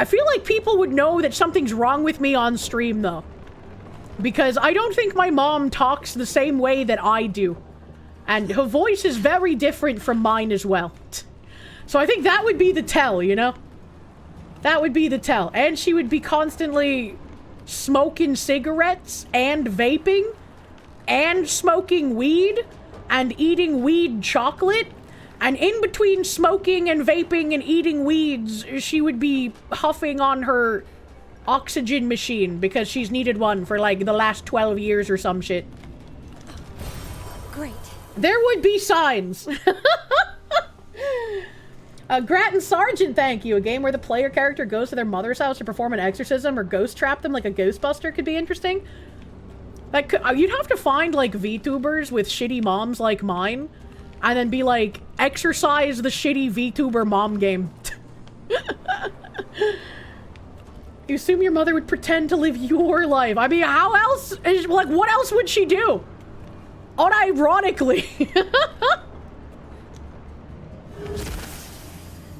feel like people would know that something's wrong with me on stream, though. Because I don't think my mom talks the same way that I do. And her voice is very different from mine as well. So I think that would be the tell, you know? That would be the tell. And she would be constantly smoking cigarettes and vaping and smoking weed and eating weed chocolate. And in between smoking and vaping and eating weeds, she would be huffing on her oxygen machine because she's needed one for like the last 12 years or some shit. Great. There would be signs. Grattan Sargent, thank you. A game where the player character goes to their mother's house to perform an exorcism or ghost trap them like a Ghostbuster could be interesting. Like, you'd have to find, like, VTubers with shitty moms like mine, and then be like, exercise the shitty VTuber mom game. You assume your mother would pretend to live your life. I mean, how else? Like, what else would she do? Unironically.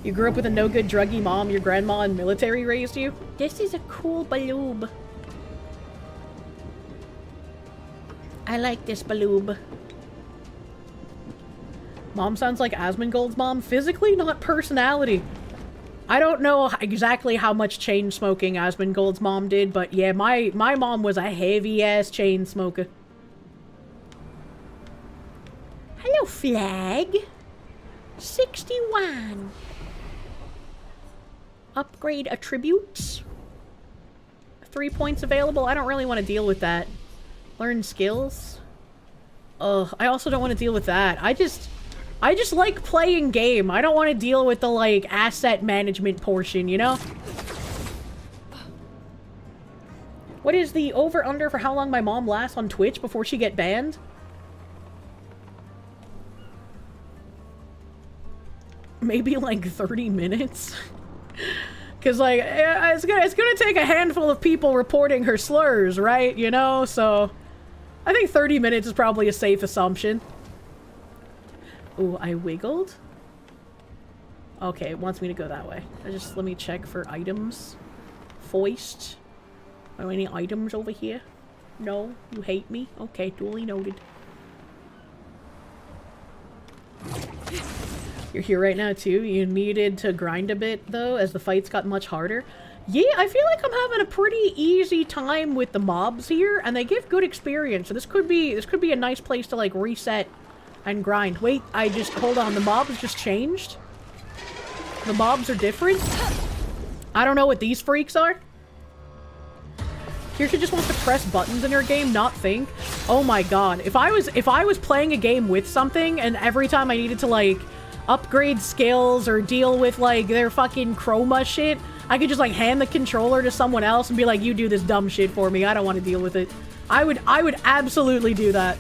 You grew up with a no-good druggy mom, your grandma and military raised you? This is a cool baloob. I like this baloob. Mom sounds like Asmongold's mom. Physically, not personality. I don't know exactly how much chain smoking Asmongold's mom did, but yeah, my mom was a heavy-ass chain smoker. Hello, Flag. 61. Upgrade attributes. 3 points available. I don't really want to deal with that. Learn skills. Ugh, I also don't want to deal with that. I just like playing game. I don't want to deal with the, like, asset management portion, you know? What is the over-under for how long my mom lasts on Twitch before she get banned? Maybe, like, 30 minutes? Because, like, it's gonna take a handful of people reporting her slurs, right? You know? So, I think 30 minutes is probably a safe assumption. Ooh, I wiggled? Okay, it wants me to go that way. Let me check for items. Foist. Are there any items over here? No? You hate me? Okay, duly noted. You're here right now, too? You needed to grind a bit, though, as the fights got much harder. Yeah, I feel like I'm having a pretty easy time with the mobs here, and they give good experience, so this could be a nice place to, like, reset and grind. Wait, hold on, the mobs just changed? The mobs are different? I don't know what these freaks are. Kirsche just wants to press buttons in her game, not think. Oh my god. If I was playing a game with something, and every time I needed to, like, upgrade skills or deal with, like, their fucking chroma shit, I could just, like, hand the controller to someone else and be like, you do this dumb shit for me, I don't want to deal with it. I would absolutely do that.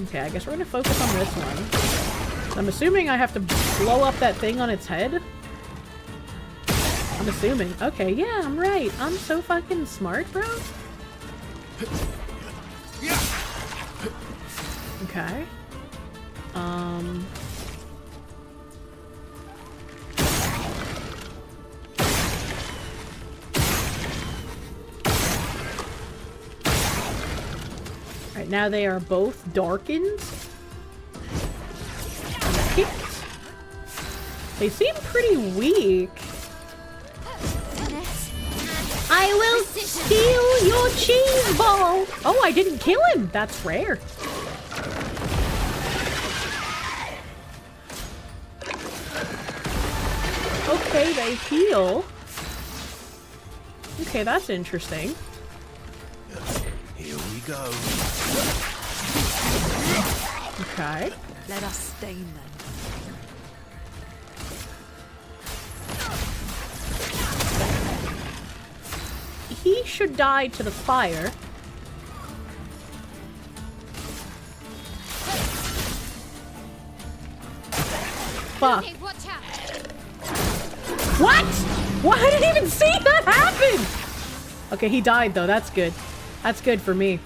Okay, I guess we're gonna focus on this one. I'm assuming I have to blow up that thing on its head. I'm assuming. Okay, yeah, I'm right. I'm so fucking smart, bro. Okay. Alright, now they are both darkened. Kicked. They seem pretty weak. I will steal your cheese ball! Oh, I didn't kill him! That's rare. Okay, they heal. Okay, that's interesting. Here we go. Okay. Let us stain them. He should die to the fire. Fuck. Okay, watch out. What? What? I didn't even see that happen! Okay, he died though. That's good. That's good for me.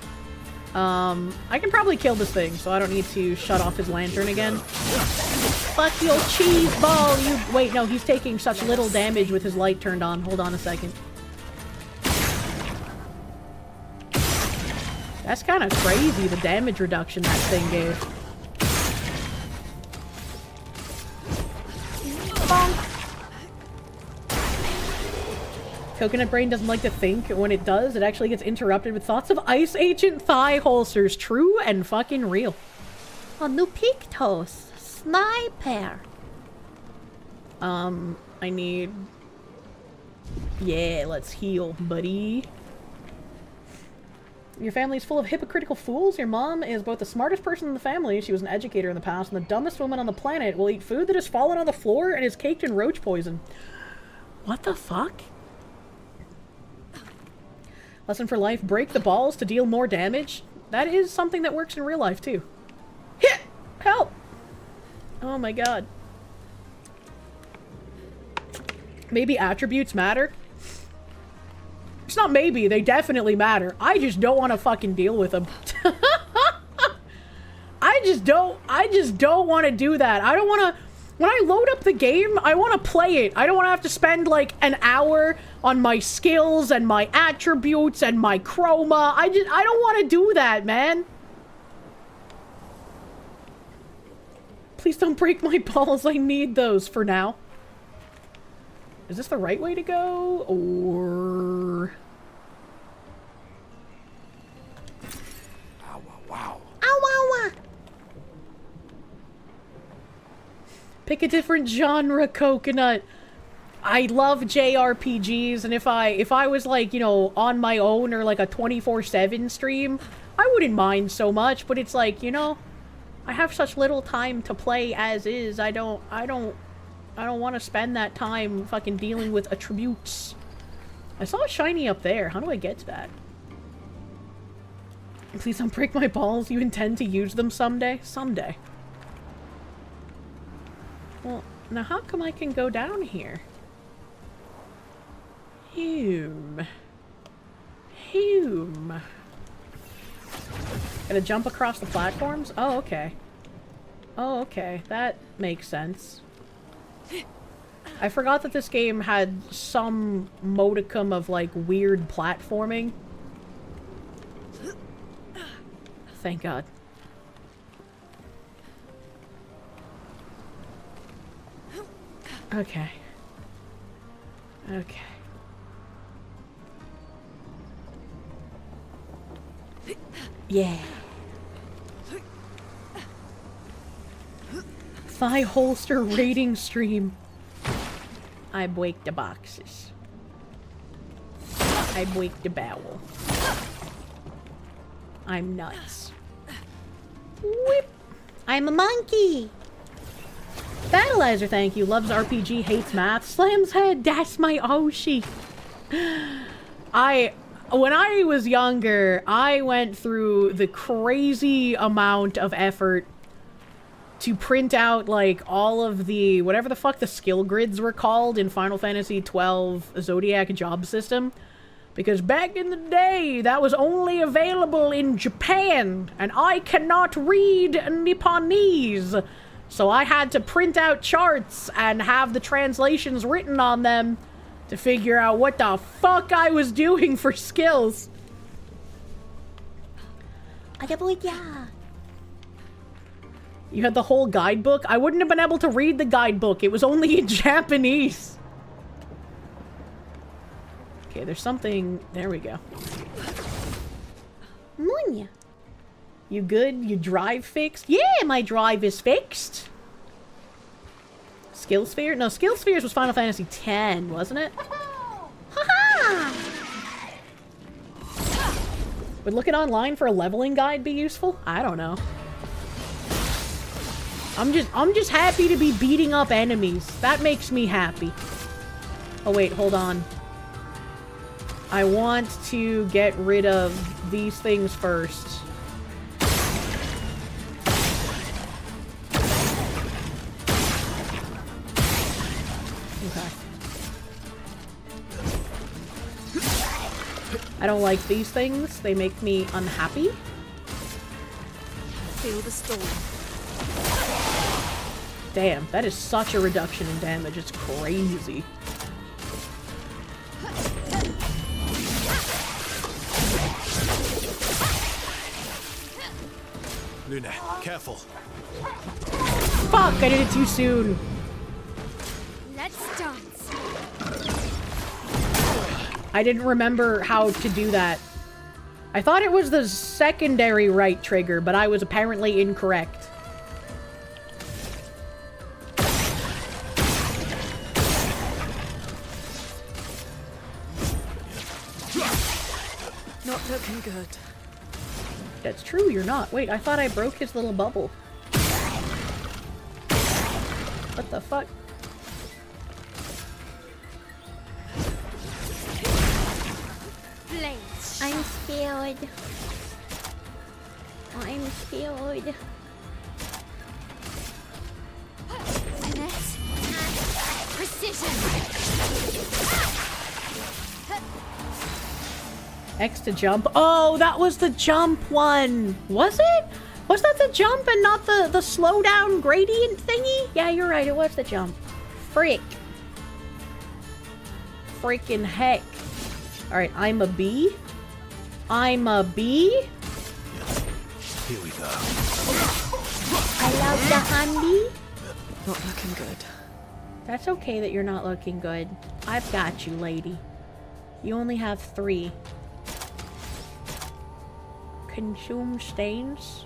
I can probably kill this thing, so I don't need to shut off his lantern again. Fuck your cheese ball, you- Wait, no, he's taking such little damage with his light turned on. Hold on a second. That's kind of crazy, the damage reduction that thing gave. Bonk. Coconut Brain doesn't like to think. When it does, it actually gets interrupted with thoughts of Ice Agent thigh holsters. True and fucking real. A new Pictos. Sniper. I need... Yeah, let's heal, buddy. Your family's full of hypocritical fools. Your mom is both the smartest person in the family, she was an educator in the past, and the dumbest woman on the planet will eat food that has fallen on the floor and is caked in roach poison. What the fuck? Lesson for life, break the balls to deal more damage. That is something that works in real life, too. Hit! Help! Oh my god. Maybe attributes matter? It's not maybe, they definitely matter. I just don't want to fucking deal with them. I just don't want to do that. I don't want to... When I load up the game, I want to play it. I don't want to have to spend like an hour on my skills and my attributes and my chroma. I don't want to do that, man. Please don't break my balls. I need those for now. Is this the right way to go? Or... Ow, wow. Ow, ow, ow. Pick a different genre, Coconut. I love JRPGs, and if I was like, you know, on my own or like a 24/7 stream, I wouldn't mind so much, but it's like, you know, I have such little time to play as is. I don't want to spend that time fucking dealing with attributes. I saw a shiny up there. How do I get to that? Please don't break my balls. You intend to use them someday? Someday. Well, now how come I can go down here? Hume. Gotta jump across the platforms? Oh, okay. Oh, okay. That makes sense. I forgot that this game had some modicum of, like, weird platforming. Thank God. Okay. Okay. Yeah. Thigh holster rating stream. I break the boxes. I break the bowel. I'm nuts. Whip. I'm a monkey. Battleizer, thank you. Loves RPG, hates math. Slams head, that's my Oshi. When I was younger, I went through the crazy amount of effort to print out, like, all of the, whatever the fuck the skill grids were called in Final Fantasy XII Zodiac job system. Because back in the day, that was only available in Japan, and I cannot read Nipponese. So I had to print out charts and have the translations written on them to figure out what the fuck I was doing for skills. You had the whole guidebook? I wouldn't have been able to read the guidebook. It was only in Japanese. Okay, there's something... There we go. Munya. You good? You drive fixed? Yeah, my drive is fixed. Skill Sphere? No, Skill Spheres was Final Fantasy X, wasn't it? Haha! Would looking online for a leveling guide be useful? I don't know. I'm just happy to be beating up enemies. That makes me happy. Oh wait, hold on. I want to get rid of these things first. Okay. I don't like these things. They make me unhappy. Feel the storm. Damn, that is such a reduction in damage. It's crazy. Luna, careful. Fuck, I did it too soon. Let's dance. I didn't remember how to do that. I thought it was the secondary right trigger, but I was apparently incorrect. Not looking good. That's true, you're not. Wait, I thought I broke his little bubble. What the fuck? Blades. I'm scared. I'm scared. Finesse and precision. X to jump. Oh, that was the jump one. Was it? Was that the jump and not the slow down gradient thingy? Yeah, you're right. It was the jump. Frick. Freaking heck. Alright, I'm a bee. I'm a bee. Here we go. I love the handy. Not looking good. That's okay that you're not looking good. I've got you, lady. You only have 3. Consume stains.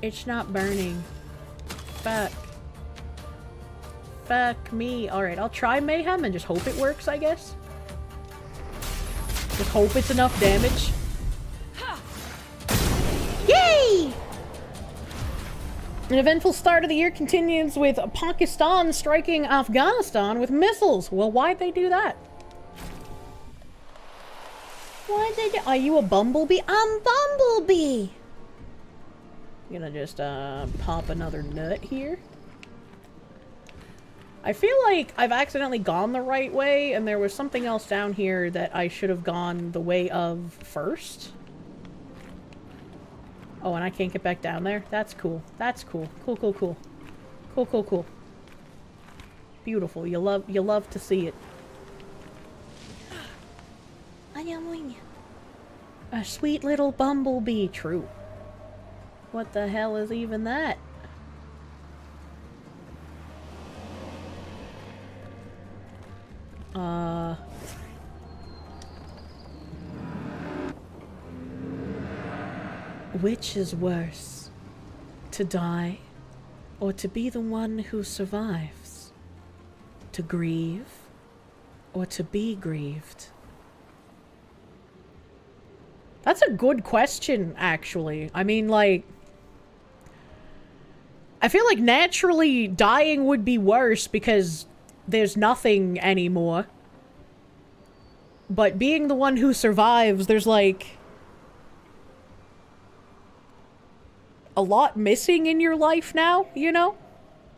It's not burning. Fuck. Fuck me. Alright, I'll try Mayhem and just hope it works, I guess. Just hope it's enough damage. Yay! An eventful start of the year continues with Pakistan striking Afghanistan with missiles. Well, why'd they do that? Why'd they do— Are you a bumblebee? I'm Bumblebee! I'm gonna just, pop another nut here. I feel like I've accidentally gone the right way, and there was something else down here that I should have gone the way of first. Oh, and I can't get back down there? That's cool. That's cool. Cool, cool, cool. Cool, cool, cool. Beautiful. You love to see it. A sweet little bumblebee. True. What the hell is even that? Which is worse? To die, or to be the one who survives? To grieve, or to be grieved? That's a good question, actually. I mean, like, I feel like naturally dying would be worse because there's nothing anymore. But being the one who survives, there's like a lot missing in your life now, you know?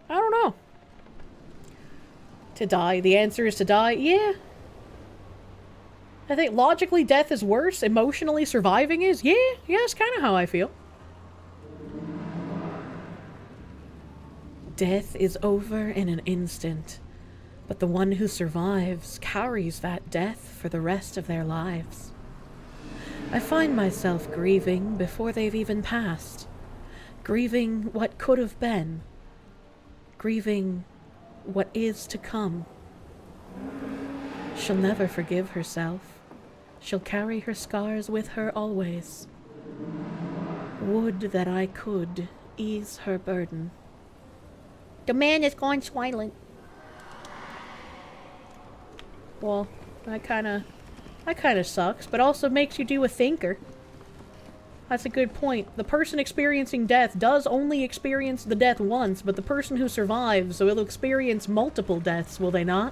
I don't know. To die. The answer is to die. Yeah. I think logically death is worse. Emotionally surviving is. Yeah. Yeah, that's kind of how I feel. Death is over in an instant. But the one who survives carries that death for the rest of their lives. I find myself grieving before they've even passed. Grieving what could have been. Grieving what is to come. She'll never forgive herself. She'll carry her scars with her always. Would that I could ease her burden. The man is gone silent. Well, that kinda sucks, but also makes you do a thinker. That's a good point. The person experiencing death does only experience the death once, but the person who survives will experience multiple deaths, will they not?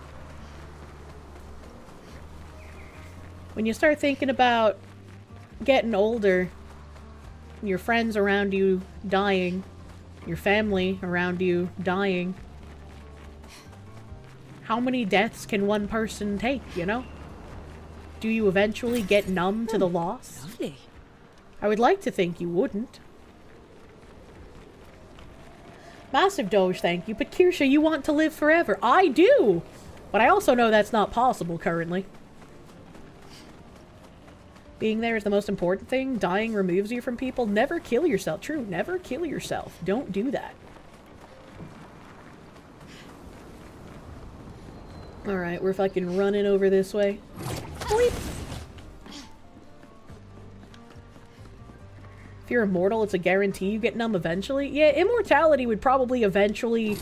When you start thinking about getting older, your friends around you dying, your family around you dying, How many deaths can one person take, you know? Do you eventually get numb to the loss? Lovely. I would like to think you wouldn't. Massive Doge, thank you. But Kirsche, you want to live forever. I do! But I also know that's not possible currently. Being there is the most important thing. Dying removes you from people. Never kill yourself. True, never kill yourself. Don't do that. Alright, we're fucking running over this way. Boop. If you're immortal, it's a guarantee you get numb eventually. Yeah, immortality would probably eventually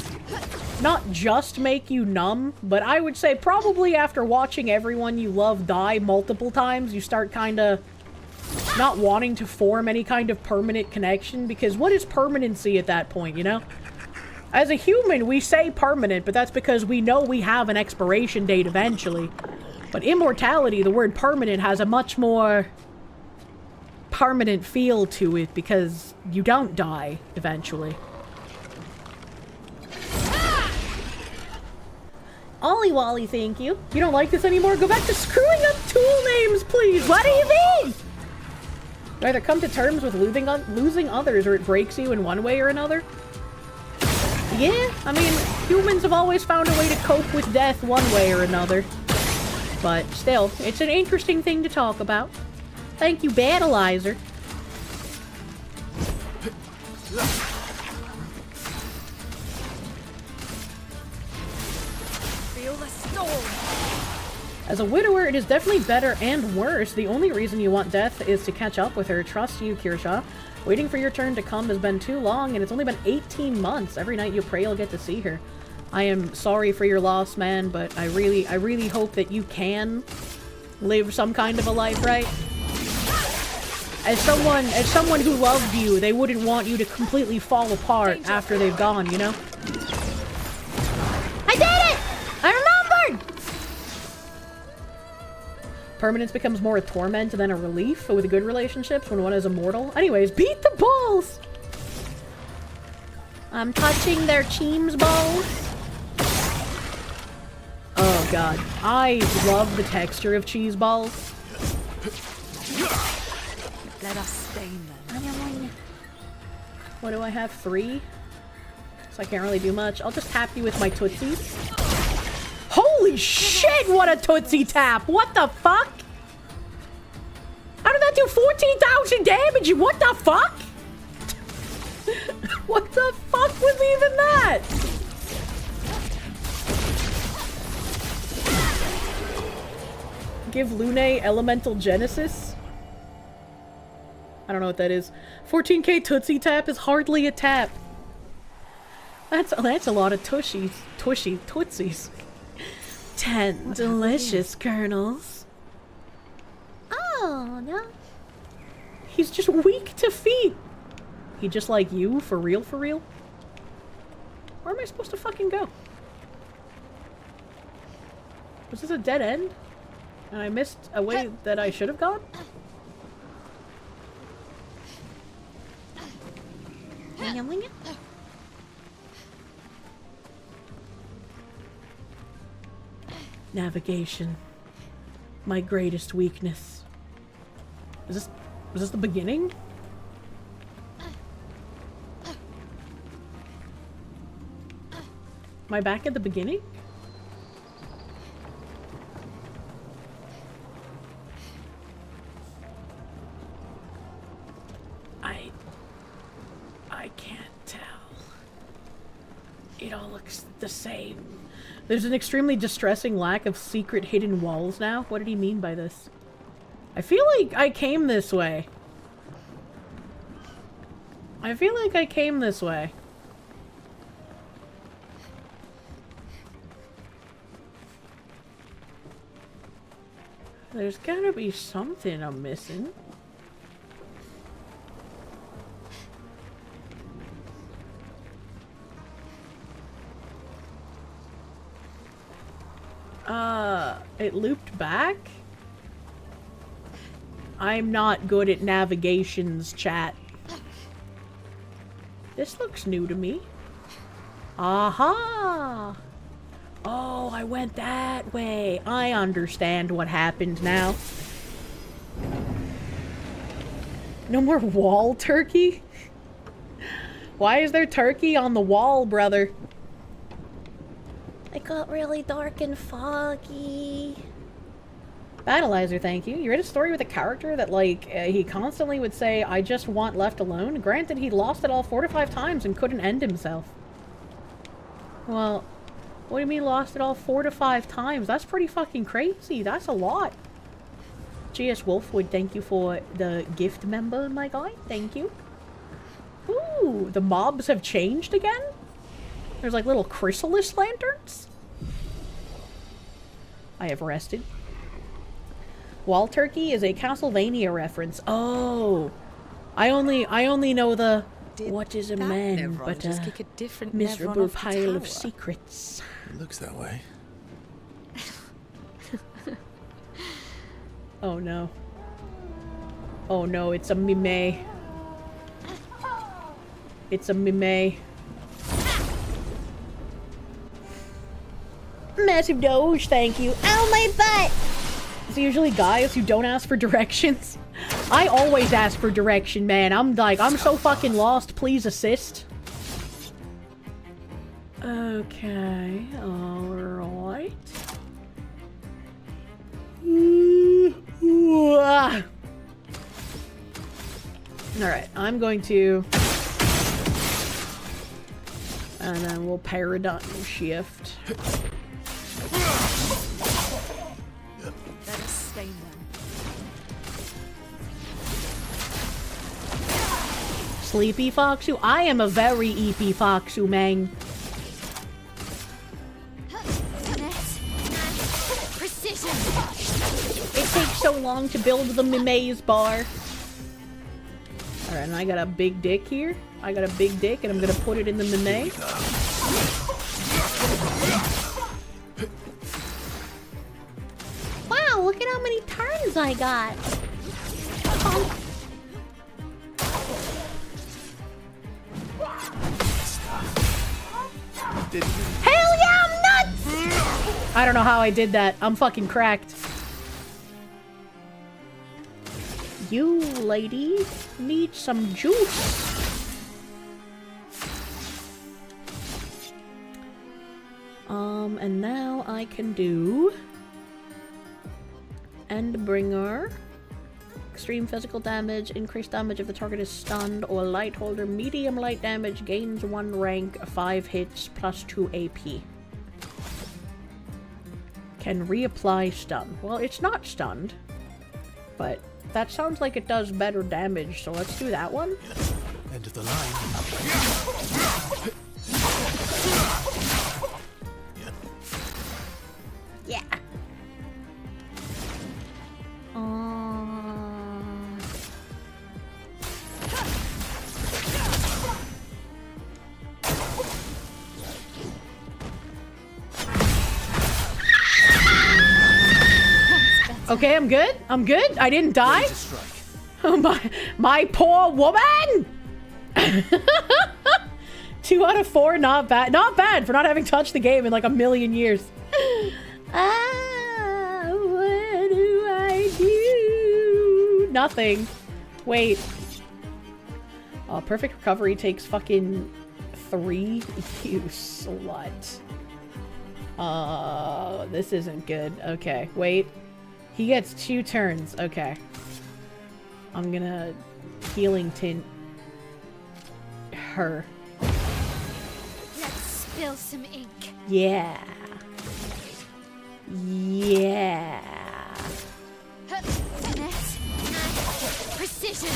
not just make you numb, but I would say probably after watching everyone you love die multiple times, you start kind of not wanting to form any kind of permanent connection, because what is permanency at that point, you know? As a human, we say permanent, but that's because we know we have an expiration date eventually. But immortality, the word permanent, has a much more permanent feel to it because you don't die eventually. Ollie Wally, thank you. You don't like this anymore? Go back to screwing up tool names, please! What do you mean? You either come to terms with losing others or it breaks you in one way or another. Yeah, I mean, humans have always found a way to cope with death one way or another. But still, it's an interesting thing to talk about. Thank you, Battleizer. Feel the storm. As a widower, it is definitely better and worse. The only reason you want death is to catch up with her. Trust you, Kirsche. Waiting for your turn to come has been too long, and it's only been 18 months. Every night you pray you'll get to see her. I am sorry for your loss, man, but I really hope that you can live some kind of a life, right? As someone who loved you, they wouldn't want you to completely fall apart after they've gone, you know? I did it! I remembered! Permanence becomes more a torment than a relief with good relationships when one is immortal. Anyways, beat the balls! I'm touching their cheems balls. Oh god. I love the texture of cheese balls. Let us stain them. What do I have? 3? So I can't really do much. I'll just tap you with my tootsies. Holy shit, what a tootsie tap! What the fuck? How did that do 14,000 damage? What the fuck? What the fuck was even that? Give Lune Elemental Genesis? I don't know what that is. 14k Tootsie Tap is hardly a tap. That's a lot of tushies. Tootsies. 10 delicious kernels. Oh, no. He's just weak to feet. He just like you? For real, for real? Where am I supposed to fucking go? Was this a dead end? And I missed a way that I should have gone? Navigation. My greatest weakness. Was this the beginning? Am I back at the beginning? I can't tell. It all looks the same. There's an extremely distressing lack of secret hidden walls now. What did he mean by this? I feel like I came this way. There's gotta be something I'm missing. It looped back? I'm not good at navigations, chat. This looks new to me. Aha! Oh, I went that way. I understand what happened now. No more wall turkey? Why is there turkey on the wall, brother? It got really dark and foggy. Battleizer, thank you. You read a story with a character that, like, he constantly would say, I just want left alone? Granted, he lost it all 4 to 5 times and couldn't end himself. Well, what do you mean lost it all 4 to 5 times? That's pretty fucking crazy. That's a lot. GS Wolfwood, thank you for the gift member, my guy. Thank you. Ooh, the mobs have changed again? There's like little chrysalis lanterns? I have rested. Wall turkey is a Castlevania reference. Oh, I only know the what is a man but a miserable pile of secrets. It looks that way. Oh no. Oh no, it's a mime. It's a mime. Massive Doge, thank you. Ow, my butt! It's usually guys who don't ask for directions. I always ask for direction, man. I'm so fucking lost. Please assist. Okay, alright. Alright, I'm going to... And then we'll paradigm shift. Let us stain them. Sleepy Foxu? I am a very EP Foxu, man. Precision. It takes so long to build the mime's bar. Alright, and I got a big dick here. I got a big dick, and I'm gonna put it in the mime. Wow, look at how many turns I got. Hell yeah, I'm nuts! I don't know how I did that. I'm fucking cracked. You, lady, need some juice. And now I can do Endbringer. Extreme physical damage, increased damage if the target is stunned, or light holder. Medium light damage, gains 1 rank, 5 hits, plus 2 AP. Can reapply stun. Well, it's not stunned, but that sounds like it does better damage, so let's do that one. End of the line. Yeah. Okay, I'm good. I'm good. I didn't die. Oh my poor woman. 2 out of 4, not bad. Not bad for not having touched the game in like a million years. What do I do? Nothing. Wait. Oh, perfect recovery takes fucking 3. You slut. This isn't good. Okay, wait. He gets 2 turns. Okay. I'm gonna healing tint her. Let's spill some ink. Yeah. Yeah. Finesse. Precision.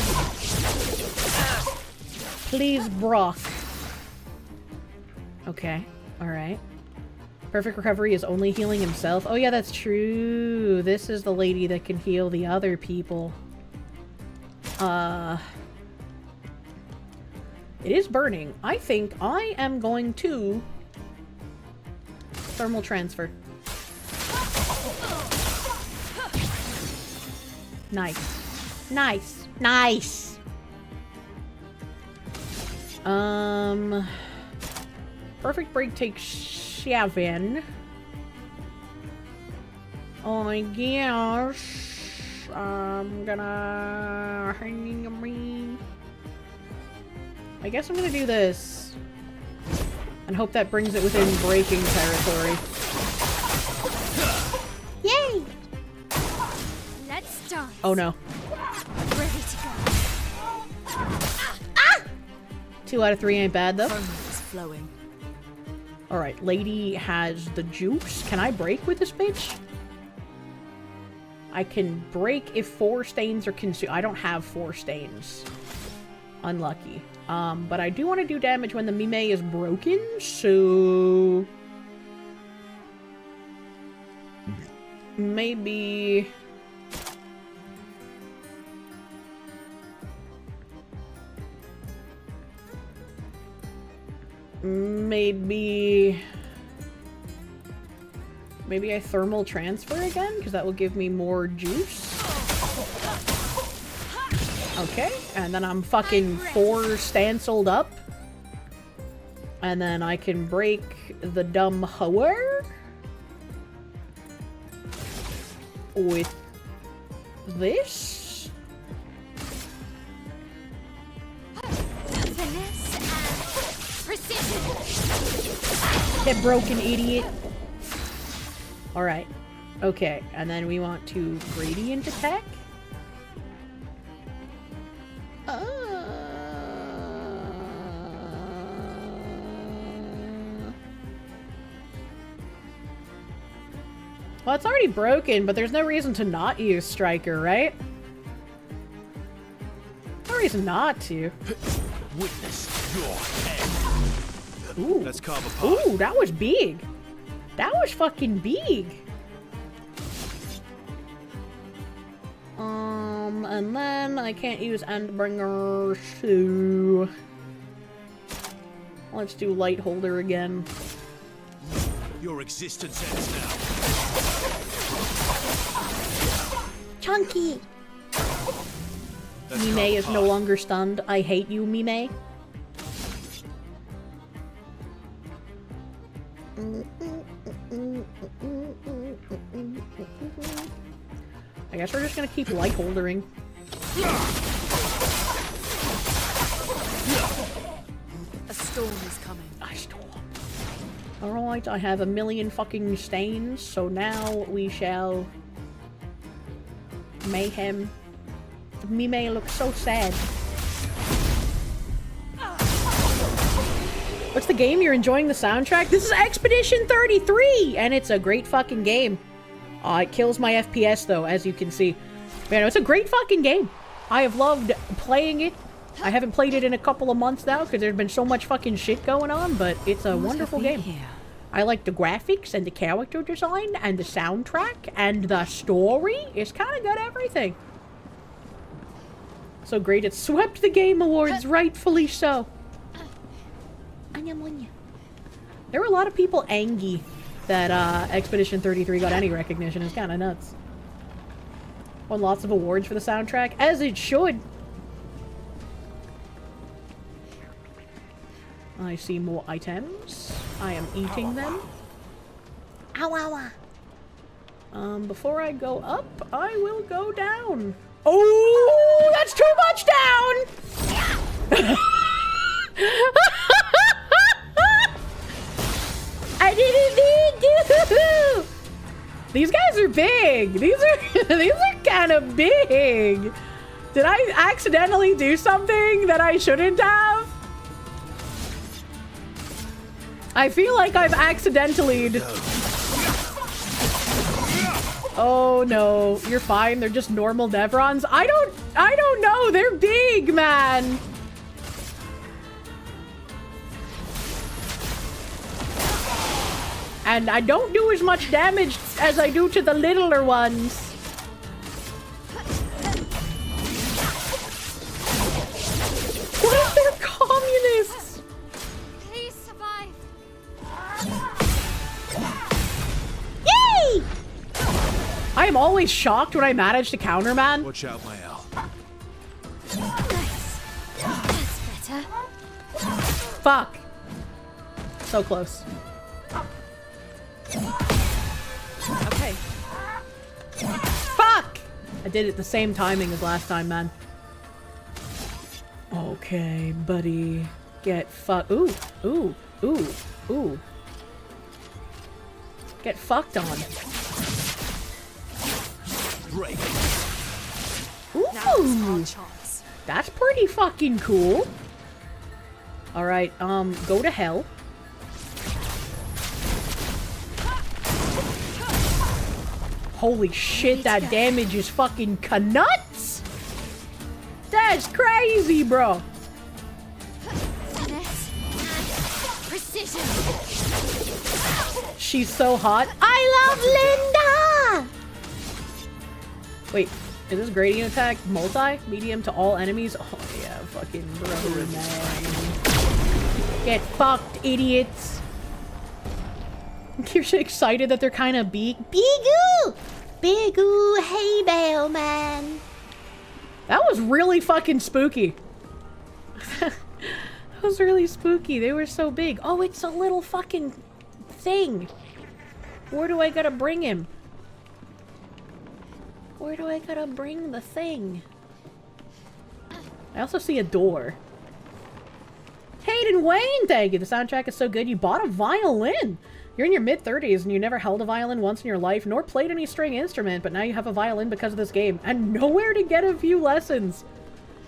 Please, Brock. Okay. Alright. Perfect recovery is only healing himself. Oh yeah, that's true. This is the lady that can heal the other people. It is burning. I think I am going to thermal transfer. Nice. Nice. Nice. Perfect break takes 7. I guess I'm gonna... I guess I'm gonna do this. And hope that brings it within breaking territory. Yay! Let's start. Oh no. Ready to go. 2 out of 3 ain't bad though. It's flowing. Alright, lady has the juice. Can I break with this bitch? I can break if 4 stains are consumed. I don't have 4 stains. Unlucky. But I do want to do damage when the Mime is broken, so... Maybe... Maybe I thermal transfer again, because that will give me more juice. Okay, and then I'm fucking 4 stanciled up. And then I can break the dumb hoer with this. Finesse and precision. Get broken, idiot. Alright. Okay, and then we want to gradient attack. Well, it's already broken, but there's no reason to not use Striker, right? No reason not to. Witness your end. Ooh. Let's carve a path. Ooh, that was big. That was fucking big. And then I can't use Endbringer, so... Let's do Light Holder again. Your existence ends now. Chunky! Mime is no longer stunned. I hate you, Mime. I guess we're just gonna keep light holdering. A storm is coming. A storm. Alright, I have a million fucking stains, so now we shall... mayhem. The Mime looks so sad. What's the game? You're enjoying the soundtrack? This is Expedition 33! And it's a great fucking game. It kills my FPS though, as you can see. Man, it's a great fucking game. I have loved playing it. I haven't played it in a couple of months now because there's been so much fucking shit going on, but it's a wonderful game. I like the graphics and the character design and the soundtrack and the story. It's kind of got everything. So great, it swept the Game Awards, rightfully so. There were a lot of people angry that Expedition 33 got any recognition. It's kind of nuts. Won lots of awards for the soundtrack, as it should. I see more items. I am eating them. Ow, ow, ow. Before I go up, I will go down. Oh, that's too much down! I didn't mean to! These guys are big. These are kind of big. Did I accidentally do something that I shouldn't have? I feel like I've accidentally... Oh no, you're fine. They're just normal Nevrons. I don't know. They're big, man. And I don't do as much damage as I do to the littler ones. What if they're communists? Please survive. Yay! I am always shocked when I manage to counter, man. Watch out, my Al. Nice. That's better. Fuck. So close. Okay. Fuck! I did it the same timing as last time, man. Okay, buddy. Get fucked. Ooh, ooh, ooh, ooh. Get fucked on. Break. Ooh! That's pretty fucking cool. Alright, go to hell. Holy shit, that damage is fucking nuts! That's crazy, bro! Precision. She's so hot. I love Linda! Wait, is this gradient attack multi? Medium to all enemies? Oh yeah, fucking brother, man. Get fucked, idiots. Kirsche excited that they're kind of big. Bigoo! Bigoo, hey bale, man. That was really fucking spooky. That was really spooky. They were so big. Oh, it's a little fucking thing. Where do I gotta bring him? Where do I gotta bring the thing? I also see a door. Hayden Wayne, thank you. The soundtrack is so good. You bought a violin. You're in your mid-30s and you never held a violin once in your life, nor played any string instrument, but now you have a violin because of this game, and nowhere to get a few lessons.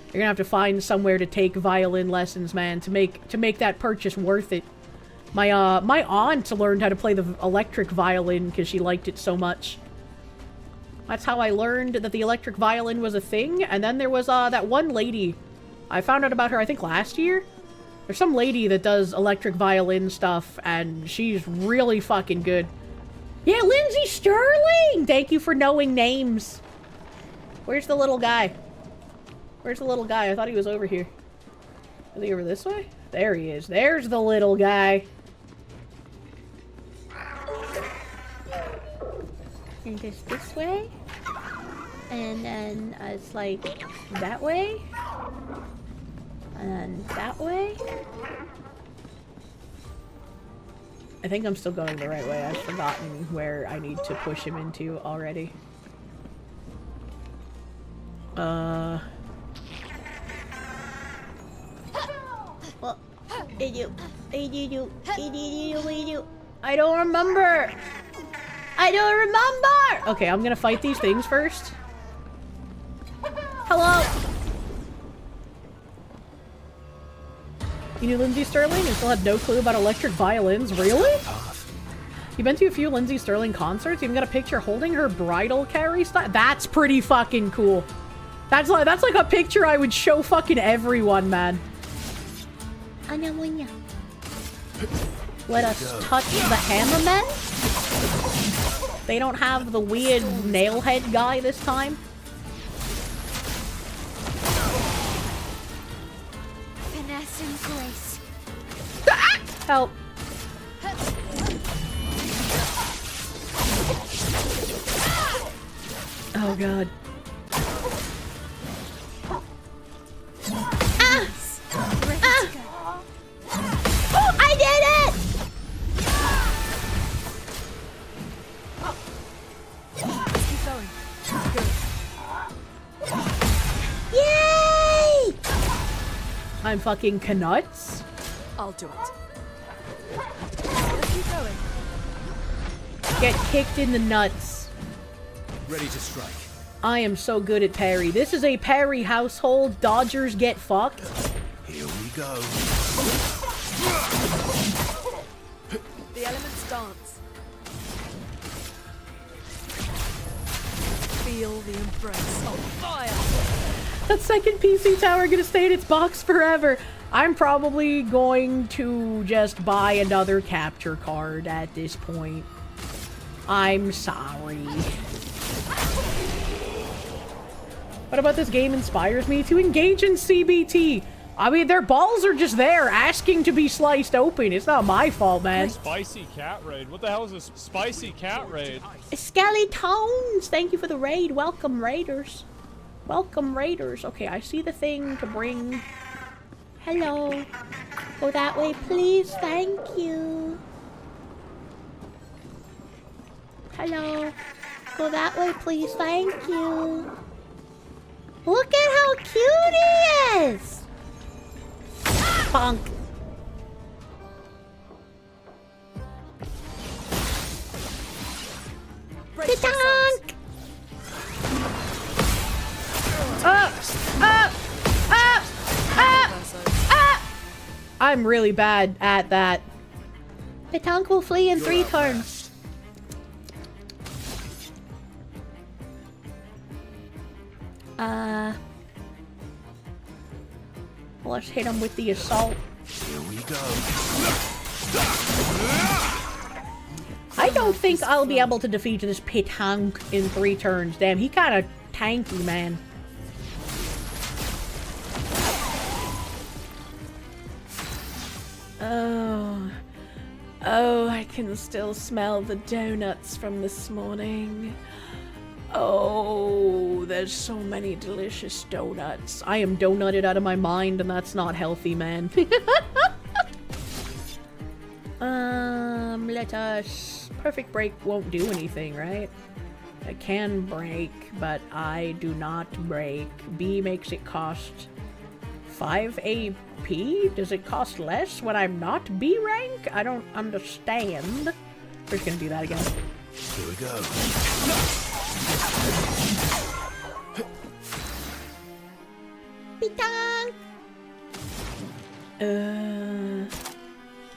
You're gonna have to find somewhere to take violin lessons, man, to make that purchase worth it. My my aunt learned how to play the electric violin because she liked it so much. That's how I learned that the electric violin was a thing, and then there was that one lady. I found out about her, I think, last year. There's some lady that does electric violin stuff, and she's really fucking good. Yeah, Lindsay Sterling! Thank you for knowing names. Where's the little guy? Where's the little guy? I thought he was over here. Is he over this way? There he is. There's the little guy. And just this way. And then it's like that way. And that way. I think I'm still going the right way. I've forgotten where I need to push him into already. Well, I don't remember. I don't remember. Okay, I'm gonna fight these things first. Hello. You knew Lindsay Sterling and still had no clue about electric violins? Really? You've been to a few Lindsay Sterling concerts? You even got a picture holding her bridal carry style? That's pretty fucking cool. That's like a picture I would show fucking everyone, man. Let us touch the hammermen? They don't have the weird nail head guy this time? Finesse and grace. Help. Oh god. Ah! Ah! Oh, I did it! Let's keep going. Good. Yay! I'm fucking knuts. I'll do it. Let's keep going. Get kicked in the nuts. Ready to strike. I am so good at parry. This is a parry household. Dodgers get fucked. Here we go. The elements dance. Feel the embrace of fire. That second PC tower gonna stay in its box forever. I'm probably going to just buy another capture card at this point. I'm sorry. What about this game inspires me to engage in CBT? I mean, their balls are just there asking to be sliced open. It's not my fault, man. Spicy cat raid. What the hell is this spicy cat raid? Skeletones! Thank you for the raid. Welcome, raiders. Welcome, raiders. Okay, I see the thing to bring. Hello. Go that way, please. Thank you. Hello. Go that way, please. Thank you. Look at how cute he is! Bonk. Ka-donk! I'm really bad at that. The tank will flee in 3 turns. Let's hit him with the assault. Here we go. I don't think I'll be able to defeat this Pitank in 3 turns. Damn, he kind of tanky, man. Oh, I can still smell the donuts from this morning. Oh, there's so many delicious donuts. I am donutted out of my mind, and that's not healthy, man. Let us... Perfect break won't do anything, right? I can break, but I do not break. B makes it cost 5 AP? Does it cost less when I'm not B rank? I don't understand. We're just gonna do that again. Here we go.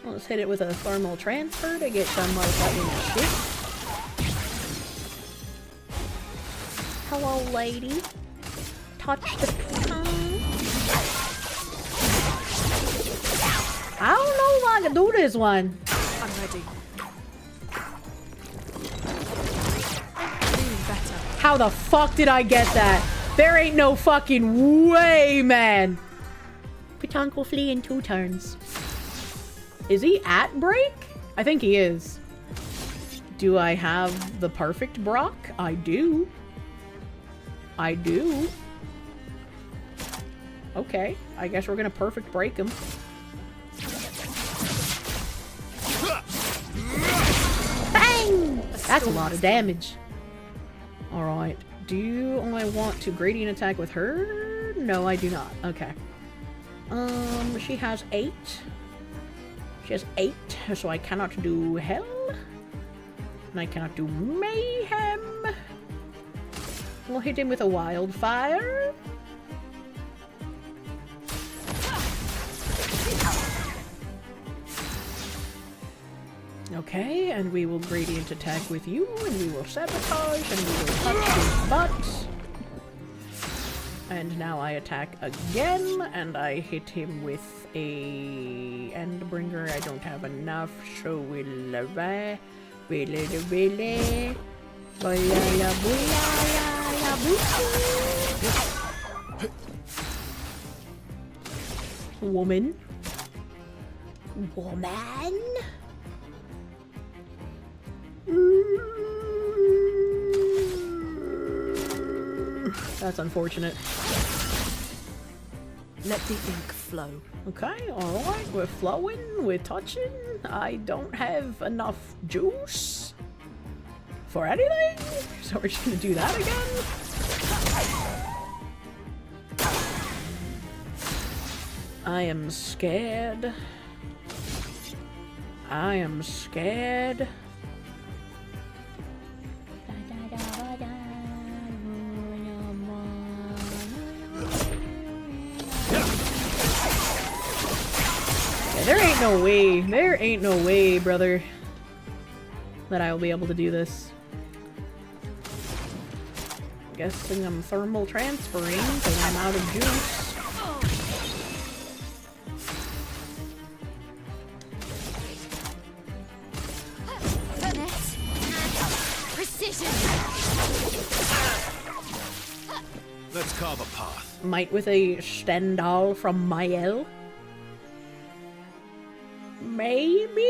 Let's hit it with a thermal transfer to get some motherfucking shit. Hello, lady. Touch the tongue. I don't know if I can do this one. I'm ready. How the fuck did I get that? There ain't no fucking way, man. Pitank will flee in 2 turns. Is he at break? I think he is. Do I have the perfect Brock? I do. I do. Okay, I guess we're gonna perfect break him. Bang! That's a lot of damage. Alright. Do I want to gradient attack with her? No, I do not. Okay. She has 8. She has 8, so I cannot do hell. And I cannot do mayhem. We'll hit him with a wildfire. Okay, and we will gradient attack with you, and we will sabotage, and we will touch his butt. And now I attack again, and I hit him with a Endbringer. I don't have enough, so we'll Woman. That's unfortunate. Let the ink flow. Okay, alright, we're flowing, we're touching. I don't have enough juice for anything, so we're just gonna do that again. I am scared. I am scared. There ain't no way, brother, that I will be able to do this. Guessing I'm thermal transferring because I'm out of juice. Finesse. Precision. Let's carve a path. Might with a Stendhal from Mael. Maybe?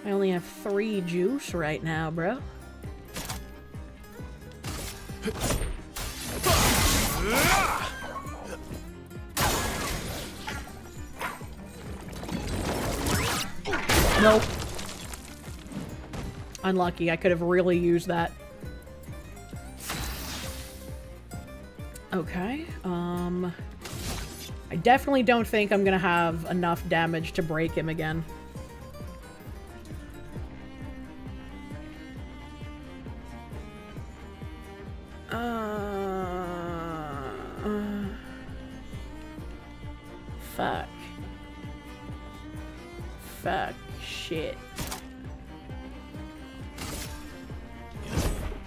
I only have 3 juice right now, bro. Nope. Unlucky. I could have really used that. Okay. I definitely don't think I'm gonna have enough damage to break him again. Fuck. Fuck. Shit.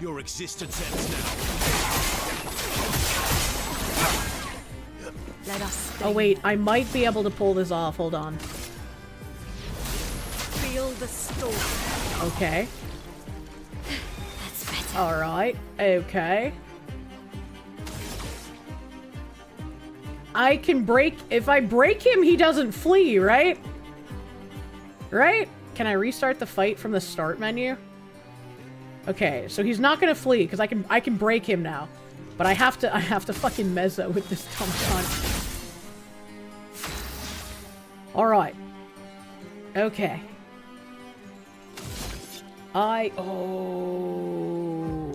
Your existence ends now. Let us Oh wait, I might be able to pull this off. Hold on. feel the storm. Okay. That's better. Alright. Okay. I can break... If I break him, he doesn't flee, right? Right? Can I restart the fight from the start menu? Okay, so he's not gonna flee, because I can break him now. But I have to fucking mezzo with this dumb cunt. Alright. Okay. Oh...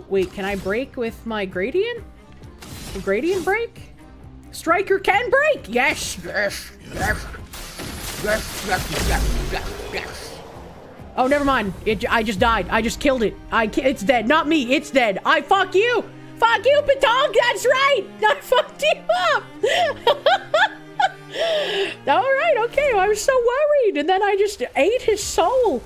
Wait, can I break with my gradient? Can gradient break? Striker can break! Yes! Yes! Yes! Yes! Yes! Yes! Yes! Yes! Oh, never mind. I just died. I just killed it. It's dead. Not me. It's dead. Fuck you! Fuck you, Patong! That's right! I fucked you up! Alright, okay. I was so worried. And then I just ate his soul.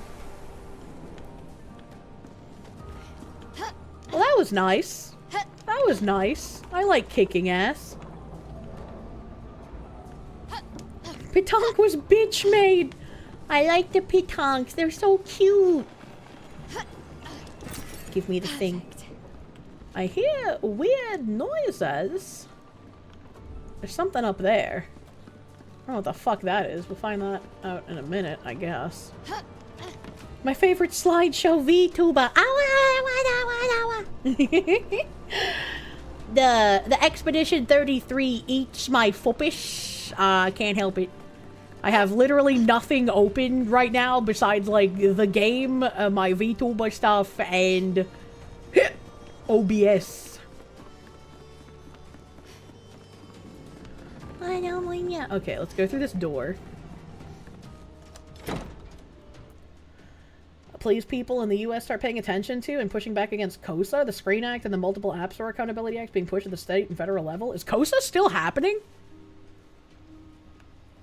Well, that was nice. That was nice. I like kicking ass. Pitonk was bitch made. I like the Pitonks. They're so cute. Give me the thing. I hear weird noises. There's something up there. I don't know what the fuck that is. We'll find that out in a minute, I guess. My favorite slideshow VTuber. The Expedition 33 eats my foppish. Can't help it. I have literally nothing open right now besides, like, the game, my VTuber stuff, and OBS. Okay, let's go through this door. Please, people in the US start paying attention to and pushing back against COSA, the Screen Act, and the multiple App Store Accountability Acts being pushed at the state and federal level. Is COSA still happening?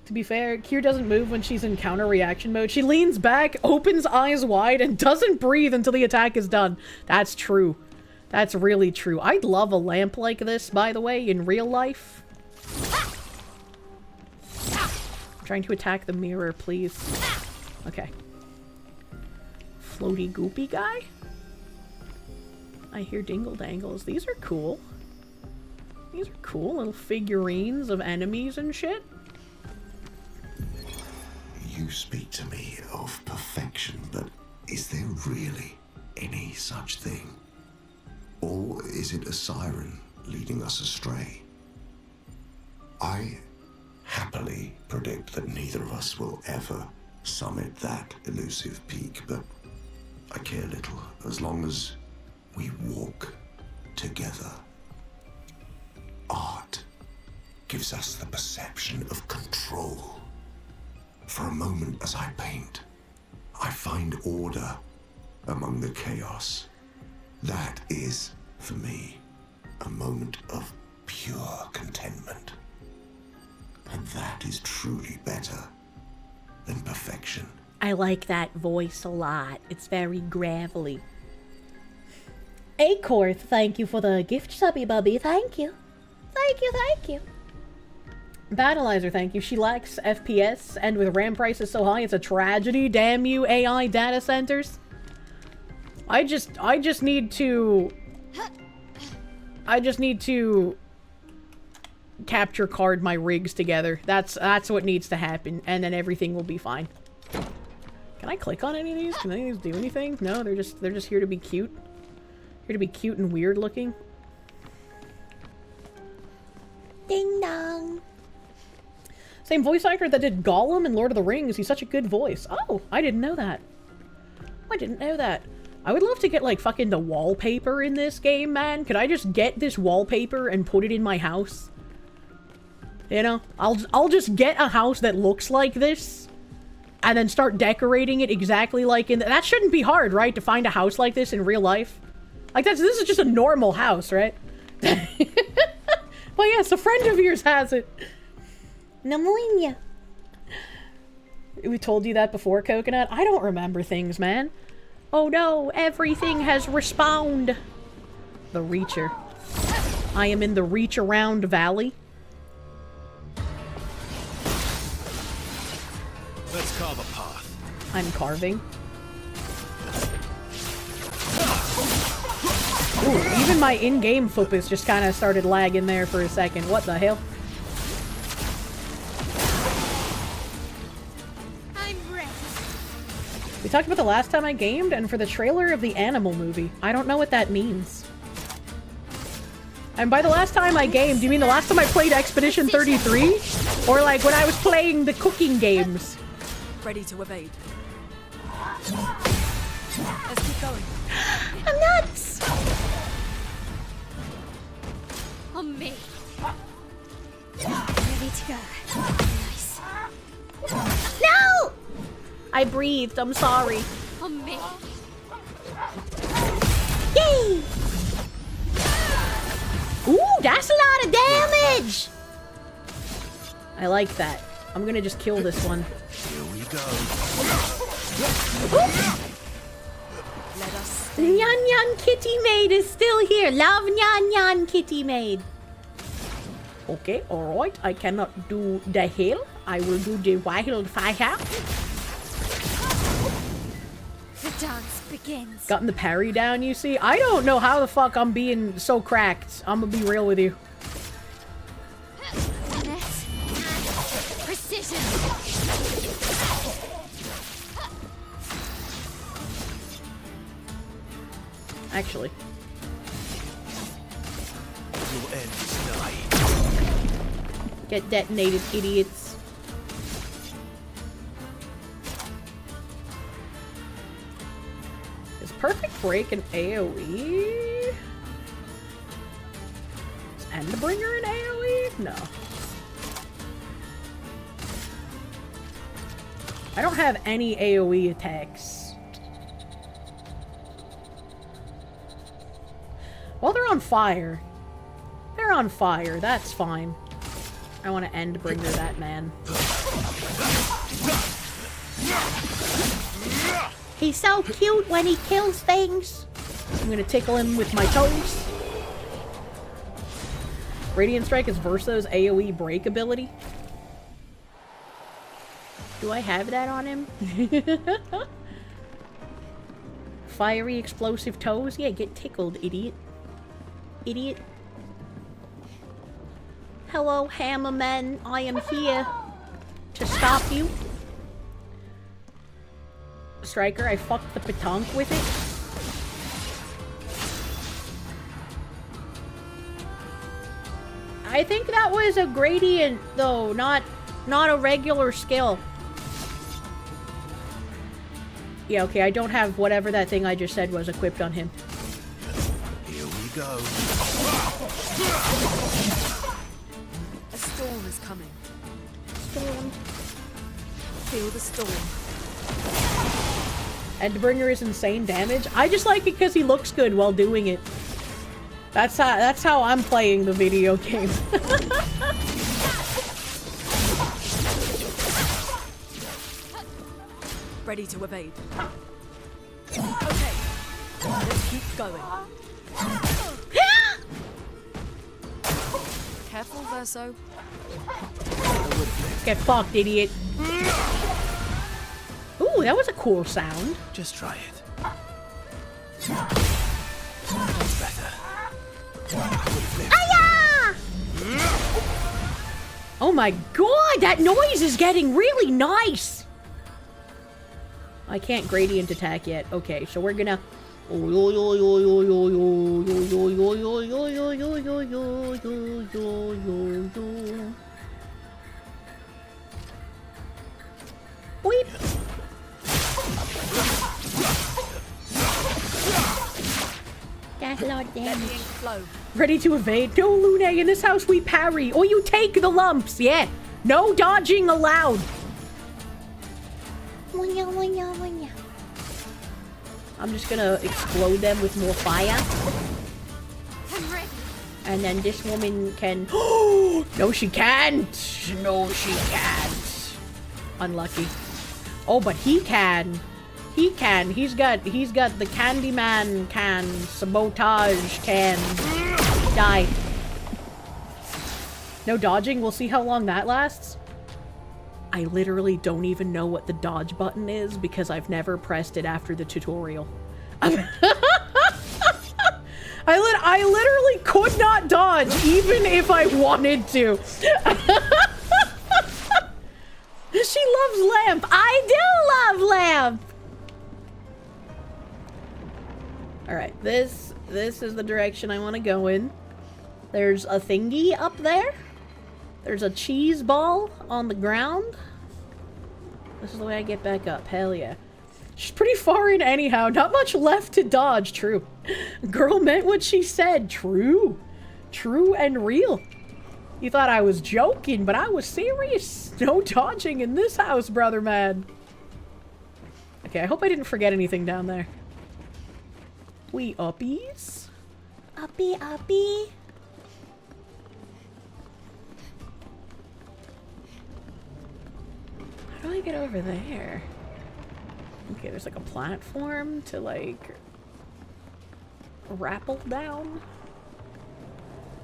To be fair, Kier doesn't move when she's in counter-reaction mode. She leans back, opens eyes wide, and doesn't breathe until the attack is done. That's true. That's really true. I'd love a lamp like this, by the way, in real life. I'm trying to attack the mirror, please. Okay. Floaty goopy guy? I hear dingle dangles. These are cool. These are cool little figurines of enemies and shit. You speak to me of perfection, but is there really any such thing? Or is it a siren leading us astray? I happily predict that neither of us will ever summit that elusive peak, but I care little as long as we walk together. Art gives us the perception of control. For a moment as I paint, I find order among the chaos. That is, for me, a moment of pure contentment. And that is truly better than perfection. I like that voice a lot. It's very gravelly. Acorth, thank you for the gift, subby bubby. Thank you. Thank you, thank you. Battleizer, thank you. She lacks FPS, and with RAM prices so high, it's a tragedy. Damn you, AI data centers. I just need to capture card my rigs together. That's what needs to happen, and then everything will be fine. Can I click on any of these? Can any of these do anything? No, they're just here to be cute. Here to be cute and weird looking. Ding dong. Same voice actor that did Gollum in Lord of the Rings. He's such a good voice. Oh, I didn't know that. I didn't know that. I would love to get, like, fucking the wallpaper in this game, man. Could I just get this wallpaper and put it in my house? You know? I'll just get a house that looks like this, and then start decorating it exactly like in... That shouldn't be hard, right? To find a house like this in real life. Like, this is just a normal house, right? But yes, a friend of yours has it. Pneumonia. We told you that before, Coconut? I don't remember things, man. Oh no, everything has respawned. The Reacher. I am in the Reach Around Valley. Let's carve a path. I'm carving. Ooh, even my in-game focus just kind of started lagging there for a second. What the hell? We talked about the last time I gamed, and for the trailer of the Animal movie. I don't know what that means. And by the last time I gamed, do you mean the last time I played Expedition 33? Or like when I was playing the cooking games? Ready to evade. Let's keep going. I'm nuts! On me. Ready to go. Nice. No! I breathed, I'm sorry. On me. Yay! Ooh, that's a lot of damage! I like that. I'm gonna just kill this one. Here we go. Let us Nyan Nyan Kitty Maid is still here. Love Nyan Nyan Kitty Maid. Okay, alright. I cannot do the hill. I will do the wildfire. The dance begins. Gotten the parry down, you see? I don't know how the fuck I'm being so cracked. I'm gonna be real with you. Finesse and precision. Actually. Your end tonight. Get detonated, idiots. Is Perfect Break an AoE? Is Endbringer an AoE? No. I don't have any AoE attacks. Well, they're on fire. They're on fire. That's fine. I want to Endbringer that man. He's so cute when he kills things. I'm gonna tickle him with my toes. Radiant Strike is Verso's AoE break ability. Do I have that on him? Fiery explosive toes? Yeah, get tickled, idiot. Idiot. Hello, Hammerman. I am here to stop you. Striker, I fucked the petanque with it. I think that was a gradient, though, not a regular skill. Yeah, okay, I don't have whatever that thing I just said was equipped on him. Here we go. A storm is coming. Storm. Feel the storm. Endbringer is insane damage. I just like it because he looks good while doing it. That's how I'm playing the video game. Ready to evade. Okay. Let's keep going. Careful, Verso. Get fucked, idiot. Ooh, that was a cool sound. Just try it. That's better. Aya! Oh my god, that noise is getting really nice. I can't gradient attack yet. Okay, so we're gonna... beep. That's a lot of damage. Ready to evade? No, Lune, in this house we parry, or you take the lumps, yeah. No dodging allowed. I'm just gonna explode them with more fire. And then this woman can... No, she can't! No, she can't. Unlucky. Oh, but he can. He can. He's got the Candyman can. Sabotage can. Die. No dodging. We'll see how long that lasts. I literally don't even know what the dodge button is because I've never pressed it after the tutorial. I literally could not dodge even if I wanted to. She loves Lamp. I do love Lamp. Alright, this is the direction I want to go in. There's a thingy up there. There's a cheese ball on the ground. This is the way I get back up. Hell yeah. She's pretty far in anyhow. Not much left to dodge. True. Girl meant what she said. True. True and real. You thought I was joking, but I was serious. No dodging in this house, brother man. Okay, I hope I didn't forget anything down there. We uppies. Uppy, uppy. How do I get over there? Okay, there's like a platform to like rappel down.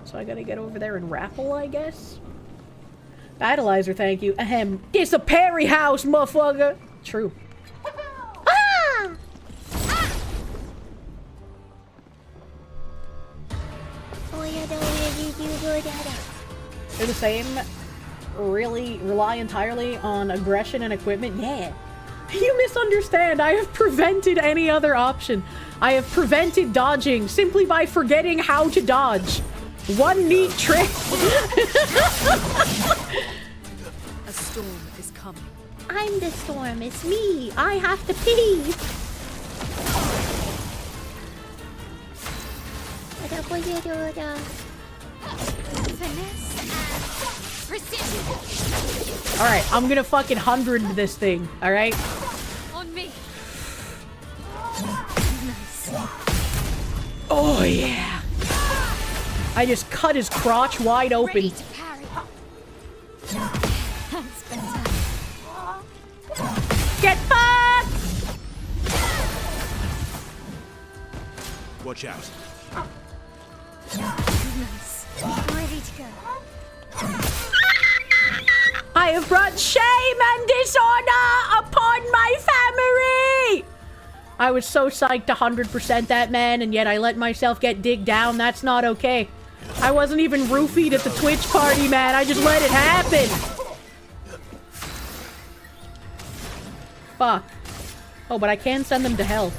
So I gotta get over there and rappel, I guess. Battleizer, thank you. Ahem. It's a parry house, motherfucker. True. Ah! They're the same. Really rely entirely on aggression and equipment. Yeah. You misunderstand. I have prevented any other option. I have prevented dodging simply by forgetting how to dodge. One neat trick. A storm is coming. I'm the storm. It's me. I have to pee. Alright, I'm gonna fucking 100 this thing, alright? On me. Nice. Oh yeah. I just cut his crotch wide open. Ready to parry. That's better. Get fucked! Watch out. Nice. Ready to go. I have brought shame and dishonor upon my family! I was so psyched to 100% that man, and yet I let myself get digged down. That's not okay. I wasn't even roofied at the Twitch party, man. I just let it happen. Fuck. Oh, but I can send them to hell.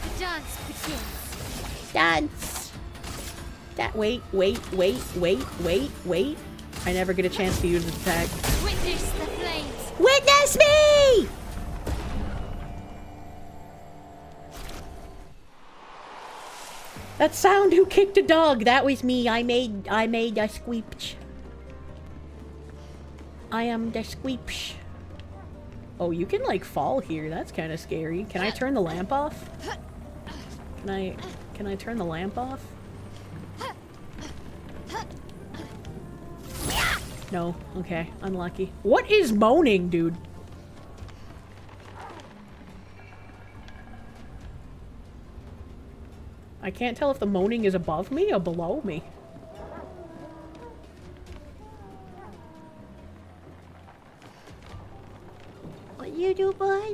The dance begins. Dance. Wait. I never get a chance to use this attack. Witness the flames. Witness me! That sound who kicked a dog, that was me. I made a squeech. I am the squeech. Oh, you can like fall here. That's kind of scary. Can I turn the lamp off? Can I turn the lamp off? No. Okay. Unlucky. What is moaning, dude? I can't tell if the moaning is above me or below me. What you do, boy?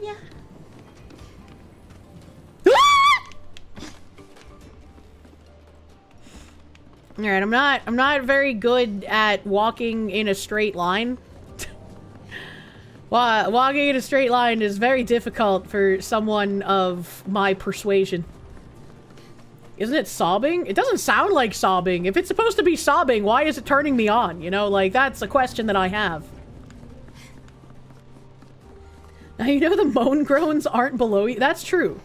Alright, I'm not very good at walking in a straight line. Walking in a straight line is very difficult for someone of my persuasion. Isn't it sobbing? It doesn't sound like sobbing. If it's supposed to be sobbing, why is it turning me on? You know, like, that's a question that I have. Now, you know the moan groans aren't below you? That's true.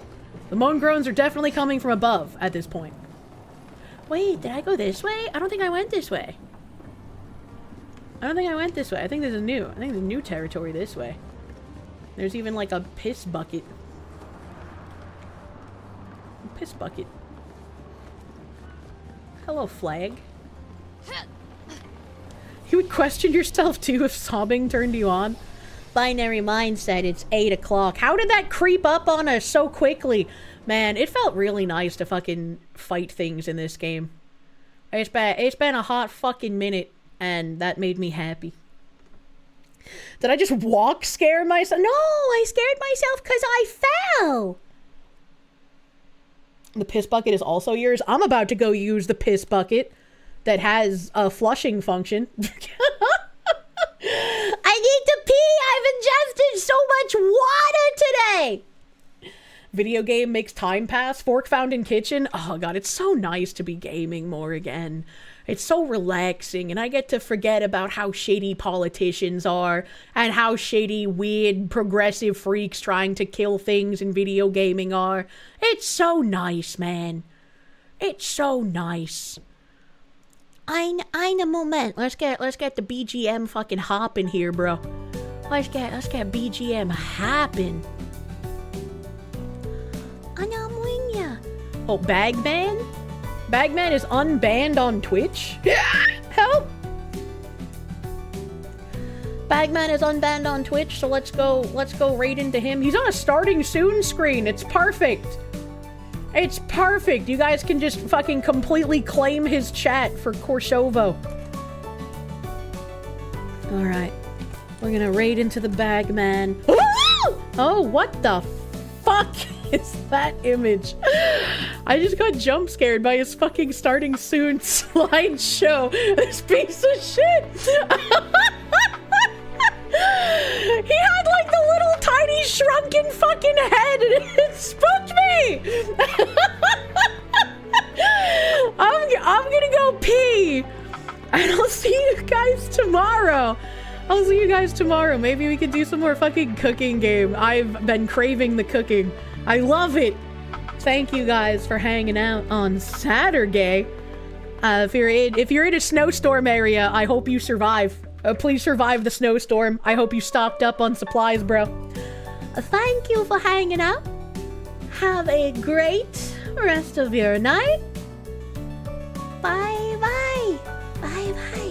The moan groans are definitely coming from above at this point. Wait, did I go this way? I don't think I went this way. I don't think I went this way. I think there's a new territory this way. There's even like a piss bucket. Piss bucket. Hello, flag. You would question yourself too if sobbing turned you on. Binary Mind said it's 8 o'clock. How did that creep up on us so quickly? Man, it felt really nice to fucking fight things in this game. It's been a hot fucking minute, and that made me happy. Did I just walk scare myself? No, I scared myself because I fell. The piss bucket is also yours. I'm about to go use the piss bucket that has a flushing function. I need to pee! I've ingested so much water today! Video game makes time pass. Fork found in kitchen. Oh god, it's so nice to be gaming more again. It's so relaxing, and I get to forget about how shady politicians are, and how shady, weird, progressive freaks trying to kill things in video gaming are. It's so nice, man. It's so nice. Eine Moment. Let's get the BGM fucking hopping here, bro. Let's get BGM hopping. Oh, Bagman? Bagman is unbanned on Twitch? Help! Bagman is unbanned on Twitch, so let's go raid into him. He's on a starting soon screen. It's perfect. It's perfect. You guys can just fucking completely claim his chat for Korsovo. Alright. We're gonna raid into the Bagman. Oh, what the fuck is that image? I just got jump scared by his fucking starting soon slideshow. This piece of shit. He had like the little tiny shrunken fucking head and it spooked me. I'm gonna go pee. And I'll see you guys tomorrow. Maybe we could do some more fucking cooking game. I've been craving the cooking. I love it. Thank you guys for hanging out on Saturday. If you're in a snowstorm area, I hope you survive. Please survive the snowstorm. I hope you stocked up on supplies, bro. Thank you for hanging out. Have a great rest of your night. Bye bye. Bye bye.